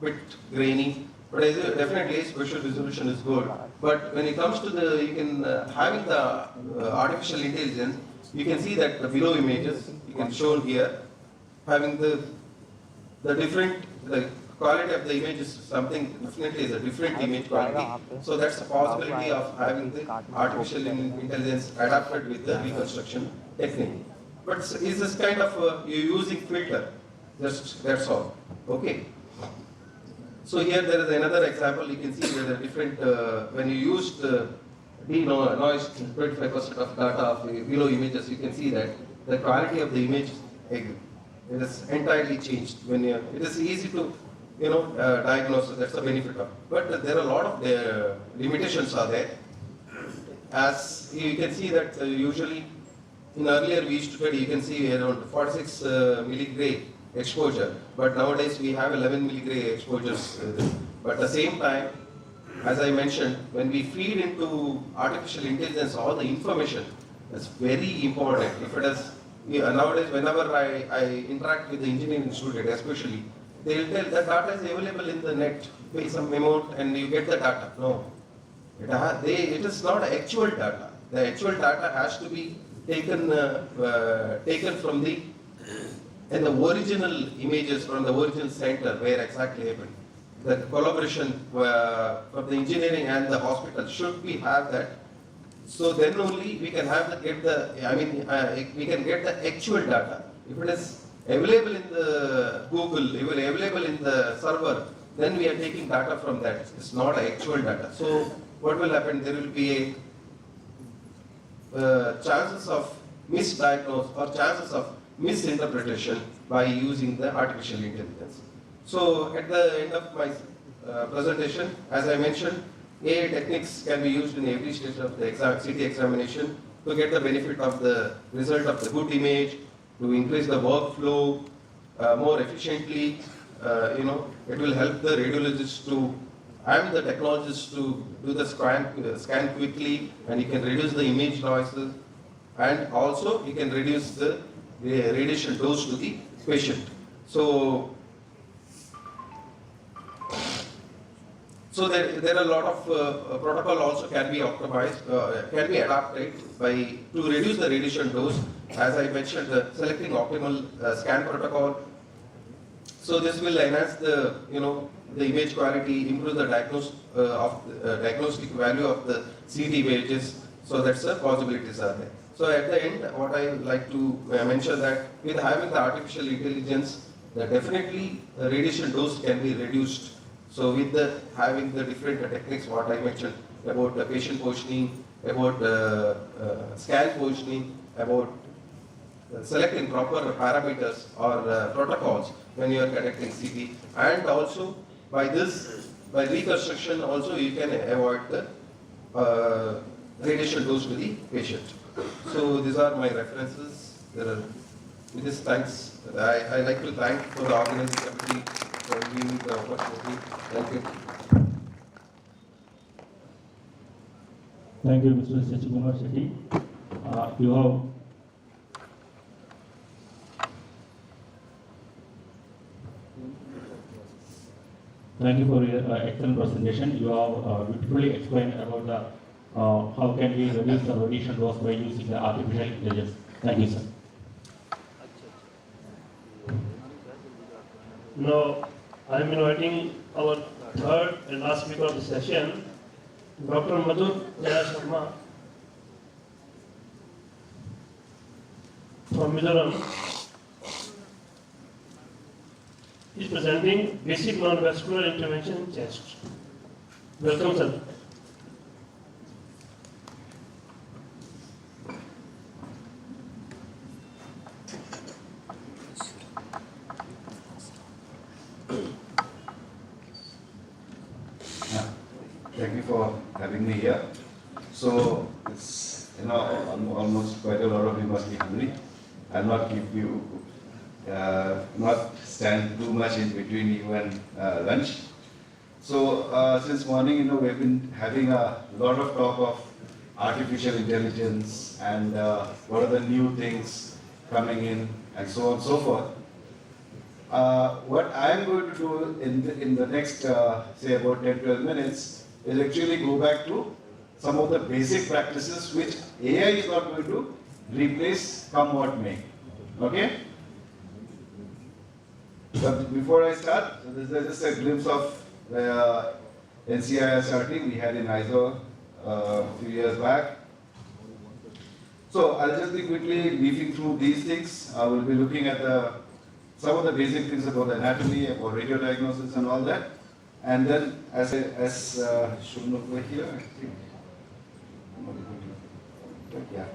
bit grainy, but definitely spatial resolution is good. But when it comes to the, you can having the artificial intelligence, you can see that the below images, you can show here, having the different, the quality of the image is something, definitely is a different image quality. So that's a possibility of having the artificial intelligence adapted with the reconstruction technique. But is this kind of, you're using filter, that's all, okay. So here there is another example, you can see there are different, when you use the denoise 25% of data of the below images, you can see that the quality of the image it is entirely changed. When it is easy to diagnose, that's the benefit of. But there are a lot of limitations are there. As you can see that usually in earlier we used to get, you can see around 46 milligray exposure, but nowadays we have 11 milligray exposures. But at the same time, as I mentioned, when we feed into artificial intelligence all the information, that's very important. If it is, nowadays whenever I interact with the engineering student especially, they will tell that data is available in the net, pay some amount and you get the data. No, it is not actual data. The actual data has to be taken from the original images from the original center where exactly happened. The collaboration from the engineering and the hospital should be have that. So then only we can we can get the actual data. If it is available in the Google, available in the server, then we are taking data from that. It's not actual data. So what will happen? There will be chances of misdiagnosis or chances of misinterpretation by using the artificial intelligence. So at the end of my presentation, as I mentioned, AI techniques can be used in every stage of the CT examination to get the benefit of the result of the good image, to increase the workflow more efficiently. It will help the radiologist to and the technologist to do the scan quickly, and you can reduce the image noises, and also you can reduce the radiation dose to the patient. So there are a lot of protocol also can be optimized, can be adapted to reduce the radiation dose. As I mentioned, selecting optimal scan protocol. So this will enhance the the image quality, improve the diagnostic value of the CT images. So that's the possibilities are there. So at the end, what I would like to mention that with having the artificial intelligence, definitely the radiation dose can be reduced. So with having the different techniques, what I mentioned about the patient positioning, about scan positioning, about selecting proper parameters or protocols when you are conducting CT, and also by reconstruction also you can avoid the radiation dose to the patient. So these are my references. With this thanks, I like to thank for the organizing committee for giving me the opportunity. Thank you. Thank you, Mr. Sachimkumar Shetty. You have Thank you for your excellent presentation. You have beautifully explained about the how can we reduce the radiation loss by using the artificial intelligence. Thank you, sir. Now, I am inviting our third and last speaker of the session, Dr. Madhur Sharma from Mizoram. He is presenting basic non-vascular intervention in chest. Welcome, sir. Thank you for having me here. So it's almost quite a lot of you must be hungry. I'll not keep you not stand too much in between you and lunch. So since morning, we've been having a lot of talk of artificial intelligence and what are the new things coming in and so on and so forth. What I'm going to do in the next, say about 10-12 minutes is actually go back to some of the basic practices which AI is not going to replace come what may. Okay? But before I start, this is just a glimpse of the NCISRT we had in ISO a few years back. So I'll just be quickly leafing through these things. I will be looking at some of the basic things about anatomy, about radio diagnosis and all that. And then as shown over here, I think. Yeah.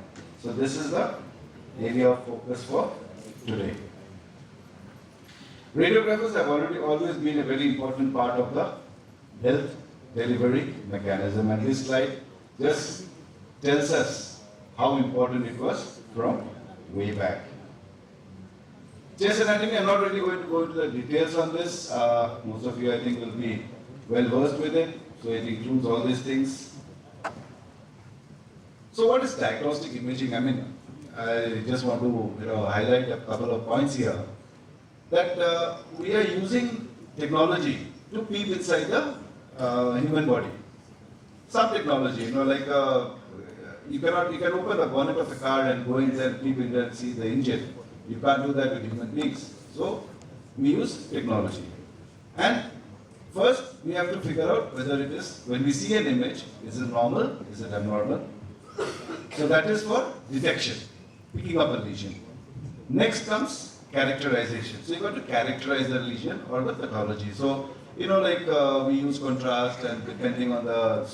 So this is the area of focus for today. Radiographers have always been a very important part of the health delivery mechanism, and this slide just tells us how important it was from way back. Chest anatomy, I'm not really going to go into the details on this. Most of you, I think, will be well versed with it. So it includes all these things. So what is diagnostic imaging? I mean, I just want to highlight a couple of points here. That we are using technology to peep inside the human body. Some technology, like you can open the bonnet of a car and go in there and peep in there and see the engine. You can't do that with human beings. So we use technology. And first we have to figure out whether it is, when we see an image, is it normal, is it abnormal? So that is for detection, picking up a lesion. Next comes characterization. So you got to characterize the lesion or the pathology. So we use contrast, and depending on the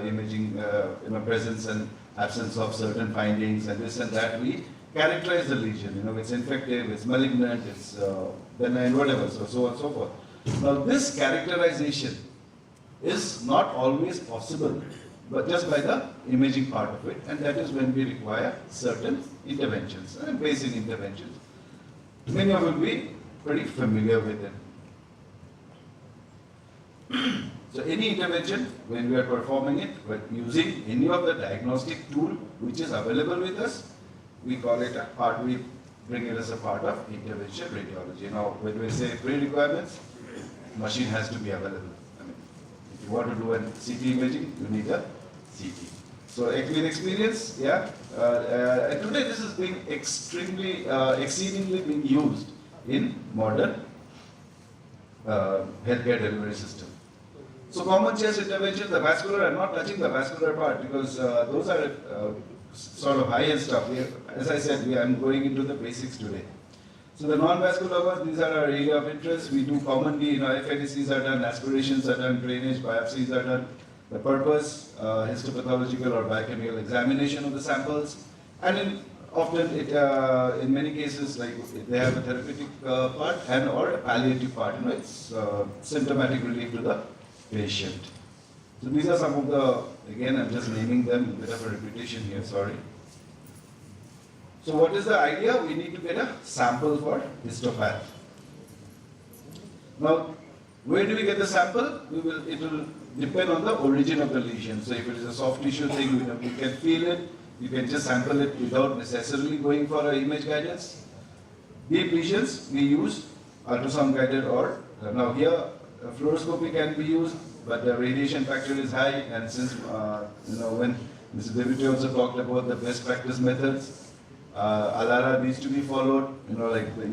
imaging, presence and absence of certain findings and this and that, we characterize the lesion. It's infective, it's malignant, it's benign, whatever, so on and so forth. Now this characterization is not always possible, but just by the imaging part of it, and that is when we require certain interventions, and basic interventions. Many of you will be pretty familiar with it. So any intervention, when we are performing it, but using any of the diagnostic tool which is available with us, we call it a part, we bring it as a part of intervention radiology. Now, when we say pre-requirements, machine has to be available. I mean, if you want to do a CT imaging, you need a CT. So, experience, yeah. And today this is being exceedingly being used in modern healthcare delivery system. So, common chest interventions, the vascular, I'm not touching the vascular part because those are sort of high-end stuff. As I said, I'm going into the basics today. So the non-vascular ones, these are our area of interest. We do commonly, FNECs are done, aspirations are done, drainage, biopsies are done. The purpose, histopathological or biochemical examination of the samples. And in many cases, like they have a therapeutic part and or a palliative part. It's symptomatic relief to the patient. So these are some of the, again, I'm just naming them, a bit of a repetition here, sorry. So what is the idea? We need to get a sample for histopath. Now, where do we get the sample? It will depend on the origin of the lesion. So if it is a soft tissue thing, you can feel it, you can just sample it without necessarily going for an image guidance. Deep lesions, we use ultrasound guided or, now here, fluoroscopy can be used, but the radiation factor is high, and since, when Mr. Devite also talked about the best practice methods, ALARA needs to be followed,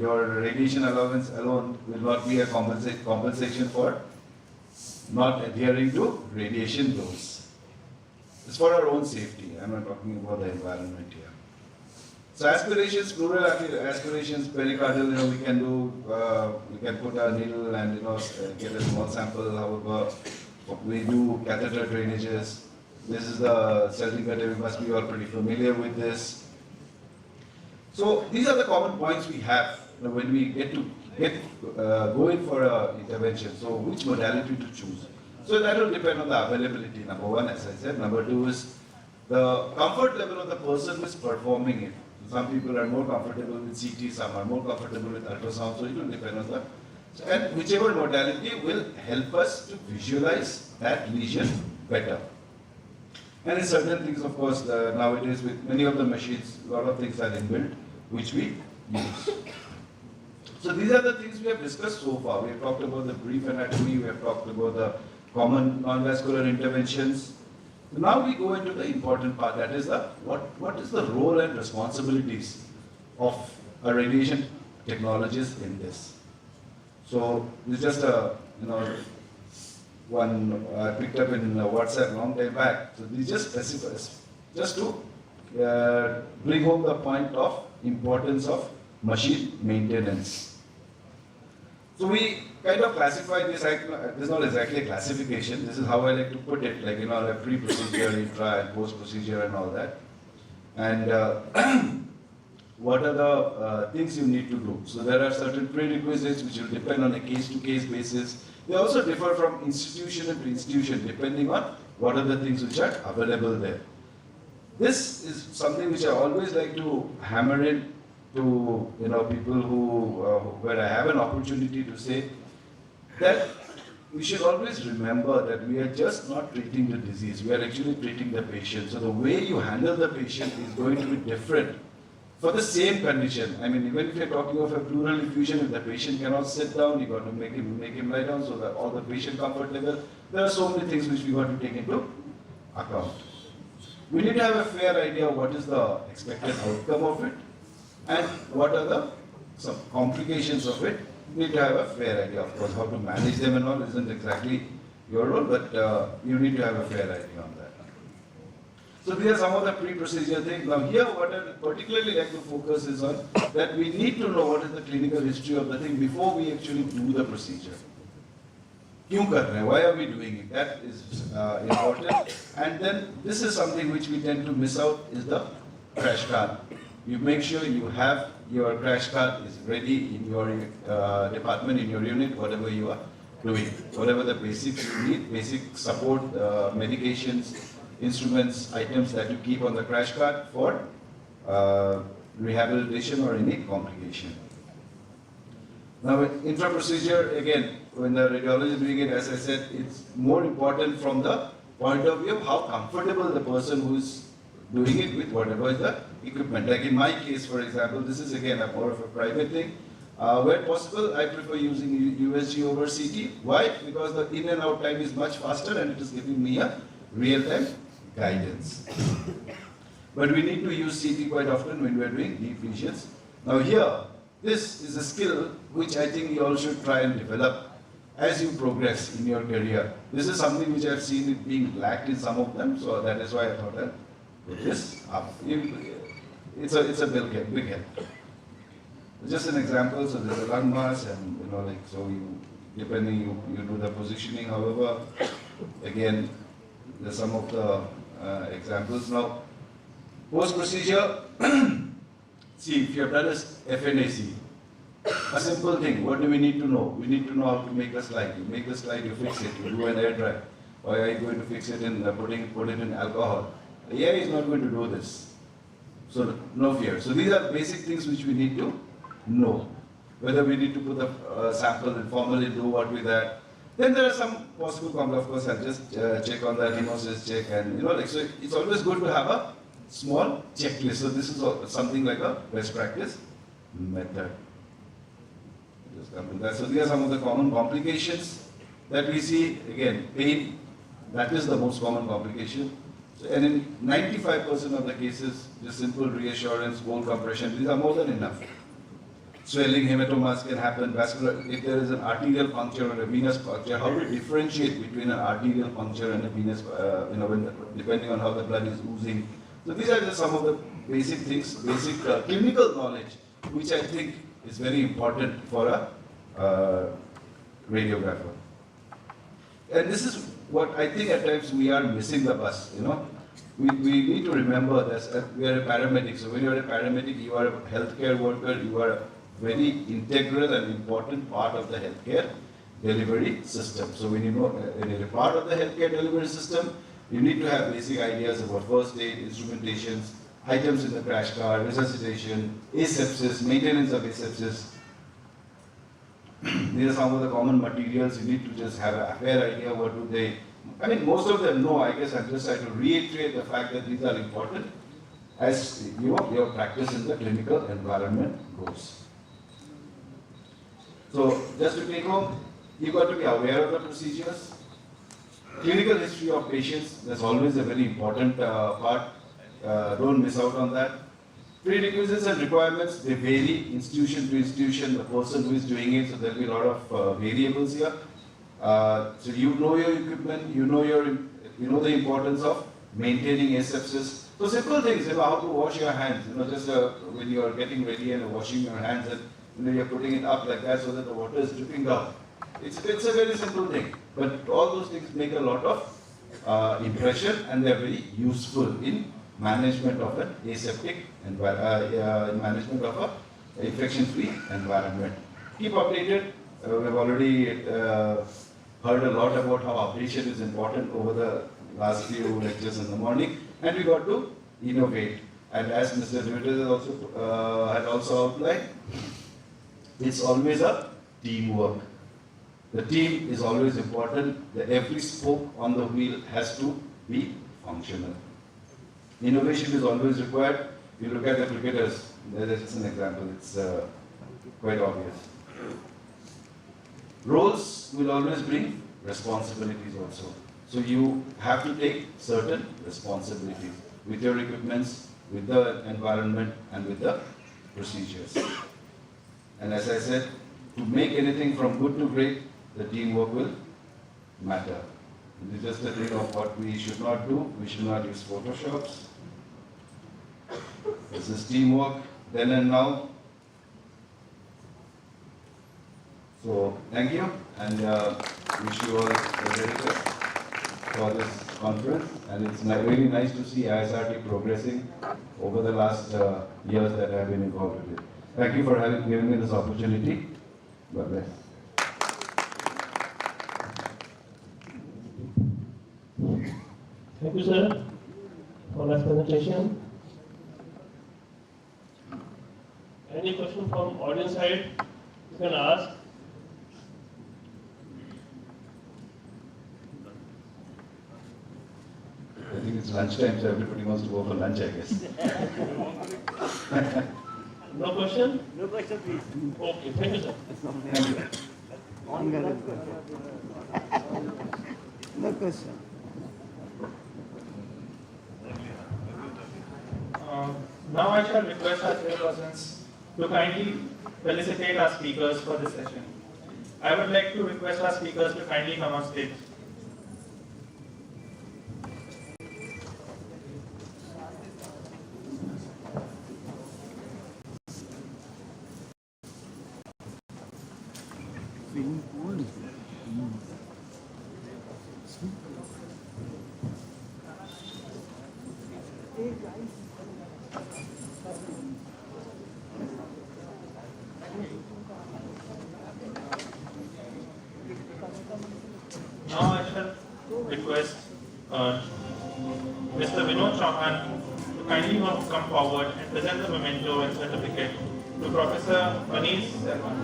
your radiation allowance alone will not be a compensation for not adhering to radiation dose. It's for our own safety, I'm not talking about the environment here. So aspirations, pleural aspirations, pericardial, we can do, we can put a needle and get a small sample. However, we do catheter drainages. This is the Celtic-Cutter, we must be all pretty familiar with this. So these are the common points we have when we go in for an intervention. So which modality to choose? So that will depend on the availability, number one, as I said. Number two is the comfort level of the person who is performing it. Some people are more comfortable with CT, some are more comfortable with ultrasound, so it will depend on that. So, and whichever modality will help us to visualize that lesion better. And in certain things, of course, nowadays with many of the machines, a lot of things are inbuilt, which we use. So these are the things we have discussed so far. We have talked about the brief anatomy, we have talked about the common non-vascular interventions. Now we go into the important part, that is what is the role and responsibilities of a radiation technologist in this. So this is just a one I picked up in WhatsApp long time back. So this just to bring home the point of importance of machine maintenance. So we kind of classify this, this is not exactly a classification, this is how I like to put it, like, like pre-procedure, intra and post-procedure and all that. And what are the things you need to do? So there are certain prerequisites which will depend on a case-to-case basis. They also differ from institution to institution depending on what are the things which are available there. This is something which I always like to hammer in to people where I have an opportunity to say that we should always remember that we are just not treating the disease, we are actually treating the patient. So the way you handle the patient is going to be different for the same condition. I mean, even if you're talking of a pleural effusion, if the patient cannot sit down, you got to make him lie down so that all the patient comfort level. There are so many things which we got to take into account. We need to have a fair idea of what is the expected outcome of it and what are some complications of it. We need to have a fair idea. Of course, how to manage them and all isn't exactly your role, but you need to have a fair idea on that. So these are some of the pre-procedure things. Now here, what I particularly like to focus is on that we need to know what is the clinical history of the thing before we actually do the procedure. Why are we doing it? That is important. And then this is something which we tend to miss out is the crash card. You make sure you have your crash card is ready in your department, in your unit, whatever you are doing. Whatever the basics you need, basic support, medications, instruments, items that you keep on the crash card for rehabilitation or any complication. Now, intra-procedure, again, when the radiologist is doing it, as I said, it's more important from the point of view of how comfortable the person who is doing it with whatever is the equipment. Like in my case, for example, this is again a more of a private thing. Where possible, I prefer using USG over CT. Why? Because the in and out time is much faster and it is giving me a real-time guidance. But we need to use CT quite often when we are doing deep lesions. Now here, this is a skill which I think you all should try and develop as you progress in your career. This is something which I have seen it being lacked in some of them, so that is why I thought I'd put this up. It's a big help. Just an example, so there's a lung mass and so depending you do the positioning, however, again, there's some of the examples. Now, post-procedure, see, if you have done a FNAC, a simple thing, what do we need to know? We need to know how to make the slide. You make the slide, you fix it, you do an air dry. Or are you going to fix it in put it in alcohol? The AI is not going to do this. So no fear. So these are basic things which we need to know. Whether we need to put the sample in formalin, do what with that. Then there are some possible complications. Of course, I'll just check on the hemostasis check and so it's always good to have a small checklist. So this is something like a best practice method. Just come to that. So these are some of the common complications that we see. Again, pain, that is the most common complication. So, and in 95% of the cases, just simple reassurance, bone compression, these are more than enough. Swelling, hematomas can happen, vascular, if there is an arterial puncture or a venous puncture, how to differentiate between an arterial puncture and a venous, depending on how the blood is oozing. So these are just some of the basic things, basic clinical knowledge, which I think is very important for a radiographer. And this is what I think at times we are missing the bus, We need to remember that we are a paramedic. So when you are a paramedic, you are a healthcare worker, you are a very integral and important part of the healthcare delivery system. So when when you're a part of the healthcare delivery system, you need to have basic ideas about first aid, instrumentations, items in the crash car, resuscitation, asepsis, maintenance of asepsis. These are some of the common materials. You need to just have a fair idea what do they. I mean, most of them know. I guess I'm just trying to reiterate the fact that these are important as your practice in the clinical environment goes. So, just to take home, you've got to be aware of the procedures. Clinical history of patients, that's always a very important part. Don't miss out on that. Prerequisites and requirements, they vary institution to institution, the person who is doing it, so there'll be a lot of variables here. So you know your equipment, you know the importance of maintaining asepsis. So simple things, how to wash your hands, just when you are getting ready and washing your hands, and you're putting it up like that so that the water is dripping down. It's a very simple thing, but all those things make a lot of impression, and they're very useful in management of an aseptic and management of a infection-free environment. Keep updated. We've already heard a lot about how updation is important over the last few lectures in the morning, and we got to innovate. And as Mr. Demeter had also outlined, it's always a teamwork. The team is always important. Every spoke on the wheel has to be functional. Innovation is always required. You look at the cricketers, that's an example, it's quite obvious. Roles will always bring responsibilities also. So you have to take certain responsibilities with your equipments, with the environment, and with the procedures. And as I said, to make anything from good to great, the teamwork will matter. It is just a thing of what we should not do. We should not use Photoshops. This is teamwork, then and now. So thank you, and wish you all the very best for this conference. And it's really nice to see ISRT progressing over the last years that I have been involved with it. Thank you for giving me this opportunity. God bless. Thank you, sir, for that presentation. Any question from audience side? You can ask. I think it's lunchtime, so everybody wants to go for lunch, I guess. No question? No question, please. Okay, thank you, sir. Thank you. No question. Now I shall request our chairpersons to kindly felicitate our speakers for this session. I would like to request our speakers to kindly come on stage. Now I shall request Mr. Vinod Chauhan to kindly come forward and present the memento and certificate to Professor Manish Selvan.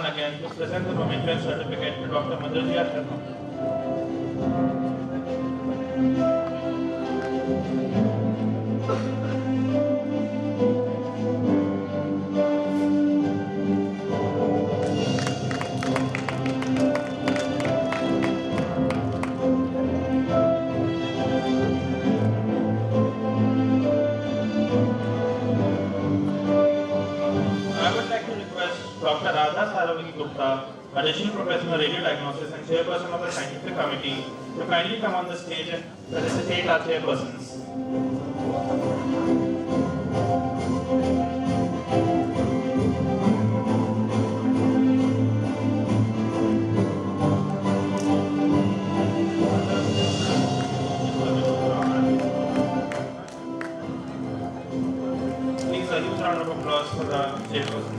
Again to present the memento and certificate to Dr. Madhurya Sharma. Dr. Radha Saravagi Gupta, Additional Professor of Radio Diagnosis and Chairperson of the Scientific Committee, to kindly come on the stage and felicitate our chairpersons. Please a huge round of applause for the chairpersons.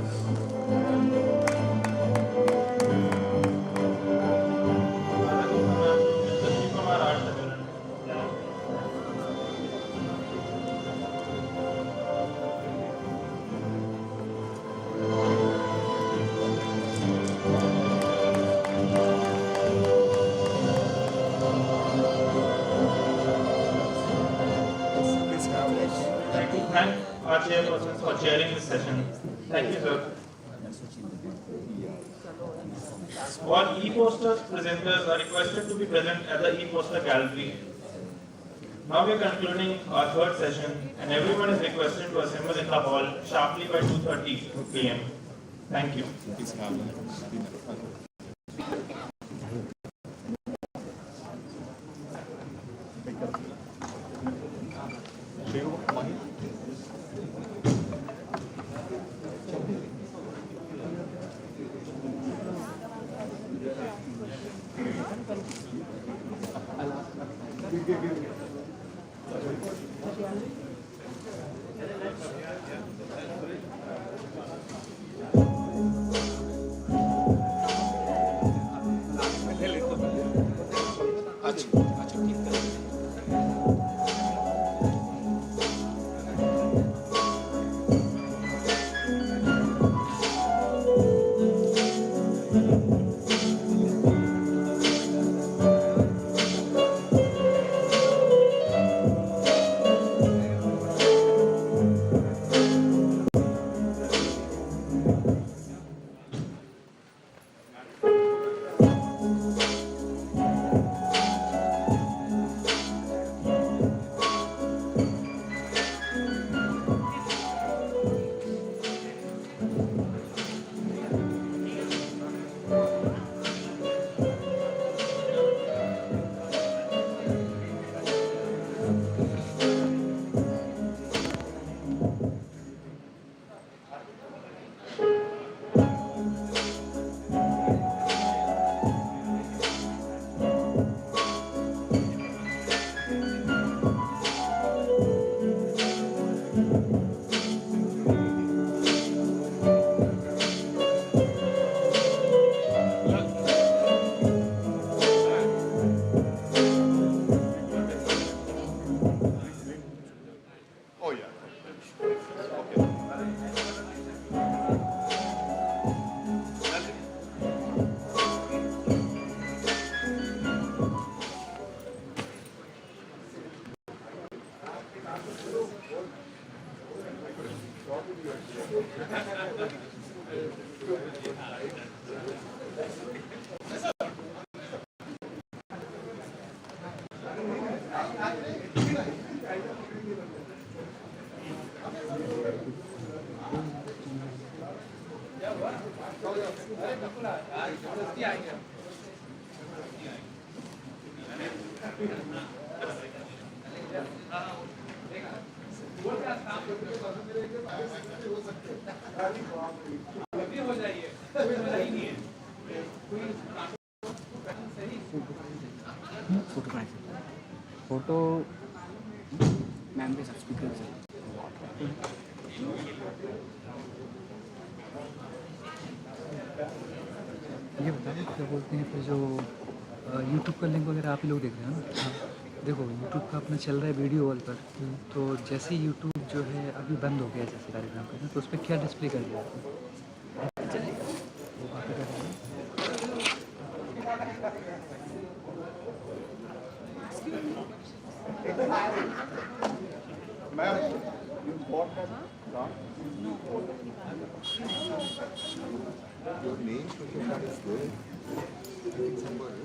like to thank our chairpersons for chairing this session. Thank you, sir. All e-posters presenters are requested to be present at the e-poster gallery. Now we are concluding our third session, and everyone is requested to assemble in the hall sharply by 2:30 p.m. Thank you. Photo ma'am के साथ speaker के साथ ये बताइए क्या बोलते हैं फिर जो यूट्यूब का लिंक वगैरह आप ही लोग देख रहे हैं ना। हाँ देखो यूट्यूब का अपना चल रहा है वीडियो वॉल पर, तो जैसे ही यूट्यूब जो है अभी बंद हो गया जैसे कार्यक्रम का, तो उस पर क्या डिस्प्ले कर दिया आपने? वो बातें कर रहे हैं। Ma'am, you bought that car? Your name is there. I think somewhere.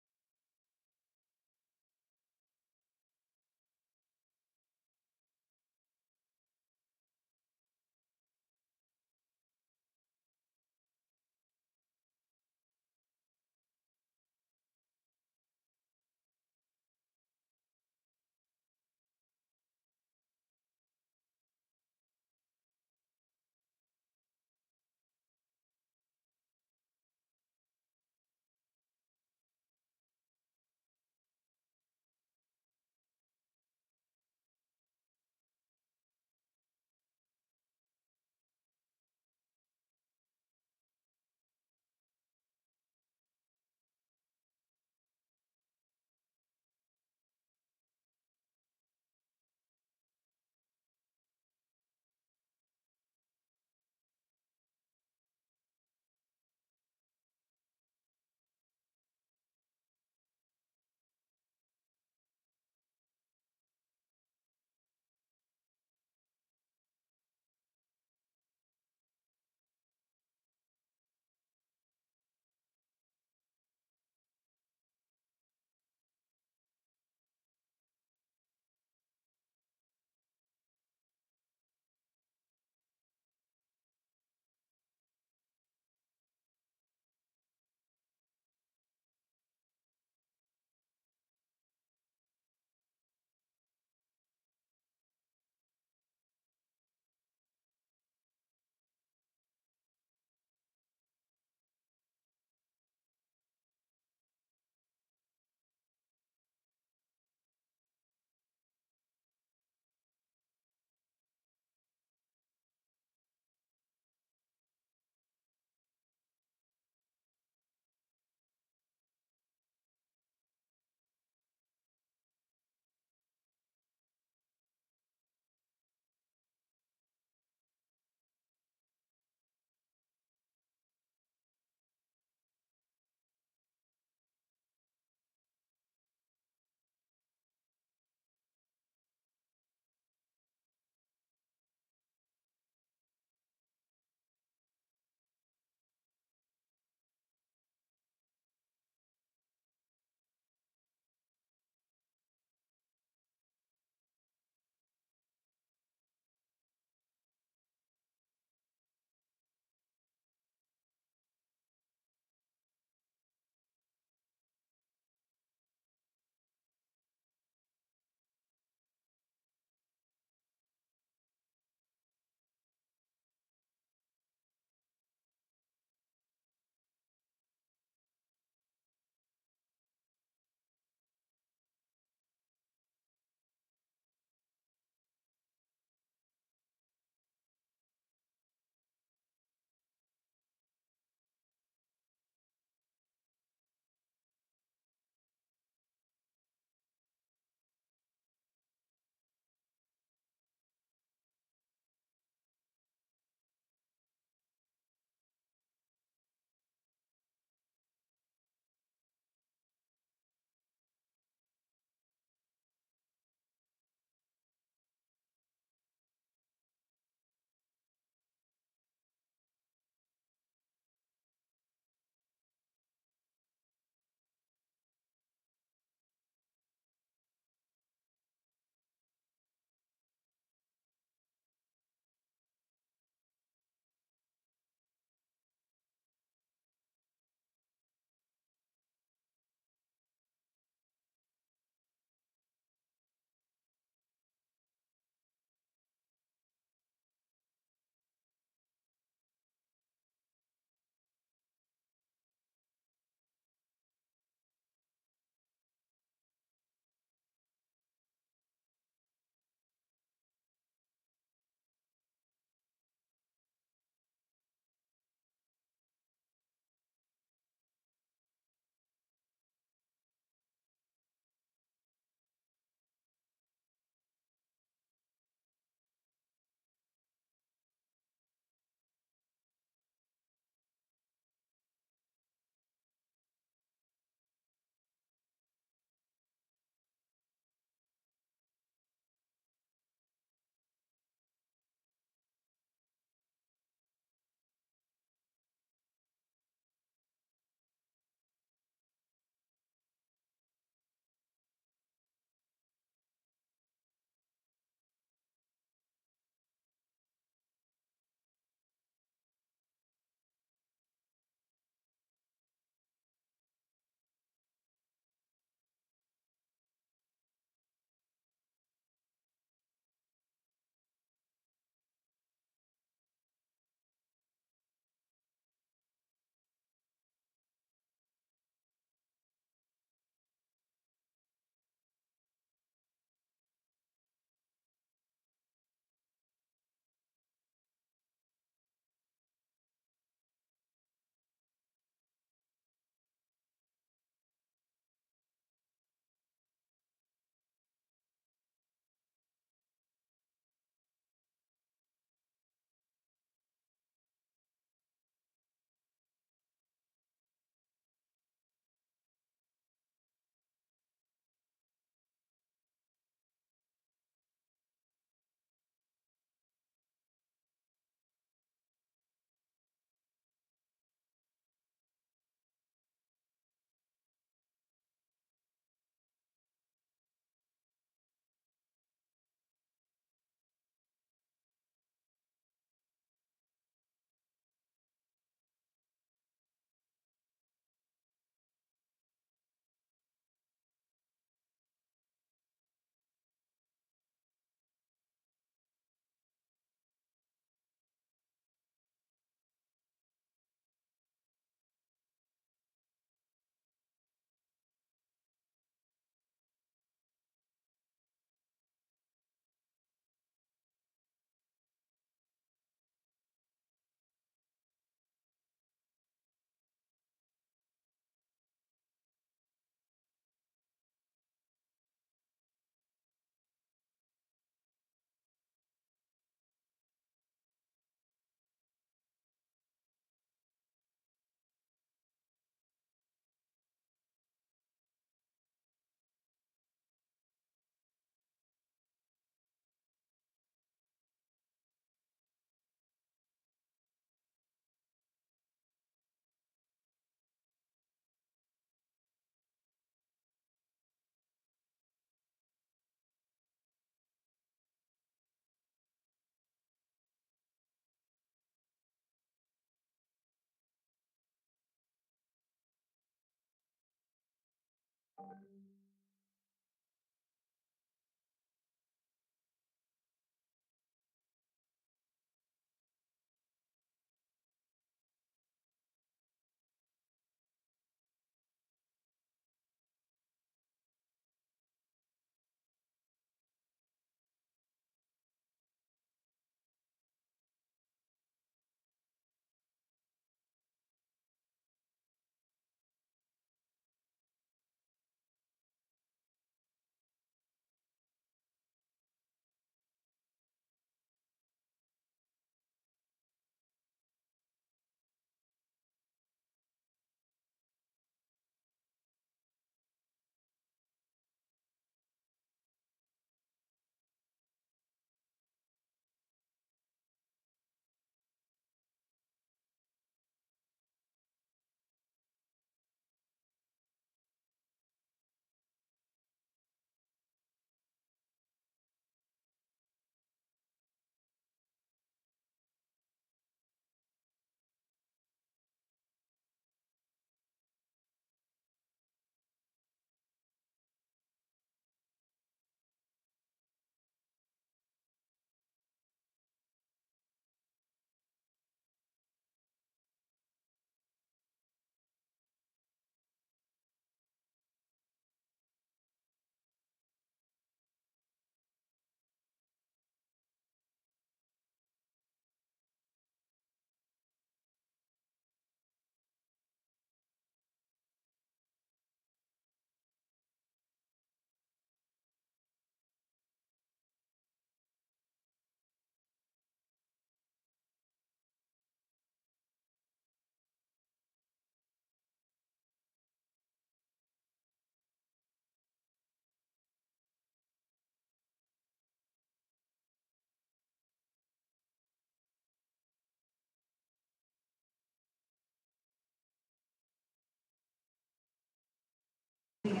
Yeah,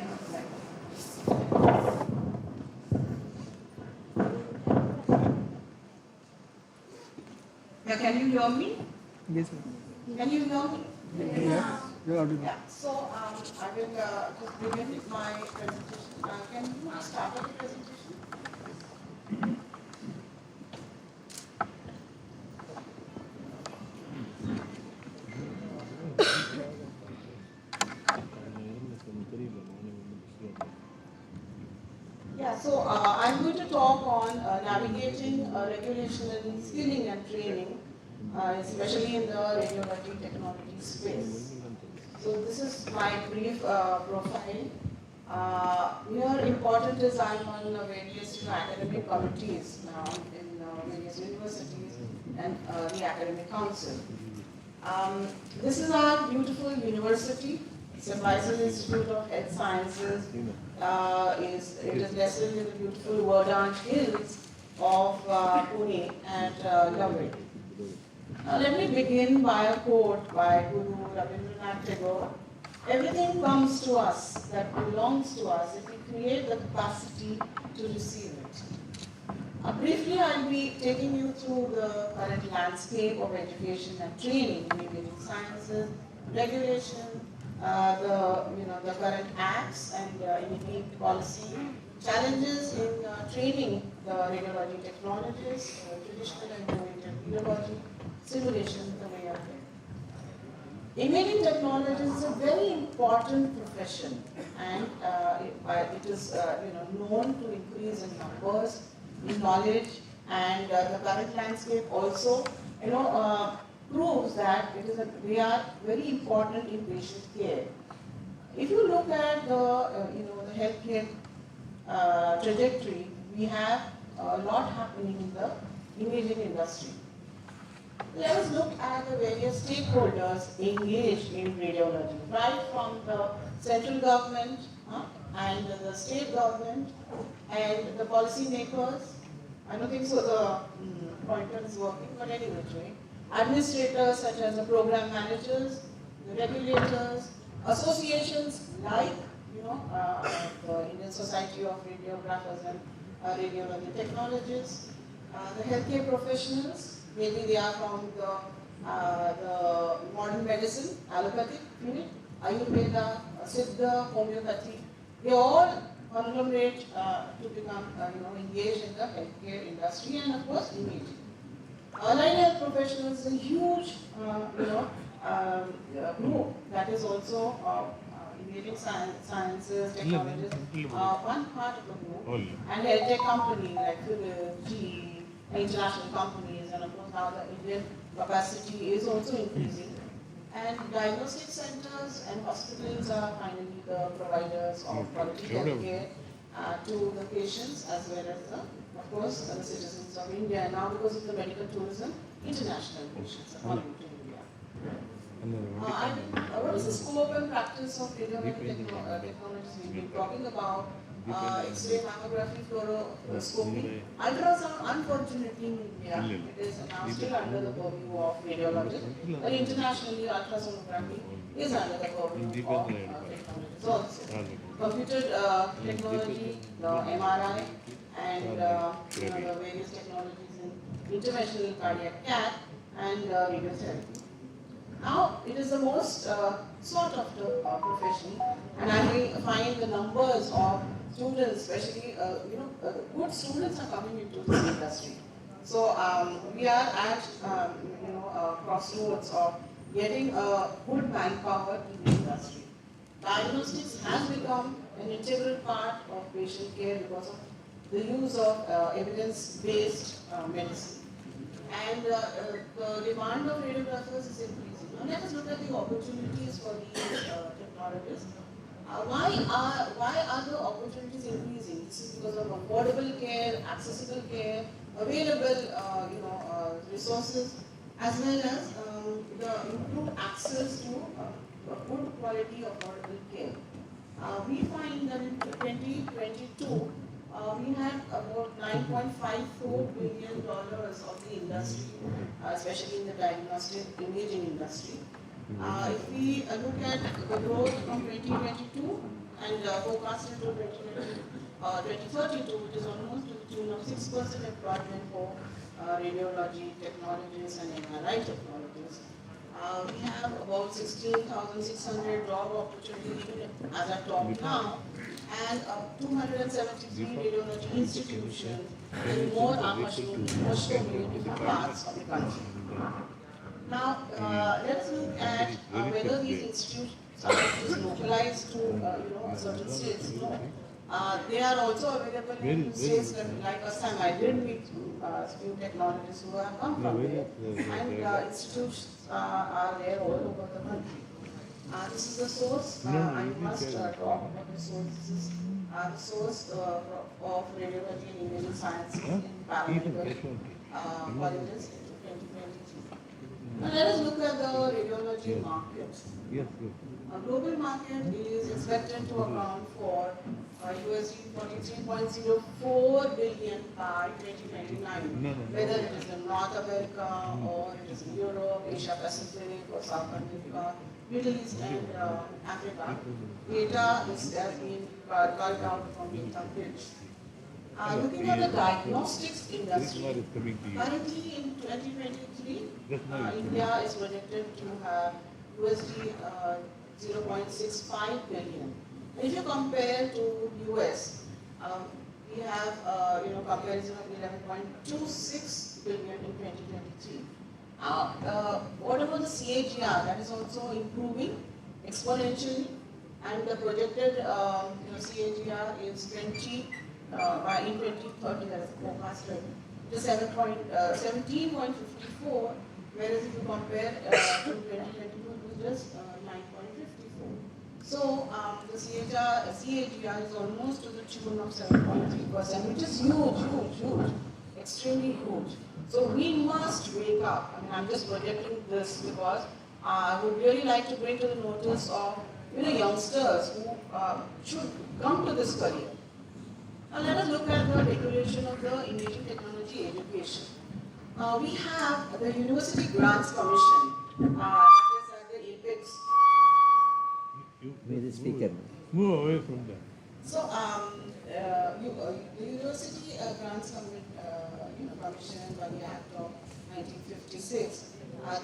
can you hear me? Yes, ma'am. Can you hear me? Yes, you're audible. Yeah, so I will just begin my presentation. Can you start with the presentation? Yeah, so I'm going to talk on navigating regulation and skilling and training, especially in the radiology technology space. So this is my brief profile. Here important is I'm on various academic committees now in various universities and the academic council. This is our beautiful university. It's a Bison Institute of Health Sciences. It is nestled in the beautiful verdant hills of Pune and Lavik. Let me begin by a quote by Guru Rabindranath Tagore. Everything comes to us that belongs to us if we create the capacity to receive it. Briefly, I'll be taking you through the current landscape of education and training in imaging sciences, regulation, the current acts and immediate policy, challenges in training the radiology technologists, traditional and new radiology, simulation, the way of it. Imaging technology is a very important profession, and it is known to increase in numbers, in knowledge, and the current landscape also proves that we are very important in patient care. If you look at the healthcare trajectory, we have a lot happening in the imaging industry. Let us look at the various stakeholders engaged in radiology, right from the central government and the state government and the policy makers. I don't think so the pointer is working, but anyway, administrators such as the program managers, the regulators, associations like the Indian Society of Radiographers and Radiology Technologists, the healthcare professionals, maybe they are from the modern medicine, allopathic unit, Ayurveda, Siddha, homeopathy. They all conglomerate to become engaged in the healthcare industry and of course imaging. Allied health professionals is a huge group that is also imaging sciences, technologies, one part of the group, and health tech companies like Philips, GE, international companies, and of course now the Indian capacity is also increasing. And diagnostic centers and hospitals are finally the providers of quality healthcare to the patients as well as of course the citizens of India. And now because of the medical tourism, international patients are coming to India. What is the scope and practice of radiology technologies we've been talking about? X-ray, mammography, fluoroscopy, ultrasound. Unfortunately, in India, it is now still under the purview of radiology. But internationally, ultrasonography is under the purview of technologies also. Computer technology, the MRI, and the various technologies in interventional cardiac cath and radiotherapy. Now, it is the most sought after profession, and I find the numbers of students, especially good students, are coming into this industry. So we are at crossroads of getting a good manpower in the industry. Diagnostics has become an integral part of patient care because of the use of evidence-based medicine. And the demand of radiographers is increasing. Now let us look at the opportunities for these technologists. Why are the opportunities increasing? This is because of affordable care, accessible care, available resources, as well as the improved access to good quality affordable care. We find that in 2022, we had about $9.54 billion of the industry, especially in the diagnostic imaging industry. If we look at the growth from 2022 and forecasted to 2032, which is almost to the tune of 6% employment for radiology technologists and MRI technologists. We have about 16,600 job opportunities as I talk now, and 273 radiology institutions, and more are mushroomed in different parts of the country. Now, let us look at whether these institutes are just localized to certain states. No. They are also available in states like Assam. I did meet few technologists who have come from there, and institutes are there all over the country. This is the source. I must talk about the source. This is the source of radiology and imaging sciences in paramedical colleges in 2023. Now let us look at the radiology market. A global market is expected to account for $43.04 billion by 2029, whether it is in North America or it is in Europe, Asia Pacific or South America, Middle East and Africa. Data has been culled out from the Bridge. Looking at the diagnostics industry, currently in 2023, India is projected to have USD 0.65 billion. If you compare to US, we have comparison of 11.26 billion in 2023. What about the CAGR? That is also improving exponentially, and the projected CAGR is 20 by in 2030. That is forecasted. It is 17.54, whereas if you compare to 2022, it was just 9.54. So the CAGR is almost to the tune of 7.3%, which is huge, extremely huge. So we must wake up. I mean, I'm just projecting this because I would really like to bring to the notice of youngsters who should come to this career. Now let us look at the regulation of the imaging technology education. We have the University Grants Commission, that is at the AIIMS. May the speaker move away from that. So the University Grants Commission by the Act of 1956,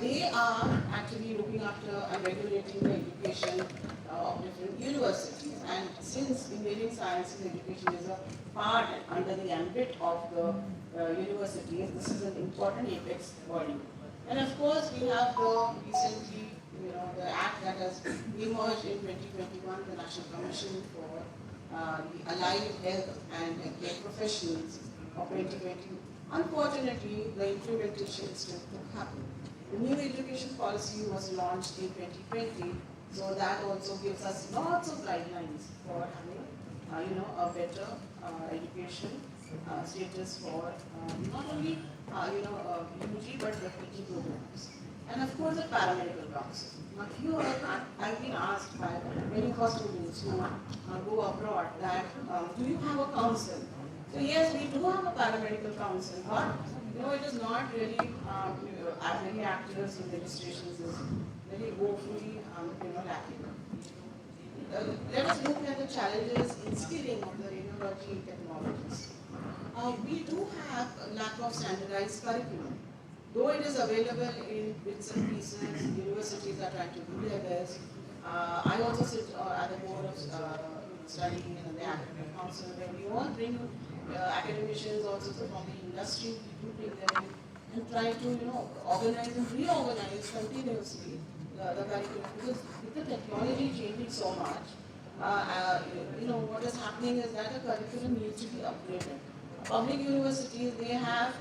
they are actually looking after and regulating the education of different universities. And since imaging sciences education is a part under the ambit of the universities, this is an important apex body. And of course, we have the recently, the act that has emerged in 2021, the National Commission for the Allied Health and Healthcare Professionals of 2020. Unfortunately, the implementation still to happen. The new education policy was launched in 2020, so that also gives us lots of guidelines for having, a better education status for not only, UG but the PG programs. And of course, the paramedical council. Now, I've been asked by many of our students who go abroad that, do you have a council? So yes, we do have a paramedical council, but it is not really many actors in registrations is very woefully lacking. Let us look at the challenges in skilling of the radiology technologists. We do have a lack of standardized curriculum. Though it is available in bits and pieces, universities are trying to do their best. I also sit at the board of studying in the academic council, where we all bring academicians also from the industry, we do bring them in and try to organize and reorganize continuously the curriculum, because with the technology changing so much, what is happening is that the curriculum needs to be upgraded. Public universities, they have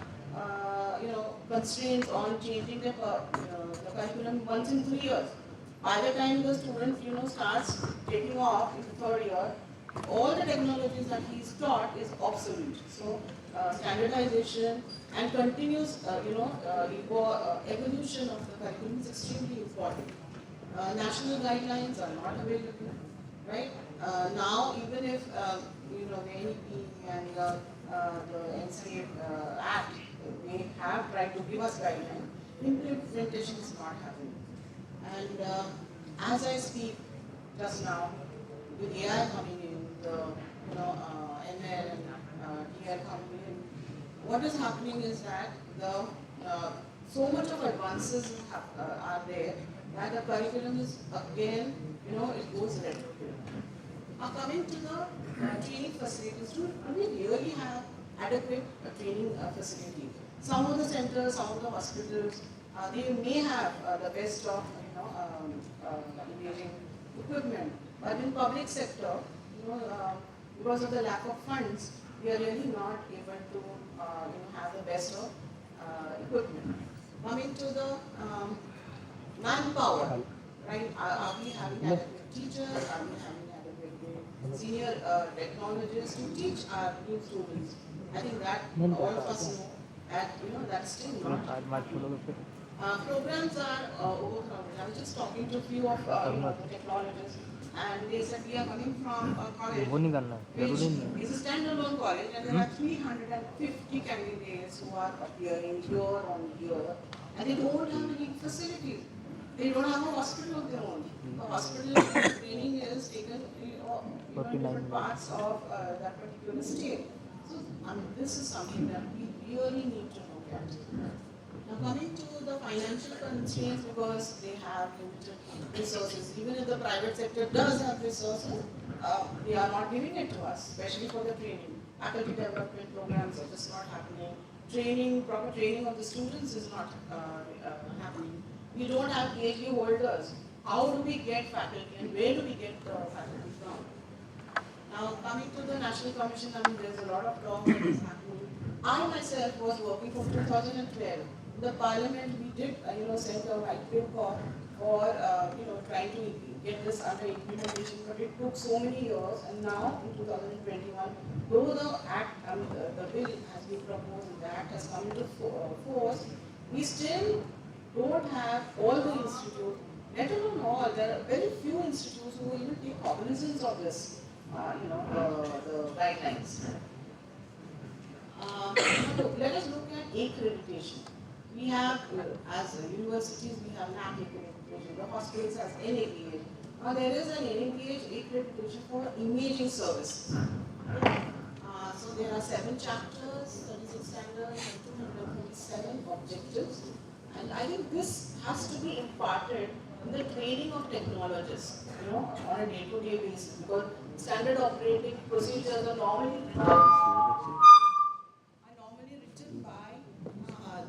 constraints on changing the curriculum once in 3 years. By the time the student starts taking off in the 3rd year, all the technologies that he is taught is obsolete. So standardization and continuous evolution of the curriculum is extremely important. National guidelines are not available, right? Now, even if the NEP and the NCA Act, they have tried to give us guidelines, implementation is not happening. And as I speak just now, with AI coming in, the ML and DL coming in, what is happening is that so much of advances are there that the curriculum is again, it goes retro. Now coming to the training facilities, do we really have adequate training facilities? Some of the centers, some of the hospitals, they may have the best of imaging equipment, but in public sector, because of the lack of funds, we are really not able to have the best of equipment. Coming to the manpower, right? Are we having adequate teachers? Are we having adequate senior technologists to teach our new students? I think that all of us know that that's still not. Programs are overcrowded. I was just talking to a few of the technologists, and they said we are coming from a college which is a standalone college, and there are 350 candidates who are appearing year on year, and they don't have any facilities. They don't have a hospital of their own. The hospital training is taken in different parts of that particular state. So, this is something that we really need to look at. Now, coming to the financial constraints, because they have limited resources, even if the private sector does have resources, they are not giving it to us, especially for the training. Faculty development programs are just not happening. Proper training of the students is not happening. We don't have PhD holders. How do we get faculty, and where do we get the faculty from? Now, coming to the National Commission, there's a lot of talk that is happening. I myself was working from 2012. In the Parliament, we did, send a white paper for, trying to get this under implementation, but it took so many years, and now in 2021, though the act, the bill has been proposed and the act has come into force, we still don't have all the institutes, let alone all. There are very few institutes who will even take cognizance of this, the guidelines. Let us look at accreditation. We have, as universities, we have NAC accreditation, the hospitals has NABH. Now there is an NABH accreditation for imaging services. So there are 7 chapters, 36 standards, and 237 objectives. And I think this has to be imparted in the training of technologists, on a day-to-day basis, because standard operating procedures are normally written by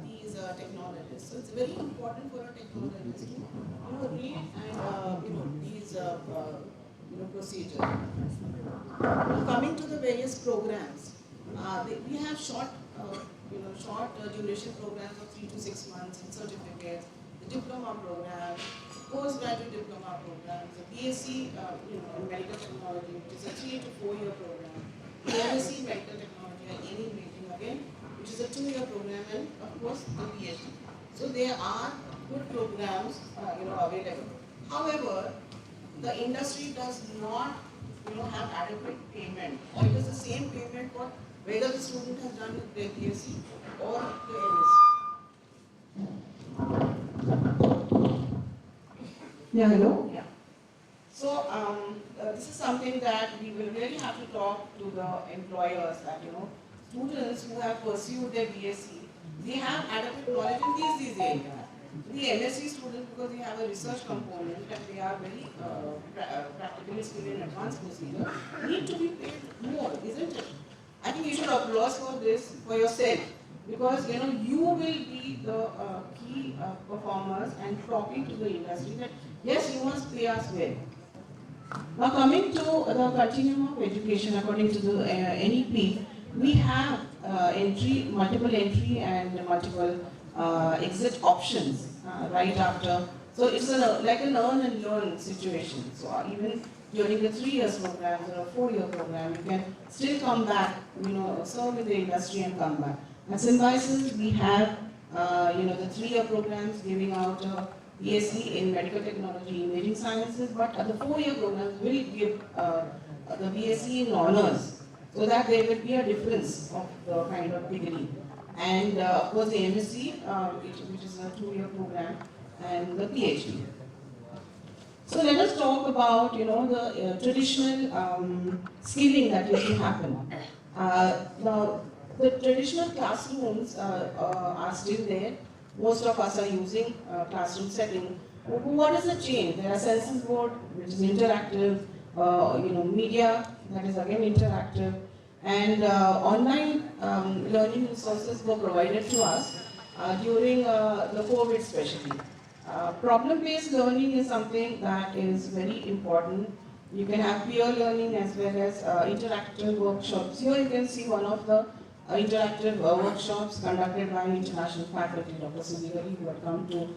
these technologists. So it's very important for a technologist to read and these procedures. Coming to the various programs, we have short duration programs of 3 to 6 months and certificates, the diploma program, postgraduate diploma programs, the BSc in medical technology, which is a 3 to 4 year program, the MSc in medical technology and any imaging again, which is a 2-year program, and of course the PhD. So there are good programs available. However, the industry does not have adequate payment, or it is the same payment for whether the student has done their BSc or the MSc. Yeah, hello? Yeah. So this is something that we will really have to talk to the employers that, students who have pursued their BSc, they have adequate knowledge in these areas. The MSc students, because they have a research component and they are very practically skilled in advanced procedure, need to be paid more, isn't it? I think you should applaud for this for yourself, because you will be the key performers and talking to the industry that yes, you must pay us well. Now coming to the continuum of education according to the NEP, we have multiple entry and multiple exit options right after. So it's like a learn and learn situation. So even during the 3 years program or a 4-year program, you can still come back, serve in the industry and come back. At Symbiosis, we have the 3-year programs giving out BSc in medical technology, imaging sciences, but the 4-year programs will give the BSc in honors, so that there will be a difference of the kind of degree. And of course the MSc, which is a 2-year program, and the PhD. So let us talk about, the traditional skilling that used to happen. Now, the traditional classrooms are still there. Most of us are using classroom setting. What is the change? There are census board, which is interactive, media, that is again interactive, and online learning resources were provided to us during the COVID especially. Problem-based learning is something that is very important. You can have peer learning as well as interactive workshops. Here you can see one of the interactive workshops conducted by international faculty, Dr. Sunigari, who had come to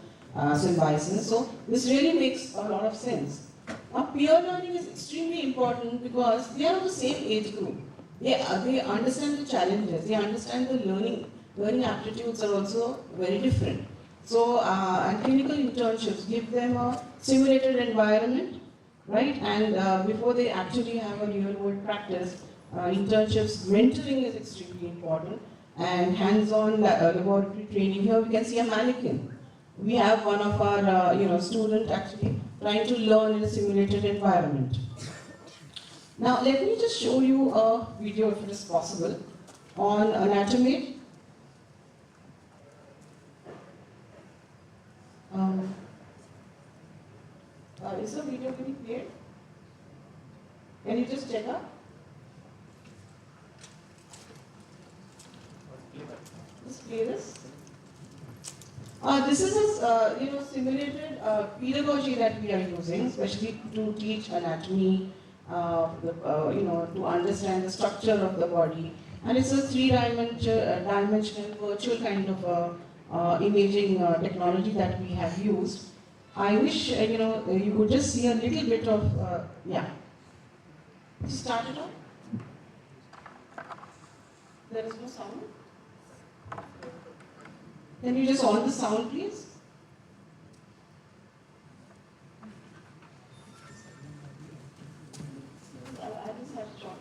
St. Vincent. So this really makes a lot of sense. Now, peer learning is extremely important because they are of the same age group. They understand the challenges, they understand the learning aptitudes are also very different. So, and clinical internships give them a simulated environment, right? And before they actually have a real world practice, internships, mentoring is extremely important, and hands-on laboratory training. Here we can see a mannequin. We have one of our student actually trying to learn in a simulated environment. Now let me just show you a video, if it is possible, on anatomy. Is the video being played? Can you just check out? Just play this. This is a simulated pedagogy that we are using, especially to teach anatomy, to understand the structure of the body, and it's a three-dimensional virtual kind of imaging technology that we have used. I wish you could just see a little bit of Just start it off. There is no sound. Can you just on the sound, please? I just have to talk.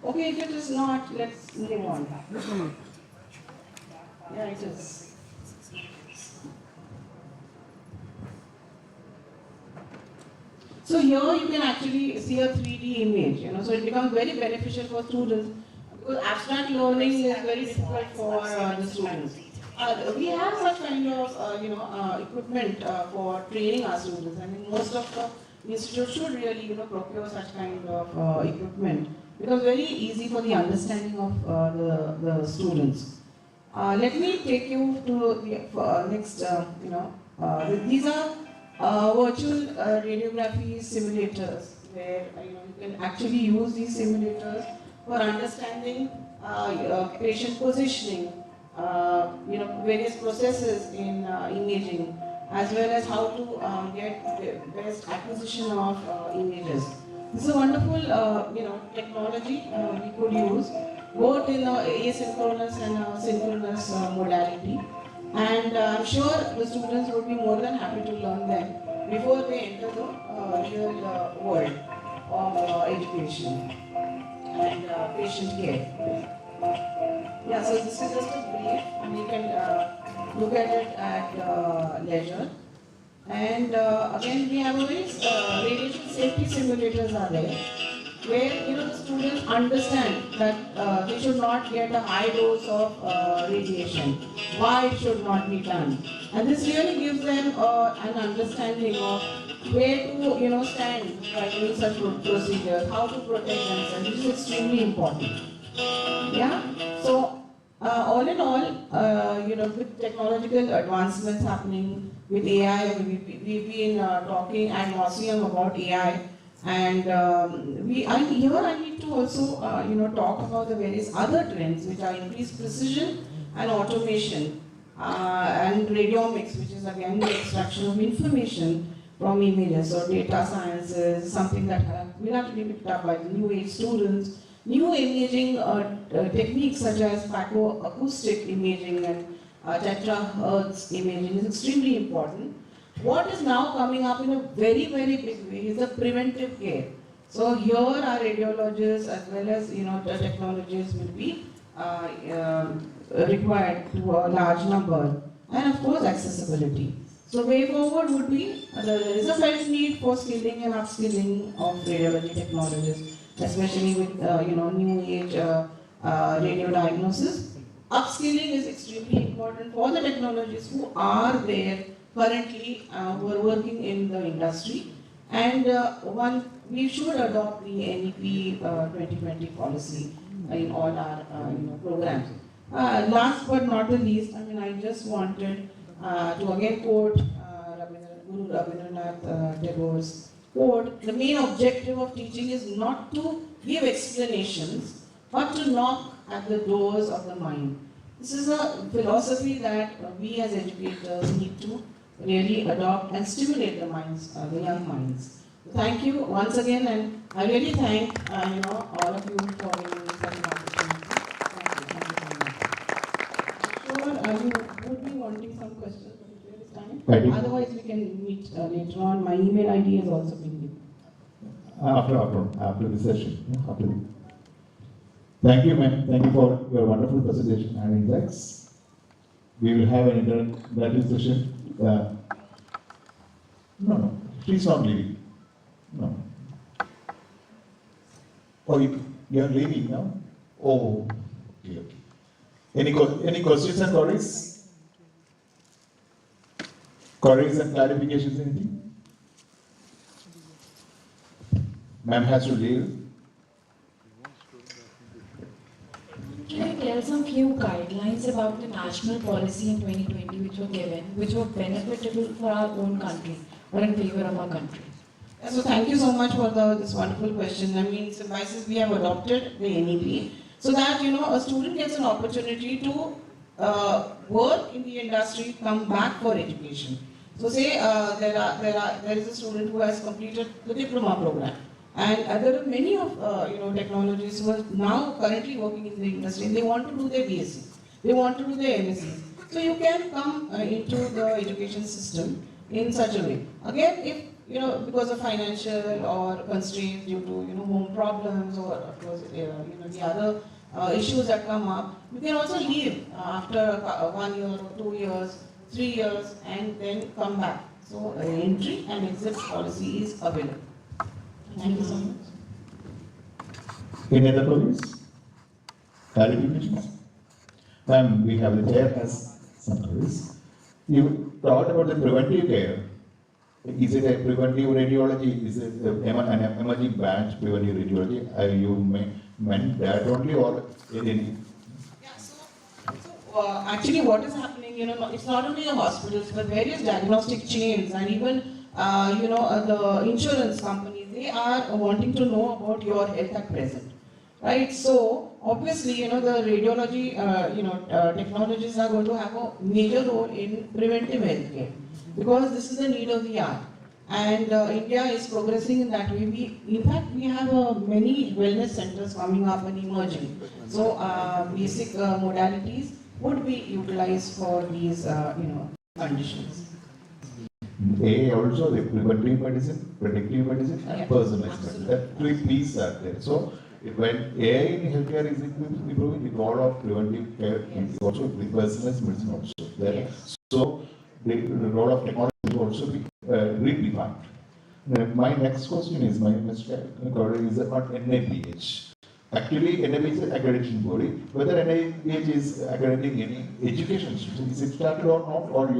Okay, if it is not, let's move on. Yeah, it is. So here you can actually see a 3D image, so it becomes very beneficial for students because abstract learning is very difficult for the students. We have such kind of equipment for training our students. I mean, most of the institutes should really procure such kind of equipment. Becomes very easy for the understanding of the students. Let me take you to the next, these are virtual radiography simulators where you can actually use these simulators for understanding patient positioning, various processes in imaging, as well as how to get the best acquisition of images. This is a wonderful, technology we could use both in asynchronous and synchronous modality. And I'm sure the students would be more than happy to learn them before they enter the real world of education and patient care. Yeah, so this is just a brief, and you can look at it at leisure. And again, we have a very radiation safety simulators are there, where the students understand that they should not get a high dose of radiation, why it should not be done, and this really gives them an understanding of where to stand while doing such procedures, how to protect themselves, which is extremely important. Yeah. So all in all, with technological advancements happening with AI, we've been talking ad nauseum about AI, and here I need to also talk about the various other trends which are increased precision and automation and radiomics, which is again the extraction of information from images. So data science is something that will have to be picked up by the new age students. new imaging techniques such as acoustic imaging and terahertz imaging is extremely important. What is now coming up in a very, very big way is the preventive care. So here our radiologists as well as the technologists will be required to a large number, and of course accessibility. So way forward would be there is a felt need for skilling and upskilling of radiology technologists, especially with new age radio diagnosis. Upskilling is extremely important for the technologists who are there currently, who are working in the industry, and we should adopt the NEP 2020 policy in all our programs. Last but not the least, I just wanted to again quote Guru Rabindranath Tagore's quote: "The main objective of teaching is not to give explanations, but to knock at the doors of the mind." This is a philosophy that we as educators need to really adopt and stimulate the minds, the young minds. Thank you once again, and I really thank all of you for giving me such an opportunity. Thank you so much. I'm sure you would be wanting some questions this time. Otherwise, we can meet later on. My email ID has also been given. After the session. Thank you, ma'am. Thank you for your wonderful presentation and insights. We will have an interactive session. No, she's not leaving. No. Oh, you are leaving now? Oh, okay. Any questions and queries? Queries and clarifications, anything? Ma'am has to leave. Can you tell some few guidelines about the national policy in 2020 which were given, which were beneficial for our own country or in favor of our country? So thank you so much for this wonderful question. Suffices we have adopted the NEP so that a student gets an opportunity to work in the industry, come back for education. So say there is a student who has completed the diploma program, and there are many of technologists who are now currently working in the industry, and they want to do their BSc, they want to do their MSc. So you can come into the education system in such a way. Again, if because of financial or constraints due to home problems, or of course the other issues that come up, you can also leave after 1 year or 2 years, 3 years, and then come back. So entry and exit policy is available. Thank you so much. Any other queries? Clarifications? Ma'am, we have the chair has some queries. You talked about the preventive care. Is it a preventive radiology? Is it an emerging branch, preventive radiology? You meant that only, or any? Actually, what is happening, it's not only the hospitals, but various diagnostic chains and even, the insurance companies, they are wanting to know about your health at present, right? So, obviously, the radiology, technologies are going to have a major role in preventive healthcare, because this is the need of the hour. And India is progressing in that way. In fact, we have many wellness centers coming up and emerging. So, basic modalities would be utilized for these, conditions. Also the preventive medicine, predictive medicine, and personalized medicine. That 3 P's are there. So when AI in healthcare is improving, the role of preventive care is also the personalized medicine also there. Yes. So the role of technology will also be redefined. My next question is, my next query is about NABH. Actually, NABH is an accreditation body. Whether NABH is accrediting any education institution, is it started or not, or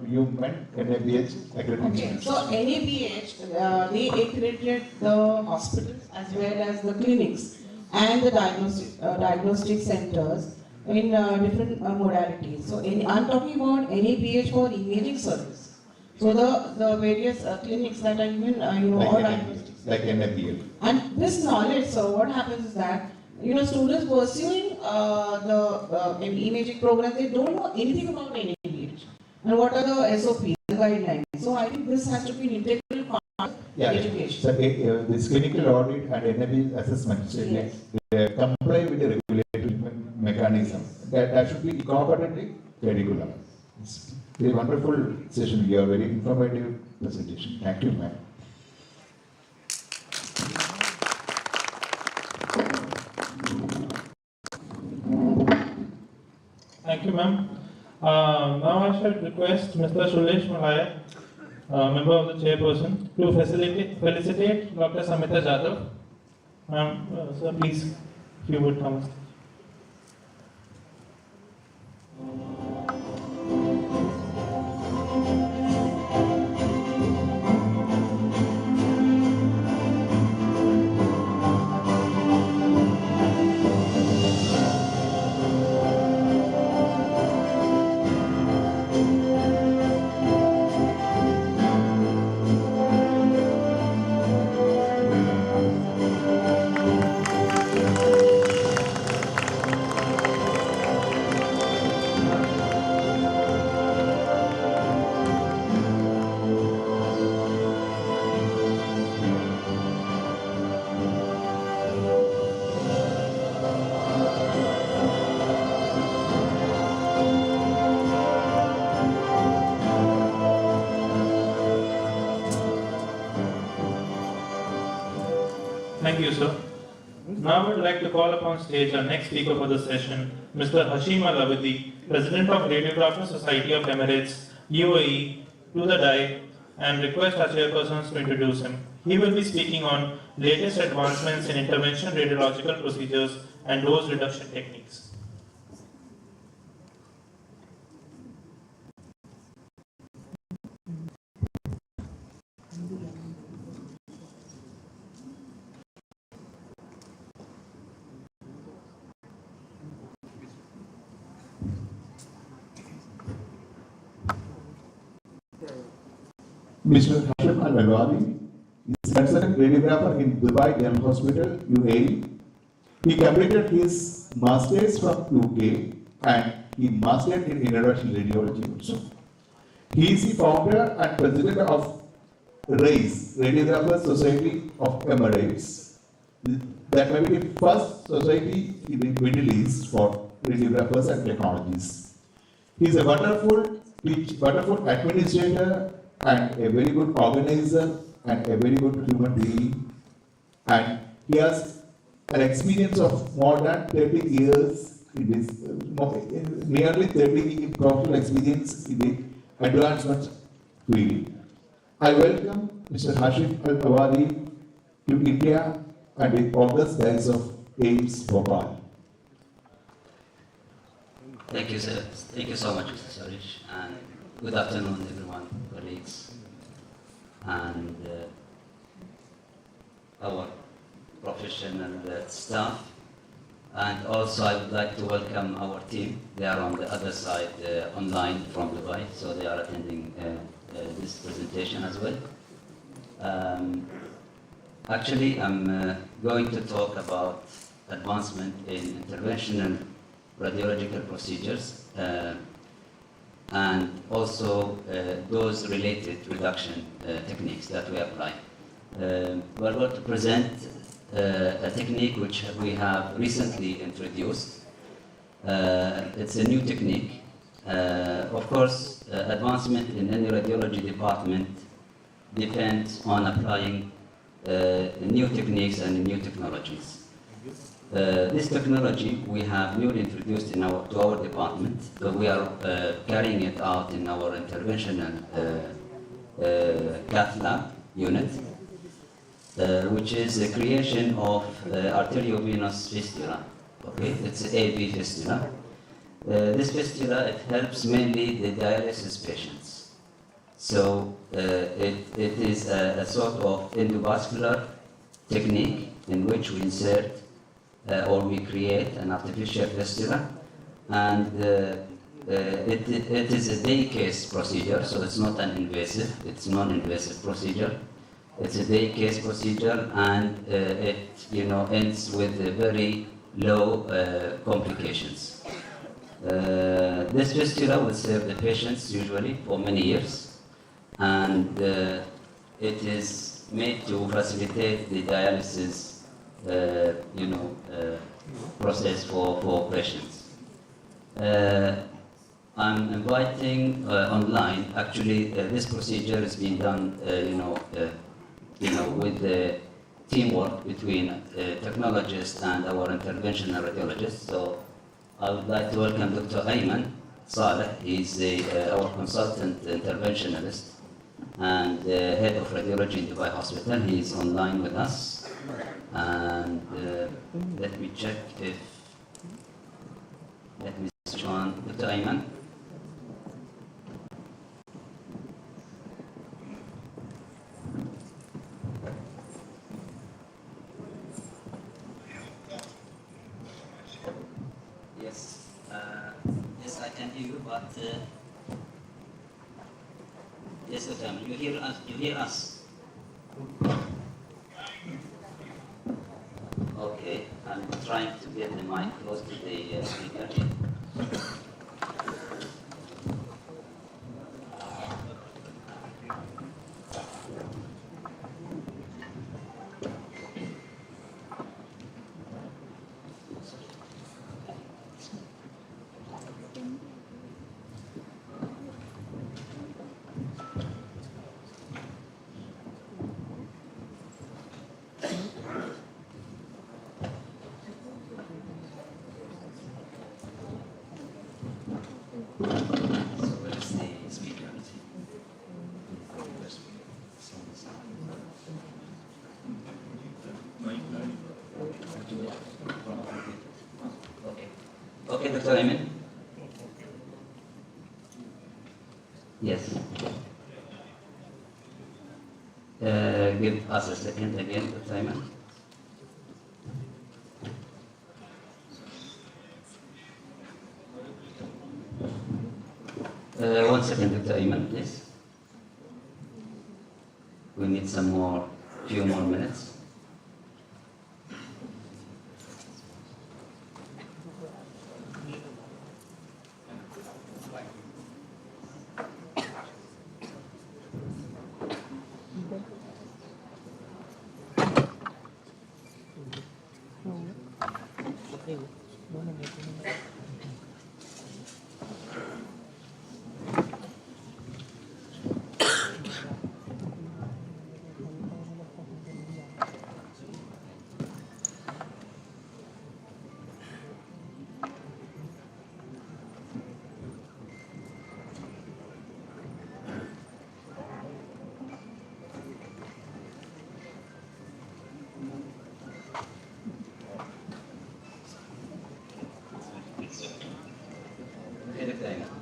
you meant NABH accrediting? Okay, so NABH, they accredited the hospitals as well as the clinics and the diagnostic centers in different modalities. So I'm talking about NABH for imaging service. So the various clinics that are even, all diagnostics. Like NABH. And this knowledge, so what happens is that, students pursuing the imaging program, they don't know anything about NABH. And what are the SOPs, the guidelines. So I think this has to be an integral part education. So, this clinical audit and energy assessment should comply with the regulatory mechanism. That should be incorporated in curriculum. It's a wonderful session. You are very informative presentation. Thank you, ma'am. Thank you, ma'am. Now I shall request Mr. Suresh Malaya, member of the chairperson, to felicitate Dr. Samita Jadhav. Ma'am, sir, please, if you would come. Thank you, sir. Now I would like to call upon stage our next speaker for the session, Mr. Hashim Al-Abadi, President of Radiographers Society of Emirates, UAE, to the dais and request our chairpersons to introduce him. He will be speaking on latest advancements in intervention radiological procedures and dose reduction techniques. Mr. Hashim Al-Abadi is consultant radiographer in Dubai General Hospital, UAE. He completed his masters from UK and he mastered in interventional radiology also. He is the founder and president of RAISE, Radiographers Society of Emirates. That may be the first society in the Middle East for radiographers and technologists. He is a wonderful administrator and a very good organizer and a very good human being. And he has an experience of more than 30 years in this, nearly 30 professional experience in the advancement field. I welcome Mr. Hashim Al-Abadi to India and the August days of AIIMS Bhopal. Thank you, sir. Thank you so much, Mr. Suresh, and good afternoon, everyone, colleagues, and our professional staff. And also, I would like to welcome our team. They are on the other side, online from Dubai, so they are attending this presentation as well. Actually, I'm going to talk about advancement in interventional radiological procedures and also those related reduction techniques that we apply. We're going to present a technique which we have recently introduced. It's a new technique. Of course, advancement in any radiology department depends on applying new techniques and new technologies. This technology we have newly introduced to our department, but we are carrying it out in our interventional cath lab unit, which is the creation of arteriovenous fistula. Okay, it's an AV fistula. This fistula, it helps mainly the dialysis patients. So it is a sort of endovascular technique in which we insert or we create an artificial fistula, and it is a day case procedure, so it's not an invasive, it's non-invasive procedure. It's a day case procedure, and it ends with very low complications. This fistula will serve the patients usually for many years, and it is made to facilitate the dialysis, process for patients. I'm inviting online. Actually, this procedure is being done, with the teamwork between technologists and our interventional radiologists. So I would like to welcome Dr. Ayman Saleh. He's our consultant interventionalist and head of radiology in Dubai Hospital. He's online with us. And let me check if, let me switch on Dr. Ayman. Yes, yes, I can hear you, but yes, Dr. Ayman, you hear us? You hear us? Okay, I'm trying to get the mic close to the speaker here. Okay, Dr. Ayman? Yes. Give us a second again, Dr. Ayman. 1 second, Dr. Ayman, please. We need few more minutes.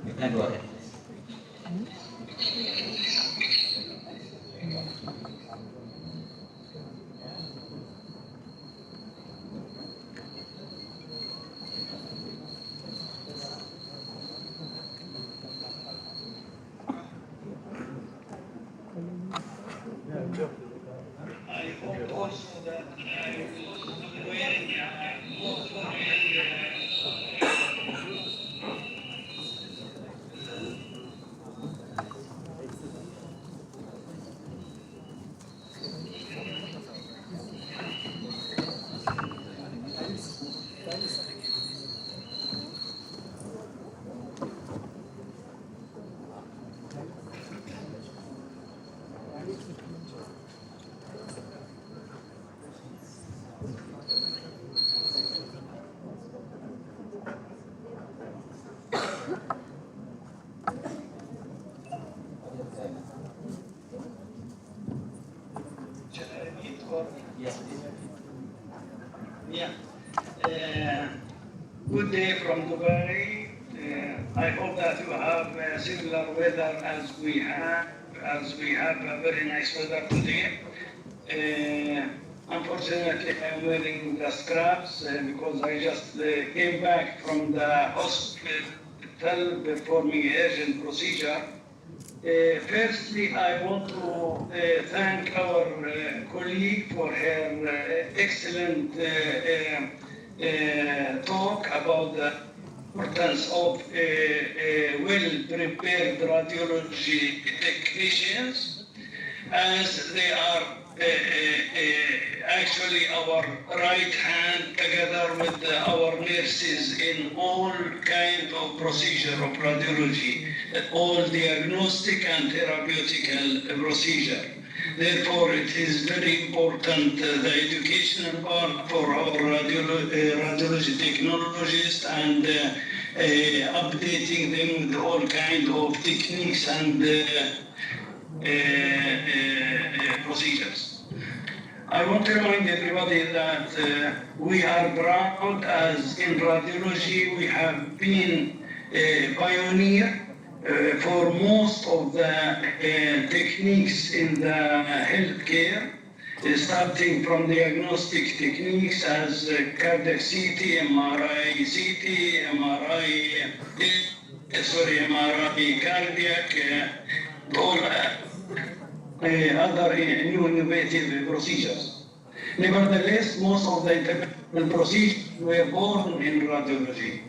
You can go ahead. I hope also that I will be wearing also Yes, please. Yeah. Good day from Dubai. I hope that you have similar weather as we have a very nice weather today. Unfortunately, I'm wearing the scrubs because I just came back from the hospital performing urgent procedure. Firstly, I want to thank our colleague for her excellent talk about the importance of well-prepared radiology technicians, as they are actually our right hand together with our nurses in all kind of procedure of radiology, all diagnostic and therapeutical procedure. Therefore, it is very important the educational part for our radiology technologists and updating them with all kind of techniques and procedures. I want to remind everybody that we are proud as in radiology we have been a pioneer for most of the techniques in the healthcare, starting from diagnostic techniques as cardiac CT, MRI CT, MRI cardiac, all other new innovative procedures. Nevertheless, most of the interventional procedures were born in radiology.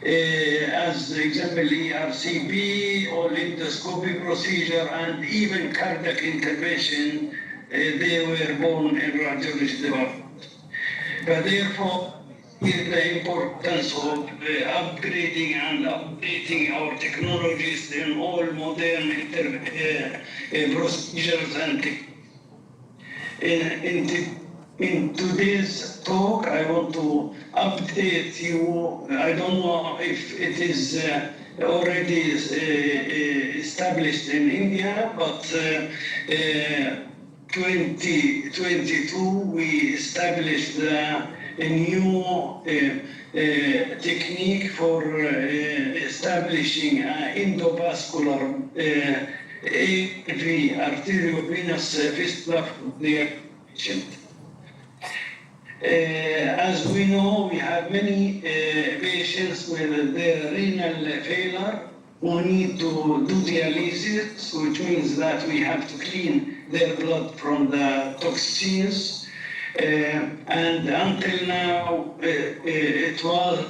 As example, ERCP or endoscopy procedure and even cardiac intervention, they were born in radiology department. But therefore, the importance of upgrading and updating our technologies in all modern procedures and in today's talk, I want to update you. I don't know if it is already established in India, but 2022 we established a new technique for establishing endovascular AV, arteriovenous fistula for the patient. As we know, we have many patients with their renal failure who need to do dialysis, which means that we have to clean their blood from the toxins. And until now, it was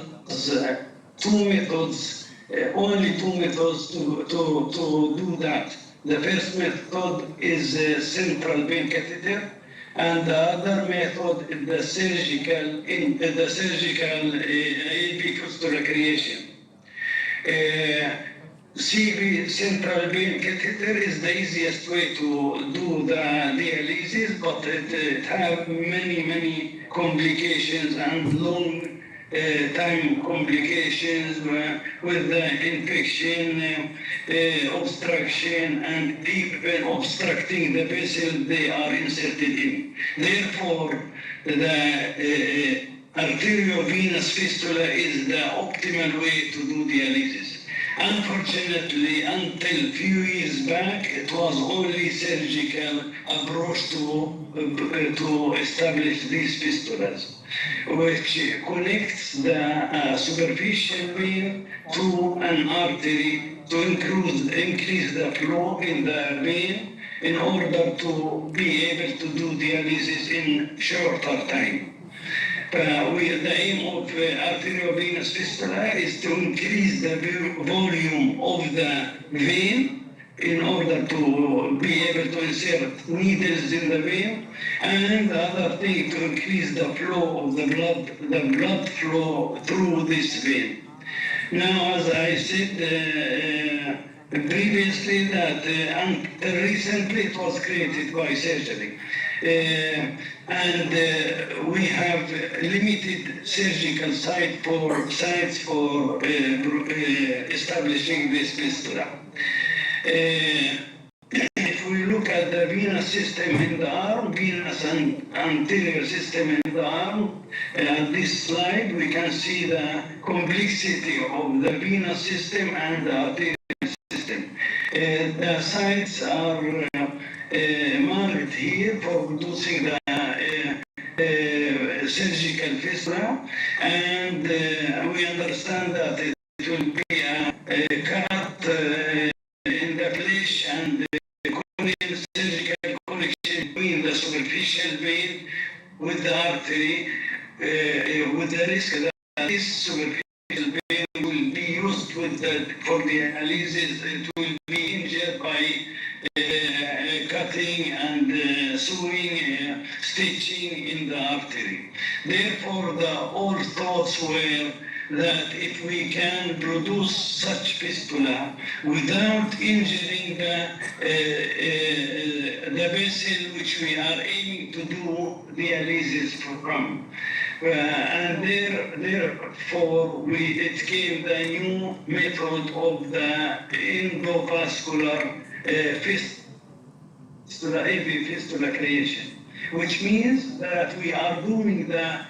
two methods, only two methods to do that. The first method is central vein catheter, and the other method is the surgical AV fistula creation. CV, central vein catheter, is the easiest way to do the dialysis, but it has many complications and long time complications with the infection, obstruction, and even obstructing the vessel they are inserted in. Therefore, the arteriovenous fistula is the optimal way to do dialysis. Unfortunately, until few years back, it was only surgical approach to establish these fistulas, which connects the superficial vein to an artery to increase the flow in the vein in order to be able to do dialysis in shorter time. The aim of arteriovenous fistula is to increase the volume of the vein in order to be able to insert needles in the vein, and the other thing to increase the flow of the blood flow through this vein. Now, as I said previously, that until recently it was created by surgery. And we have limited surgical sites for establishing this fistula. If we look at the venous system in the arm, venous and anterior system in the arm, on this slide we can see the complexity of the venous system and the arterial system. The sites are marked here for producing the surgical fistula, and we understand that it will be a cut in the flesh and the surgical connection between the superficial vein with the artery, with the risk that this superficial vein will be used for dialysis. It will be injured by cutting and sewing, stitching in the artery. Therefore, all thoughts were that if we can produce such fistula without injuring the vessel which we are aiming to do dialysis from. And therefore, it came the new method of the endovascular fistula, AV fistula creation, which means that we are doing the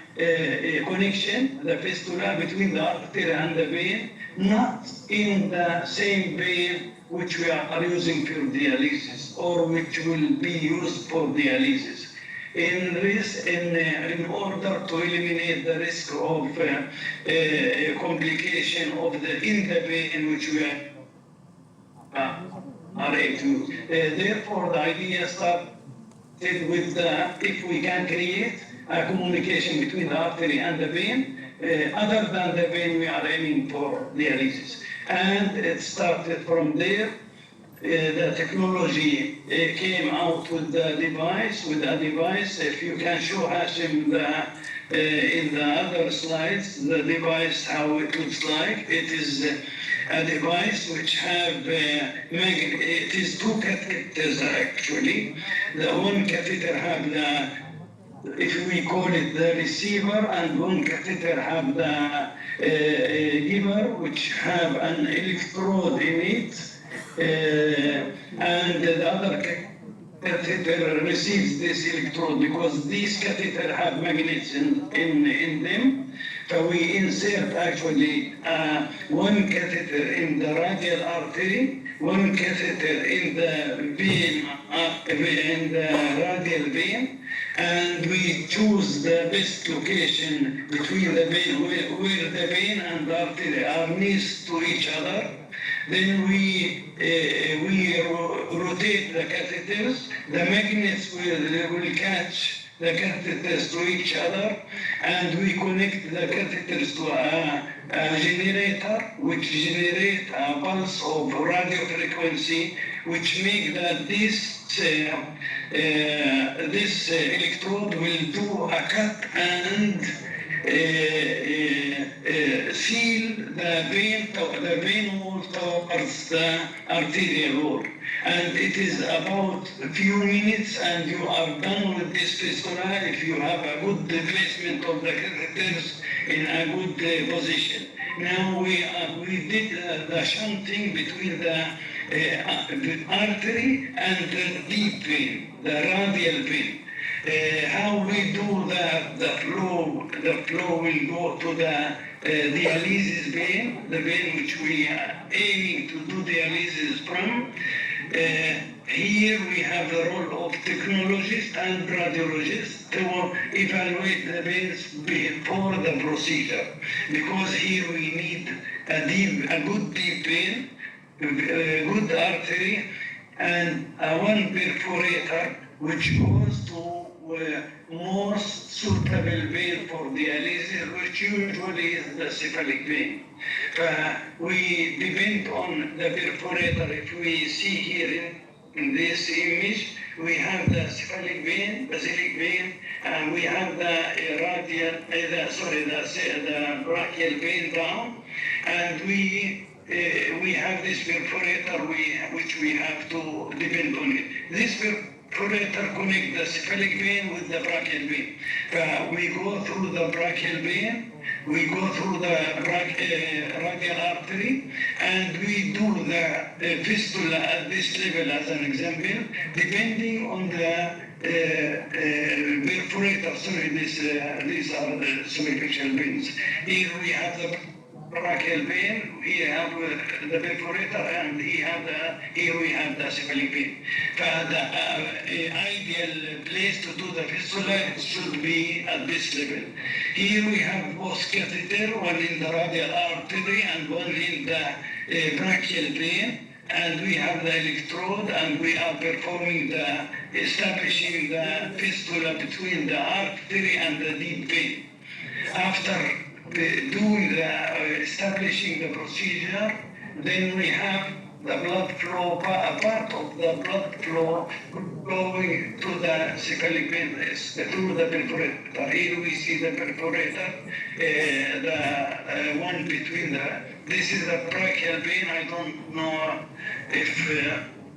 connection, the fistula between the artery and the vein, not in the same vein which we are using for dialysis or which will be used for dialysis. In order to eliminate the risk of complication of in the vein which we are able to. Therefore, the idea started with if we can create a communication between the artery and the vein, other than the vein we are aiming for dialysis. And it started from there. The technology came out with a device. If you can show Hashim in the other slides, the device, how it looks like. It is a device which have, it is two catheters actually. The one catheter have the, if we call it the receiver, and one catheter have the giver, which have an electrode in it. And the other catheter receives this electrode because these catheters have magnets in them. So we insert actually one catheter in the radial artery, one catheter in the vein, in the radial vein, and we choose the best location between the vein, where the vein and the artery are next to each other. Then we rotate the catheters. The magnets will catch the catheters to each other, and we connect the catheters to a generator, which generates a pulse of radio frequency, which makes that this electrode will do a cut and seal the vein wall towards the arterial wall. And it is about a few minutes and you are done with this fistula if you have a good placement of the catheters in a good position. Now we did the shunting between the artery and the deep vein, the radial vein. How we do that, the flow will go to the dialysis vein, the vein which we are aiming to do dialysis from. Here we have the role of technologists and radiologists to evaluate the veins before the procedure, because here we need a good deep vein, a good artery, and one perforator which goes to most suitable vein for dialysis, which usually is the cephalic vein. We depend on the perforator. If we see here in this image, we have the cephalic vein, basilic vein, and we have the radial, the brachial vein down, and we have this perforator which we have to depend on it. This perforator connects the cephalic vein with the brachial vein. We go through the brachial vein, we go through the radial artery, and we do the fistula at this level as an example, depending on the perforator. Sorry, these are the superficial veins. Here we have the brachial vein, here have the perforator, and here we have the cephalic vein. The ideal place to do the fistula should be at this level. Here we have both catheter, one in the radial artery and one in the brachial vein, and we have the electrode, and we are performing establishing the fistula between the artery and the deep vein. After doing establishing the procedure, then we have the blood flow, part of the blood flow going to the cephalic vein through the perforator. Here we see the perforator, the one between this is the brachial vein. I don't know if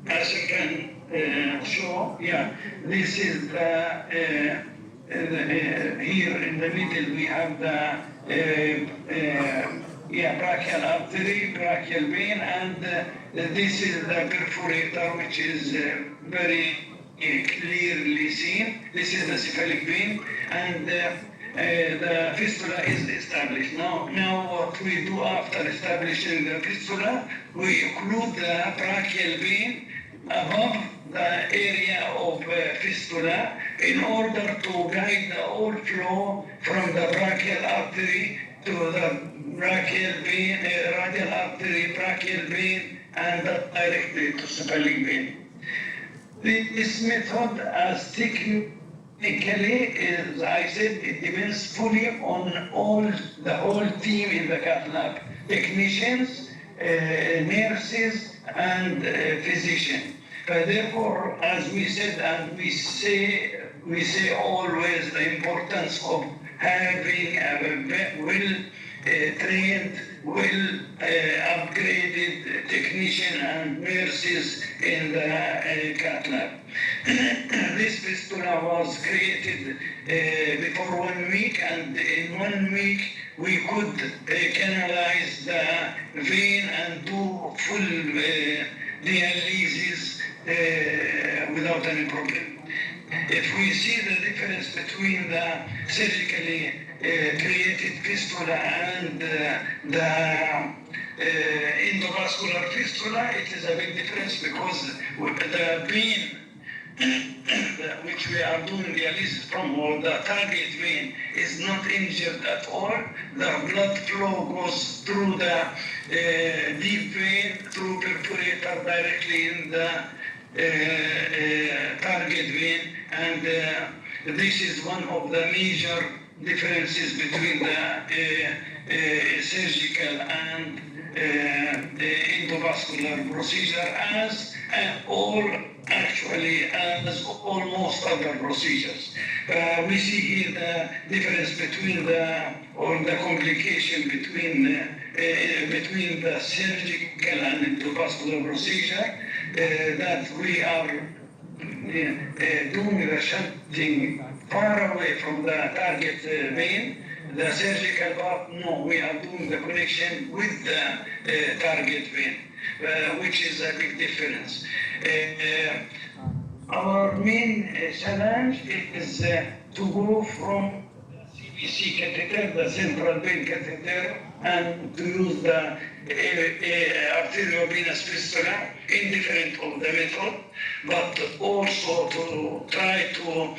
Asher can show. Yeah, this is here in the middle we have the brachial artery, brachial vein, and this is the perforator, which is very clearly seen. This is the cephalic vein, and the fistula is established. Now what we do after establishing the fistula, we occlude the brachial vein above the area of fistula in order to guide the oil flow from the brachial artery to the brachial vein, radial artery, brachial vein, and directly to cephalic vein. This method, as technically, as I said, it depends fully on the whole team in the cath lab, technicians, nurses, and physicians. But therefore, as we said, and we say always the importance of having a well-trained, well-upgraded technician and nurses in the cath lab. This fistula was created before 1 week, and in 1 week we could canalize the vein and do full dialysis without any problem. If we see the difference between the surgically created fistula and the endovascular fistula, it is a big difference because the vein which we are doing dialysis from, or the target vein, is not injured at all. The blood flow goes through the deep vein, through perforator directly in the target vein, and this is one of the major differences between the surgical and endovascular procedure, as almost other procedures. We see here the difference between the complication between the surgical and endovascular procedure, that we are doing the shunting far away from the target vein. The surgical part, no, we are doing the connection with the target vein, which is a big difference. Our main challenge is to go from CVC catheter, the central vein catheter, and to use the arteriovenous fistula, indifferent of the method, but also to try to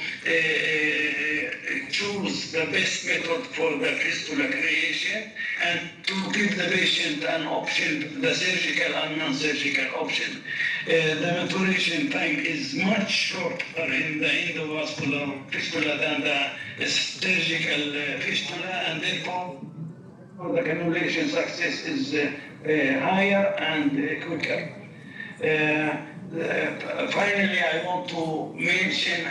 choose the best method for the fistula creation, and to give the patient an option, the surgical and non-surgical option. The maturation time is much shorter in the endovascular fistula than the surgical fistula, and therefore the cannulation success is higher and quicker. Finally, I want to mention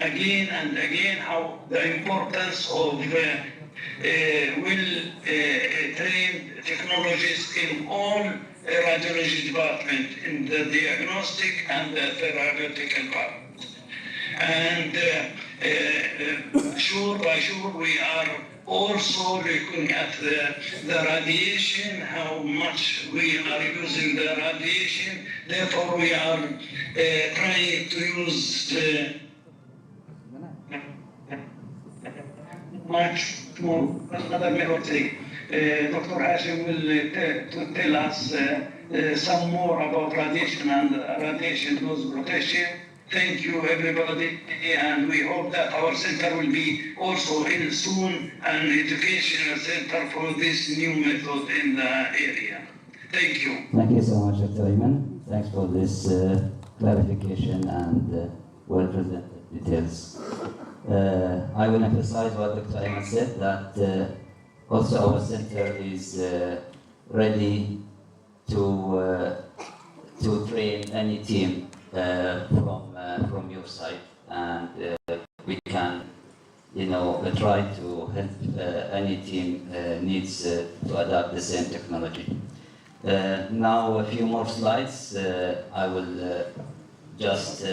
again and again how the importance of well-trained technologists in all radiology department, in the diagnostic and the therapeutical part. And sure by sure we are also looking at the radiation, how much we are using the radiation. Therefore, we are trying to use much more another method. Dr. Hashim will tell us some more about radiation and radiation dose protection. Thank you, everybody, and we hope that our center will be also in soon an educational center for this new method in the area. Thank you. Thank you so much, Dr. Ayman. Thanks for this clarification and well-presented details. I will emphasize what Dr. Ayman said, that also our center is ready to train any team from your side, and we can, try to help any team needs to adapt the same technology. Now a few more slides. I will just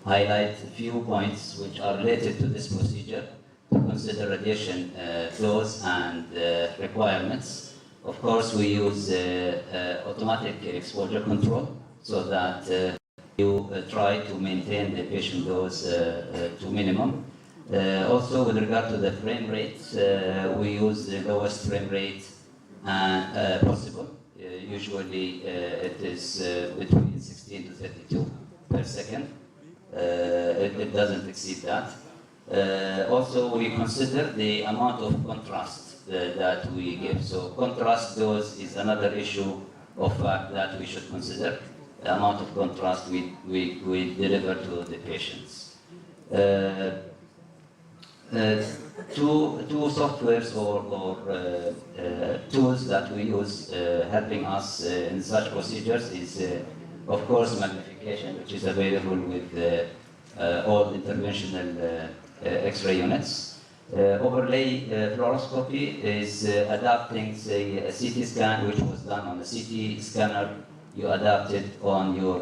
highlight a few points which are related to this procedure to consider radiation flows and requirements. Of course, we use automatic exposure control so that you try to maintain the patient dose to minimum. Also, with regard to the frame rate, we use the lowest frame rate possible. Usually, it is between 16 to 32 per second. It doesn't exceed that. Also, we consider the amount of contrast that we give. So, contrast dose is another issue of fact that we should consider. The amount of contrast we deliver to the patients. Two softwares or tools that we use helping us in such procedures is, of course, magnification, which is available with all interventional X-ray units. Overlay fluoroscopy is adapting, say, a CT scan, which was done on a CT scanner. You adapt it on your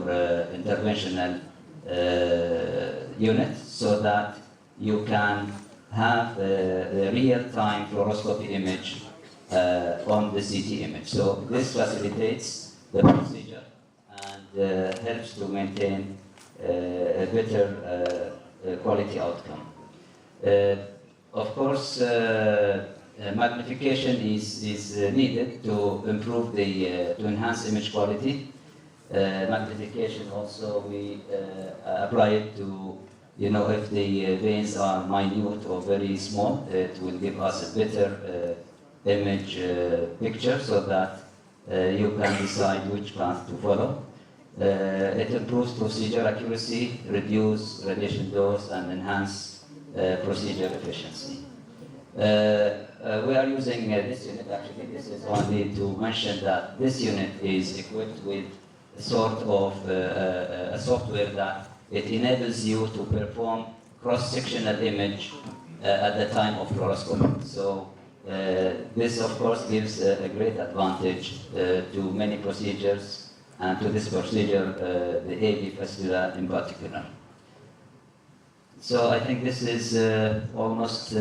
interventional unit so that you can have a real-time fluoroscopy image on the CT image. So this facilitates the procedure and helps to maintain a better quality outcome. Of course, magnification is needed to improve to enhance image quality. Magnification also we apply it to, if the veins are minute or very small, it will give us a better image picture so that you can decide which path to follow. It improves procedure accuracy, reduce radiation dose, and enhance procedure efficiency. We are using this unit, actually. This is only to mention that this unit is equipped with a sort of a software that it enables you to perform cross-sectional image at the time of fluoroscopy. So this, of course, gives a great advantage to many procedures, and to this procedure, the AV fistula in particular. So I think this is almost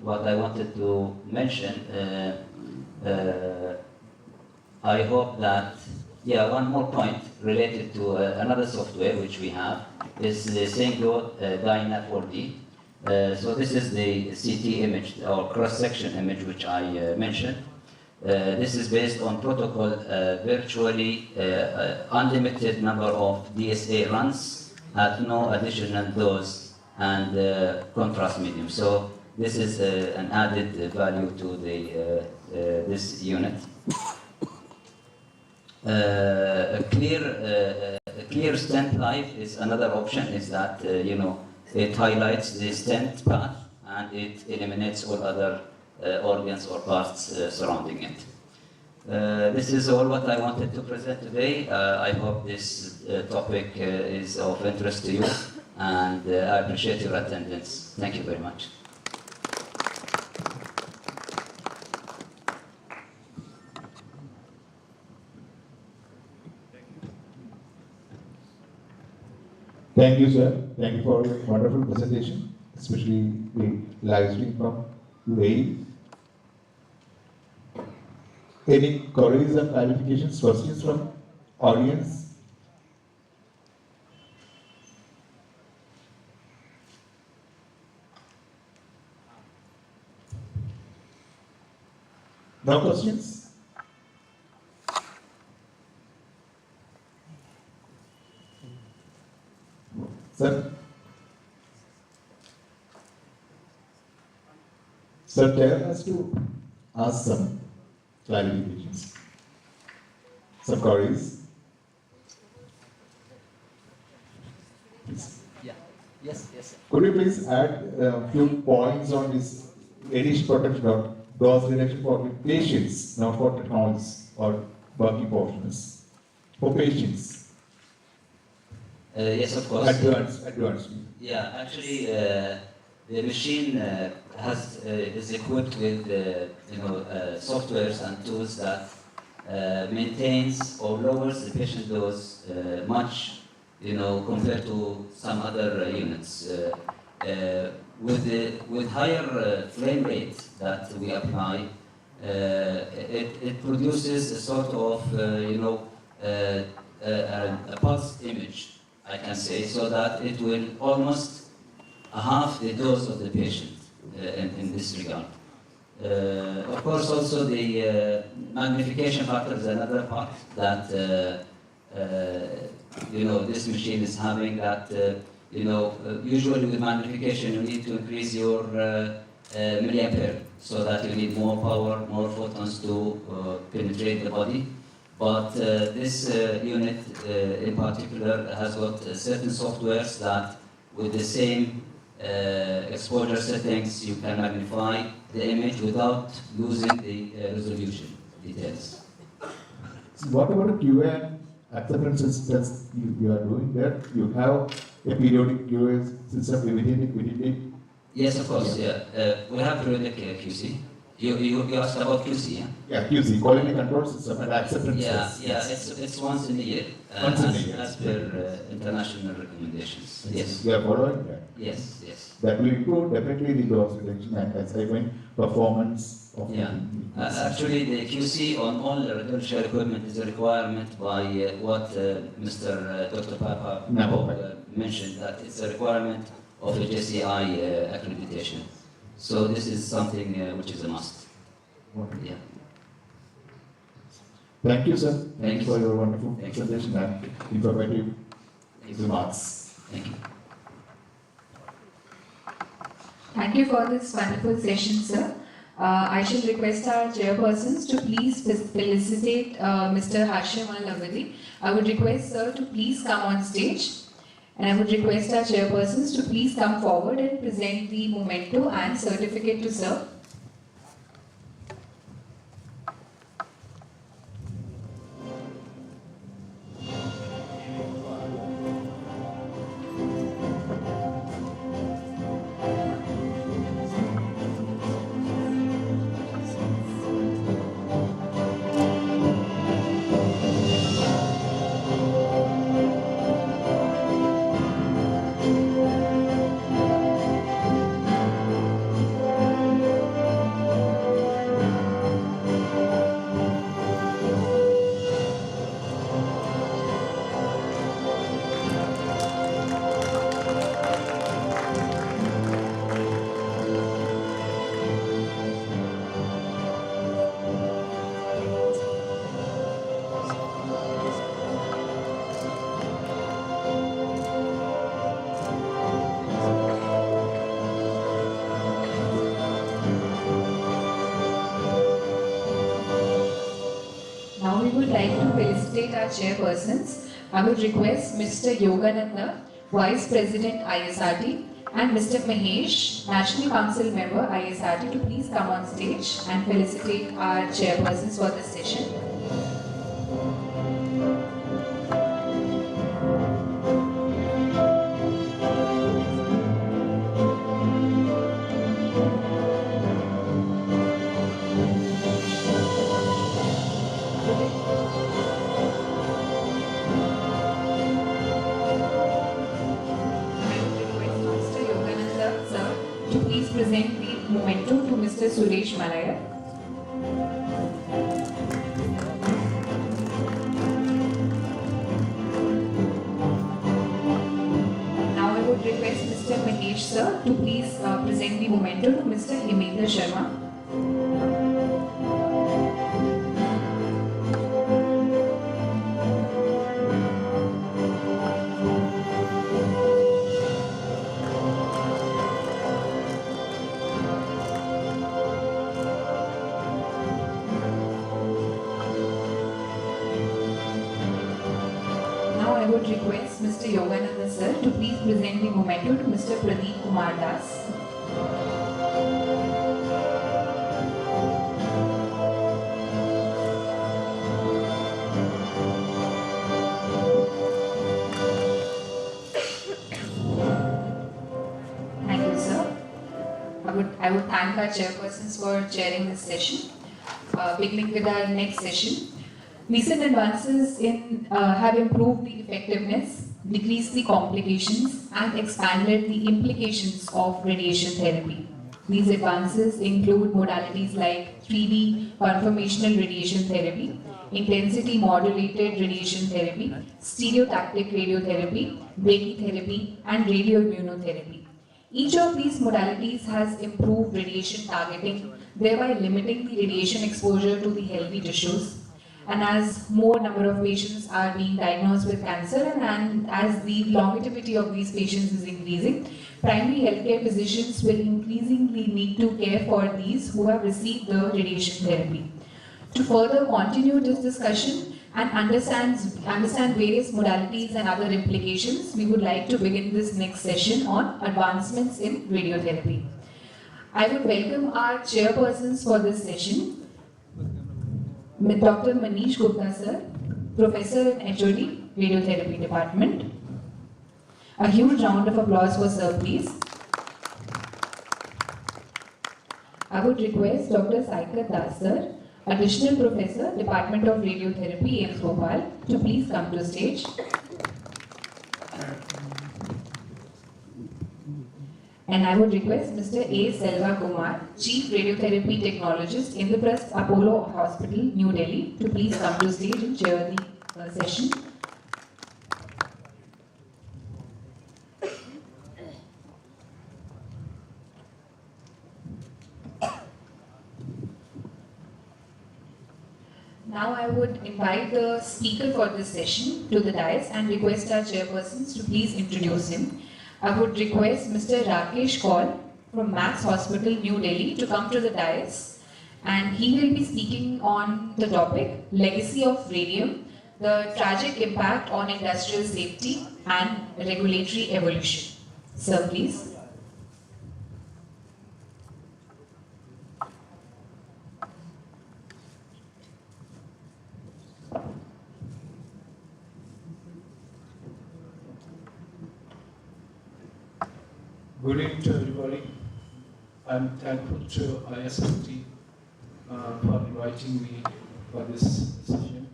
what I wanted to mention. I hope that, one more point related to another software which we have is the Syngo Dyna 4D. So this is the CT image or cross-section image which I mentioned. This is based on protocol virtually unlimited number of DSA runs at no additional dose and contrast medium. So this is an added value to this unit. A clear stent life is another option. Is that it highlights the stent path and it eliminates all other organs or parts surrounding it. This is all what I wanted to present today. I hope this topic is of interest to you, and I appreciate your attendance. Thank you very much. Thank you, sir. Thank you for your wonderful presentation, especially the live stream from UAE. Any queries and clarifications, questions from audience? No questions? Sir? Sir, tell us to ask some clarifications, some queries. Yeah. Yes. Sir. Could you please add a few points on this radiation protection or dose reduction for patients, not for technologists or working portions for patients? Yes, of course. Advanced. Yeah, actually, the machine is equipped with softwares and tools that maintains or lowers the patient dose much, compared to some other units. With higher flame rate that we apply, it produces a sort of a pulse image, I can say, so that it will almost half the dose of the patient in this regard. Of course, also the magnification factor is another part that this machine is having. That usually with magnification you need to increase your milliampere, so that you need more power, more photons to penetrate the body. But this unit in particular has got certain softwares that with the same exposure settings you can magnify the image without losing the resolution details. What about the QA acceptance tests you are doing there? You have a periodic QA system within Yes, of course, yeah. We have periodic QC. You asked about QC, yeah? Yeah, QC, quality control system and acceptance tests. Yeah, it's once in a year. As per international recommendations. Yes. You are following that? Yes. That will improve definitely the dose reduction and assignment performance of actually, the QC on all the radiological equipment is a requirement by what Mr. Dr. Papa mentioned, that it's a requirement of a JCI accreditation. So this is something which is a must. Yeah. Thank you, sir. Thank you for your wonderful presentation and informative remarks. Thank you. Thank you for this wonderful session, sir. I shall request our chairpersons to please felicitate Mr. Harshamal Navadi. I would request sir to please come on stage. And I would request our chairpersons to please come forward and present the memento and certificate to sir. Now we would like to felicitate our chairpersons. I would request Mr. Yogananda, Vice President ISRT, and Mr. Mahesh, National Council Member ISRT, to please come on stage and felicitate our chairpersons for this session. Present the memento to Mr. Suresh Malaya. Now I would request Mr. Mahesh sir to please present the memento to Mr. Hemendra Sharma. I would request Mr. Yogananda sir to please present the memento to Mr. Pradeep Kumar Das. I would thank our chairpersons for chairing this session. Beginning with our next session. Recent advances have improved the effectiveness, decreased the complications, and expanded the implications of radiation therapy. These advances include modalities like 3D conformational radiation therapy, intensity modulated radiation therapy, stereotactic radiotherapy, brachytherapy, and radioimmunotherapy. Each of these modalities has improved radiation targeting, thereby limiting the radiation exposure to the healthy tissues. And as more number of patients are being diagnosed with cancer and as the longevity of these patients is increasing, primary healthcare physicians will increasingly need to care for these who have received the radiation therapy. To further continue this discussion and understand various modalities and other implications, we would like to begin this next session on advancements in radiotherapy. I would welcome our chairpersons for this session, Dr. Manish Gupta sir, Professor in HOD, Radiotherapy Department. A huge round of applause for sir, please. I would request Dr. Saikat Das sir, Additional Professor, Department of Radiotherapy, AIIMS Bhopal, to please come to stage. And I would request Mr. A. Selva Kumar, Chief Radiotherapy Technologist, Indraprastha Apollo Hospital, New Delhi, to please come to stage and chair the session. Now I would invite the speaker for this session to the dais and request our chairpersons to please introduce him. I would request Mr. Rakesh Kaul from Max Hospital, New Delhi, to come to the dais, and he will be speaking on the topic Legacy of Radium, the tragic impact on industrial safety and regulatory evolution. Sir, please. Good evening to everybody. I'm thankful to ISRT for inviting me for this session.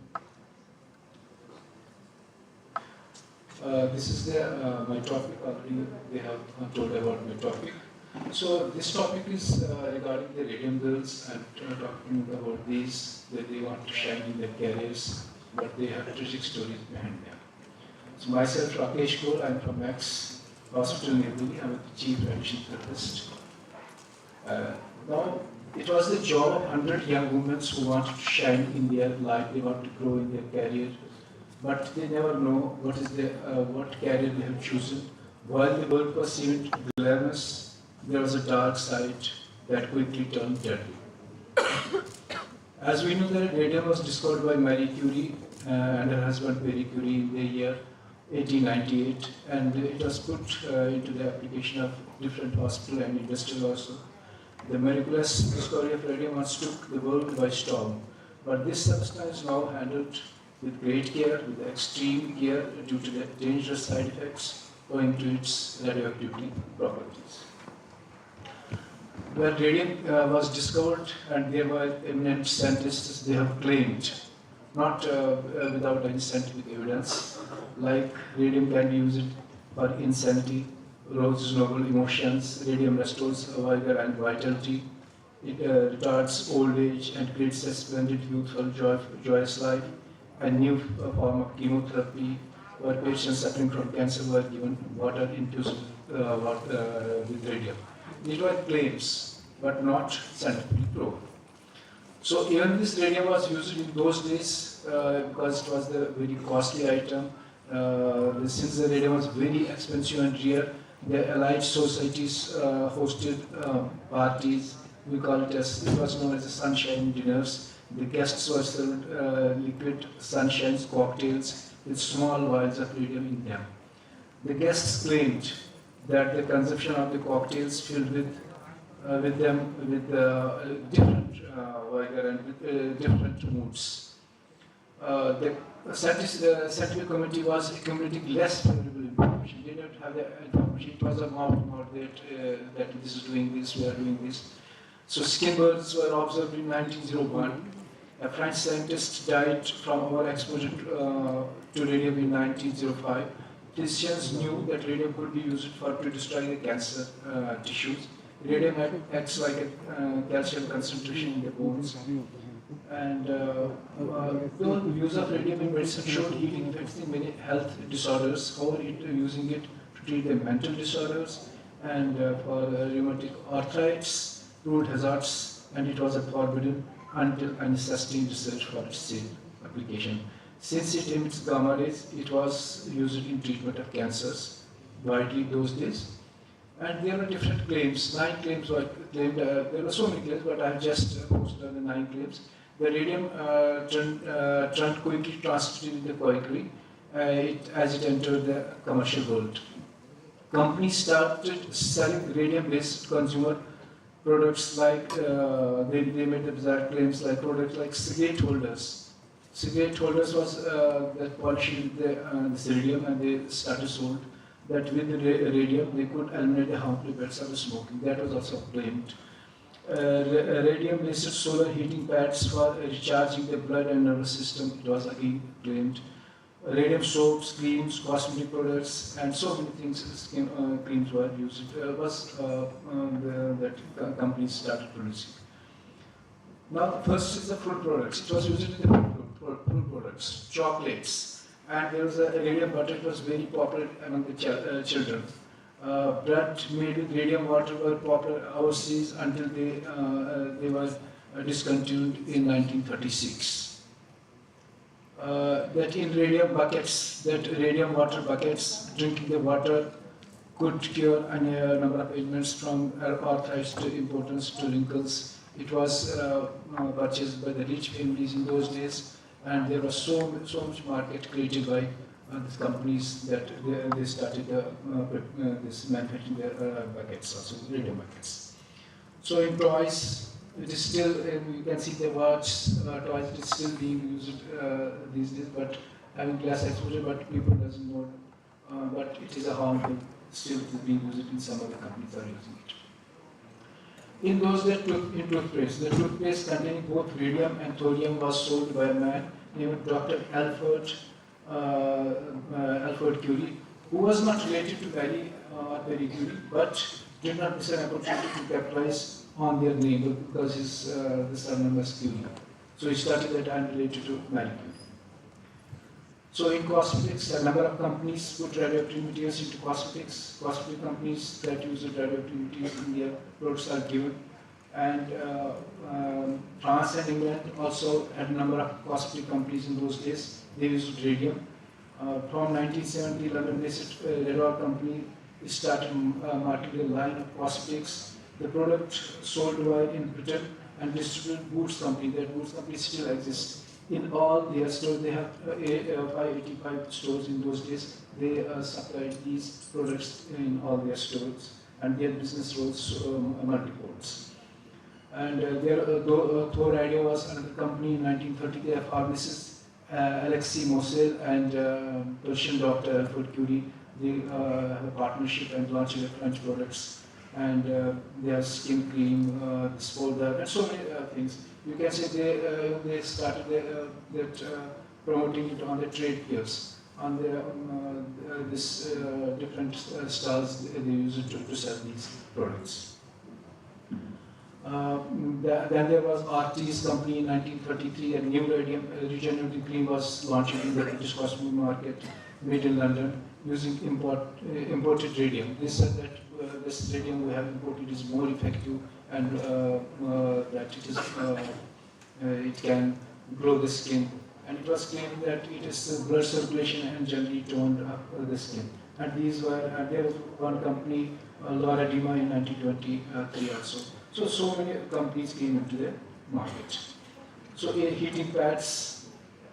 This is my topic. Already they have told about my topic. So this topic is regarding the radium girls and talking about these that they want to shine in their careers, but they have tragic stories behind them. So myself, Rakesh Kaul, I'm from Max Hospital, New Delhi. I'm the Chief Radiation Therapist. Now, it was the job of 100 young women who wanted to shine in their life, they want to grow in their career, but they never know what is what career they have chosen. While the world perceived glamorous, there was a dark side that quickly turned deadly. As we know, that radium was discovered by Marie Curie and her husband Pierre Curie in the year 1898, and it was put into the application of different hospital and industrial also. The miraculous discovery of radium once took the world by storm, but this substance now handled with great care, with extreme care due to the dangerous side effects owing to its radioactivity properties. When radium was discovered, and there were eminent scientists, they have claimed, not without any scientific evidence, like radium can be used for insanity, raises noble emotions, radium restores vigor and vitality, it retards old age and creates a splendid, youthful, joyous life, a new form of chemotherapy where patients suffering from cancer were given water infused with radium. These were claims, but not scientifically proven. So even this radium was used in those days because it was the very costly item. Since the radium was very expensive and rare, the allied societies hosted parties. We call it was known as the sunshine dinners. The guests were served liquid sunshines, cocktails with small vials of radium in them. The guests claimed that the consumption of the cocktails filled with different vigor and with different moods. The scientific community was accumulating less favorable information. They don't have the information. It was a mouth that this is doing this, we are doing this. So skin burns were observed in 1901. A French scientist died from overexposure to radium in 1905. Physicians knew that radium could be used to destroy the cancer tissues. Radium acts like a calcium concentration in the bones. And the use of radium in medicine showed healing effects in many health disorders. However, using it to treat the mental disorders and for rheumatic arthritis, proved hazards, and it was forbidden until sustained research for its safe application. Since it emits gamma rays, it was used in treatment of cancers widely those days. And there were different claims. 9 claims were claimed. There were so many claims, but I have just posted on the 9 claims. The radium turned quickly transited in the quickly as it entered the commercial world. Companies started selling radium-based consumer products like, they made the bizarre claims like products like cigarette holders. Cigarette holders was that polished with the radium, and they started sold that with the radium they could eliminate the harmful effects of the smoking. That was also claimed. Radium-based solar heating pads for recharging the blood and nervous system, it was again claimed. Radium soaps, creams, cosmetic products, and so many things, creams were used. That companies started producing. Now, first is the fruit products. It was used in the fruit products, chocolates, and there was a radium butter. It was very popular among the children. Bread made with radium water were popular overseas until they were discontinued in 1936. That in radium buckets, that radium water buckets, drinking the water could cure a number of ailments from arthritis to impotence to wrinkles. It was purchased by the rich families in those days, and there was so much market created by these companies that they started this manufacturing their buckets, also radium buckets. So in toys, it is still, you can see the watch toys, it is still being used these days, but having glass exposure, but people doesn't know. But it is a harmful, still it is being used in some other companies are using it. In those days, in toothpaste, the toothpaste containing both radium and thorium was sold by a man named Dr. Alfred Curie, who was not related to Marie Curie, but did not miss an opportunity to capitalize on their name because the surname was Curie. So he started that and related to Marie Curie. So in cosmetics, a number of companies put radioactive materials into cosmetics. Cosmetic companies that use radioactive materials in their products are given. And France and England also had a number of cosmetic companies in those days. They used radium. From 1970, London-based Radar company started marketing a line of cosmetics. The product sold wide in Britain and distributed Boots company. That Boots company still exists. In all their stores, they have 585 stores in those days. They supplied these products in all their stores, and their business was multi-folds. And Thor Radio was another company in 1930. They have pharmacists, Alexei Mossel and Persian Dr. Alfred Curie. They have a partnership and launched their French products. And they have skin cream, this folder, and so many things. You can say they started promoting it on the trade fairs, on this different stalls they use it to sell these products. Then there was RT's company in 1933, and new regenerative cream was launched in the British cosmetic market, made in London, using imported radium. They said that this radium we have imported is more effective, and that it can glow the skin. And it was claimed that it is blood circulation and generally toned up the skin. And these were, there was one company, Laura Dima in 1923 also. So many companies came into the market. So heating pads,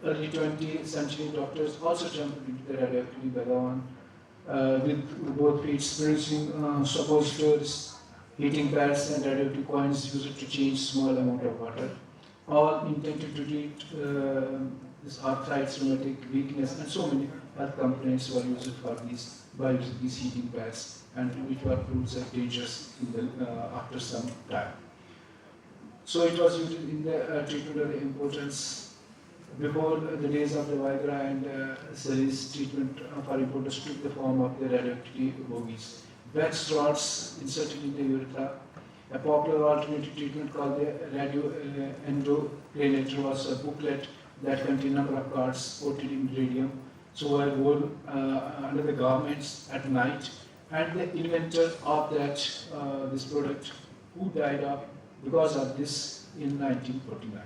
early 20th century doctors also jumped into the radioactivity Bhagavan, with both feet producing suppositories, heating pads and radioactive coins used to change small amount of water, all intended to treat this arthritis, rheumatic weakness, and so many health complaints were used for these by using these heating pads, and which were proved dangerous in the, after some time. So it was used in the treatment of the importance before the days of the Viagra and series treatment for importance took the form of the radioactive bogies. Wax rods inserted in the urethra. A popular alternative treatment called the radio endocrinator was a booklet that contained a number of cards coated in radium, so were worn under the garments at night. And the inventor of that this product, who died of because of this in 1949.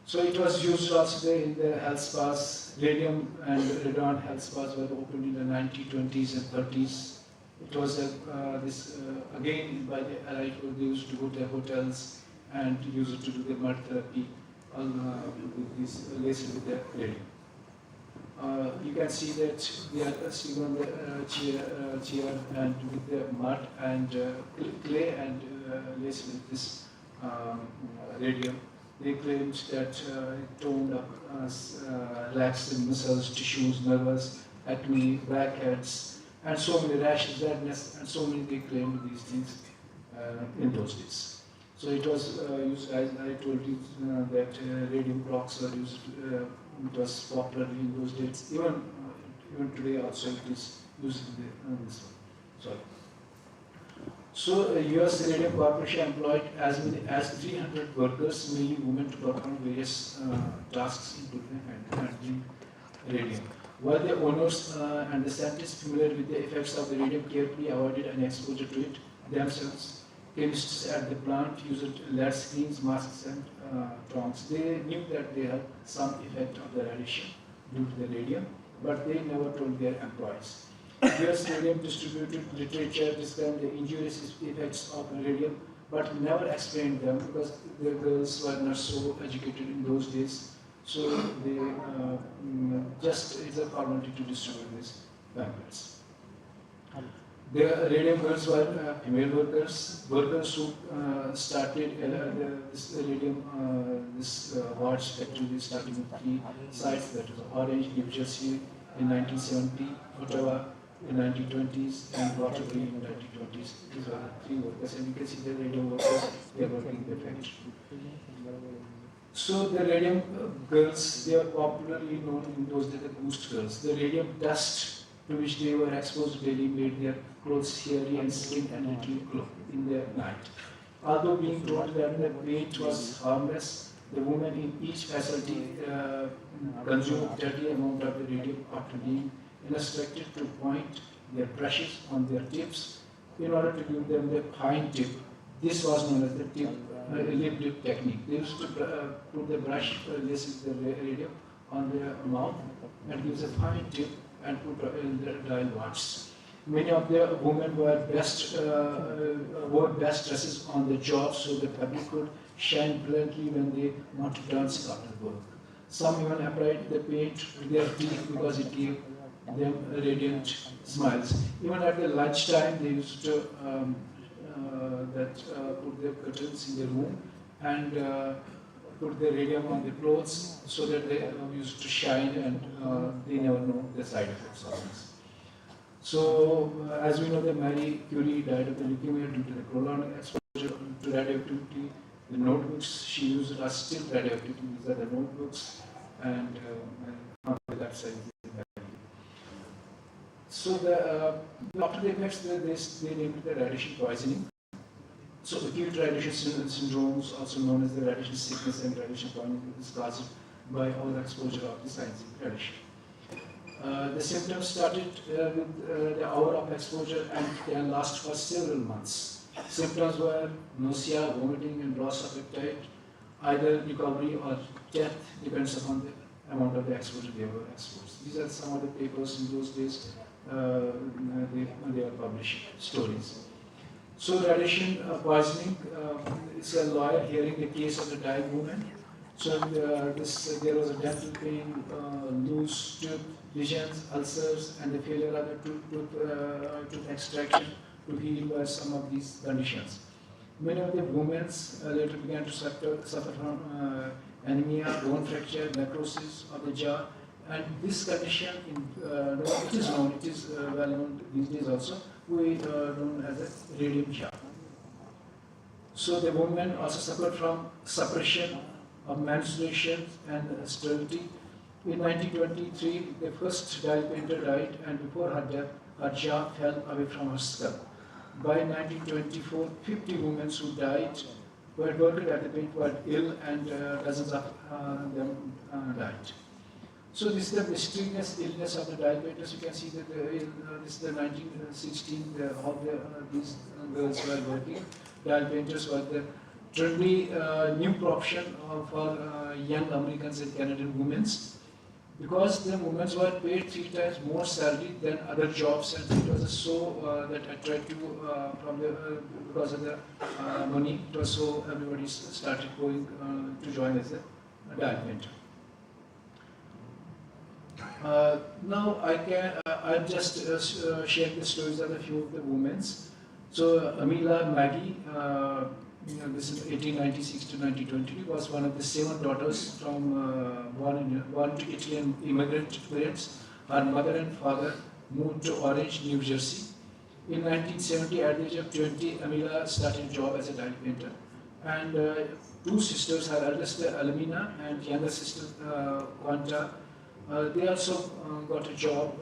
So it was used also in the health spas. Radium and radon health spas were opened in the 1920s and 30s. It was again by the Allied who they used to go to hotels and use it to do the mud therapy with this laced with the radium. You can see that they are sitting on the chair and with the mud and clay and laced with this radium. They claimed that it toned up, relaxed the muscles, tissues, nerves, acne, blackheads, and so many rashes, redness, and so many they claimed these things in those days. So it was used, as I told you, that radium clocks were used. It was popular in those days. Even today also it is used in this one. Sorry. So, U.S. Radium Corporation employed as many as 300 workers, mainly women, to perform various tasks including handling radium. While the owners and the scientists familiar with the effects of the radium carefully avoided any exposure to it themselves, chemists at the plant used lead screens, masks, and tongs. They knew that they had some effect of the radiation due to the radium, but they never told their employees. US radium distributed literature described the injurious effects of radium, but never explained them because the girls were not so educated in those days. So they just, it's a formality to distribute these pamphlets. The radium girls were female workers who started this radium, this watch factory starting with 3 sites, that was Orange, New Jersey in 1970, Ottawa in 1920s, and Waterbury in 1920s. These were the 3 workers, and you can see the radium workers, they are working in the factory. So the radium girls, they were popularly known in those days as the ghost girls. The radium dust to which they were exposed daily made their clothes hairy and skin and literally glow in the night. Although being told that the paint was harmless, the women in each facility consumed a deadly amount of the radium after being instructed to point their brushes on their tips in order to give them the pine tip. This was known as the tip lip technique. They used to put the brush laced with the radium on their mouth and gives a fine tip and put in the dial watches. Many of the women wore best dresses on the job so the public could shine brilliantly when they wanted to dance after work. Some even applied the paint to their teeth because it gave them radiant smiles. Even at the lunchtime, they used to put their curtains in the room and put the radium on the clothes so that they used to shine and they never know the side effects of this. So, as we know, that Marie Curie died of the leukemia due to the prolonged exposure to radioactivity. The notebooks she used are still radioactive. These are the notebooks, and that size. So, after the effects, they named it the radiation poisoning. So, acute radiation syndromes, also known as the radiation sickness and radiation poisoning, is caused by overexposure of the scientific radiation. The symptoms started with the hour of exposure and can last for several months. Symptoms were nausea, vomiting, and loss of appetite. Either recovery or death depends upon the amount of the exposure they were exposed. These are some of the papers in those days. They are publishing stories. So radiation poisoning is a lawyer hearing the case of the dying woman. So there was a dental pain, loose tooth, lesions, ulcers, and the failure of the tooth extraction to heal some of these conditions. Many of the women later began to suffer from anemia, bone fracture, necrosis of the jaw, and this condition, it is known, it is well known these days also, we known as a radium jaw. So the women also suffered from suppression of menstruation and sterility. In 1923, the first dial painter died, and before her death, her jaw fell away from her skull. By 1924, 50 women who died, who had worked at the paint, were ill, and dozens of them died. So this is the mysterious illness of the dial painters. You can see that this is the 1916, how these girls were working. Dial painters were the trendy new option for young Americans and Canadian women, because the women were paid 3 times more salary than other jobs, and it was so that attractive from the because of the money. It was so everybody started going to join as a dial painter. Now I'll just share the stories of a few of the women. So Amila Maggie, this is 1896 to 1920, was one of the 7 daughters from born to Italian immigrant parents. Her mother and father moved to Orange, New Jersey. In 1970, at the age of 20, Amila started a job as a dial painter. And 2 sisters, her eldest Alamina and younger sister Quanta, they also got a job.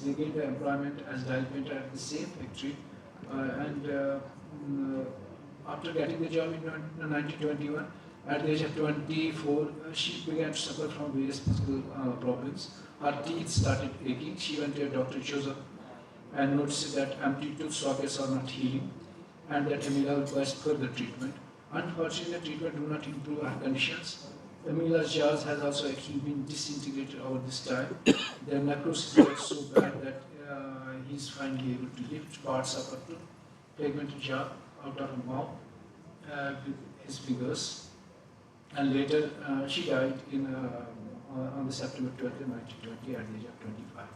They gained employment as dial painter at the same factory. After getting the job in 1921, at the age of 24, she began to suffer from various physical problems. Her teeth started aching. She went to a Dr. Joseph and noticed that empty tooth sockets are not healing, and that Amila requires further treatment. Unfortunately, the treatment do not improve her conditions. Amila's jaws has also actually been disintegrated over this time. The necrosis was so bad that he is finally able to lift parts of her fragmented jaw out of her mouth with his fingers. And later she died on the September 12th, 1920 at the age of 25.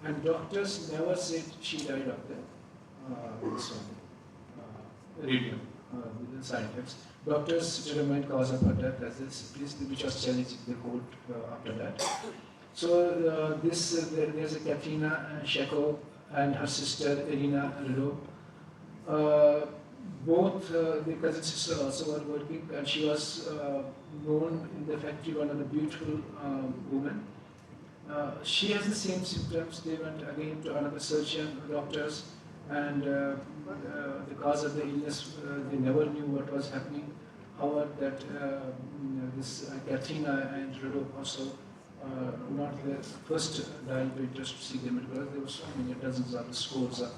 And doctors never said she died of the radium side effects. Doctors determined cause of her death as this, which was challenged in the court after that. So there's a Katrina Sheko and her sister Irina Rido. Both the cousin sister also were working, and she was known in the factory, one of the beautiful women. She has the same symptoms. They went again to another surgeon, doctors, and the cause of the illness, they never knew what was happening. However, that this Katrina and Rido also not the first dial painters to see them, because there were so many dozens of scores of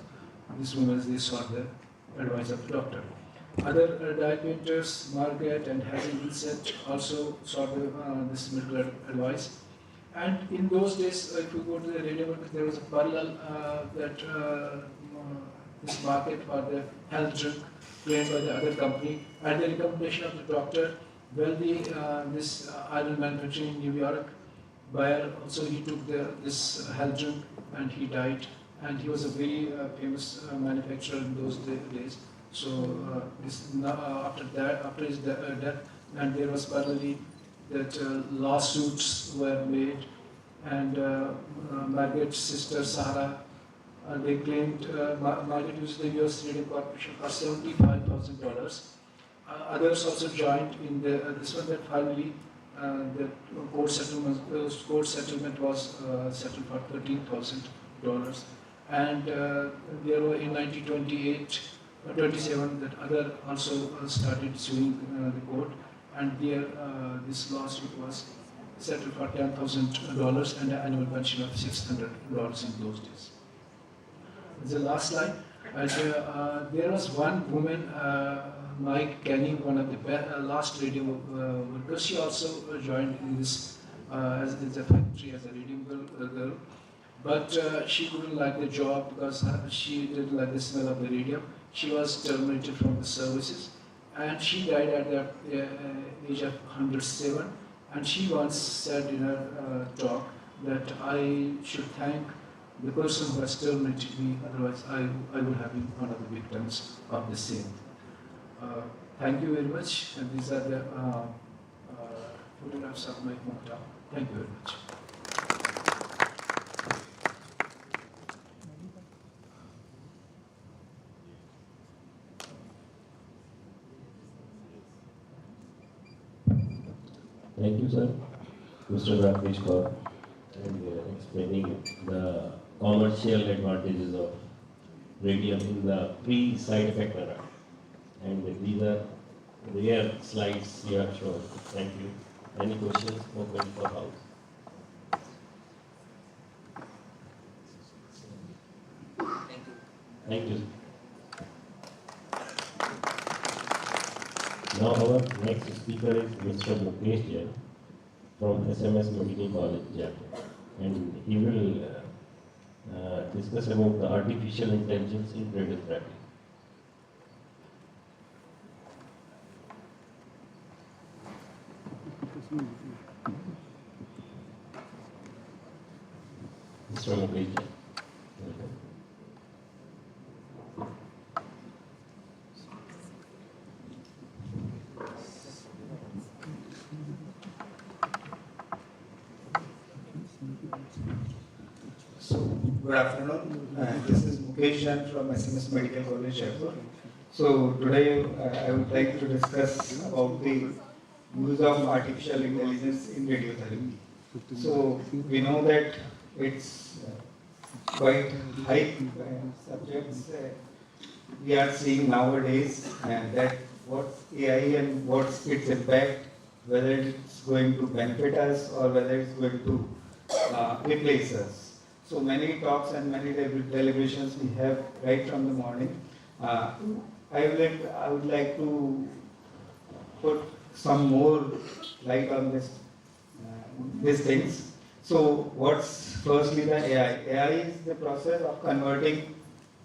these women. They sought the advice of the doctor. Other dial painters, Margaret and Hazel Vincent, also sought this medical advice. And in those days, if you go to the radio market, there was a parallel this market for the health drink claimed by the other company. At the recommendation of the doctor, this iron manufacturing in New York buyer, also he took this health drink and he died. And he was a very famous manufacturer in those days. So after his death, and there was parallelly that lawsuits were made, and Margaret's sister Sahara, they claimed Margaret used the US Radio Corporation for $75,000. Others also joined in this one, that finally the court settlement was settled for $13,000. And there were in 1927 that other also started suing the court, and this lawsuit was settled for $10,000 and an annual pension of $600 in those days. The last slide. There was one woman, Mike Canning, one of the last radio workers. She also joined in this as a factory as a radio girl. But she couldn't like the job because she didn't like the smell of the radium. She was terminated from the services, and she died at the age of 107. And she once said in her talk that I should thank the person who has terminated me, otherwise I would have been one of the victims of the same. Thank you very much. And these are the photographs of my hometown. Thank you very much. Thank you, sir, Mr. Rakesh Kaur, and explaining the commercial advantages of radium in the pre-side effect era. And these are rare slides you have shown. Thank you. Any questions? Open for house. Thank you. Now our next speaker is Mr. Mukesh Jain from SMS Medical College, Jaipur, and he will discuss about the artificial intelligence in radiotherapy. Mr. Mukesh Jain. Welcome. So, good afternoon. This is Mukesh Jain from SMS Medical College, Jaipur. So, today I would like to discuss about the use of artificial intelligence in radiotherapy. So, we know that it's quite high subjects we are seeing nowadays, and that what's AI and what's its impact, whether it's going to benefit us or whether it's going to replace us. So many talks and many deliberations we have right from the morning. I would like to put some more light on these things. So what's firstly the AI? AI is the process of converting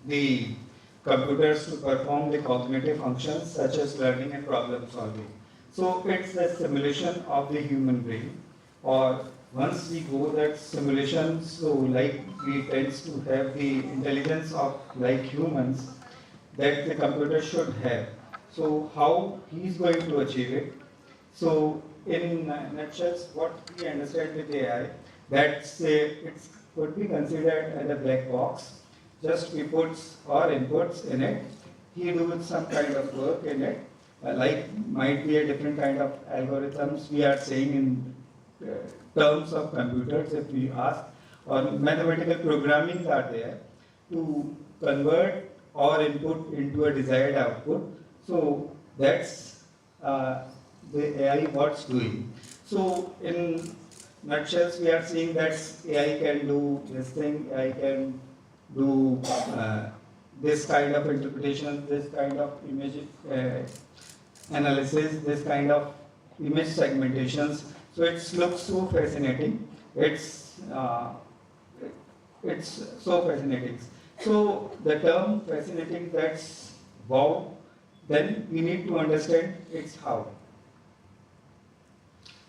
the computers to perform the cognitive functions such as learning and problem solving. So it's the simulation of the human brain, or once we go that simulation, so like we tend to have the intelligence of like humans that the computer should have. So how he is going to achieve it? So in nutshell, what we understand with AI, that it could be considered as a black box. Just we put our inputs in it. He does some kind of work in it, like might be a different kind of algorithms we are saying in terms of computers if we ask, or mathematical programming are there to convert our input into a desired output. So that's the AI what's doing. So in nutshells we are seeing that AI can do this thing, AI can do this kind of interpretation, this kind of image analysis, this kind of image segmentations. So it looks so fascinating. It's so fascinating. So the term fascinating, that's wow. Then we need to understand it's how.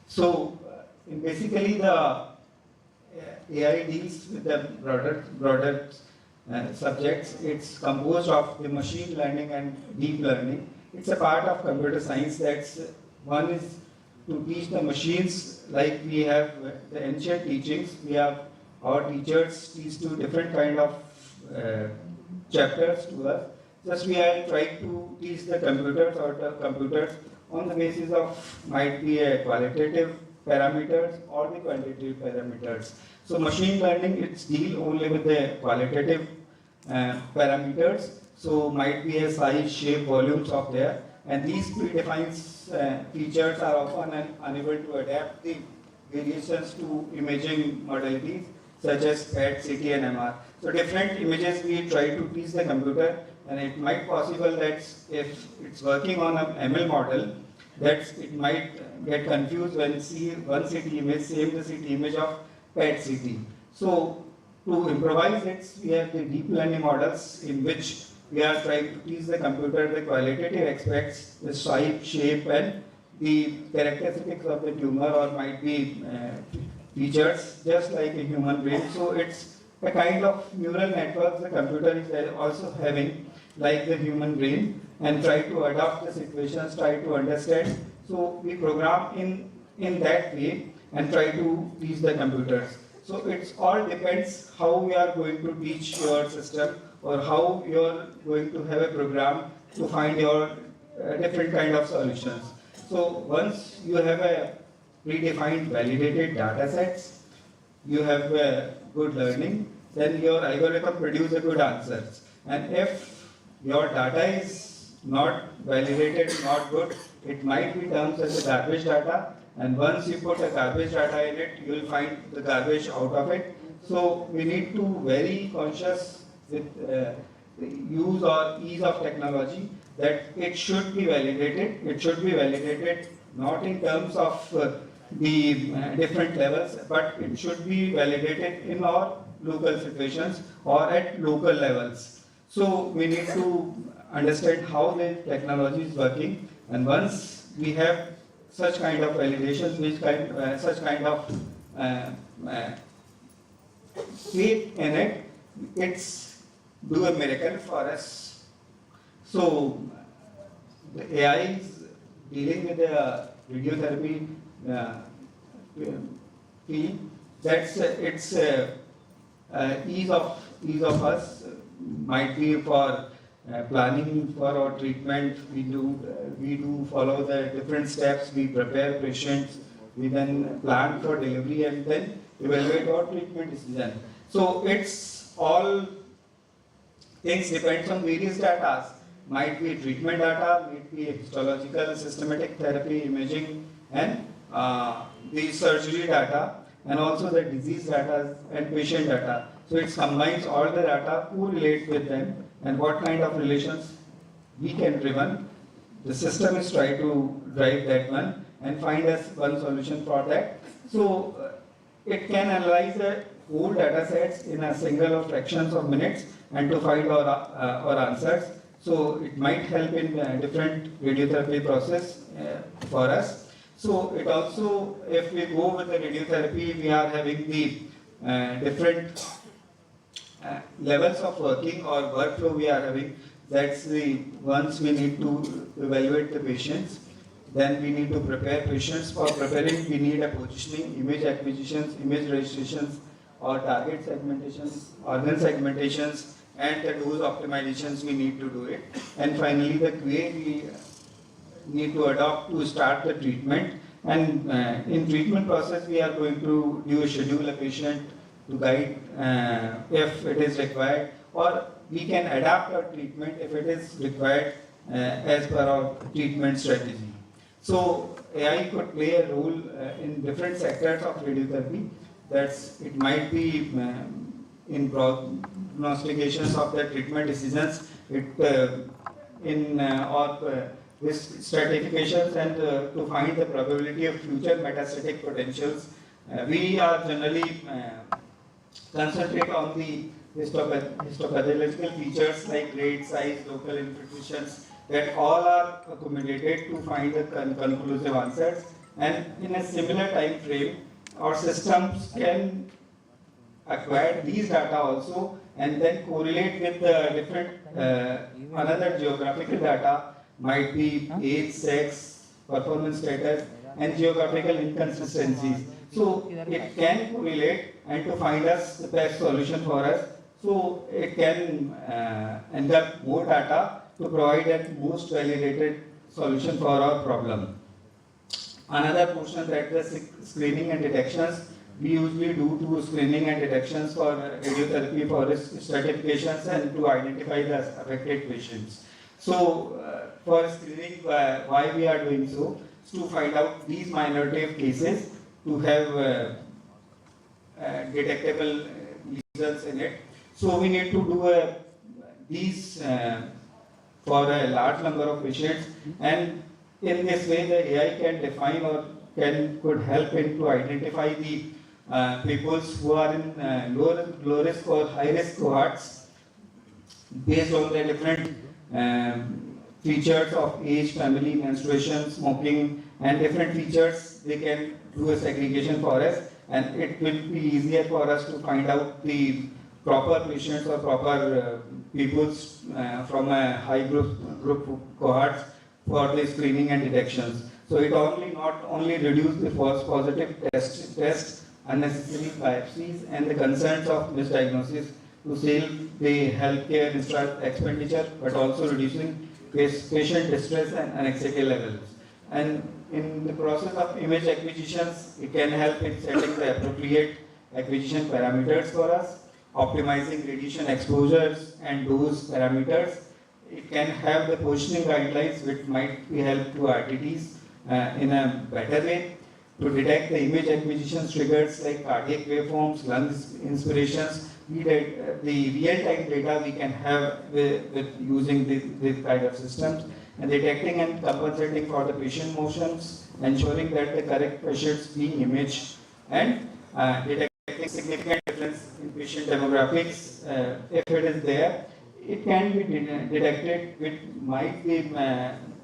So basically the AI deals with the broader subjects. It's composed of the machine learning and deep learning. It's a part of computer science. That's one is to teach the machines, like we have the ancient teachings. We have our teachers teach to different kind of chapters to us. Just we are trying to teach the computers or the computers on the basis of might be a qualitative parameters or the quantitative parameters. So machine learning, it's deal only with the qualitative parameters. So might be a size, shape, volumes of there, and these predefined features are often unable to adapt the variations to imaging modalities such as PET, CT, and MR. So different images we try to teach the computer, and it might possible that if it's working on an ML model, that it might get confused when see one CT image, same the CT image of PET CT. So to improvise it, we have the deep learning models in which we are trying to teach the computer the qualitative aspects, the size, shape, and the characteristics of the tumor, or might be features just like a human brain. So it's a kind of neural network the computer is also having, like the human brain and try to adapt the situations, try to understand. So we program in that way and try to teach the computers. So it's all depends how we are going to teach your system or how you are going to have a program to find your different kind of solutions. So once you have a predefined validated data sets, you have a good learning, then your algorithm produces good answers. And if your data is not validated, not good, it might be termed as a garbage data. And once you put a garbage data in it, you will find the garbage out of it. So we need to very conscious with the use or ease of technology that it should be validated. It should be validated not in terms of the different levels, but it should be validated in our local situations or at local levels. So we need to understand how the technology is working, and once we have such kind of validations, such kind of faith in it, it's do a miracle for us. So the AI is dealing with the radiotherapy field. That's its ease of us might be for planning for our treatment. We do follow the different steps. We prepare patients. We then plan for delivery and then evaluate our treatment decision. So it's all things depends on various data. Might be treatment data, might be histological, systematic therapy, imaging, and the surgery data, and also the disease data and patient data. So it combines all the data, who relate with them, and what kind of relations we can driven. The system is trying to drive that one and find us one solution for that. So it can analyze the whole data sets in a single or fractions of minutes and to find our answers. So it might help in different radiotherapy process for us. So it also, if we go with the radiotherapy, we are having the different levels of working or workflow we are having. That's the once we need to evaluate the patients, then we need to prepare patients. For preparing, we need a positioning, image acquisitions, image registrations, or target segmentations, organ segmentations, and the dose optimizations we need to do it. And finally, the QA we need to adopt to start the treatment. And in treatment process, we are going to do a schedule a patient to guide if it is required, or we can adapt our treatment if it is required as per our treatment strategy. So AI could play a role in different sectors of radiotherapy. It might be in prognostications of the treatment decisions, with stratifications and to find the probability of future metastatic potentials. We are generally concentrate on the histopathological features like grade, size, local infiltrations, that all are accommodated to find the conclusive answers. And in a similar time frame, our systems can acquire these data also and then correlate with the different another geographical data, might be age, sex, performance status, and geographical inconsistencies. So it can correlate and to find us the best solution for us. So it can end up more data to provide a most validated solution for our problem. Another portion that the screening and detections, we usually do two screening and detections for radiotherapy for stratifications and to identify the affected patients. So for screening, why we are doing so is to find out these minority of cases, to have detectable lesions in it. So we need to do these for a large number of patients, and in this way the AI can define or could help in to identify the peoples who are in low risk or high risk cohorts based on the different features of age, family, menstruation, smoking, and different features. They can do a segregation for us, and it will be easier for us to find out the proper patients or proper peoples from a high group cohorts for the screening and detections. So it not only reduce the false positive test, unnecessary biopsies, and the concerns of misdiagnosis to save the healthcare expenditure, but also reducing patient distress and anxiety levels. And in the process of image acquisitions, it can help in setting the appropriate acquisition parameters for us, optimizing radiation exposures and dose parameters. It can have the positioning guidelines which might be help to RTTs in a better way to detect the image acquisition triggers like cardiac waveforms, lung inspirations. The real-time data we can have with using this kind of systems, and detecting and compensating for the patient motions, ensuring that the correct patients being imaged, and detecting significant difference in patient demographics. If it is there, it can be detected, which might be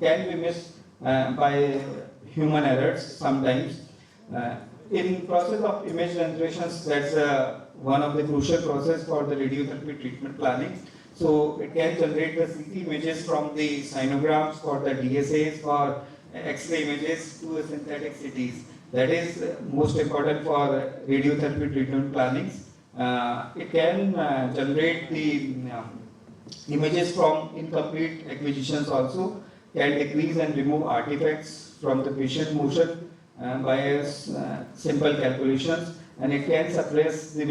can be missed by human errors sometimes. In process of image generations, that's one of the crucial process for the radiotherapy treatment planning. So it can generate the CT images from the sinograms for the DSAs for X-ray images to synthetic CTs. That is most important for radiotherapy treatment planning. It can generate the images from incomplete acquisitions also, can decrease and remove artifacts from the patient motion by simple calculations, and it can suppress the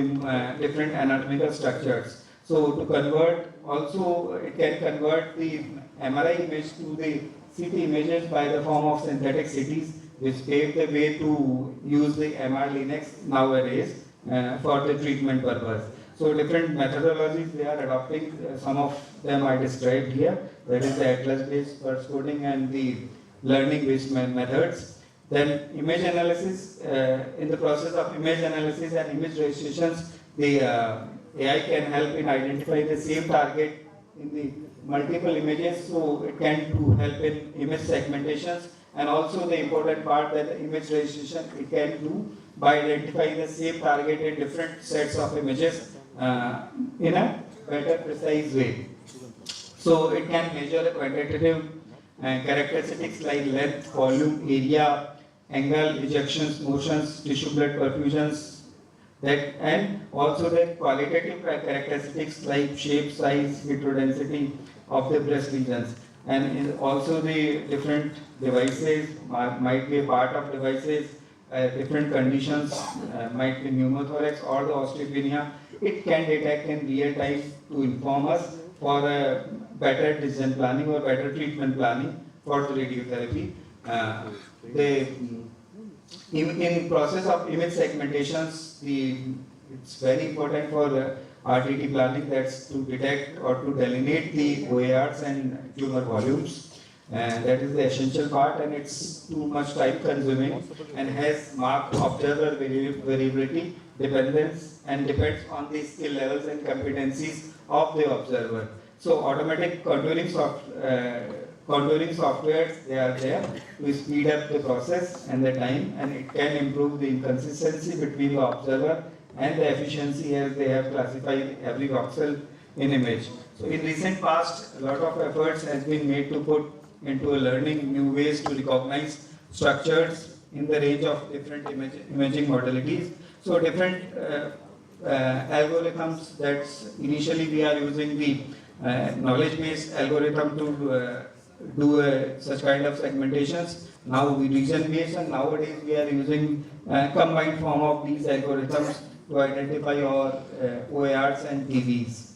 different anatomical structures. So to convert, also it can convert the MRI image to the CT images by the form of synthetic CTs, which pave the way to use the MR Linux nowadays for the treatment purpose. So different methodologies they are adopting, some of them I described here, that is the atlas-based pulse coding and the learning-based methods. Then image analysis, in the process of image analysis and image registrations, the AI can help in identify the same target in the multiple images, so it can help in image segmentations, and also the important part that the image registration it can do by identifying the same target in different sets of images in a better precise way. So it can measure the quantitative characteristics like length, volume, area, angle, ejections, motions, tissue blood perfusions, and also the qualitative characteristics like shape, size, heterodensity of the breast regions, and also the different devices might be a part of devices, different conditions might be pneumothorax or the osteopenia. It can detect in real time to inform us for a better decision planning or better treatment planning for the radiotherapy. In process of image segmentations, it's very important for RTT planning, that's to detect or to delineate the OARs and tumor volumes. That is the essential part, and it's too much time consuming and has marked observer variability, dependence, and depends on the skill levels and competencies of the observer. So automatic contouring softwares, they are there to speed up the process and the time, and it can improve the inconsistency between the observer and the efficiency as they have classified every voxel in image. So in recent past, a lot of efforts has been made to put into a learning new ways to recognize structures in the range of different imaging modalities. So different algorithms, that's initially we are using the knowledge-based algorithm to do such kind of segmentations. Now we region-based, and nowadays we are using combined form of these algorithms to identify our OARs and TVs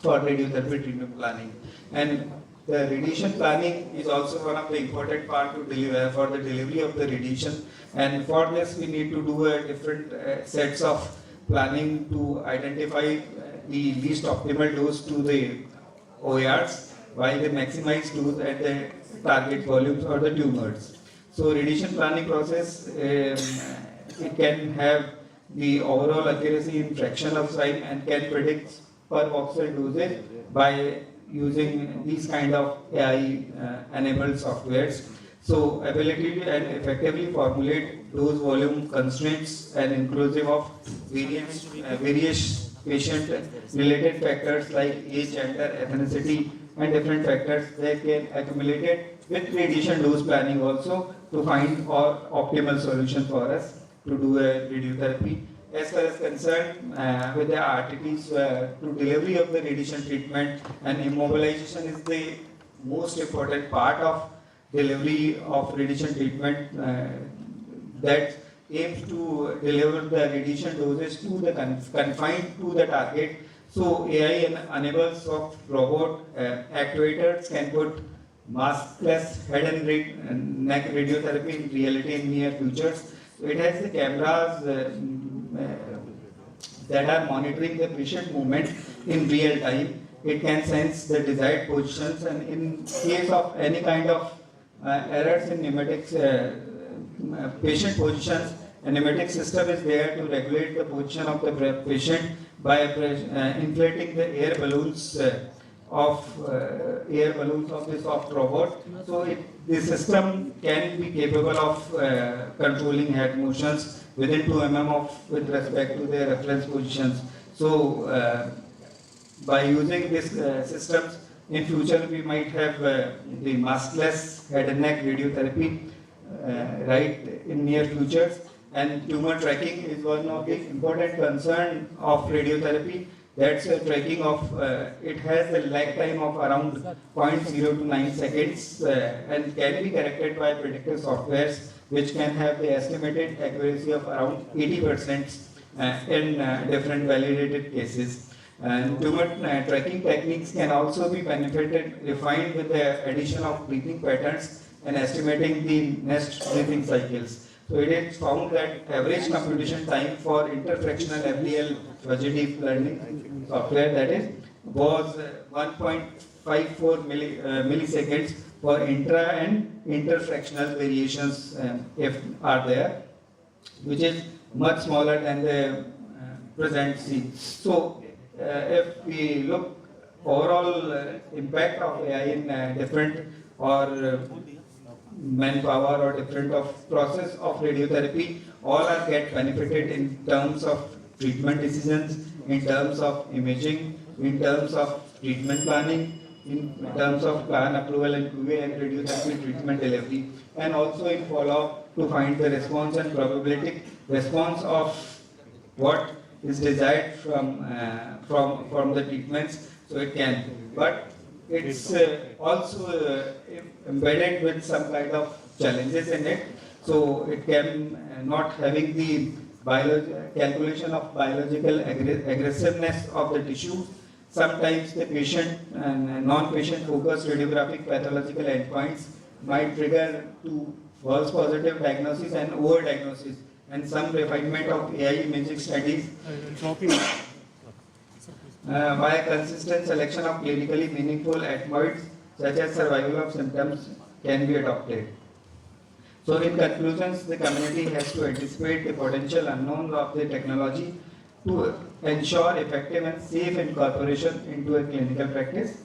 for radiotherapy treatment planning. And the radiation planning is also one of the important part to deliver for the delivery of the radiation. And for this, we need to do different sets of planning to identify the least optimal dose to the OARs, while the maximized dose at the target volumes or the tumors. So radiation planning process, it can have the overall accuracy in fraction of time and can predict per voxel dosage by using these kind of AI enabled softwares. So ability to and effectively formulate dose volume constraints and inclusive of various patient-related factors like age, gender, ethnicity, and different factors that can accumulate it with radiation dose planning also to find or optimal solution for us to do a radiotherapy. As far as concerned with the RTTs to delivery of the radiation treatment, and immobilization is the most important part of delivery of radiation treatment that aims to deliver the radiation doses to the confined to the target. So AI enables of robot actuators can put maskless head and neck radiotherapy in reality in near futures. So it has the cameras that are monitoring the patient movement in real time. It can sense the desired positions, and in case of any kind of errors in pneumatics patient positions, a pneumatic system is there to regulate the position of the patient by inflating the air balloons of the soft robot. So the system can be capable of controlling head motions within 2 mm with respect to their reference positions. So by using these systems, in future we might have the maskless head and neck radiotherapy right in near futures. And tumor tracking is one of the important concern of radiotherapy. That's a tracking of, it has a lag time of around 0.0 to 9 seconds and can be corrected by predictive softwares which can have the estimated accuracy of around 80% in different validated cases. And tumor tracking techniques can also be refined with the addition of breathing patterns and estimating the next breathing cycles. So it is found that average computation time for interfractional FDL fuzzy learning software, that is, was 1.54 milliseconds for intra and interfractional variations if are there, which is much smaller than the present C. So if we look overall impact of AI in different or manpower or different of process of radiotherapy, all are get benefited in terms of treatment decisions, in terms of imaging, in terms of treatment planning, in terms of plan approval and QA and radiotherapy treatment delivery, and also in follow-up to find the response and probability response of what is desired from the treatments. So it can, but it's also embedded with some kind of challenges in it. So it can not having the calculation of biological aggressiveness of the tissue. Sometimes the patient and non-patient focused radiographic pathological endpoints might trigger to false positive diagnosis and over-diagnosis, and some refinement of AI imaging studies by a consistent selection of clinically meaningful endpoints such as survival of symptoms can be adopted. So in conclusions, the community has to anticipate the potential unknowns of the technology to ensure effective and safe incorporation into a clinical practice.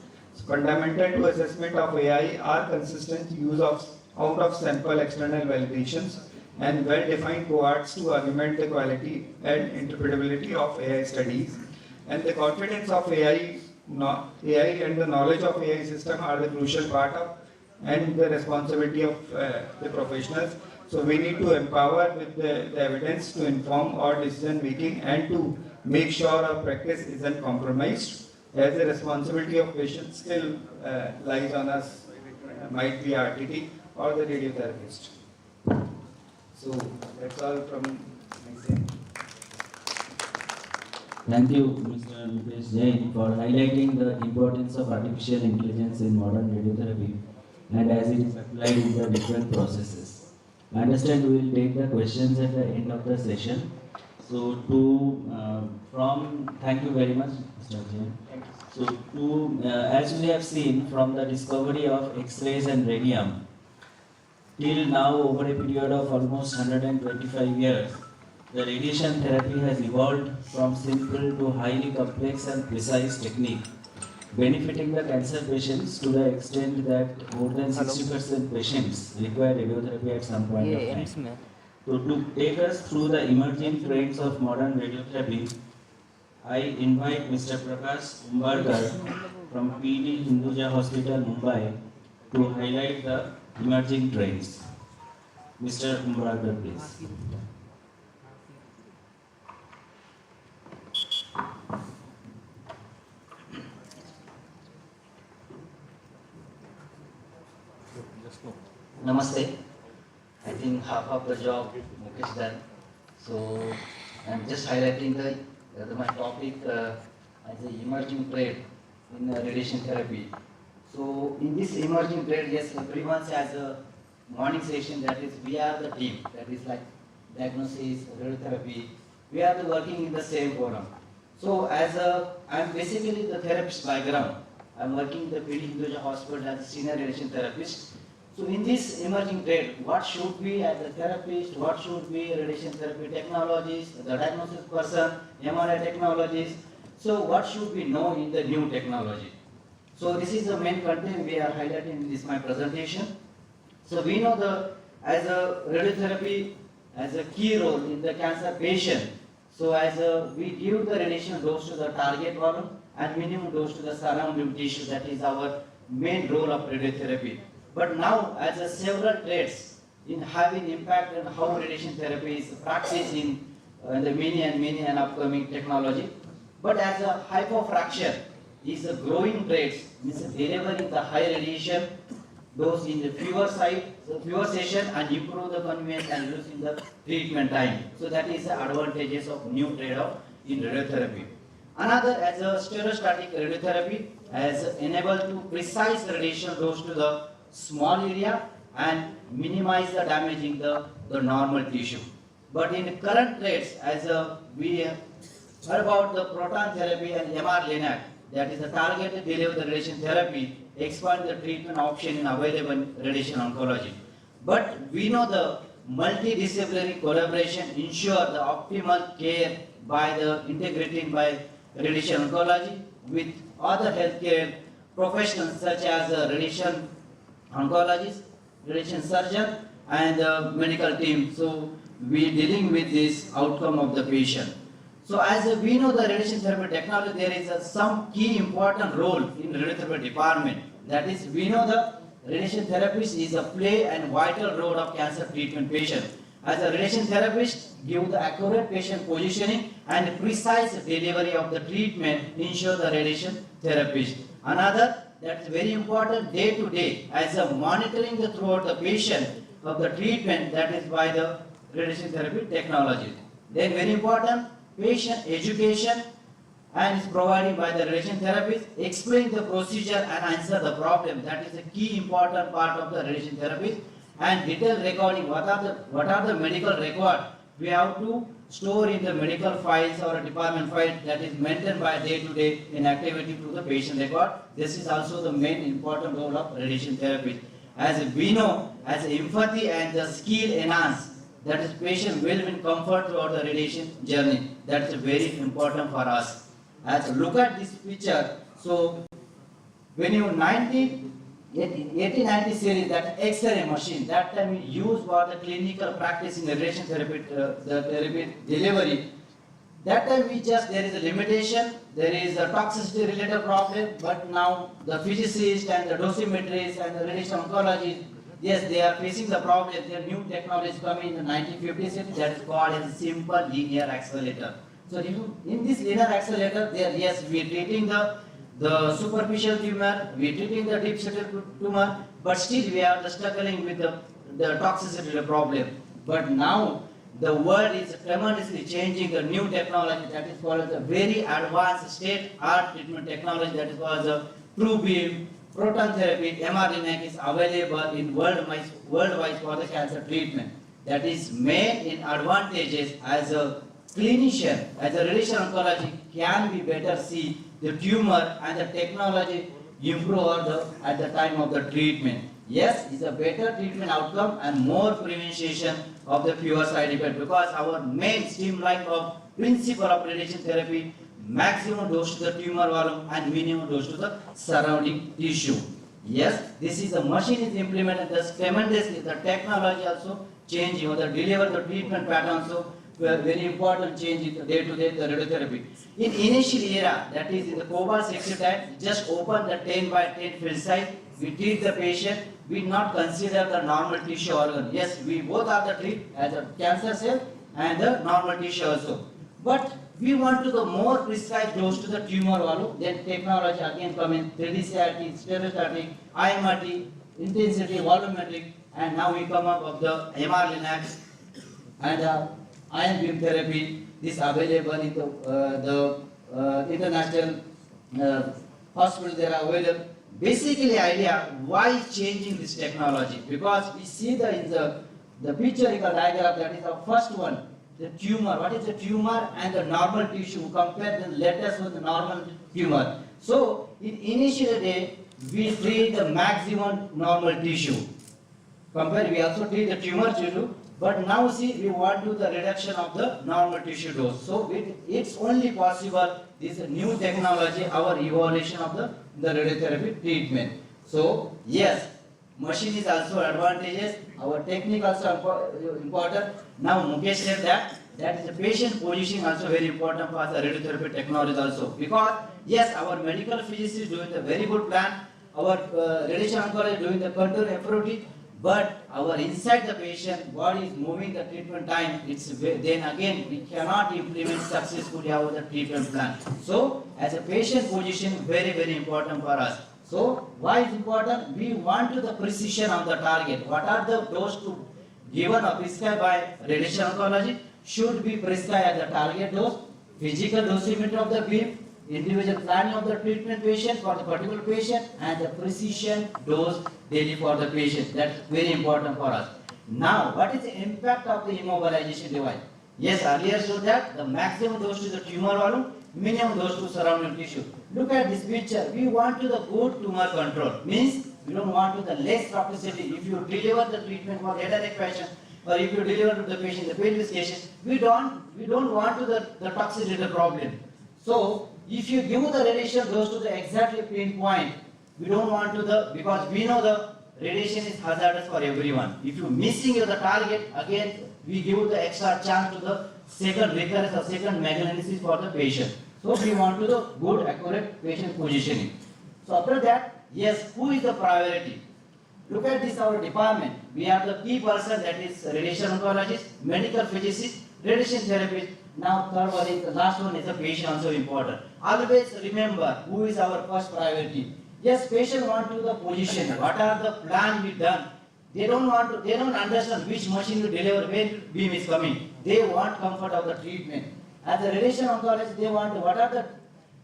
Fundamental to assessment of AI are consistent use of out-of-sample external validations and well-defined cohorts to augment the quality and interpretability of AI studies. And the confidence of AI and the knowledge of AI system are the crucial part of and the responsibility of the professionals. So we need to empower with the evidence to inform our decision making and to make sure our practice isn't compromised, as the responsibility of patients still lies on us, might be RTT or the radiotherapist. So that's all from my side. Thank you, Mr. Mukesh Jain, for highlighting the importance of artificial intelligence in modern radiotherapy and as it is applied in the different processes. I understand we will take the questions at the end of the session. So thank you very much, Mr. Jain. So as we have seen from the discovery of X-rays and radium, till now over a period of almost 125 years, the radiation therapy has evolved from simple to highly complex and precise technique, benefiting the cancer patients to the extent that more than 60% patients require radiotherapy at some point of time. So to take us through the emerging trends of modern radiotherapy, I invite Mr. Prakash Umbarkar from PD Hinduja Hospital, Mumbai, to highlight the emerging trends. Mr. Umbarkar, please. Namaste. I think half of the job Mukesh done. So I'm just highlighting my topic as an emerging trend in radiation therapy. So in this emerging trend, yes, everyone has a morning session, that is we are the team, that is like diagnosis, radiotherapy. We are working in the same forum. So I'm basically the therapist background. I'm working in the PD Hinduja Hospital as a senior radiation therapist. So in this emerging trend, what should be as a therapist, what should be a radiation therapy technologist, the diagnosis person, MRI technologist. So what should we know in the new technology? So this is the main content we are highlighting in this my presentation. So we know as a radiotherapy as a key role in the cancer patient. So we give the radiation dose to the target volume and minimum dose to the surrounding tissue. That is our main role of radiotherapy. But now, as several traits in having impact on how radiation therapy is practiced in the many and upcoming technology. But as a hypofraction is a growing traits, means delivering the high radiation dose in the fewer session and improve the convenience and reducing the treatment time. So that is the advantages of new trade-off in radiotherapy. Another, as a stereostatic radiotherapy, has enabled to precise radiation dose to the small area and minimize the damaging the normal tissue. But in current traits, as we heard about the proton therapy and MR-Linac, that is the targeted delivery radiation therapy, expand the treatment option in available radiation oncology. But we know the multidisciplinary collaboration ensure the optimal care by the integrating by radiation oncology with other healthcare professionals such as radiation oncologist, radiation surgeon, and medical team. So we dealing with this outcome of the patient. So as we know the radiation therapy technology, there is some key important role in radiotherapy department. That is, we know the radiation therapist is a play and vital role of cancer treatment patient. As a radiation therapist, give the accurate patient positioning and precise delivery of the treatment, ensure the radiation therapist. Another, that's very important day to day, as a monitoring the throughout the patient of the treatment, that is by the radiation therapy technology. Then very important, patient education and is provided by the radiation therapist, explain the procedure and answer the problem. That is a key important part of the radiation therapist. And detailed recording, what are the medical record we have to store in the medical files or a department file, that is maintained by day to day in activity to the patient record. This is also the main important role of radiation therapy. As we know, as empathy and the skill enhance, that is patient will win comfort throughout the radiation journey. That's very important for us. As look at this picture, so when you 1890 series, that X-ray machine, that time we used for the clinical practice in the radiation therapy, the therapy delivery. That time there is a limitation, there is a toxicity related problem, but now the physicists and the dosimetrists and the radiation oncologists, yes, they are facing the problem. Their new technologies coming in the 1950s, that is called as a simple linear accelerator. So in this linear accelerator, yes, we are treating the superficial tumor, we are treating the deep-seated tumor, but still we are struggling with the toxicity problem. But now the world is tremendously changing the new technology, that is called the very advanced state-art treatment technology, that is called the true beam, proton therapy, MR-Linac is available in worldwide for the cancer treatment. That is main in advantages as a clinician, as a radiation oncology can be better see the tumor and the technology improve at the time of the treatment. Yes, it's a better treatment outcome and more prevention of the fewer side effects, because our main streamline of principle of radiation therapy, maximum dose to the tumor volume and minimum dose to the surrounding tissue. Yes, this is a machine is implemented tremendously. The technology also changing, or the deliver the treatment pattern also very important change in the day-to-day the radiotherapy. In initial era, that is in the Cobalt 60 time, just open the 10 by 10 field site, we treat the patient, we not consider the normal tissue organ. Yes, we both are the treat as a cancer cell and the normal tissue also. But we want to the more precise dose to the tumor value, then technology again come in 3D CRT, stereostatic, IMRT, intensity, volumetric, and now we come up with the MR Linacs and ion beam therapy. This available in the international hospitals, they are available. Basically idea, why changing this technology? Because we see in the pictorial diagram, that is the first one, the tumor. What is the tumor and the normal tissue? Compare the latest with the normal tumor. So in initial day, we treat the maximum normal tissue. Compare, we also treat the tumor tissue, but now see we want to do the reduction of the normal tissue dose. So it's only possible this new technology, our evaluation of the radiotherapy treatment. So yes, machine is also advantageous, our technique also important. Now Mukesh said that is the patient positioning also very important for the radiotherapy technology also. Because yes, our medical physicists doing the very good plan, our radiation oncologist doing the control approach, but our inside the patient, what is moving the treatment time, then again we cannot implement successfully our the treatment plan. So as a patient position, very, very important for us. So why is important? We want to the precision of the target. What are the dose to given or prescribed by radiation oncology should be prescribed as the target dose, physical dosimeter of the beam, individual planning of the treatment patient for the particular patient, and the precision dose daily for the patient. That's very important for us. Now, what is the impact of the immobilization device? Yes, earlier showed that the maximum dose to the tumor volume, minimum dose to surrounding tissue. Look at this picture. We want to the good tumor control. Means we don't want to the less toxicity. If you deliver the treatment for head and neck patient, or if you deliver to the patient the pelvis patient, we don't want to the toxicity problem. So if you give the radiation dose to the exactly pinpoint, we don't want to because we know the radiation is hazardous for everyone. If you missing the target, again we give the extra chance to the second recurrence or second malignancy for the patient. So we want to the good accurate patient positioning. So after that, yes, who is the priority? Look at this our department. We have the key person, that is radiation oncologist, medical physicist, radiation therapist. Now third one is the last one is the patient also important. Always remember who is our first priority. Yes, patient want to the position. What are the plan we done? They don't understand which machine to deliver, where beam is coming. They want comfort of the treatment. As a radiation oncologist, they want what are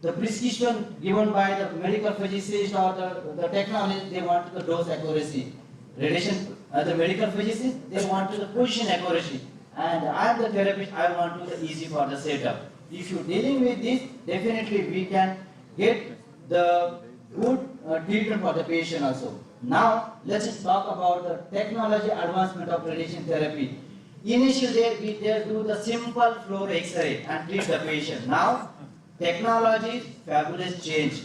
the prescription given by the medical physicist or the technologist, they want the dose accuracy. Radiation, the medical physicist, they want the position accuracy. And I am the therapist, I want to the easy for the setup. If you dealing with this, definitely we can get the good treatment for the patient also. Now, let's talk about the technology advancement of radiation therapy. Initially, we do the simple floor X-ray and treat the patient. Now, technology fabulous change.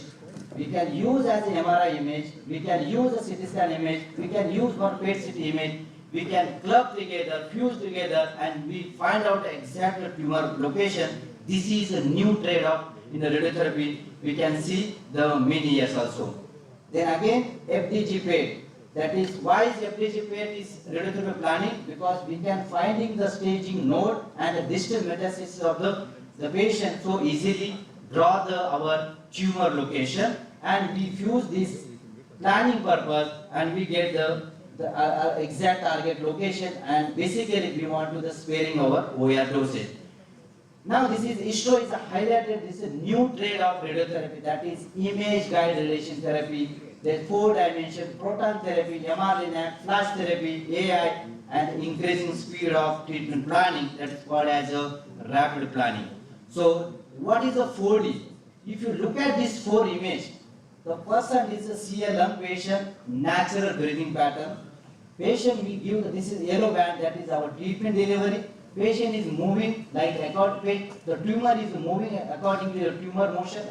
We can use as an MRI image, we can use a CT scan image, we can use for PET-CT image, we can club together, fuse together, and we find out the exact tumor location. This is a new trade-off in the radiotherapy. We can see the many years also. Then again, FDG PET. That is why is FDG PET is radiotherapy planning, because we can finding the staging node and the distal metastasis of the patient so easily, draw our tumor location, and we fuse this planning purpose, and we get the exact target location, and basically we want to the sparing our OR dosage. Now this is ISRO is highlighted this is a new trade of radiotherapy, that is image guided radiation therapy. There's 4-dimension proton therapy, MR-Linac, flash therapy, AI, and increasing speed of treatment planning, that is called as a rapid planning. So what is a 4D? If you look at this 4 image, the person is a CA lung patient, natural breathing pattern. Patient we give, this is yellow band, that is our treatment delivery. Patient is moving like the tumor is moving according to the tumor motion,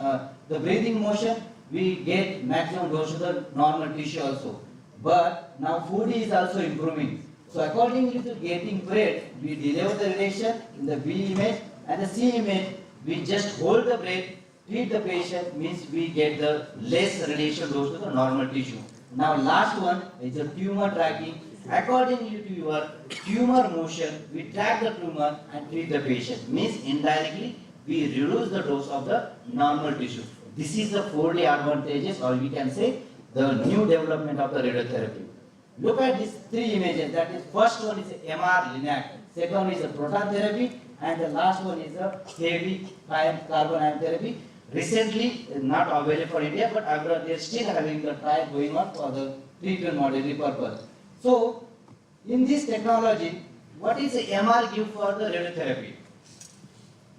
the breathing motion. We get maximum dose to the normal tissue also. But now 4D is also improving. So accordingly to getting breath, we deliver the radiation in the B image, and the C image, we just hold the breath, treat the patient, means we get the less radiation dose to the normal tissue. Now last one is the tumor tracking. Accordingly to your tumor motion, we track the tumor and treat the patient. Means indirectly, we reduce the dose of the normal tissue. This is the 4D advantages, or we can say the new development of the radiotherapy. Look at these three images. That is, first one is MR LINAC, second one is the proton therapy, and the last one is the heavy carbon ion therapy. Recently, not available for India, but abroad they are still having the trial going on for the treatment modeling purpose. So, in this technology, what is the MR give for the radiotherapy?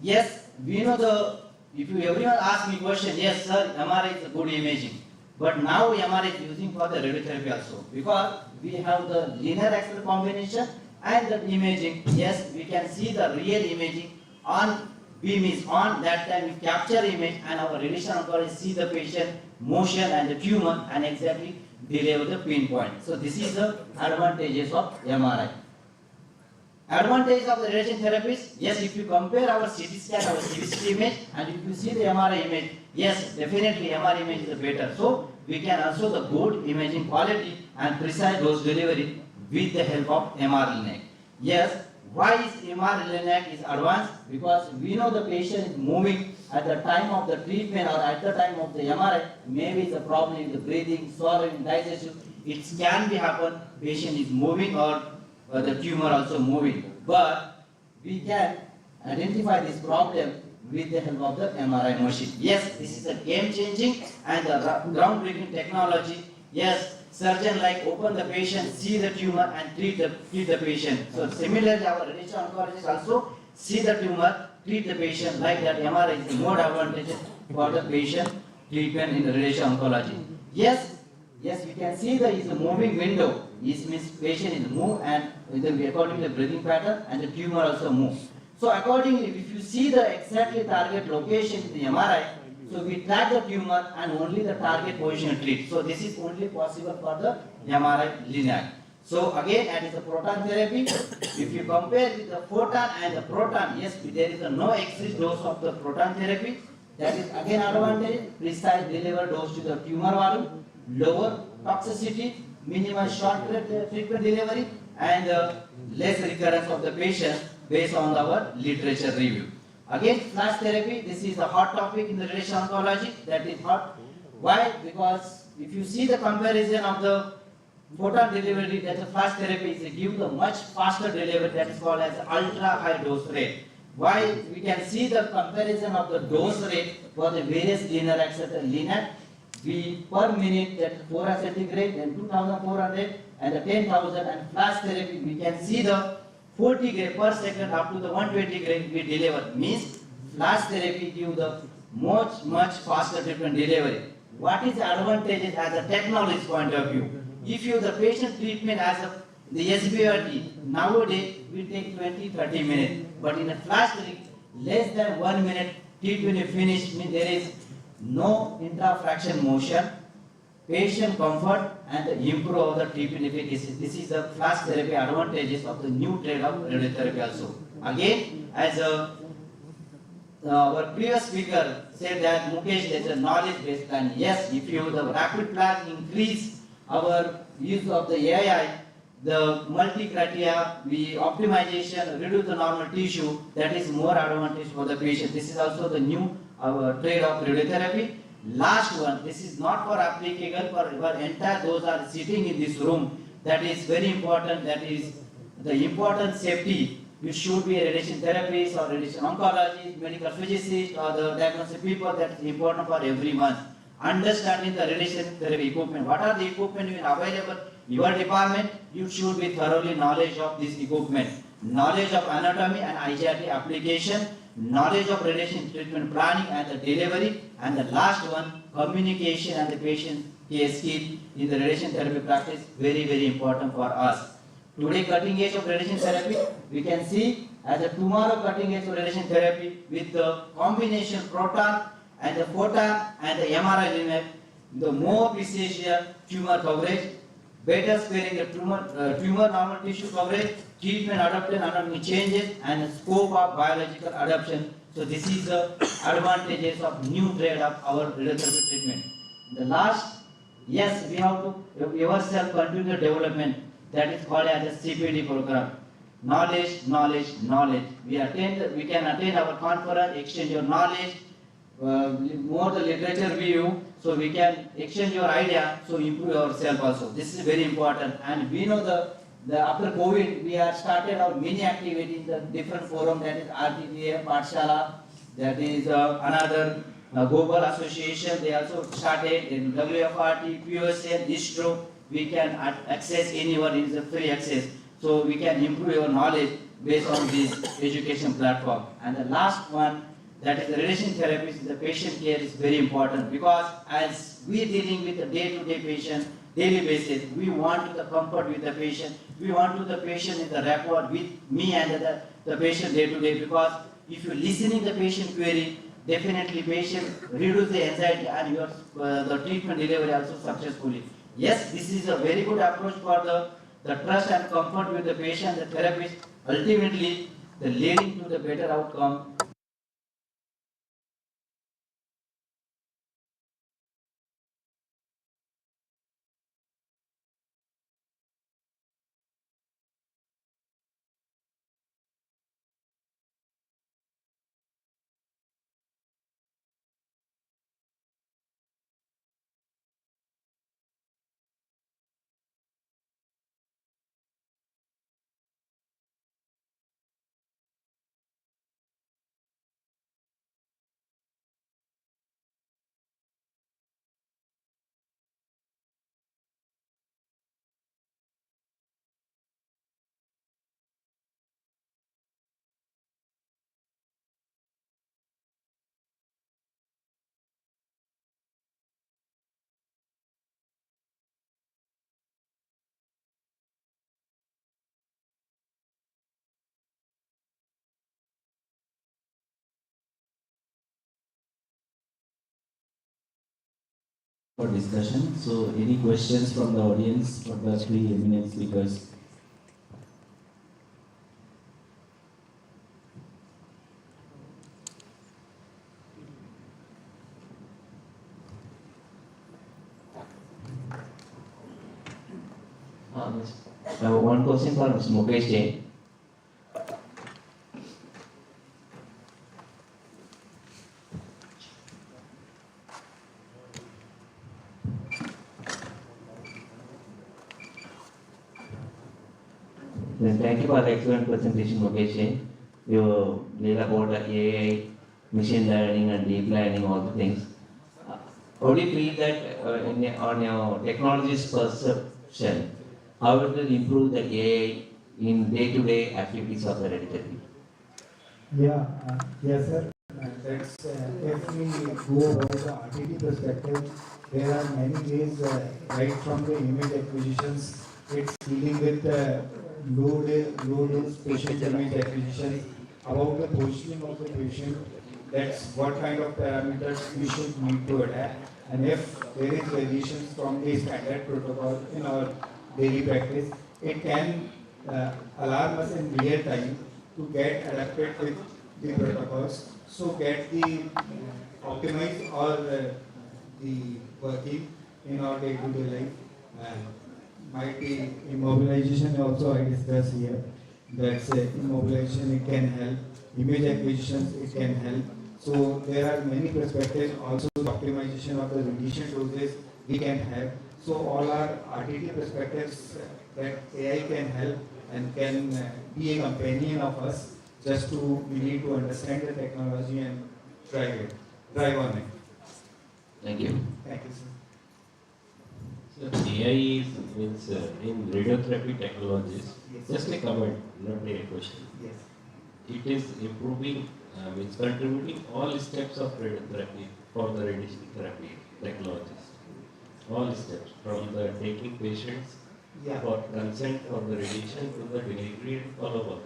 Yes, we know the, if you everyone ask me question, yes sir, MR is a good imaging. But now MR is using for the radiotherapy also, because we have the linear axis combination and the imaging. Yes, we can see the real imaging on beam is on, that time we capture image and our radiation oncologist see the patient motion and the tumor and exactly deliver the pinpoint. So this is the advantages of MRI. Advantage of the radiation therapies, yes, if you compare our CT scan, our CBCT image, and if you see the MRI image, yes, definitely MRI image is better. So we can also the good imaging quality and precise dose delivery with the help of MR LINAC. Yes, why is MR LINAC is advanced? Because we know the patient is moving at the time of the treatment or at the time of the MRI. Maybe it's a problem in the breathing, swallowing, digestion. It can be happen. Patient is moving or the tumor also moving. But we can identify this problem with the help of the MRI machine. Yes, this is a game changing and the groundbreaking technology. Yes, surgeon like open the patient, see the tumor and treat the patient. So similarly, our radiation oncologist also see the tumor, treat the patient. Like that, MRI is more advantageous for the patient treatment in the radiation oncology. Yes, we can see there is a moving window. This means patient is move and according to the breathing pattern and the tumor also move. So accordingly, if you see the exactly target location in the MRI, so we track the tumor and only the target position treat. So this is only possible for the MRI LINAC. So again, that is the proton therapy. If you compare with the photon and the proton, yes, there is no excess dose of the proton therapy. That is again advantage, precise deliver dose to the tumor volume, lower toxicity, minimum short treatment delivery, and less recurrence of the patient based on our literature review. Again, flash therapy, this is a hot topic in the radiation oncology, that is hot. Why? Because if you see the comparison of the photon delivery, that the flash therapy is give the much faster delivery, that is called as ultra high dose rate. Why? We can see the comparison of the dose rate for the various linear axis LINAC. We per minute, that is 400 centigrade, then 2400 and the 10,000, and flash therapy we can see the 40 gray per second up to the 120 gray we deliver. Means flash therapy give the much faster treatment delivery. What is the advantages as a technology point of view? If you the patient treatment as a the SBRT, nowadays we take 20-30 minutes, but in a flash therapy less than 1 minute treatment is finished. Means there is no intrafraction motion, patient comfort, and improve of the treatment efficacy. This is the flash therapy advantages of the new trade of radiotherapy also. Again, as our previous speaker said that Mukesh, there is a knowledge-based plan. Yes, if you the rapid plan increase our use of the AI, the multi-criteria, the optimization, reduce the normal tissue, that is more advantage for the patient. This is also the new trade of radiotherapy. Last one, this is not for applicable for our entire those are sitting in this room. That is very important. That is the important safety. It should be a radiation therapist or radiation oncologist, medical physicist, or the diagnostic people. That is important for everyone. Understanding the radiation therapy equipment. What are the equipment available in your department? You should be thoroughly knowledge of this equipment. Knowledge of anatomy and IGRT application. Knowledge of radiation treatment planning and the delivery, and the last one, communication and the patient care skill in the radiation therapy practice, very important for us. Today cutting edge of radiation therapy, we can see as a tomorrow cutting edge of radiation therapy with the combination proton and the photon and the MRI LINAC, the more precision tumor coverage, better sparing the tumor normal tissue coverage, treatment adoption under changes, and scope of biological adoption. So this is the advantages of new trade of our radiotherapy treatment. The last, yes, we have to yourself continue development, that is called as a CPD program. Knowledge, knowledge, knowledge. We can attend our conference, exchange your knowledge, more the literature view, so we can exchange your idea, so improve ourselves also. This is very important. And we know the after COVID, we have started our many activities in the different forum, that is RTTA, Pathshala, that is another global association. They also started in WFRT, POSN, ISTRO. We can access anyone, it is a free access. So we can improve your knowledge based on this education platform. And the last one, that is the radiation therapy, the patient care is very important, because as we dealing with the day-to-day patient, daily basis, we want the comfort with the patient, we want to the patient in the rapport with me and the patient day-to-day, because if you listening the patient query, definitely patient reduce the anxiety and your the treatment delivery also successfully. Yes, this is a very good approach for the trust and comfort with the patient, the therapist, ultimately the leading to the better outcome. For discussion. So, any questions from the audience for the three eminent speakers? One question for Mr. Mukesh Jain. Then thank you for the excellent presentation, Mukesh Jain. You laid about the AI, machine learning and deep learning, all the things. How do you feel that on your technology's perception, how will it improve the AI in day-to-day activities of the radiotherapy? Yes, sir. That's if we go about the RTT perspective, there are many ways right from the image acquisitions. It's dealing with low dose patient image acquisition, about the positioning of the patient. That's what kind of parameters we should need to adapt. And if there is variations from the standard protocol in our daily practice, it can alarm us in real time to get adapted with the protocols, so get the optimize or the working in our day-to-day life. And might be immobilization also I discuss here. That's immobilization, it can help. Image acquisitions, it can help. So there are many perspectives. Also the optimization of the radiation doses we can have. So all our RTT perspectives that AI can help and can be a companion of us. Just we need to understand the technology and drive on it. Thank you. Thank you, sir. So AI means in radiotherapy technologies, just a comment, not a question. Yes. It is improving, means contributing all steps of radiotherapy for the radiation therapy technologies. All steps, from the taking patients for consent for the radiation to the delivery and follow-up.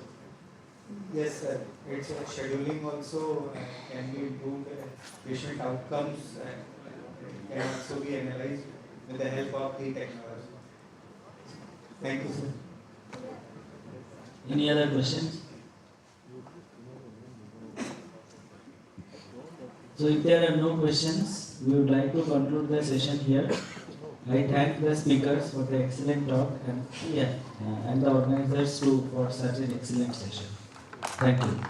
Yes, sir. It's scheduling also can be improved. Patient outcomes can also be analyzed with the help of the technology. Thank you, sir. Any other questions? So if there are no questions, we would like to conclude the session here. I thank the speakers for the excellent talk and the organizers too for such an excellent session. Thank you.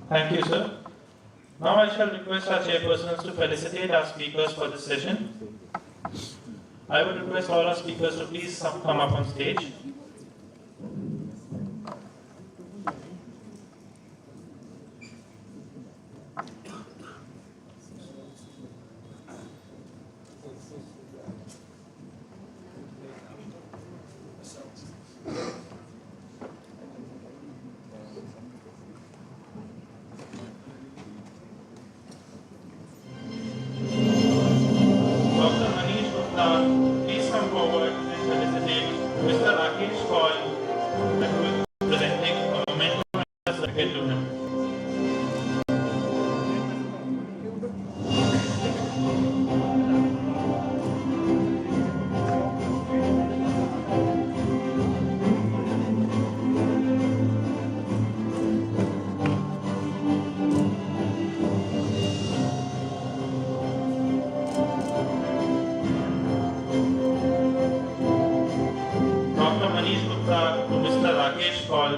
Thank you, sir. Now I shall request our chairpersons to felicitate our speakers for this session. I would request all our speakers to please come up on stage. Please come forward and felicitate Mr. Rakesh Paul, who is presenting a memento certificate to him. Dr. Manish Gupta to Mr. Rakesh Paul.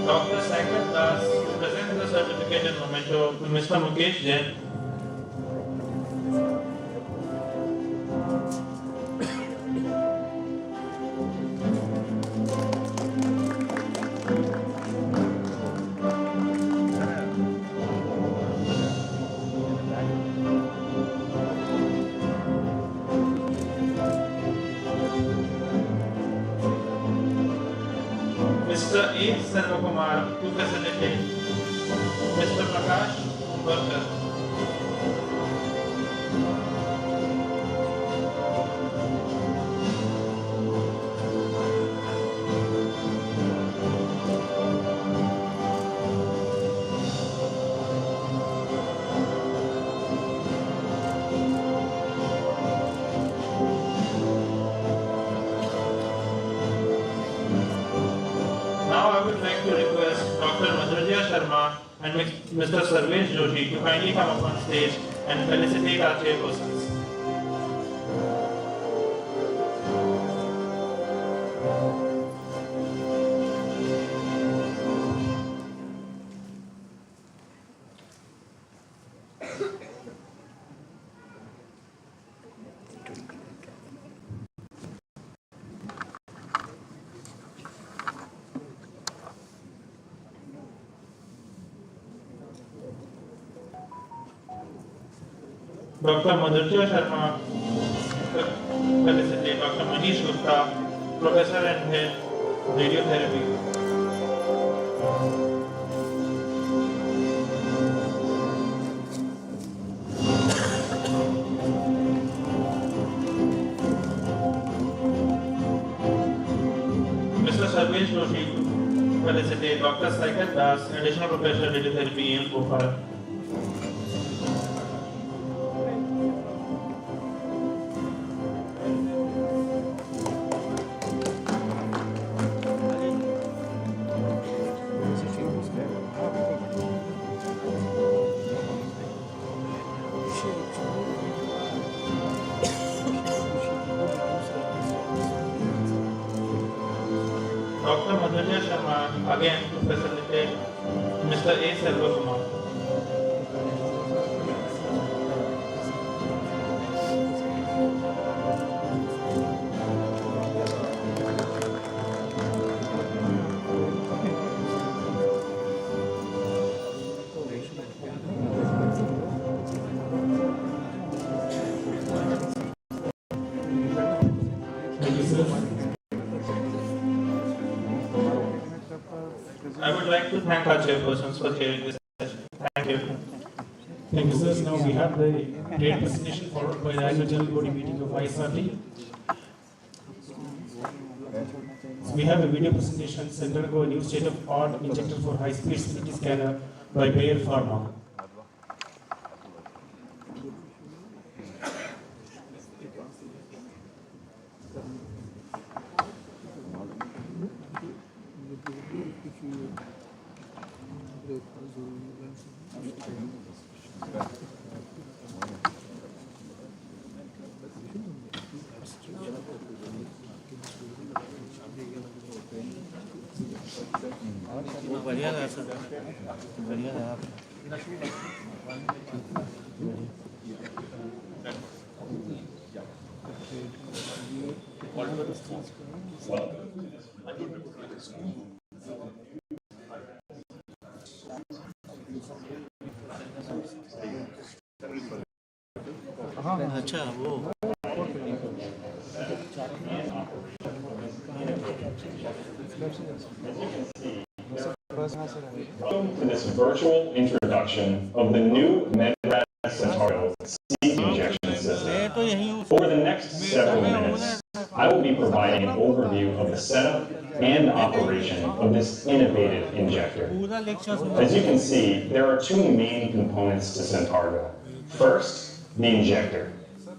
Dr. Saket Das to present the certificate and memento to Mr. Mukesh Jain. Mr. A. Sarvakumar to facilitate Mr. Prakash Umbarkar. Now I would like to request Dr. Madhurya Sharma and Mr. Sarvesh Joshi to kindly come up on stage and felicitate our chairpersons. Dr. Madhurya Sharma, felicitate Dr. Manish Gupta, Professor and Head, Radiotherapy. Mr. Sarvesh Joshi, felicitate Dr. Saket Das, Additional Professor, Radiotherapy, AIIMS Bhopal. Dr. Madhurya Sharma, again to facilitate Mr. A. Sarvakumar. I would like to thank our chairpersons for chairing this session. Thank you. Thank you, sir. Now we have the great presentation followed by the annual general body meeting of ISRT. So we have a video presentation centered on a new state-of-art injector for high-speed CT scanner by Bayer Pharma. बढ़िया है sir, बढ़िया है आप। अच्छा वो Welcome to this virtual introduction of the new MedRad Centauro CT injection system. Over the next several minutes, I will be providing an overview of the setup and operation of this innovative injector. As you can see, there are two main components to Centauro. First, the injector,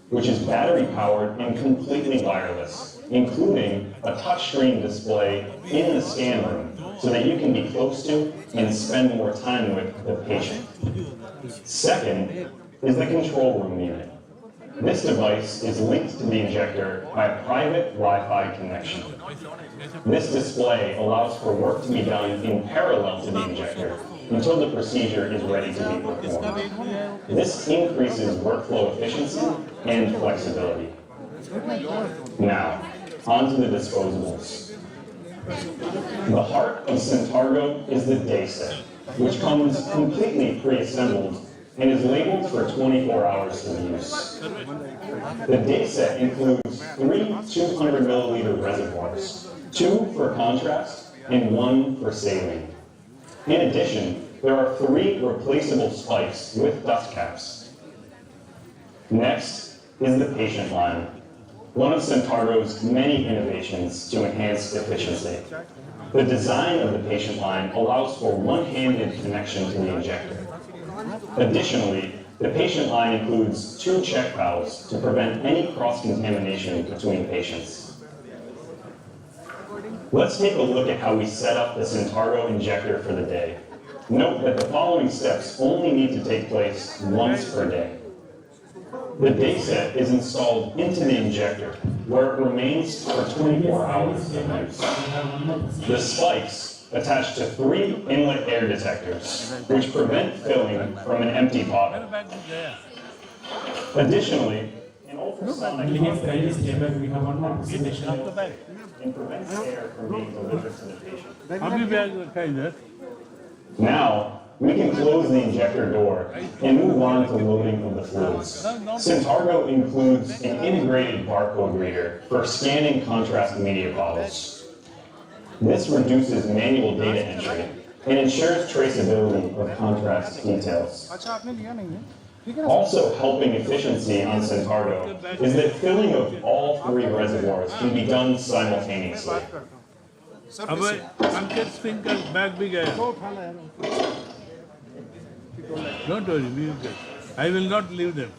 which is battery powered and completely wireless, including a touchscreen display in the scan room so that you can be close to and spend more time with the patient. Second is the control room unit. This device is linked to the injector by a private Wi-Fi connection. This display allows for work to be done in parallel to the injector until the procedure is ready to be performed. This increases workflow efficiency and flexibility. Now, on to the disposables. The heart of Centauro is the day set, which comes completely pre-assembled and is labeled for 24 hours of use. The day set includes 3 200 milliliter reservoirs, 2 for contrast and 1 for saline. In addition, there are 3 replaceable spikes with dust caps. Next is the patient line, one of Centauro's many innovations to enhance efficiency. The design of the patient line allows for one-handed connection to the injector. Additionally, the patient line includes 2 check valves to prevent any cross-contamination between patients. Let's take a look at how we set up the Centauro injector for the day. Note that the following steps only need to take place once per day. The day set is installed into the injector, where it remains for 24 hours of use. The spikes attach to 3 inlet air detectors, which prevent filling from an empty bottle. Additionally, an ultrasonic We have one more presentation. and prevents air from being delivered to the patient. Now, we can close the injector door and move on to loading of the fluids. Centauro includes an integrated barcode reader for scanning contrast media bottles. This reduces manual data entry and ensures traceability of contrast details. Also helping efficiency on Centauro is that filling of all 3 reservoirs can be done simultaneously. Don't worry, leave them. I will not leave them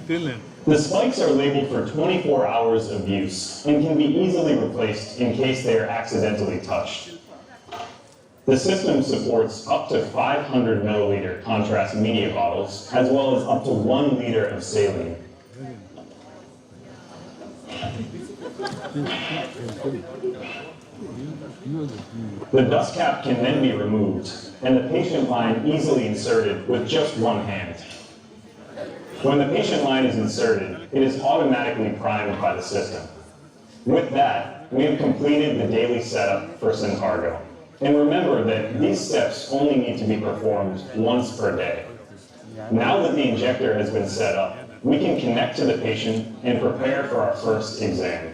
till then. The spikes are labeled for 24 hours of use and can be easily replaced in case they are accidentally touched. The system supports up to 500 milliliter contrast media bottles, as well as up to 1 liter of saline. The dust cap can then be removed, and the patient line easily inserted with just one hand. When the patient line is inserted, it is automatically primed by the system. With that, we have completed the daily setup for Centauro. And remember that these steps only need to be performed once per day. Now that the injector has been set up, we can connect to the patient and prepare for our first exam.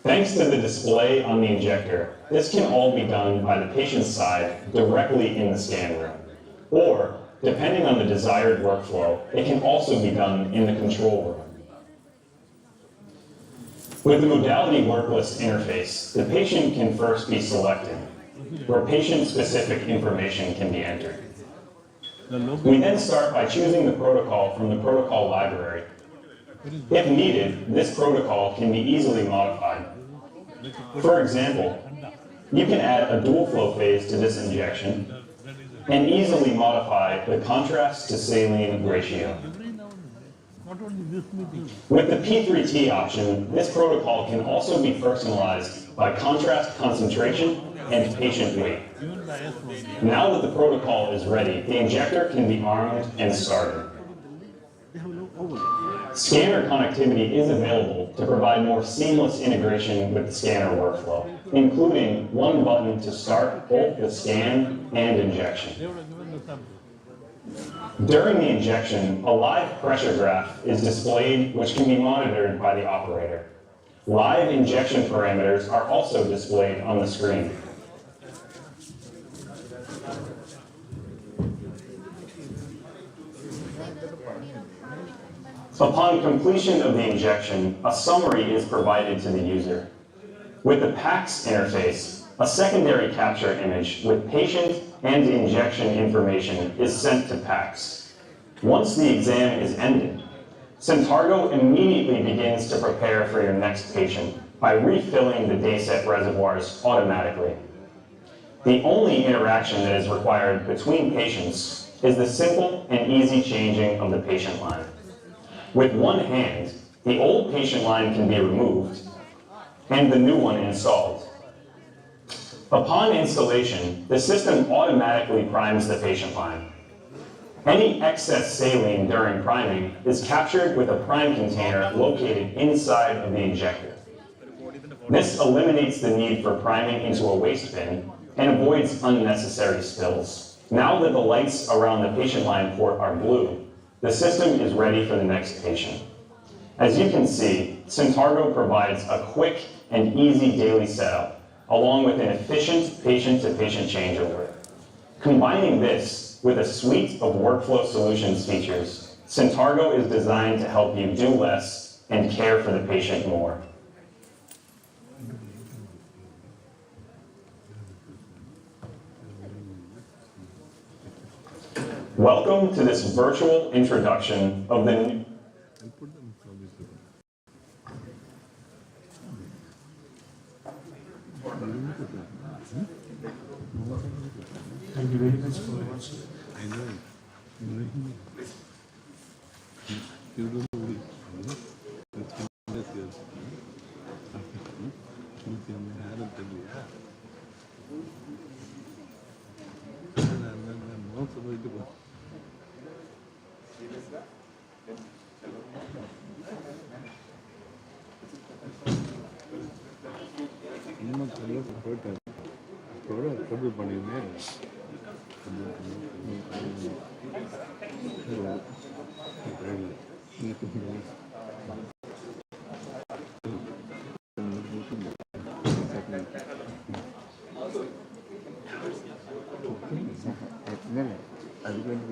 Thanks to the display on the injector, this can all be done by the patient's side directly in the scan room. Or, depending on the desired workflow, it can also be done in the control room. With the modality work list interface, the patient can first be selected, where patient-specific information can be entered. We then start by choosing the protocol from the protocol library. If needed, this protocol can be easily modified. For example, you can add a dual flow phase to this injection and easily modify the contrast to saline ratio. With the P3T option, this protocol can also be personalized by contrast concentration and patient weight. Now that the protocol is ready, the injector can be armed and started. Scanner connectivity is available to provide more seamless integration with the scanner workflow, including one button to start both the scan and injection. During the injection, a live pressure graph is displayed, which can be monitored by the operator. Live injection parameters are also displayed on the screen. Upon completion of the injection, a summary is provided to the user. With the PACS interface, a secondary capture image with patient and injection information is sent to PACS. Once the exam is ended, Centargo immediately begins to prepare for your next patient by refilling the dayset reservoirs automatically. The only interaction that is required between patients is the simple and easy changing of the patient line. With one hand, the old patient line can be removed and the new one installed. Upon installation, the system automatically primes the patient line. Any excess saline during priming is captured with a prime container located inside of the injector. This eliminates the need for priming into a waste bin and avoids unnecessary spills. Now that the lights around the patient line port are blue, the system is ready for the next patient. As you can see, Centargo provides a quick and easy daily setup, along with an efficient patient-to-patient changeover. Combining this with a suite of workflow solutions features, Centargo is designed to help you do less and care for the patient more. Welcome to this virtual introduction of the new... Thank you very much for watching. trouble பண்ணிருந்தேன் அதுக்கு வேண்டி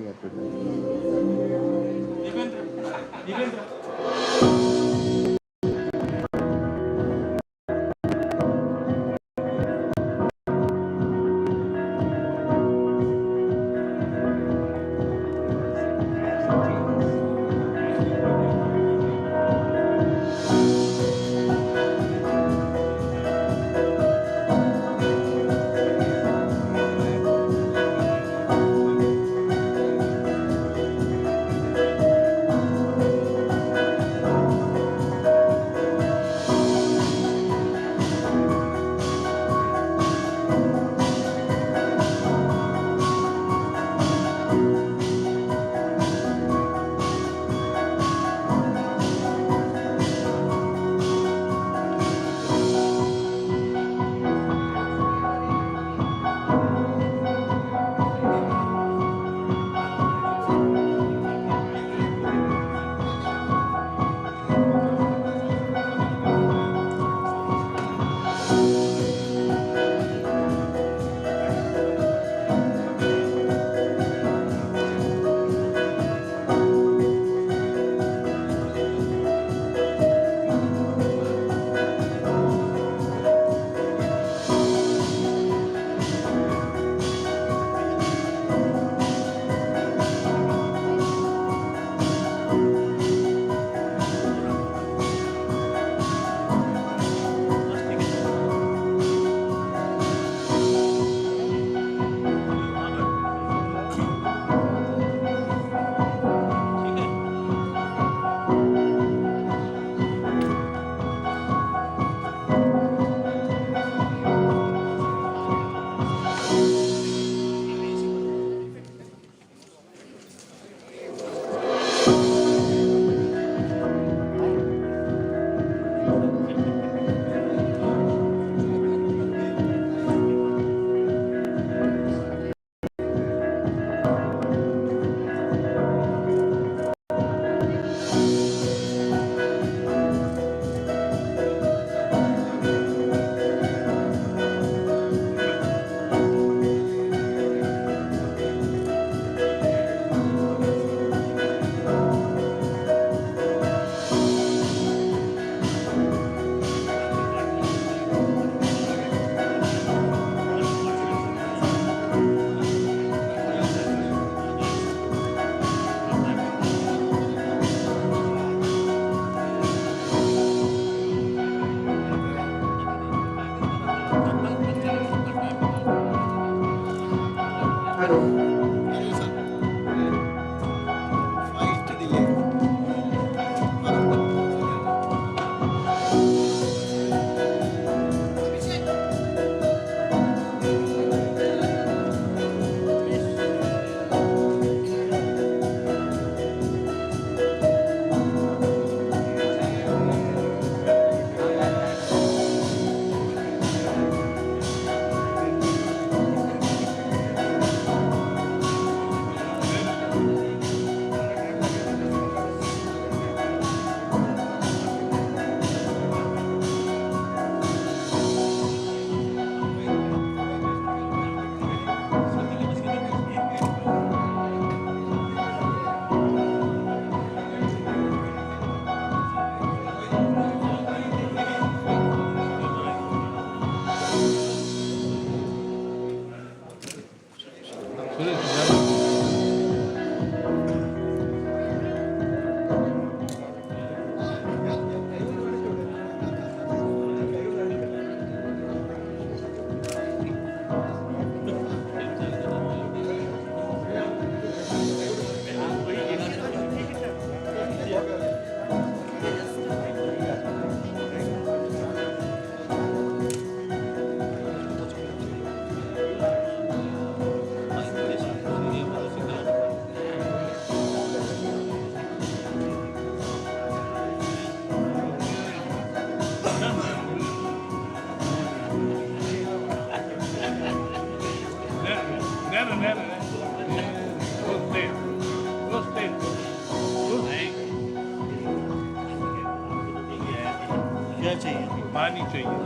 क्या चाहिए? पानी चाहिए।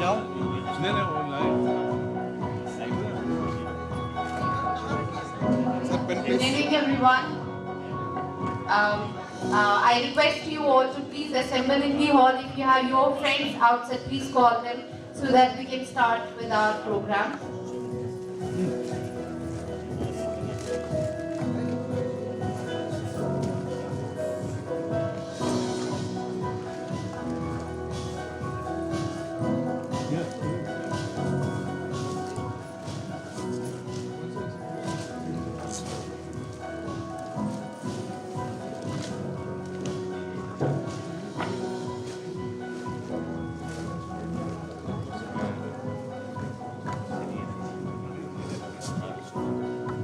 जाओ। नहीं नहीं वो लाए। Good evening, everyone. I request you all to please assemble in the hall. If you have your friends outside, please call them so that we can start with our program.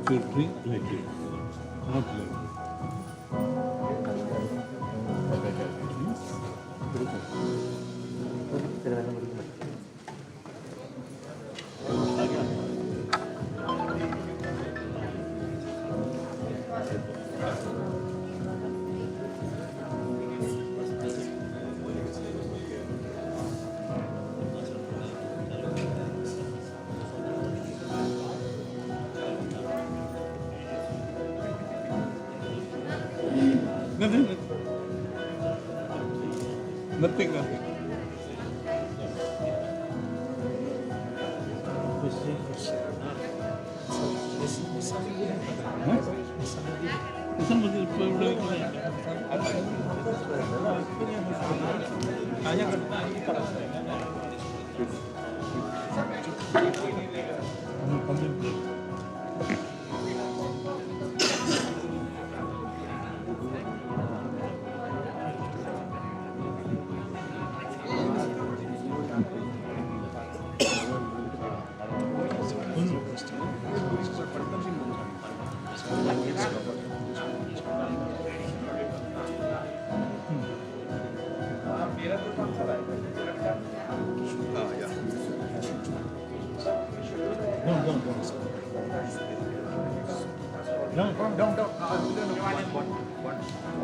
To drink like it, not like nothing. Nothing.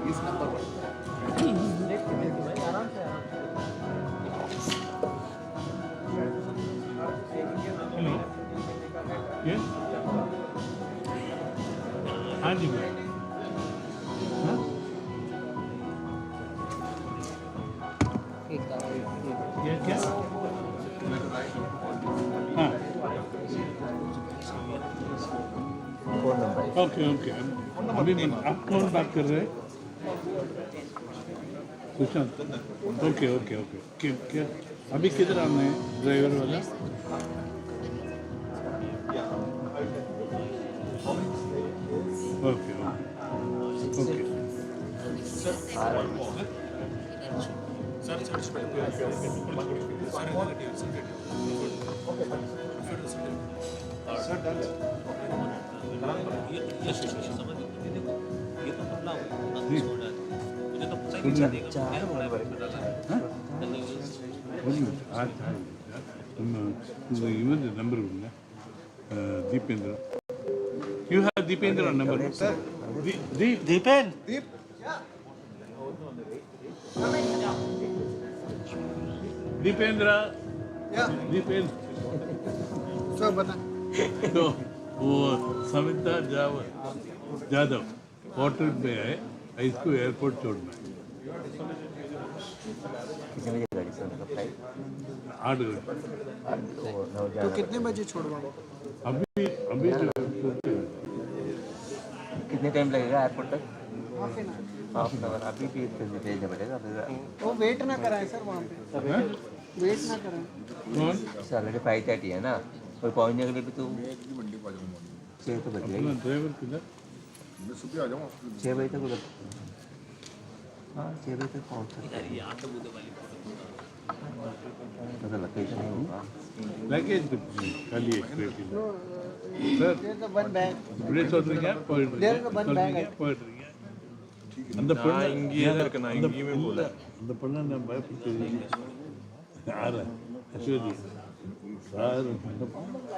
He's number one. Hello. Yes. हाँ जी ma'am. हाँ? ये क्या? हाँ। Okay okay अभी आप कौन बात कर रहे हैं? सुशांत। ओके ओके ओके क्या अभी किधर आना है ड्राइवर वाला? ओके ओके ಇವನ್ ನಂಬರ್ ಉಂಟಾ Deependra you have Deependra number sir Deepen Deep Deependra Deependra sir बता तो वो सविता जादव क्वार्टर में है इसको एयरपोर्ट छोड़ना है। कितने बजे गाड़ी से उनका फ्लाइट? 8 घंटे। तो कितने बजे छोड़वाओ? अभी अभी कितने टाइम लगेगा एयरपोर्ट तक? Half an hour. अभी भी भेजना पड़ेगा। वो वेट ना कराए सर वहाँ पे। वेट ना कराए। कौन? ऑलरेडी 5:30 है ना, कोई पहुँचने के लिए भी तो 6 तो बज गए। ड्राइवर किधर? 6 बजे तक उधर। हाँ 6 बजे तक पहुँच सकते हैं। मतलब लोकेशन नहीं होगा। लगेज खाली एक प्लेट सर இப்படியே சொல்றீங்க போயிடுறீங்க போயிடுறீங்க அந்த பொண்ணு இங்கேயே இருக்கு நான் இங்கேயுமே போல அந்த பொண்ணு நான் பயப்பட்டு யார அஸ்வதி சார்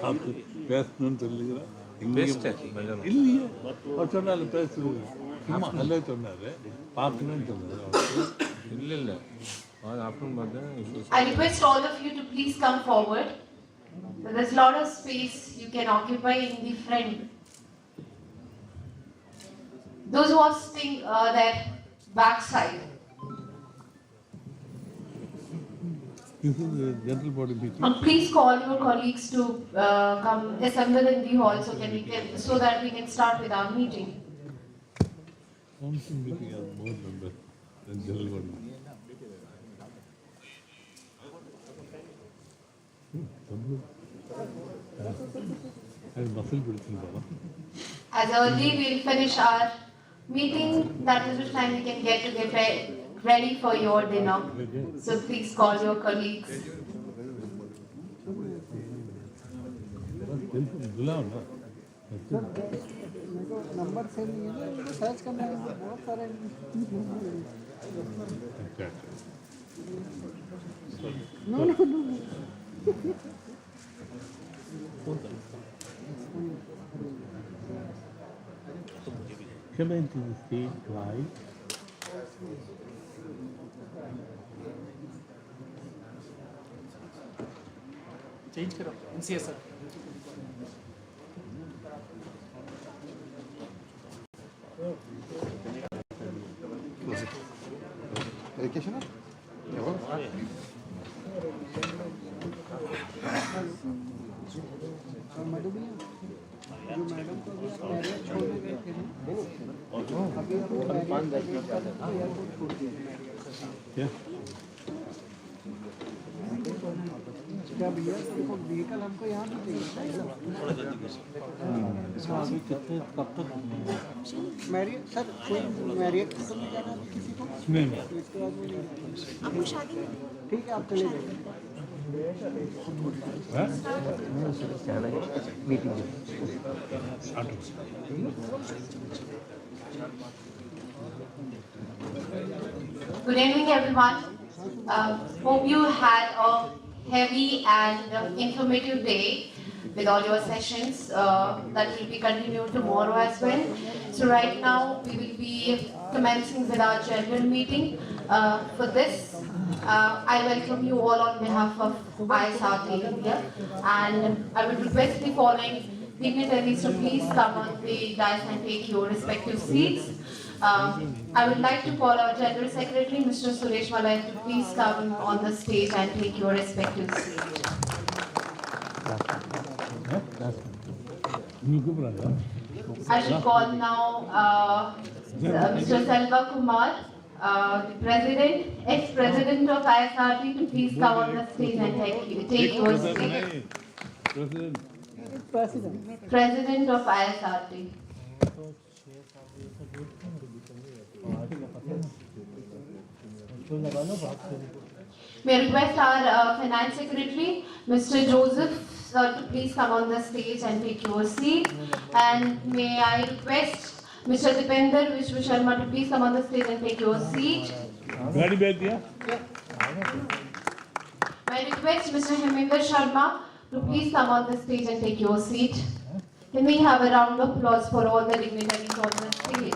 பார்த்து பேசணும்னு சொல்லுகிறேன் Best illiye. O chonnalu pesu. Amma alle chonnare. Paakunu chonnare. Illa. I request all of you to please come forward. There's a lot of space you can occupy in the front. Those who are sitting that back side. This is a general body meeting. Please call your colleagues to come assemble in the hall so that we can start with our meeting. Council meeting has more members than general body meeting. And muscle building. As early we'll finish our meeting, that is the time we can get ready for your dinner. So please call your colleagues. Number से नहीं है ना search करना है बहुत सारे no no no Come into the stage live. Change करो NCS sir Education? जो मैडम को भी आप मैरिज छोड़ने गए थे ना अभी वो मैरिज एयरपोर्ट छोड़ दिया क्या भैया हमको व्हीकल हमको यहाँ भी चाहिए अभी कितने कब तक मैरिज सर कोई मैरिज खत्म नहीं जाना किसी को नहीं इसके बाद में नहीं शादी ठीक है आप चले जाइए meeting Good evening, everyone. Hope you had a heavy and informative day with all your sessions that will be continued tomorrow as well. So right now we will be commencing with our general meeting. For this, I welcome you all on behalf of ISRT India, and I would request the following dignitaries to please come on the dais and take your respective seats. I would like to call our General Secretary, Mr. Suresh Malay, to please come on the stage and take your respective seats. I should call now Mr. Selva Kumar, the President, ex-President of ISRT, to please come on the stage and take your seat. President of ISRT. May I request our Finance Secretary, Mr. Joseph, to please come on the stage and take your seat. And may I request Mr. Dipender Vishwa Sharma to please come on the stage and take your seat. May I request Mr. Heminder Sharma to please come on the stage and take your seat. Can we have a round of applause for all the dignitaries on the stage?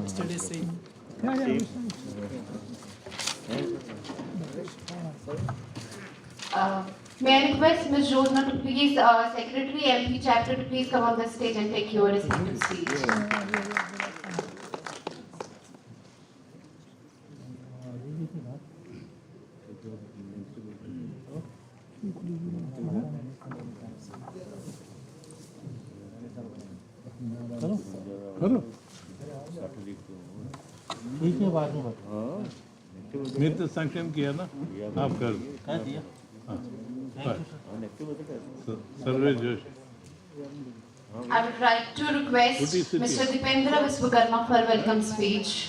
Yesterday same. May I request Ms. Jodhna to please, Secretary MP Chapter to please come on the stage and take your respective seats. करो ठीक है बाद में बताओ मैं तो संक्षेप किया ना आप कर दिया Sarve Josh. I would like to request Mr. Dipendra Viswakarma for welcome speech.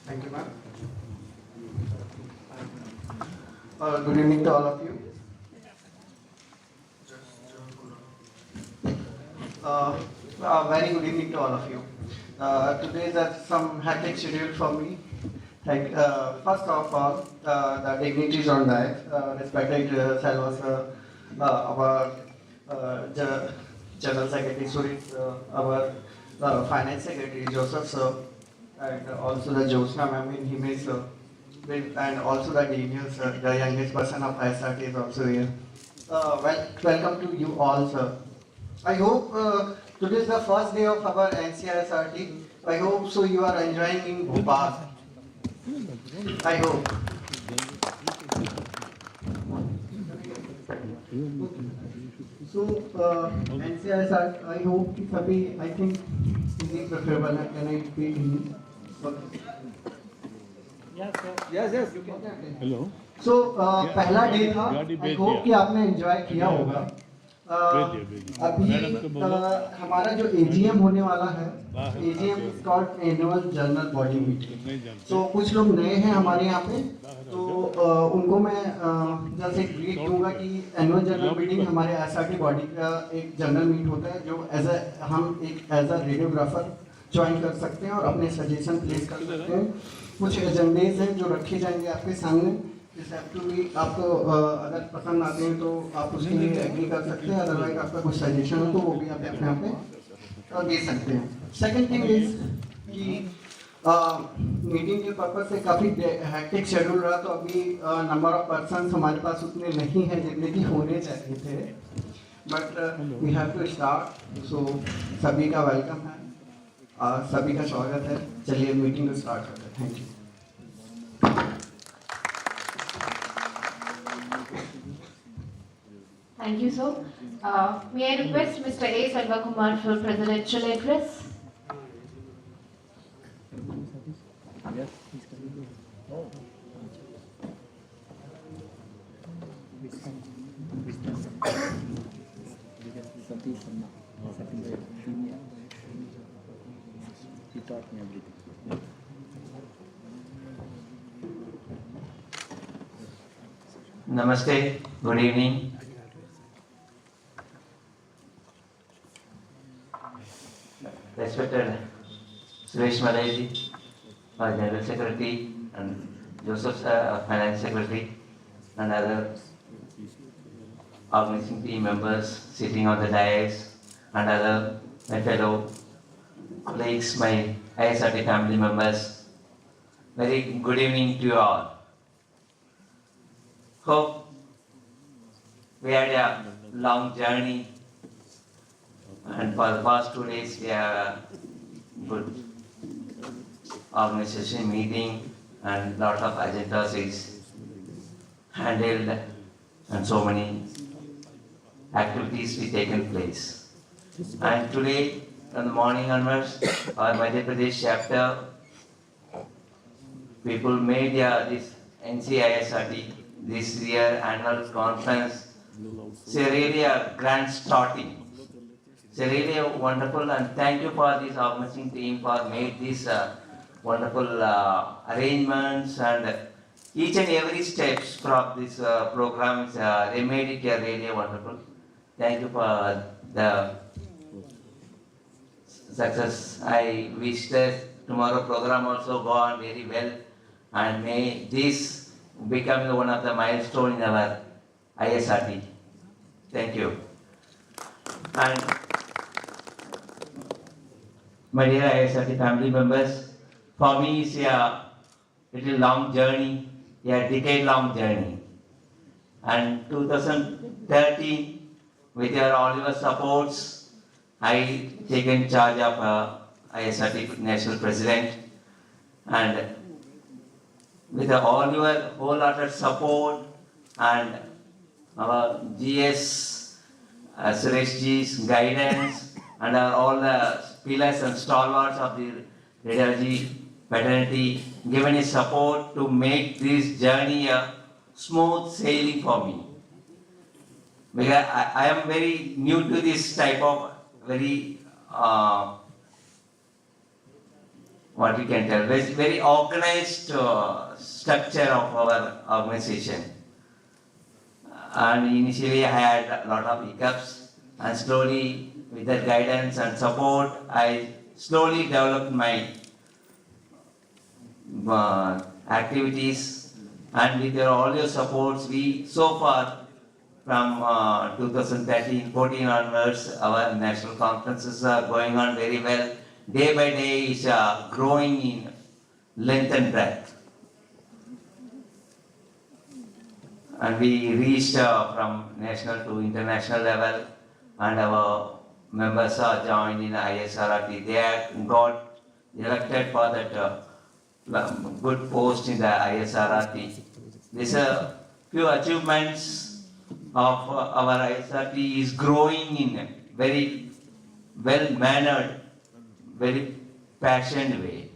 Thank you, ma'am. Good evening to all of you. Very good evening to all of you. Today is some hectic schedule for me. First of all, the dignitaries on dais, respected Salva sir, our General Secretary Surit, our Finance Secretary Joseph sir, and also the Josna ma'am in Himesh sir, and also the Daniel sir, the youngest person of ISRT is also here. Welcome to you all, sir. I hope today is the first day of our NCISRT. I hope so you are enjoying in Bhopal. I hope. So NCISRT, I hope कि सभी, I think Hindi preferable है. Can I speak Hindi? Okay. Yes, you can. Hello. So पहला day था. I hope कि आपने enjoy किया होगा. अभी हमारा जो AGM होने वाला है, AGM is called Annual General Body Meeting. So कुछ लोग नए हैं हमारे यहाँ पे, तो उनको मैं जैसे ब्रीफ दूंगा कि Annual General Meeting हमारे SRT बॉडी का एक जनरल मीट होता है, जो हम एक एज अ रेडियोग्राफर ज्वाइन कर सकते हैं और अपने सजेशन प्लेस कर सकते हैं. कुछ एजेंडेज हैं जो रखे जाएंगे आपके सामने. आपको अगर पसंद आते हैं तो आप उसके लिए एग्री कर सकते हैं, अदरवाइज आपका कुछ सजेशन हो तो वो भी आप अपने आप पे दे सकते हैं. सेकंड थिंग इज कि मीटिंग के पर्पज से काफ़ी हैक्टिक शेड्यूल रहा, तो अभी नंबर ऑफ पर्सन्स हमारे पास उतने नहीं हैं जितने कि होने चाहिए थे, but we have to start. So सभी का वेलकम है, सभी का स्वागत है. चलिए मीटिंग को स्टार्ट करते हैं. Thank you. Thank you, sir. May I request Mr. A. Selvakumar for presidential address? He taught me everything. Namaste, good evening. Respected Suresh Malaji, our General Secretary, and Joseph, our Finance Secretary, and other organizing team members sitting on the dais, and other my fellow colleagues, my ISRT family members. Very good evening to you all. Hope we had a long journey, and for the past 2 days we have a good organization meeting and lot of agendas is handled and so many activities be taken place. And today from the morning onwards, our Madhya Pradesh chapter people made this NCISRT this year annual conference. It's really a grand starting. It's really wonderful, and thank you for this organizing team for made these wonderful arrangements, and each and every steps from this program they made it really wonderful. Thank you for the success. I wish that tomorrow program also go on very well, and may this become one of the milestone in our ISRT. Thank you. And my dear ISRT family members, for me it's a little long journey, a decade-long journey. And 2013, with all your supports, I taken charge of ISRT National President, and with all your wholehearted support and our GS Sureshji's guidance and all the pillars and stalwarts of the radiology fraternity given his support to make this journey a smooth sailing for me. Because I am very new to this type of very what we can tell, very organized structure of our organization. And initially I had a lot of hiccups, and slowly with that guidance and support, I slowly developed my activities, and with all your supports, we so far from 2013-14 onwards, our national conferences are going on very well. Day by day is growing in length and breadth. And we reached from national to international level, and our members are joined in ISRT. They have got elected for that good post in the ISRT. These are few achievements of our ISRT is growing in a very well-mannered, very passionate way.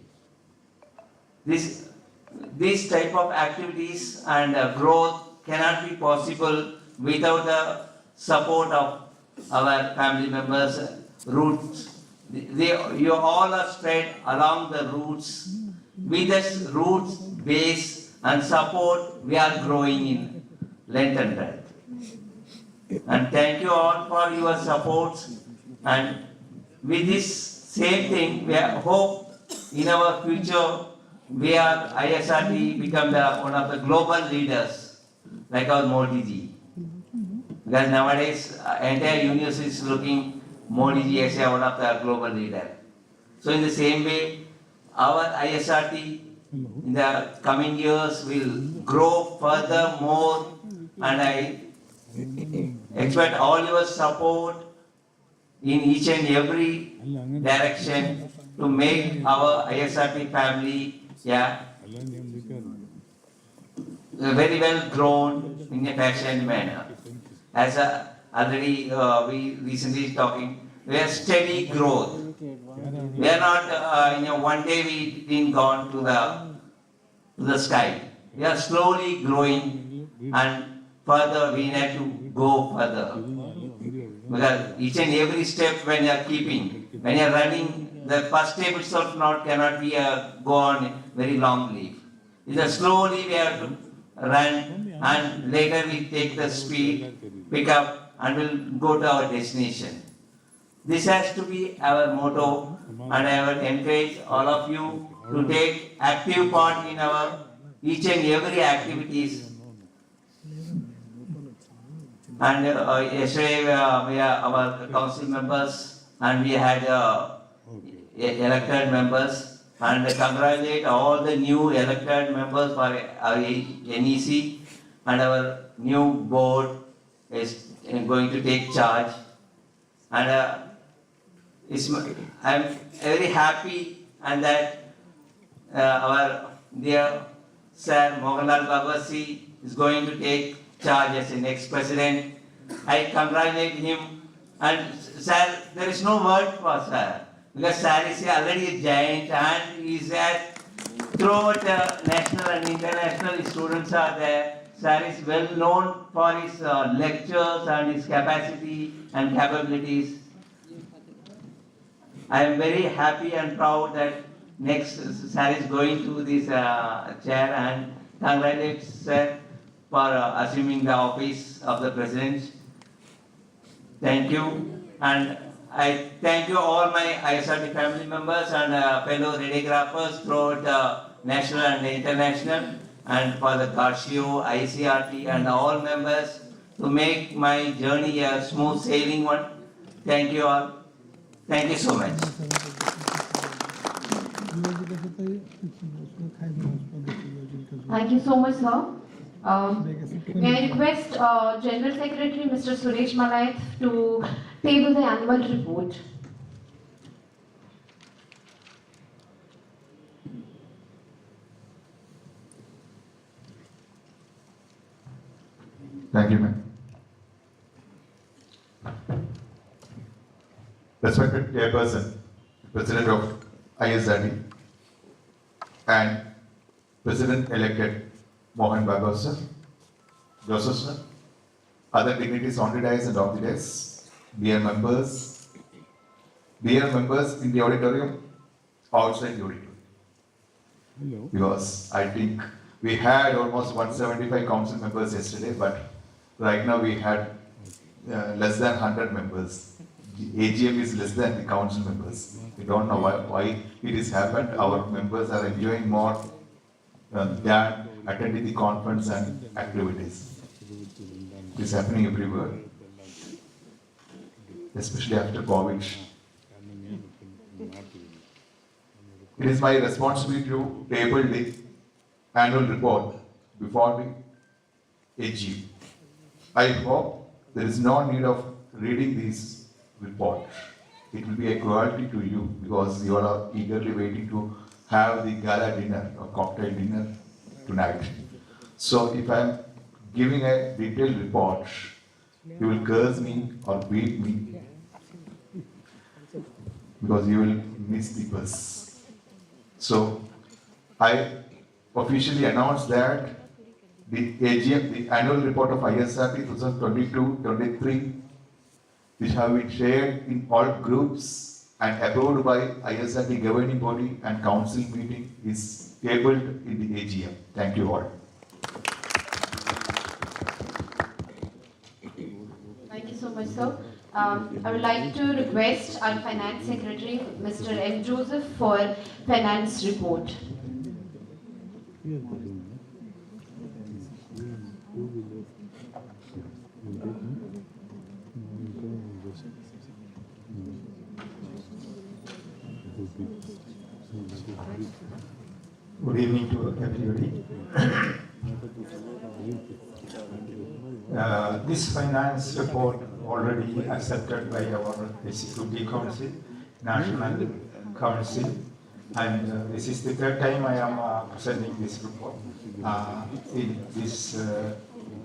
These type of activities and growth cannot be possible without the support of our family members' roots. You all are spread along the roots. With this roots, base and support, we are growing in length and breadth. And thank you all for your supports. And with this same thing, we hope in our future, we are ISRT become one of the global leaders, like our Modi ji. Because nowadays, entire universe is looking Modi ji as one of the global leader. So in the same way, our ISRT in the coming years will grow further more, and I expect all your support in each and every direction to make our ISRT family very well grown in a passionate manner. As already we recently talking, we are steady growth. We are not one day we been gone to the sky. We are slowly growing, and further we need to go further. Because each and every step when you are keeping, when you are running, the first step itself cannot be go on very long leap. It's slowly we have to run, and later we take the speed, pick up, and we'll go to our destination. This has to be our motto, and I will encourage all of you to take active part in our each and every activities. And yesterday we are our council members, and we had elected members, and congratulate all the new elected members for our NEC, and our new board is going to take charge. And I am very happy, and that our dear Sir Mohanlal Babasi is going to take charge as the next president. I congratulate him, and Sir, there is no word for Sir, because Sir is already a giant, and he is throughout national and international students are there. Sir is well known for his lectures and his capacity and capabilities. I am very happy and proud that next Sir is going to this chair, and congratulate Sir for assuming the office of the President. Thank you, and I thank you all my ISRT family members and fellow radiographers throughout national and international, and for the Garcio, ICRT and all members to make my journey a smooth sailing one. Thank you all. Thank you so much. Thank you so much, sir. May I request General Secretary Mr. Suresh Malaith to table the annual report. Thank you, ma'am. Respected Chairperson, President of ISRD, and President-elected Mohan Bhagwat sir, Joseph sir, other dignitaries on the dais and off the dais, dear members in the auditorium, outside the auditorium. Hello. Because I think we had almost 175 council members yesterday, but right now we had less than 100 members. The AGM is less than the council members. We don't know why it has happened. Our members are enjoying more than attending the conference and activities. It is happening everywhere, especially after COVID. It is my responsibility to table the annual report before the AGM. I hope there is no need of reading this report. It will be a cruelty to you because you all are eagerly waiting to have the gala dinner or cocktail dinner tonight. So if I am giving a detailed report, you will curse me or beat me because you will miss the bus. So I officially announce that the AGM, the annual report of ISRT 2022-23, which have been shared in all groups and approved by ISRT governing body and council meeting, is tabled in the AGM. Thank you all. Thank you so much, sir. I would like to request our Finance Secretary, Mr. M. Joseph, for Finance report. Good evening to everybody. This finance report already accepted by our Executive Council, National Council, and this is the third time I am presenting this report in this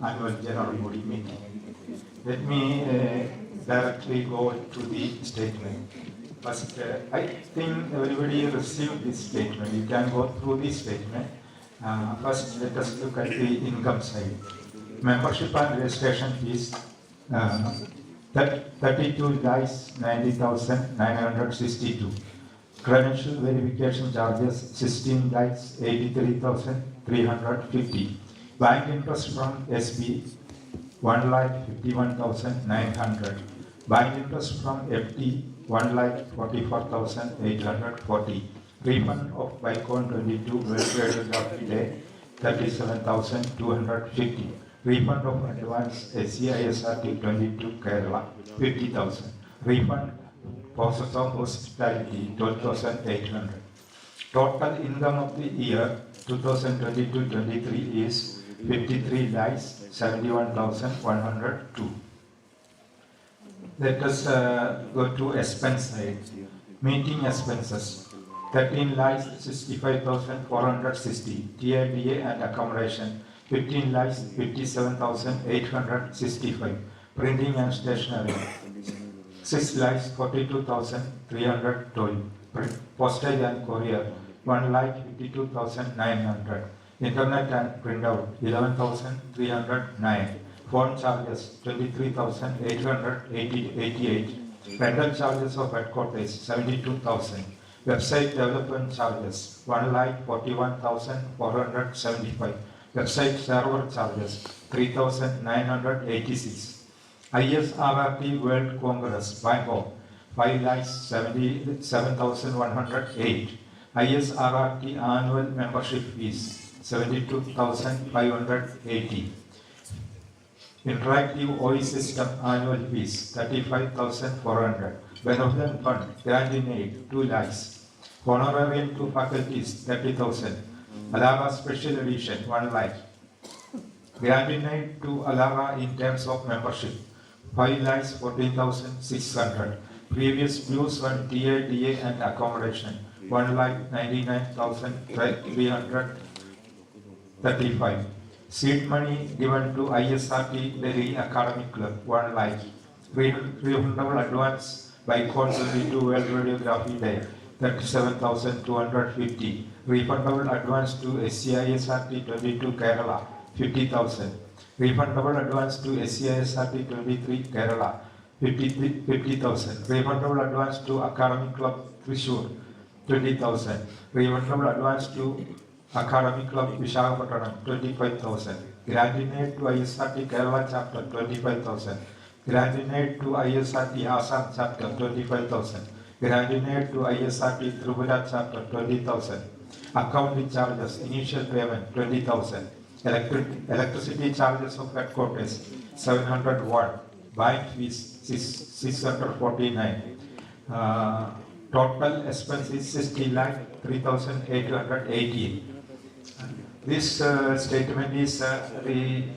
annual general body meeting. Let me directly go to the statement. First, I think everybody received this statement. You can go through this statement. First, let us look at the income side. Membership and registration fees, 32,90,962. Credential verification charges, 16,83,350. Bank interest from SB, 1,51,900. Bank interest from FT, 1,44,840. Refund of Bicon 22 well-traded day, 37,250. Refund of advance SCISRT 22 Kerala, 50,000. Refund process of hospitality, 12,800. Total income of the year 2022-23 is 53,71,102. Let us go to expense side. Meeting expenses, 13,65,460. TIBA and accommodation, 15,57,865. Printing and stationery, 6,42,312. Postage and courier, 1,52,900. Internet and printout, 11,309. Phone charges, 23,888. Rental charges of headquarters, 72,000. Website development charges, 1,41,475. Website server charges, 3,986. ISRT World Congress, Bangkok, 5,77,108. ISRT annual membership fees, 72,580. Interactive OE system annual fees, 35,400. Benevolent fund, grant in aid, 2 lakhs. Honorarium to faculties, 30,000. Alara special edition, 1 lakh. Grant in aid to Alara in terms of membership, 5,14,600. Previous dues on TIDA and accommodation, 1,99,335. Seed money given to ISRT Delhi Academic Club, 1 lakh. refundable advance by code 22 World Radiography Day, 37,250. Refundable advance to SCISRT 22 Kerala, 50,000. Refundable advance to SCISRT 23 Kerala, 50,000. Refundable advance to Academic Club Thrissur, 20,000. Refundable advance to Academic Club Visakhapatnam, 25,000. Grant in aid to ISRT Kerala chapter, 25,000. Grant in aid to ISRT Assam chapter, 25,000. Grant in aid to ISRT Tripura chapter, 20,000. Accounting charges, initial payment, 20,000. Electricity charges of headquarters, 701. Bank fees, 649. Total expense is 60,03,880. This statement is starting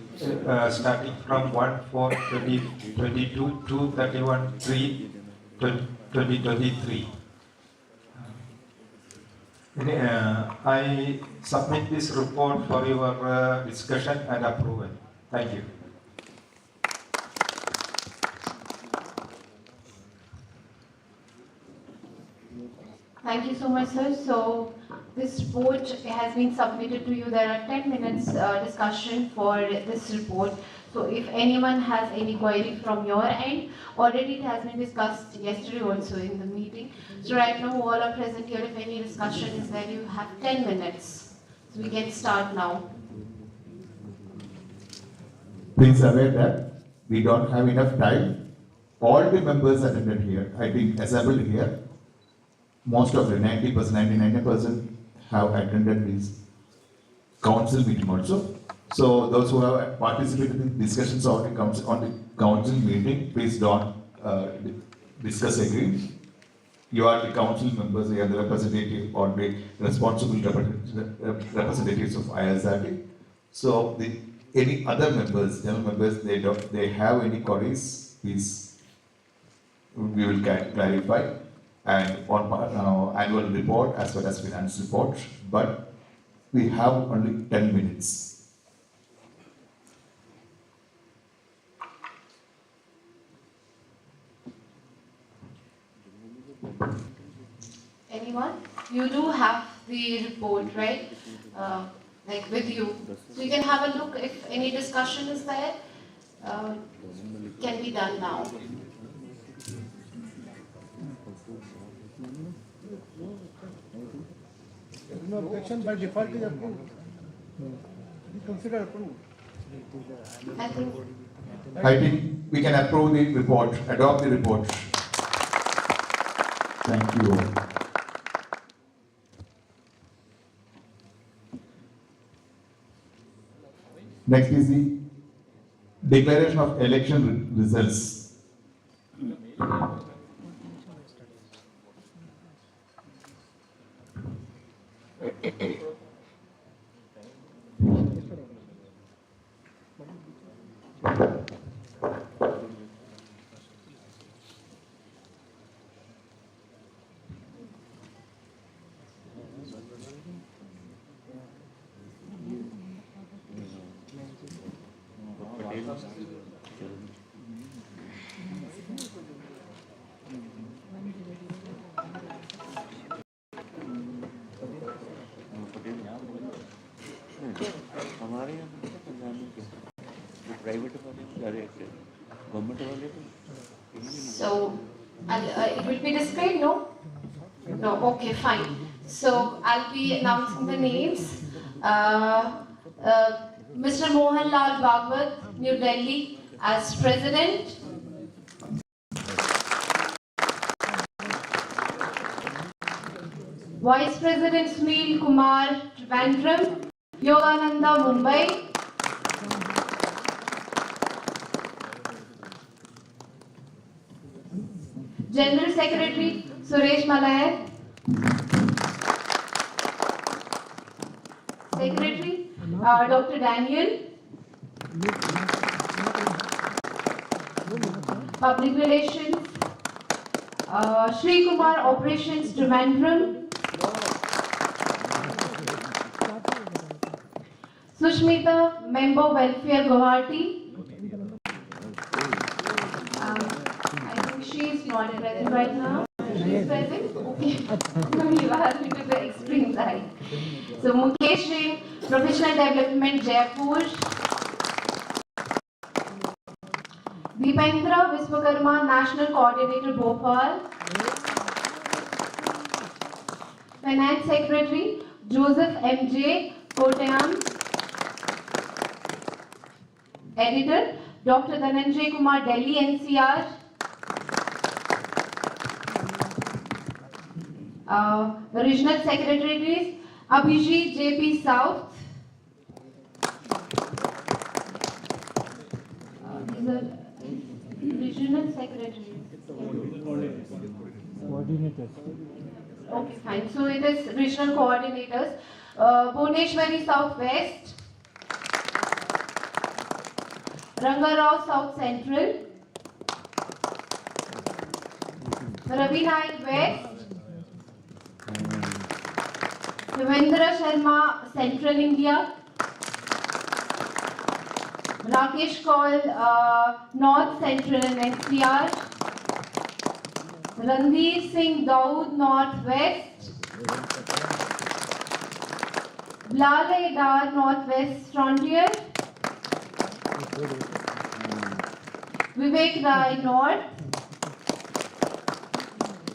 from 1/4/2022 to 31/3/2023. I submit this report for your discussion and approval. Thank you. Thank you so much, sir. So this report has been submitted to you. There are 10 minutes discussion for this report. So if anyone has any query from your end, already it has been discussed yesterday also in the meeting. So right now all are present here. If any discussion is there, you have 10 minutes. So we can start now. Please aware that we don't have enough time. All the members attended here, I think assembled here. Most of the 90%, 99% have attended this council meeting also. So those who have participated in discussions on the council meeting, please don't discuss again. You are the council members, you are the representative or the responsible representatives of ISRT. So any other members, general members, they have any queries, please, we will clarify. And on annual report as well as finance report, but we have only 10 minutes. Anyone? You do have the report, right? Like with you. So you can have a look if any discussion is there. Can be done now. No objection, by default is approved. Consider approved. I think we can approve the report, adopt the report. Thank you. Next is the declaration of election results. हमारे यहाँ पे पंजाब में क्या जो private वाले direct government वाले So, it will be displayed, no? No, okay, fine. So, I'll be announcing the names. Mr. Mohan Lal Bhagwat, New Delhi, as President. Vice President Sunil Kumar Trivandrum, Yogananda, Mumbai. General Secretary Suresh Malayar. Secretary Dr. Daniel. Public Relations Shri Kumar, Operations Trivandrum. Sushmita, Member Welfare Guwahati. not present right now. She is present? Okay. You asked me to the extreme side. So Mukesh Singh, Professional Development, Jaipur. Deependra Vishwakarma, National Coordinator, Bhopal. Finance Secretary, Joseph M.J. Kottayam. Editor, Dr. Dhananjay Kumar, Delhi NCR. Regional Secretaries, Abhijit JP South. These are regional secretaries. Coordinators. Okay, fine. So it is regional coordinators. Bhubaneswari Southwest. Rangarao South Central. Ravi Naik West. Devendra Sharma, Central India. Rakesh Kaul, North Central and NCR. Ranveer Singh Daud, Northwest. Blale Dar, Northwest Frontier. Vivek Rai, North.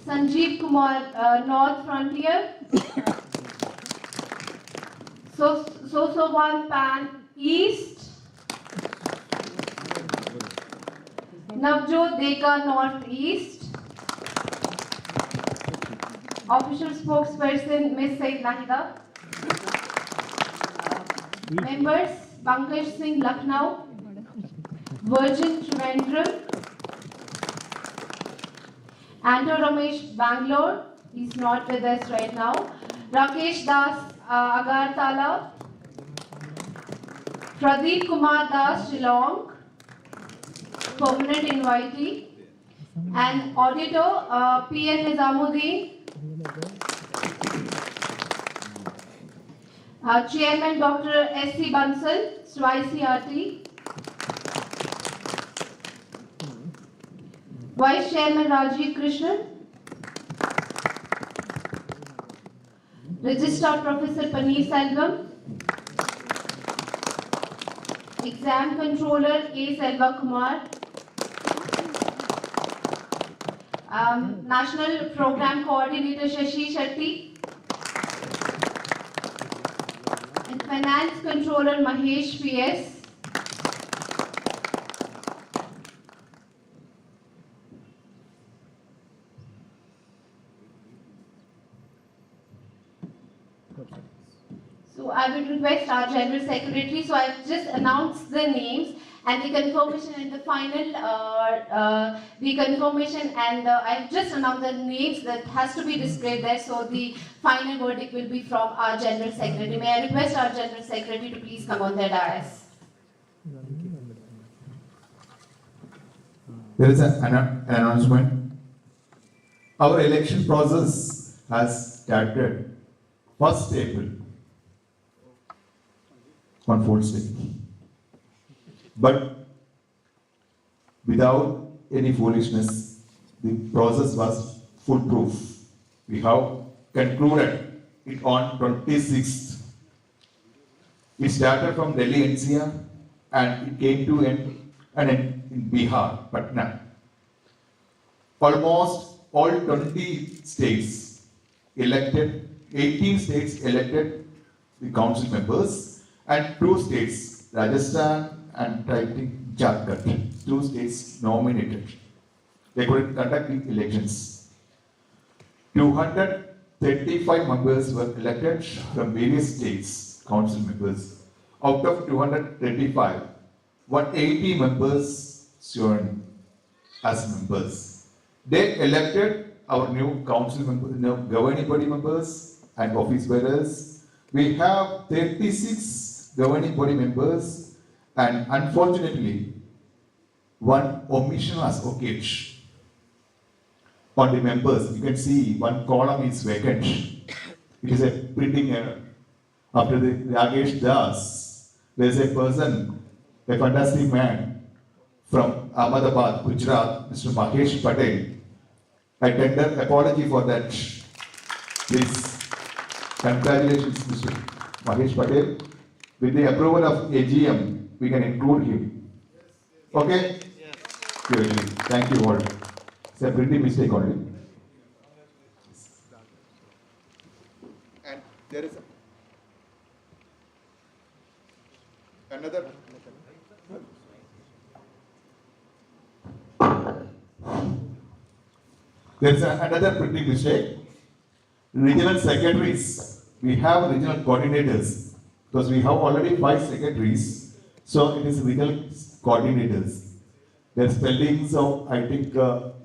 Sanjeev Kumar, North Frontier. Sosoban Pan, East. Navjot Deka, Northeast. Official spokesperson, Ms. Said Nahida. Members, Pankaj Singh, Lucknow. Virgin Trivandrum. Anto Ramesh, Bangalore. He's not with us right now. Rakesh Das, Agartala. Pradeep Kumar Das, Shillong. Permanent invitee. And auditor, P.N. Nizamuddin. Chairman Dr. S.C. Bansal, YCRT. Vice Chairman Rajiv Krishnan. Registrar Professor Paneer Selvam. Exam Controller A. Selva Kumar. National Program Coordinator Shashi Shetty. And Finance Controller Mahesh P.S. So I will request our General Secretary, so I've just announced the names and the confirmation and the final, I've just announced the names that has to be displayed there, so the final verdict will be from our General Secretary. May I request our General Secretary to please come on the dais. There is an announcement. Our election process has started 1st April on full stage. But without any foolishness, the process was foolproof. We have concluded it on 26th. It started from Delhi NCR and it came to end in Bihar, Patna. Almost all 20 states elected, 18 states elected the council members, and 2 states, Rajasthan and I think Jharkhand, 2 states nominated. They couldn't conduct the elections. 235 members were elected from various states, council members. Out of 235, 180 members sworn as members. They elected our new council members, governing body members and office bearers. We have 36 governing body members, and unfortunately, one omission has occurred on the members. You can see one column is vacant. It is a printing error. After the Rakesh Das, there is a person, a fantastic man from Ahmedabad, Gujarat, Mr. Mahesh Patel. I tender apology for that. Please, congratulations, Mr. Mahesh Patel. With the approval of AGM, we can include him. Okay? Surely. Thank you all. It's a pretty mistake only. And there is another. There's another pretty mistake. Regional secretaries. We have regional coordinators because we have already 5 secretaries. So it is regional coordinators. Their spellings of, I think,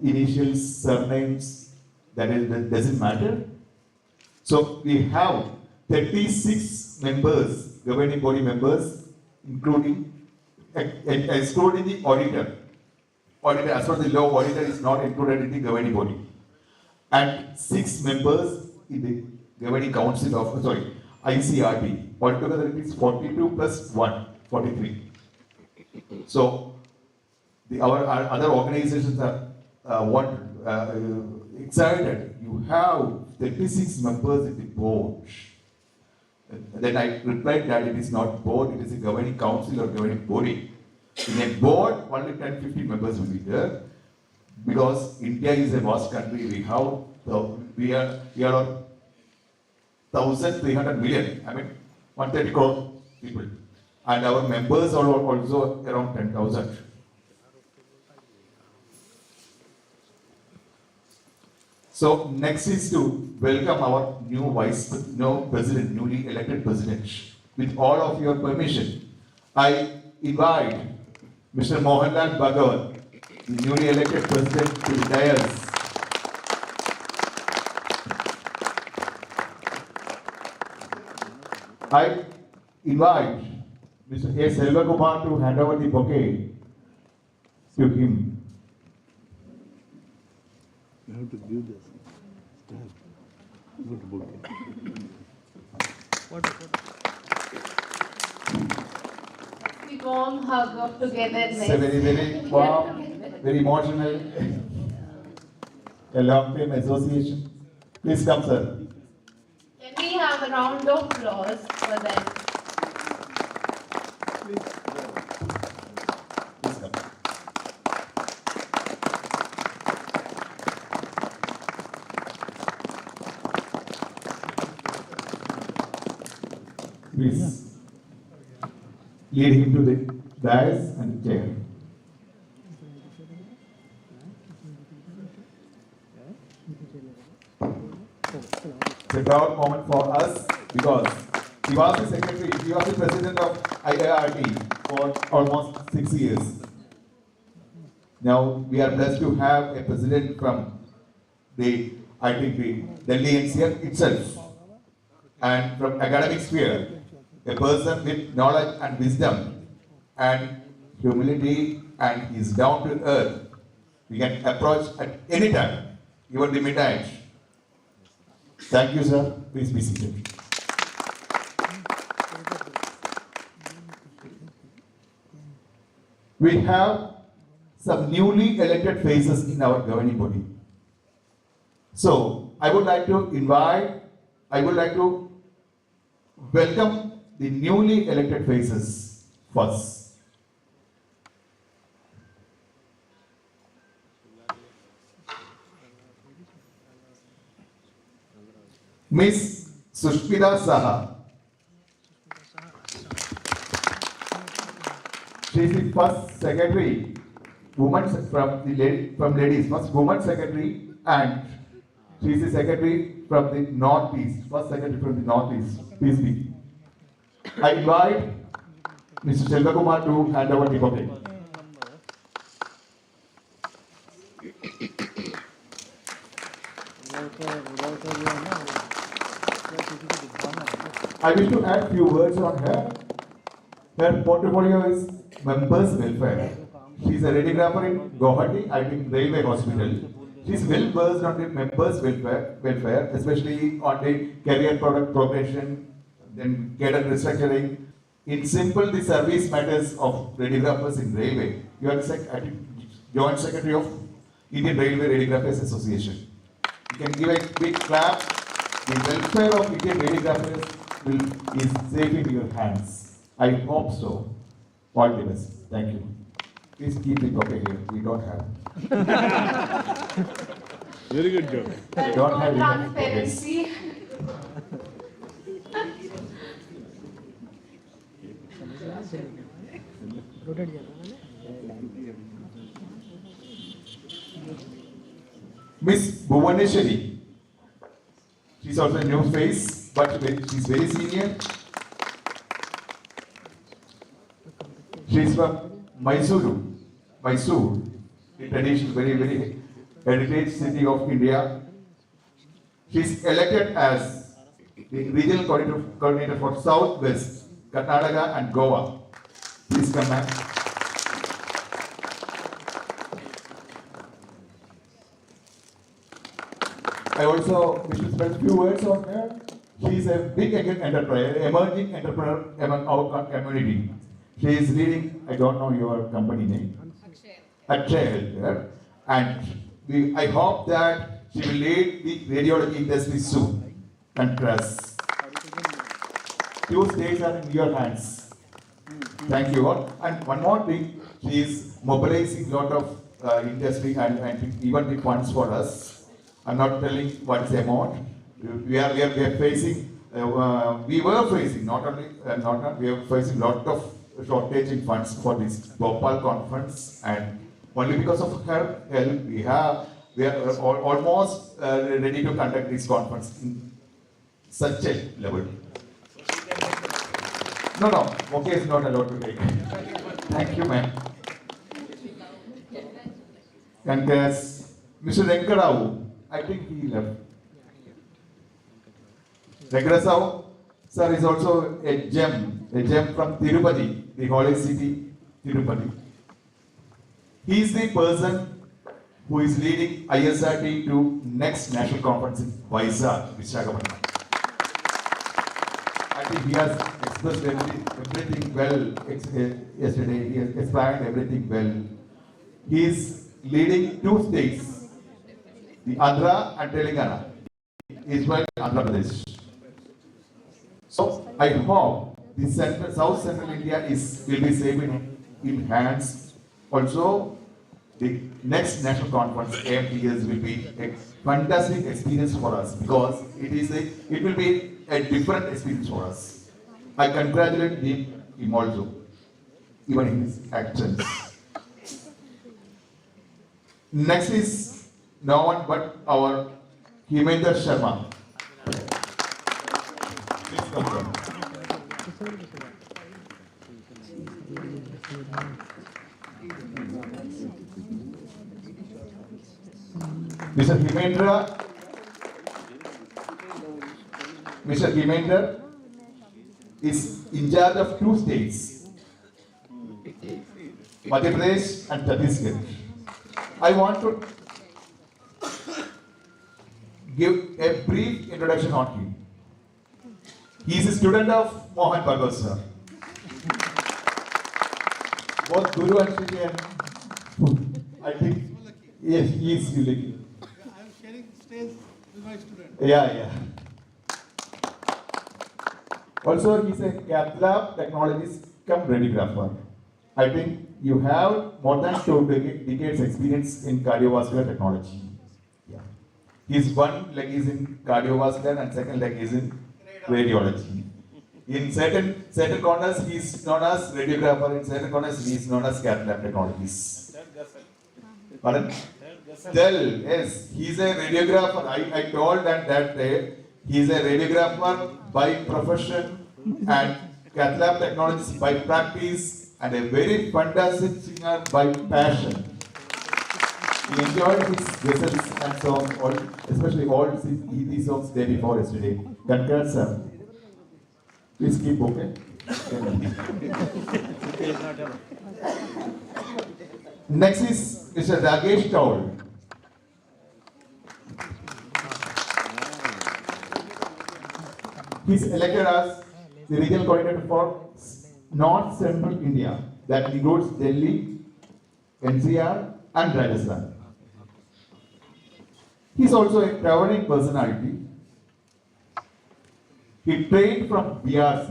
initials, surnames, that doesn't matter. So we have 36 members, governing body members, excluding the auditor. Auditor, as far as the law, auditor is not included in the governing body. And 6 members in the governing council of, ICRT. Altogether it is 42 plus 1, 43. So our other organizations are excited. You have 36 members in the board. Then I replied that it is not board, it is a governing council or governing body. In a board, only 10-15 members will be there. Because India is a vast country, we are 1,300 million, 130 crore people. And our members are also around 10,000. So next is to welcome our new president, newly elected president. With all of your permission, I invite Mr. Mohanlal Bhagavat, the newly elected president, to the dais. I invite Mr. A. Selvakumar to hand over the bouquet to him. You have to give this. Good book. We warm hug of togetherness. It's a very warm, very emotional, a long-term association. Please come, sir. Can we have a round of applause for them? Please come. Please lead him to the dais and chair. It's a proud moment for us because he was the secretary, he was the president of AIIMS for almost 6 years. Now we are blessed to have a president from the Delhi NCR itself, and from academic sphere, a person with knowledge and wisdom and humility, and he is down to earth. We can approach at any time, even the midnight. Thank you, sir. Please be seated. We have some newly elected faces in our governing body. So, I would like to welcome the newly elected faces first. Miss Sushmita Saha. She is the first secretary, from ladies, first woman secretary, and she is the secretary from the Northeast, first secretary from the Northeast. Please be. I invite Mr. Selvakumar to hand over the bouquet. I wish to add few words on her. Her portfolio is members welfare. She is a radiographer in Guwahati, I think Railway Hospital. She is well versed on the members welfare, especially on the career product progression, then cadre restructuring. In simple, the service matters of radiographers in railway. You are the joint secretary of Indian Railway Radiographers Association. You can give a big clap. The welfare of Indian radiographers is safe in your hands. I hope so. All the best. Thank you. Please keep the copy here. We don't have. Very good job. We don't have enough copies. Transparency. Miss Bhuvaneshwari. She's also a new face, but she's very senior. She's from Mysuru, the traditional, very heritage city of India. She's elected as the regional coordinator for Southwest, Karnataka and Goa. Please come, ma'am. I also wish to spend a few words on her. She is a big entrepreneur, emerging entrepreneur among our community. She is leading, I don't know your company name, Akshay Healthcare, and I hope that she will lead the radiology industry soon. Congrats. Two states are in your hands. Thank you all. And one more thing, she is mobilizing a lot of industry and even the funds for us. I'm not telling what is the amount. We are facing, we were facing, not only, we are facing a lot of shortage in funds for this Bhopal conference, and only because of her help, we are almost ready to conduct this conference in such a level. No, Moke is not allowed to take. Thank you, ma'am. Congrats. Mr. Venkarao, I think he left. Venkarao, sir, is also a gem from Tirupati, the holy city, Tirupati. He is the person who is leading ISRT to next national conference in Vizag, Visakhapatnam. I think he has expressed everything well yesterday. He has explained everything well. He is leading two states, the Andhra and Telangana, Israel and Andhra Pradesh. So I hope the South Central India will be safe in hands. Also, the next national conference, AIIMS, will be a fantastic experience for us because it will be a different experience for us. I congratulate him also, even in his actions. Next is no one but our Hemendra Sharma. Please come down. Mr. Hemendra is in charge of two states, Madhya Pradesh and Chhattisgarh. I want to give a brief introduction on him. He is a student of Mohan Bhagwat sir. Both Guru and Shri, I think, yes, he is unique. I am sharing stage with my student. Yeah. Also, he is a cath lab technologist come radiographer. I think you have more than 2 decades experience in cardiovascular technology. Yeah. His one leg is in cardiovascular and second leg is in radiology. In certain corners, he is known as radiographer. In certain corners, he is known as cath lab technologist. Pardon? Yes, he is a radiographer. I told that day, he is a radiographer by profession and cath lab technologist by practice and a very fantastic singer by passion. He enjoyed his results and songs, especially all his songs day before yesterday. Congrats, sir. Please keep okay. Next is Mr. Ragesh Kaul. He is elected as the regional coordinator for North Central India, that includes Delhi, NCR, and Rajasthan. He's also a towering personality. He trained from BRC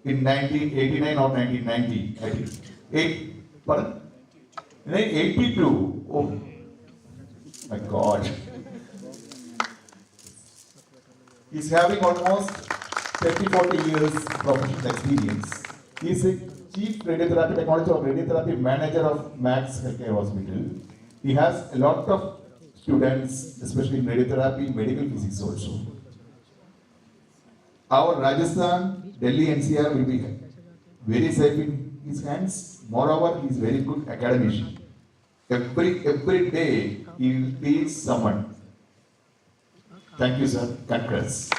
in 1989 or 1990, I think. Pardon? 1982. Oh my God. He's having almost 30-40 years professional experience. He's a chief radiotherapy technology or radiotherapy manager of Max Healthcare Hospital. He has a lot of students, especially in radiotherapy, medical physics also. Our Rajasthan, Delhi NCR will be very safe in his hands. Moreover, he is very good academician. Every day he will teach someone. Thank you, sir. Congrats.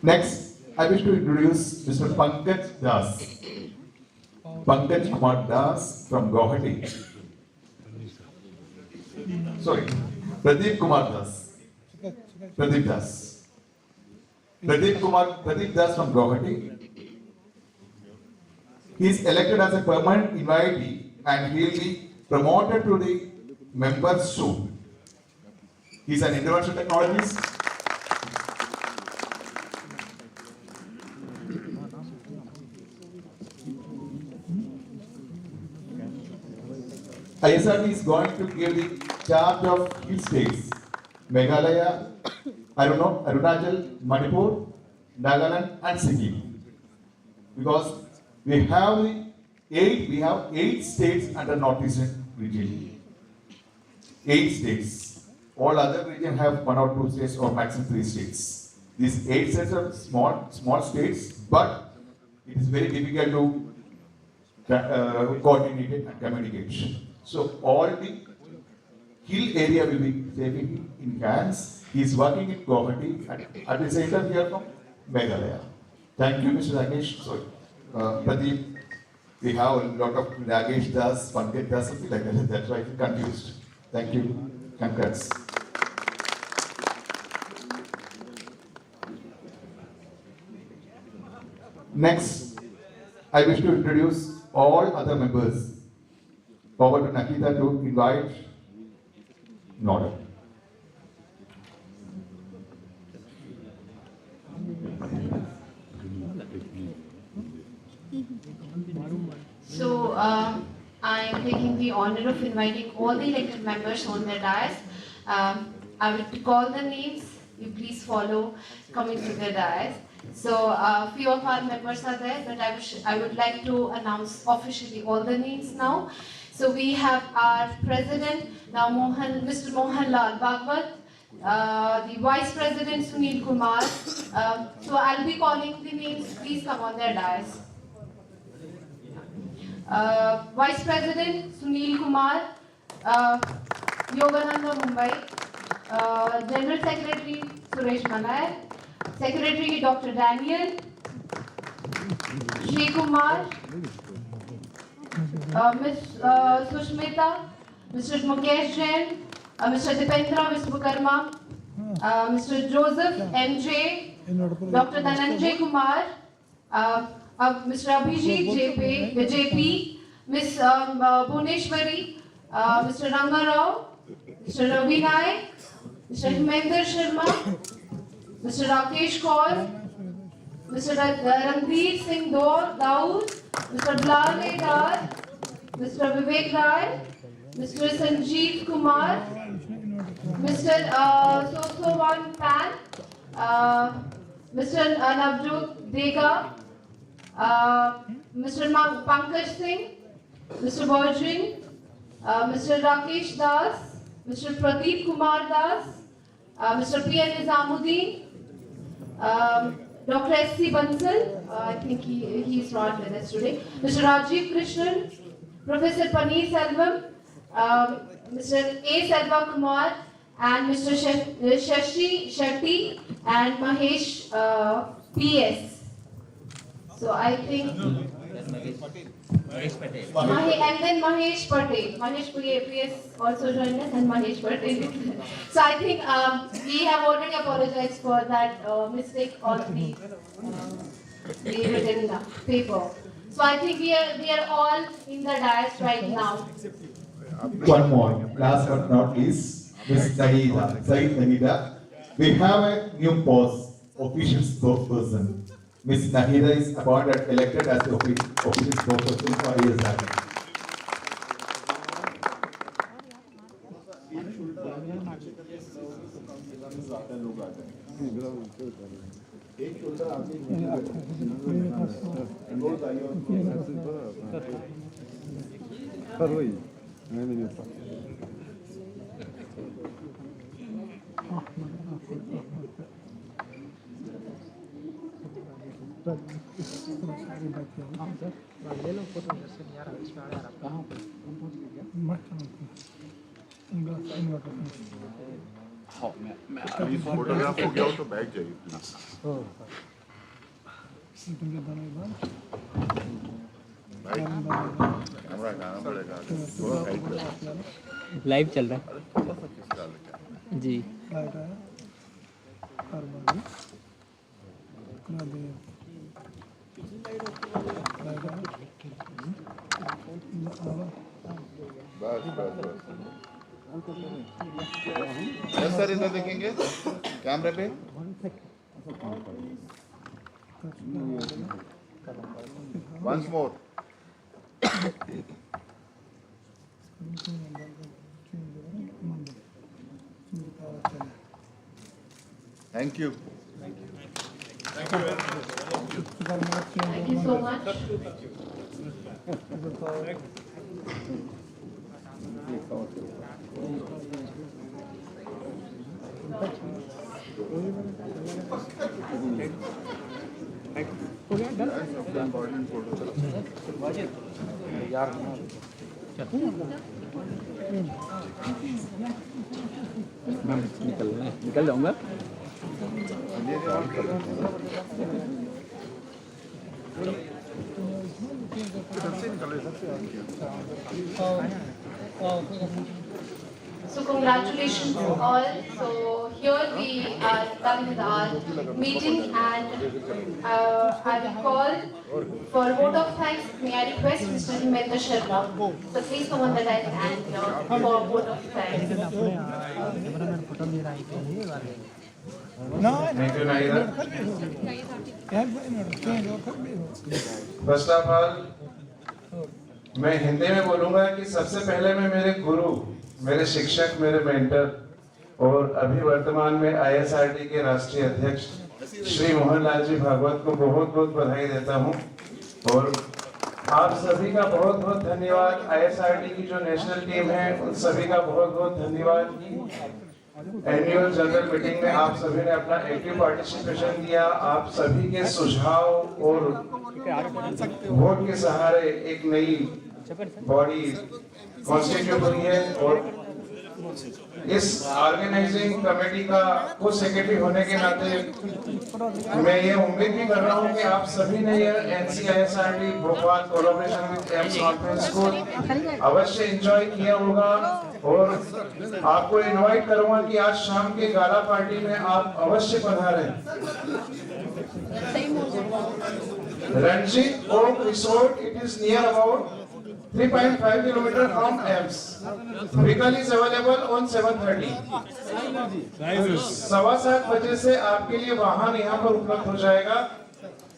Next, I wish to introduce Mr. Pankaj Das. Pankaj Kumar Das from Guwahati. Sorry, Pradeep Kumar Das. Pradeep Das. Pradeep Das from Guwahati. He is elected as a permanent invitee and he will be promoted to the members soon. He is an interventional technologist. ISRT is going to give the charge of hill states, Meghalaya, Arunachal, Manipur, Nagaland and Sikkim. Because we have 8 states under Northeastern region. 8 states. All other regions have 1 or 2 states or maximum 3 states. These 8 states are small states, but it is very difficult to coordinate it and communicate. So all the hill area will be saving in hands. He is working in Guwahati and at the same time here from Meghalaya. Thank you, Mr. Rakesh. Sorry, Pradeep. We have a lot of Rakesh Das, Pankaj Das, something like that. That's why I'm confused. Thank you. Congrats. Next, I wish to introduce all other members. Over to Nakita to invite Nora. So, I am taking the honor of inviting all the elected members on the dais. I will call the names. You please follow coming to the dais. So, few of our members are there, but I would like to announce officially all the names now. So we have our President, now Mr. Mohanlal Bhagwat, the Vice President Sunil Kumar. So I'll be calling the names, please come on their dais. Vice President Sunil Kumar, Yogananda Mumbai, General Secretary Suresh Manay, Secretary Dr. Daniel, Shri Kumar, Ms. Sushmita, Mr. Mukesh Jain, Mr. Dipendra Vishwakarma, Mr. Joseph MJ, Dr. Dhananjay Kumar, Mr. Abhijit JP, Ms. Bhuneshwari, Mr. Rangarao, Mr. Ravi Naik, Mr. Himender Sharma, Mr. Rakesh Kaur, Mr. Randhir Singh Daud, Mr. Bilal Edar, Mr. Vivek Rai, Mr. Sanjeev Kumar, Mr. Sosowan Pan, Mr. Navjot Dega, Mr. Pankaj Singh, Mr. Virgin, Mr. Rakesh Das, Mr. Pradeep Kumar Das, Mr. P. N. Nizamuddin, Dr. S.C. Bansal, I think he is not with us today. Mr. Rajiv Krishnan, Professor Paneer Selvam, Mr. A. Selva Kumar, and Mr. Shashi Shetty and Mahesh P.S. So I think and then Mahesh Patel. Mahesh PS also joined us and Mahesh Patel. So I think we have already apologized for that mistake on the written paper. So I think we are all in the dais right now. One more, last but not least, Ms. Nahida, Said Nahida. We have a new post, official spokesperson. Ms. Nahida is appointed, elected as the official spokesperson for AISRT. ले लो photo जैसे यार इसमें आ रहा कहाँ पे हाँ मैं अभी फोटोग्राफ हो गया हो तो बैठ जाइए प्लीज कैमरा गाना पड़ेगा थोड़ा साइड पे लाइव चल रहा है जी बस सर इधर देखेंगे कैमरे पे once more thank you Thank you so much. निकल जाऊंगा So congratulations to all. So here we are done with our meeting and I will call for vote of thanks. May I request Mr. Himendra Sharma. So please come on the dais and for vote of thanks. Thank you, Naida. First of all, मैं हिंदी में बोलूँगा कि सबसे पहले मैं मेरे गुरु, मेरे शिक्षक, मेरे मेंटर और अभी वर्तमान में आईएसआरटी के राष्ट्रीय अध्यक्ष श्री मोहन लाल जी भागवत को बहुत बहुत बधाई देता हूँ और आप सभी का बहुत बहुत धन्यवाद। आईएसआरटी की जो नेशनल टीम है उन सभी का बहुत बहुत धन्यवाद। एनुअल जनरल मीटिंग में आप सभी ने अपना एक्टिव पार्टिसिपेशन दिया। आप सभी के सुझाव और वोट के सहारे एक नई बॉडी कॉन्स्टिट्यूट हुई है और इस ऑर्गेनाइजिंग कमेटी का को सेक्रेटरी होने के नाते मैं ये उम्मीद भी कर रहा हूँ कि आप सभी ने ये NCISRT Bhopal collaboration with AIIMS conference को अवश्य एंजॉय किया होगा और आपको इनवाइट करूंगा कि आज शाम के गाला पार्टी में आप अवश्य पधारें। Ranjit Oak Resort, it is near about 3.5 kilometers from AIIMS. Vehicle is available on 7:30. 7:15 बजे से आपके लिए वाहन यहाँ पर उपलब्ध हो जाएगा।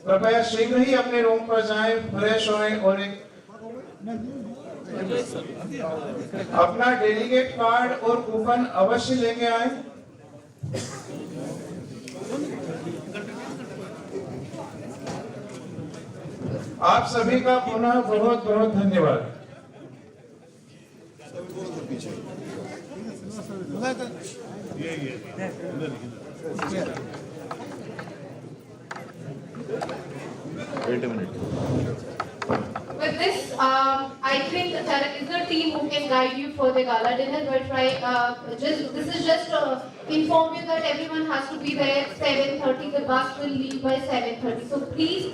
कृपया शीघ्र ही अपने रूम पर जाएं, फ्रेश होएं और एक अपना डेलीगेट कार्ड और कूपन अवश्य लेके आएं। आप सभी का पुनः बहुत बहुत धन्यवाद। Wait a minute. With this, I think there is a team who can guide you for the gala dinner. But this is just to inform you that everyone has to be there 7:30. The bus will leave by 7:30. So please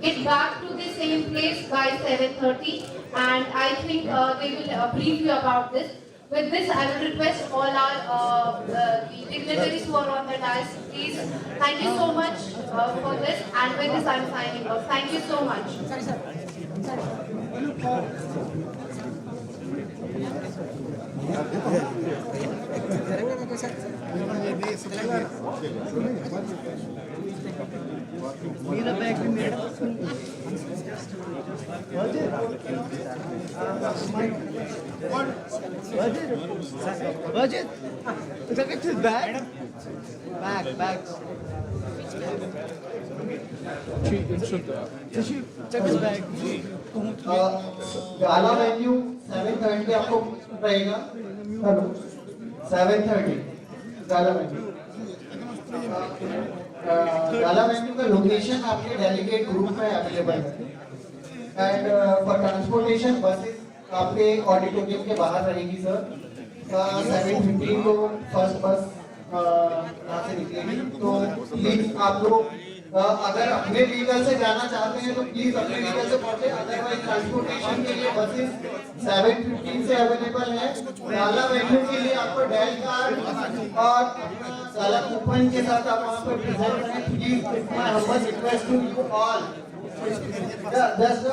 get back to the same place by 7:30. And I think they will brief you about this. With this, I will request all our the dignitaries who are on the dais, please. Thank you so much for this. And with this, I'm signing off. Thank you so much. मेरा bag भी मेरा Budget? Look at his bag. Bags. Check his bag. Gala venue 7:30 आपको रहेगा। Hello 7:30 गाला venue. गाला venue का location आपके delegate group में available है। And for transportation buses आपके ऑडिटोरियम के बाहर रहेगी सर। 7:15 को फर्स्ट बस यहाँ से निकलेगी। तो प्लीज आप लोग अगर अपने व्हीकल से जाना चाहते हैं तो प्लीज अपने व्हीकल से पहुंचे। अदरवाइज ट्रांसपोर्टेशन के लिए बसेस 7:15 से अवेलेबल है। गाला वेन्यू के लिए आपको डेल कार्ड और गाला कूपन के साथ आप वहाँ पर प्रेजेंट करें। Please my humble request to you all just a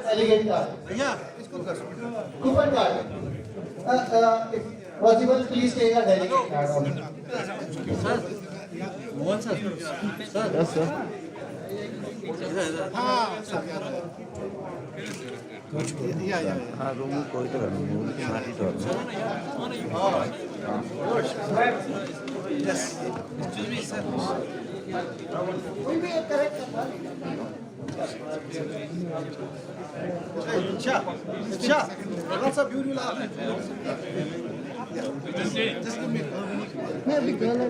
delegate card. Yeah, coupon card. If possible, please take a delegate card also. Sir, one sir. Sir. Yes sir. हाँ हाँ room में कोई तो रूम की माटी तो Yes. Excuse me, sir. Will be correct. अच्छा बड़ा सा व्यू मिला आपने। Just give me. मैं अभी गाला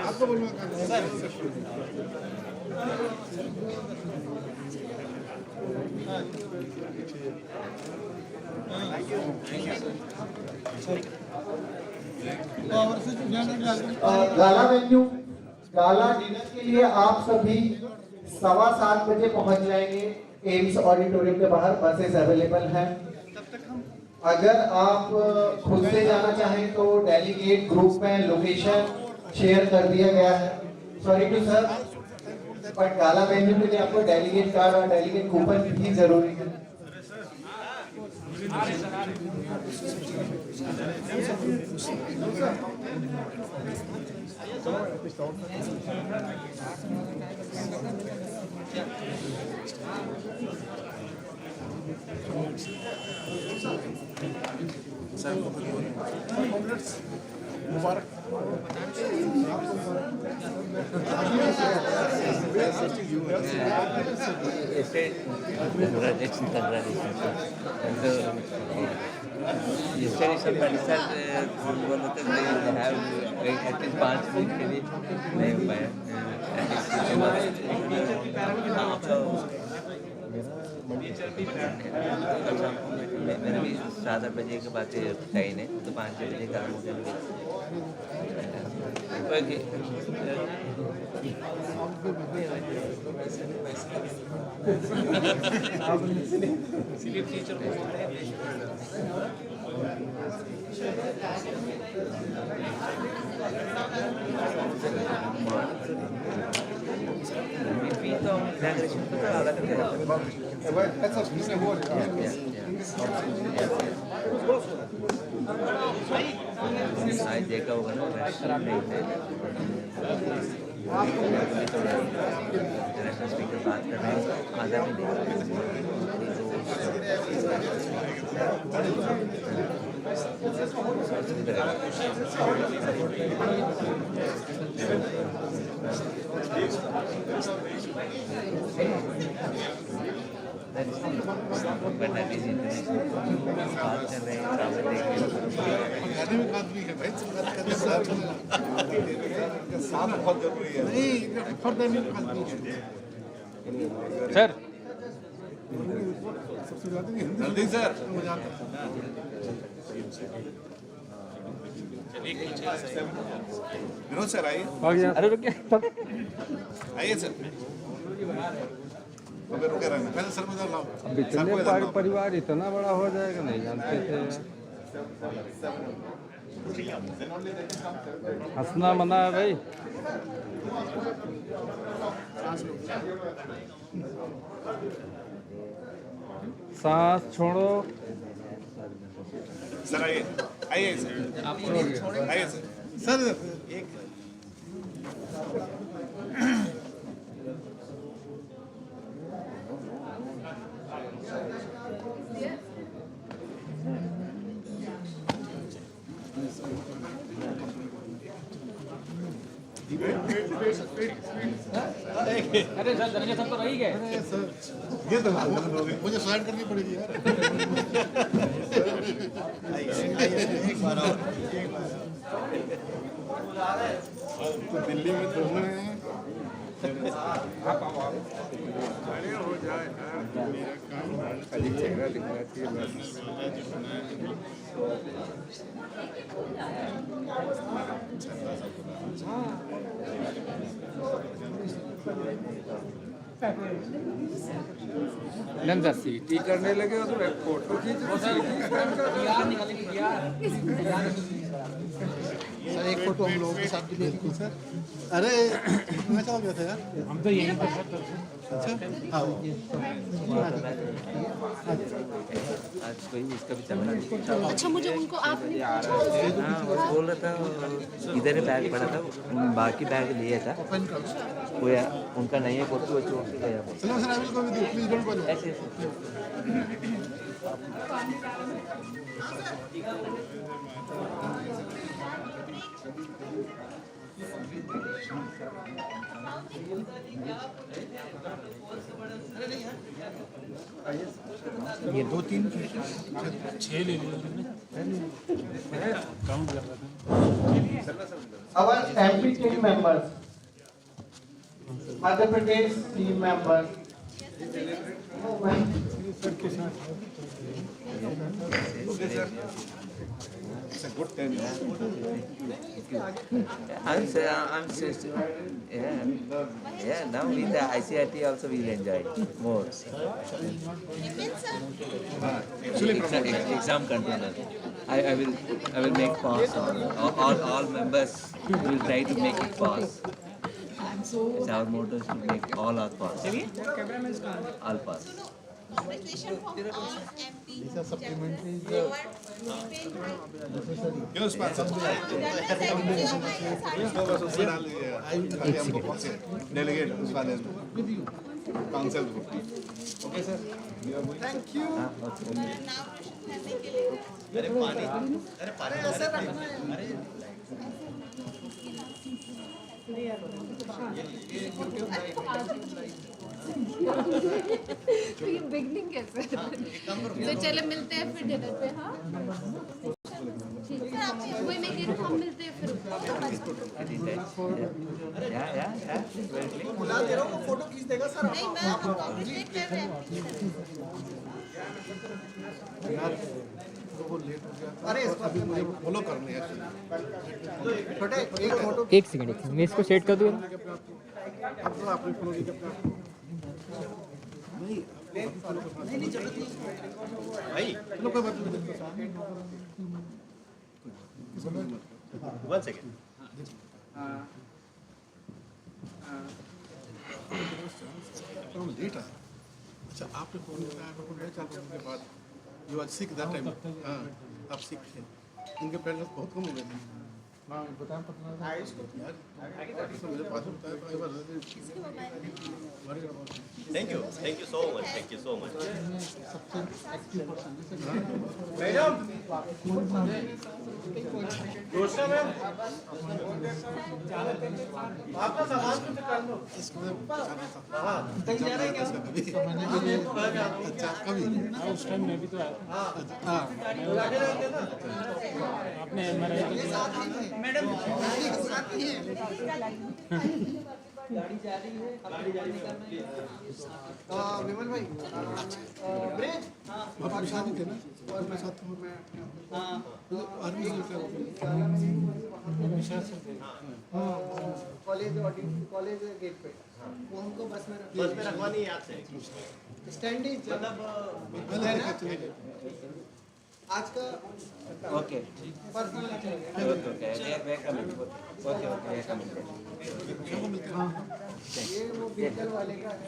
आपको बोलूँगा सर। गाला वेन्यू गाला डिनर के लिए आप सभी 7:15 बजे पहुंच जाएंगे। एम्स ऑडिटोरियम के बाहर बसेस अवेलेबल हैं। अगर आप खुद से जाना चाहें तो डेलीगेट ग्रुप में लोकेशन शेयर कर दिया गया है। Sorry to sir, but gala venue के लिए आपको डेलीगेट कार्ड और डेलीगेट कूपन भी जरूरी है। मुबारक yesterday somebody said बोले थे they have at least 5 minute के लिए नहीं हो पाया मैंने भी 7-8 बजे के बाद ट्रेन है तो 5-6 बजे का आज देखा होगा ना इंटरनेशनल स्पीकर बात कर रहे हैं आधा भी नहीं एकेडमिक आदमी है भाई, साथ बहुत जरूरी है। नहीं, एकेडमिक आदमी है सर। सबसे ज्यादा जल्दी सर मजा आता है। विनोद सर आइए। अरे रुकिए, आइए सर। रुके रहना, पहले सर को लाओ। अब इतने परिवार इतना बड़ा हो जाएगा नहीं जानते थे। हंसना मना है भाई। सांस छोड़ो। सर आइए, आइए सर, आइए सर। सर एक अरे सर धनंजय सर तो रही गए। अरे सर ये तो मुझे स्वागत करनी पड़ेगी यार। एक बार और तो दिल्ली में दोनों हैं। खड़े हो जाए मेरा काम खाली चेहरा दिखना चाहिए नंदा सीटी करने लगे तो फोटो खींच सर एक फोटो हम लोगों के साथ भी ले लीजिए सर। अरे मैं चला गया था यार, हम तो यहीं पर। अच्छा हाँ आज कोई इसका भी चल रहा है। अच्छा मुझे उनको आप वो बोल रहा था इधर ही बैग पड़ा था, बाकी बैग लिया था वो उनका नहीं है फोटो, वो छोड़ के गया। चलो sir, I will go with you, please don't go. ऐसे ये 2-3 6 ले लिया काउंट कर रहा था। Our MP team members, Madhya Pradesh team members. It's a good time. I'm yeah. Now with the ICRT also we'll enjoy more. Actually, Exam controller. I will make pass. All members will try to make it pass. It's our motto is to make all our pass. All pass. Congratulations for all MP. These are supplementary. Your sponsor. Delegate उस वाले with you. Council. Okay sir. Thank you. अरे पानी ऐसे रखना है। तो ये beginning कैसे? तो चलो मिलते हैं फिर डिनर पे। हाँ वही मैं कह रही हूँ, हम मिलते हैं फिर। बुला दे रहा हूँ, फोटो खींच देगा सर। नहीं मैं आपको कॉम्प्लीमेंट कर रहे हैं। वो लेट हो गया। अरे अभी मुझे फॉलो करने हैं। छोटे एक फोटो। एक सेकंड मैं इसको सेट कर दूँ। अब तो आपने फॉलो किया नहीं नहीं जरूरत नहीं भाई। चलो कोई बात नहीं। 1 सेकंड। लेट आया। अच्छा आपने फोन किया, आपको गए 4 दिन के बाद। You are sick that time. हाँ आप सिक थे, इनके पेरेंट्स बहुत कम हो गए थे। हाँ बताया पता था इसको यार मेरे पास बताया तो एक बार Thank you so much. Thank you so much. सबसे एक्टिव पर्सन मैडम दोस्तों मैम आपका सामान कुछ कर लो हाँ तक जा रहे हैं क्या मैंने अच्छा कभी उस टाइम मैं भी तो आया हाँ आपने मैडम साथ ही है गाड़ी जा रही है आपकी गाड़ी निकालना है विमल भाई ब्रिज और साथ ही थे ना और मैं साथ हूँ मैं हाँ आर्मी से कॉलेज गेट पे वो हमको बस में रखवानी है आपसे स्टैंड ही मतलब आज का ओके पर्सनल ये वो व्हीकल वाले का है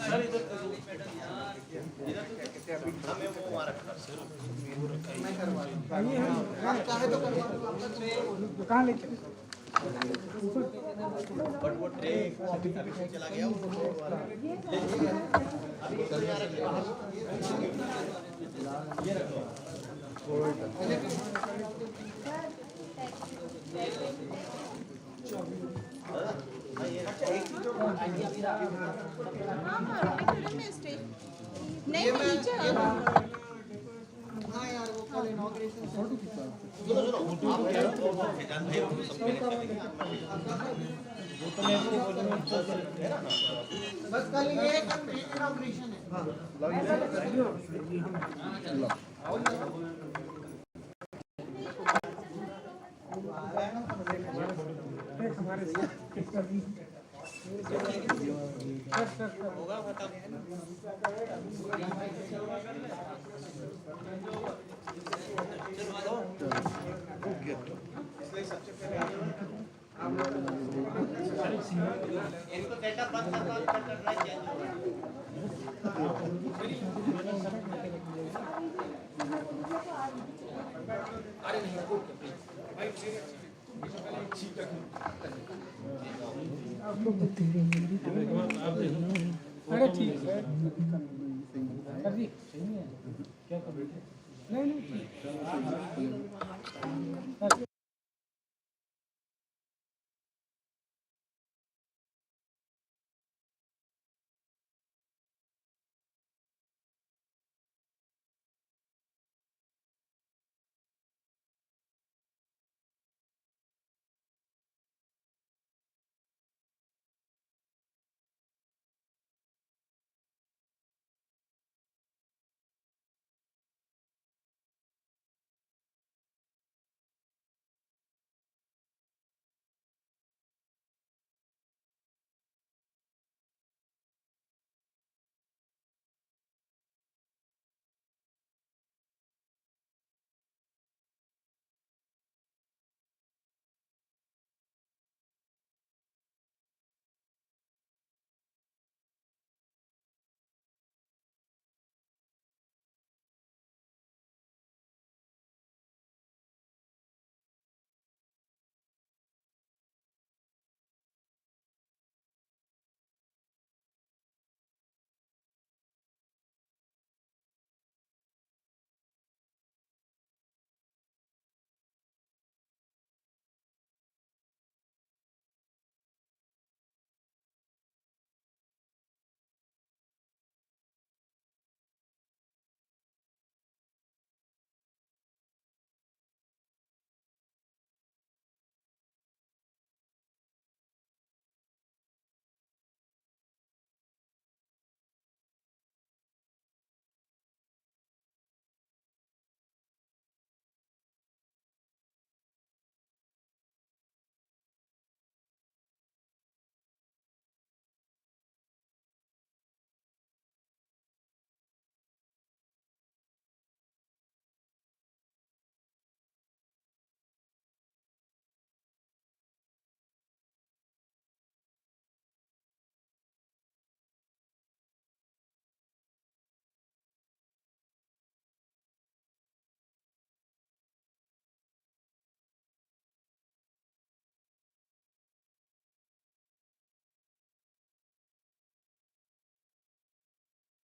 सर इधर मैं करवा आप चाहे तो करवा दो कहाँ ले चले बट वो ट्रेन सर्टिफिकेट चला गया ये रखो हाँ यार वो कल इनॉग्रेशन बस कल ये इनॉग्रेशन है होगा खत्म इसलिए सबसे पहले इनको सेटअप बंद कर अरे नहीं आपको बता रही अरे ठीक है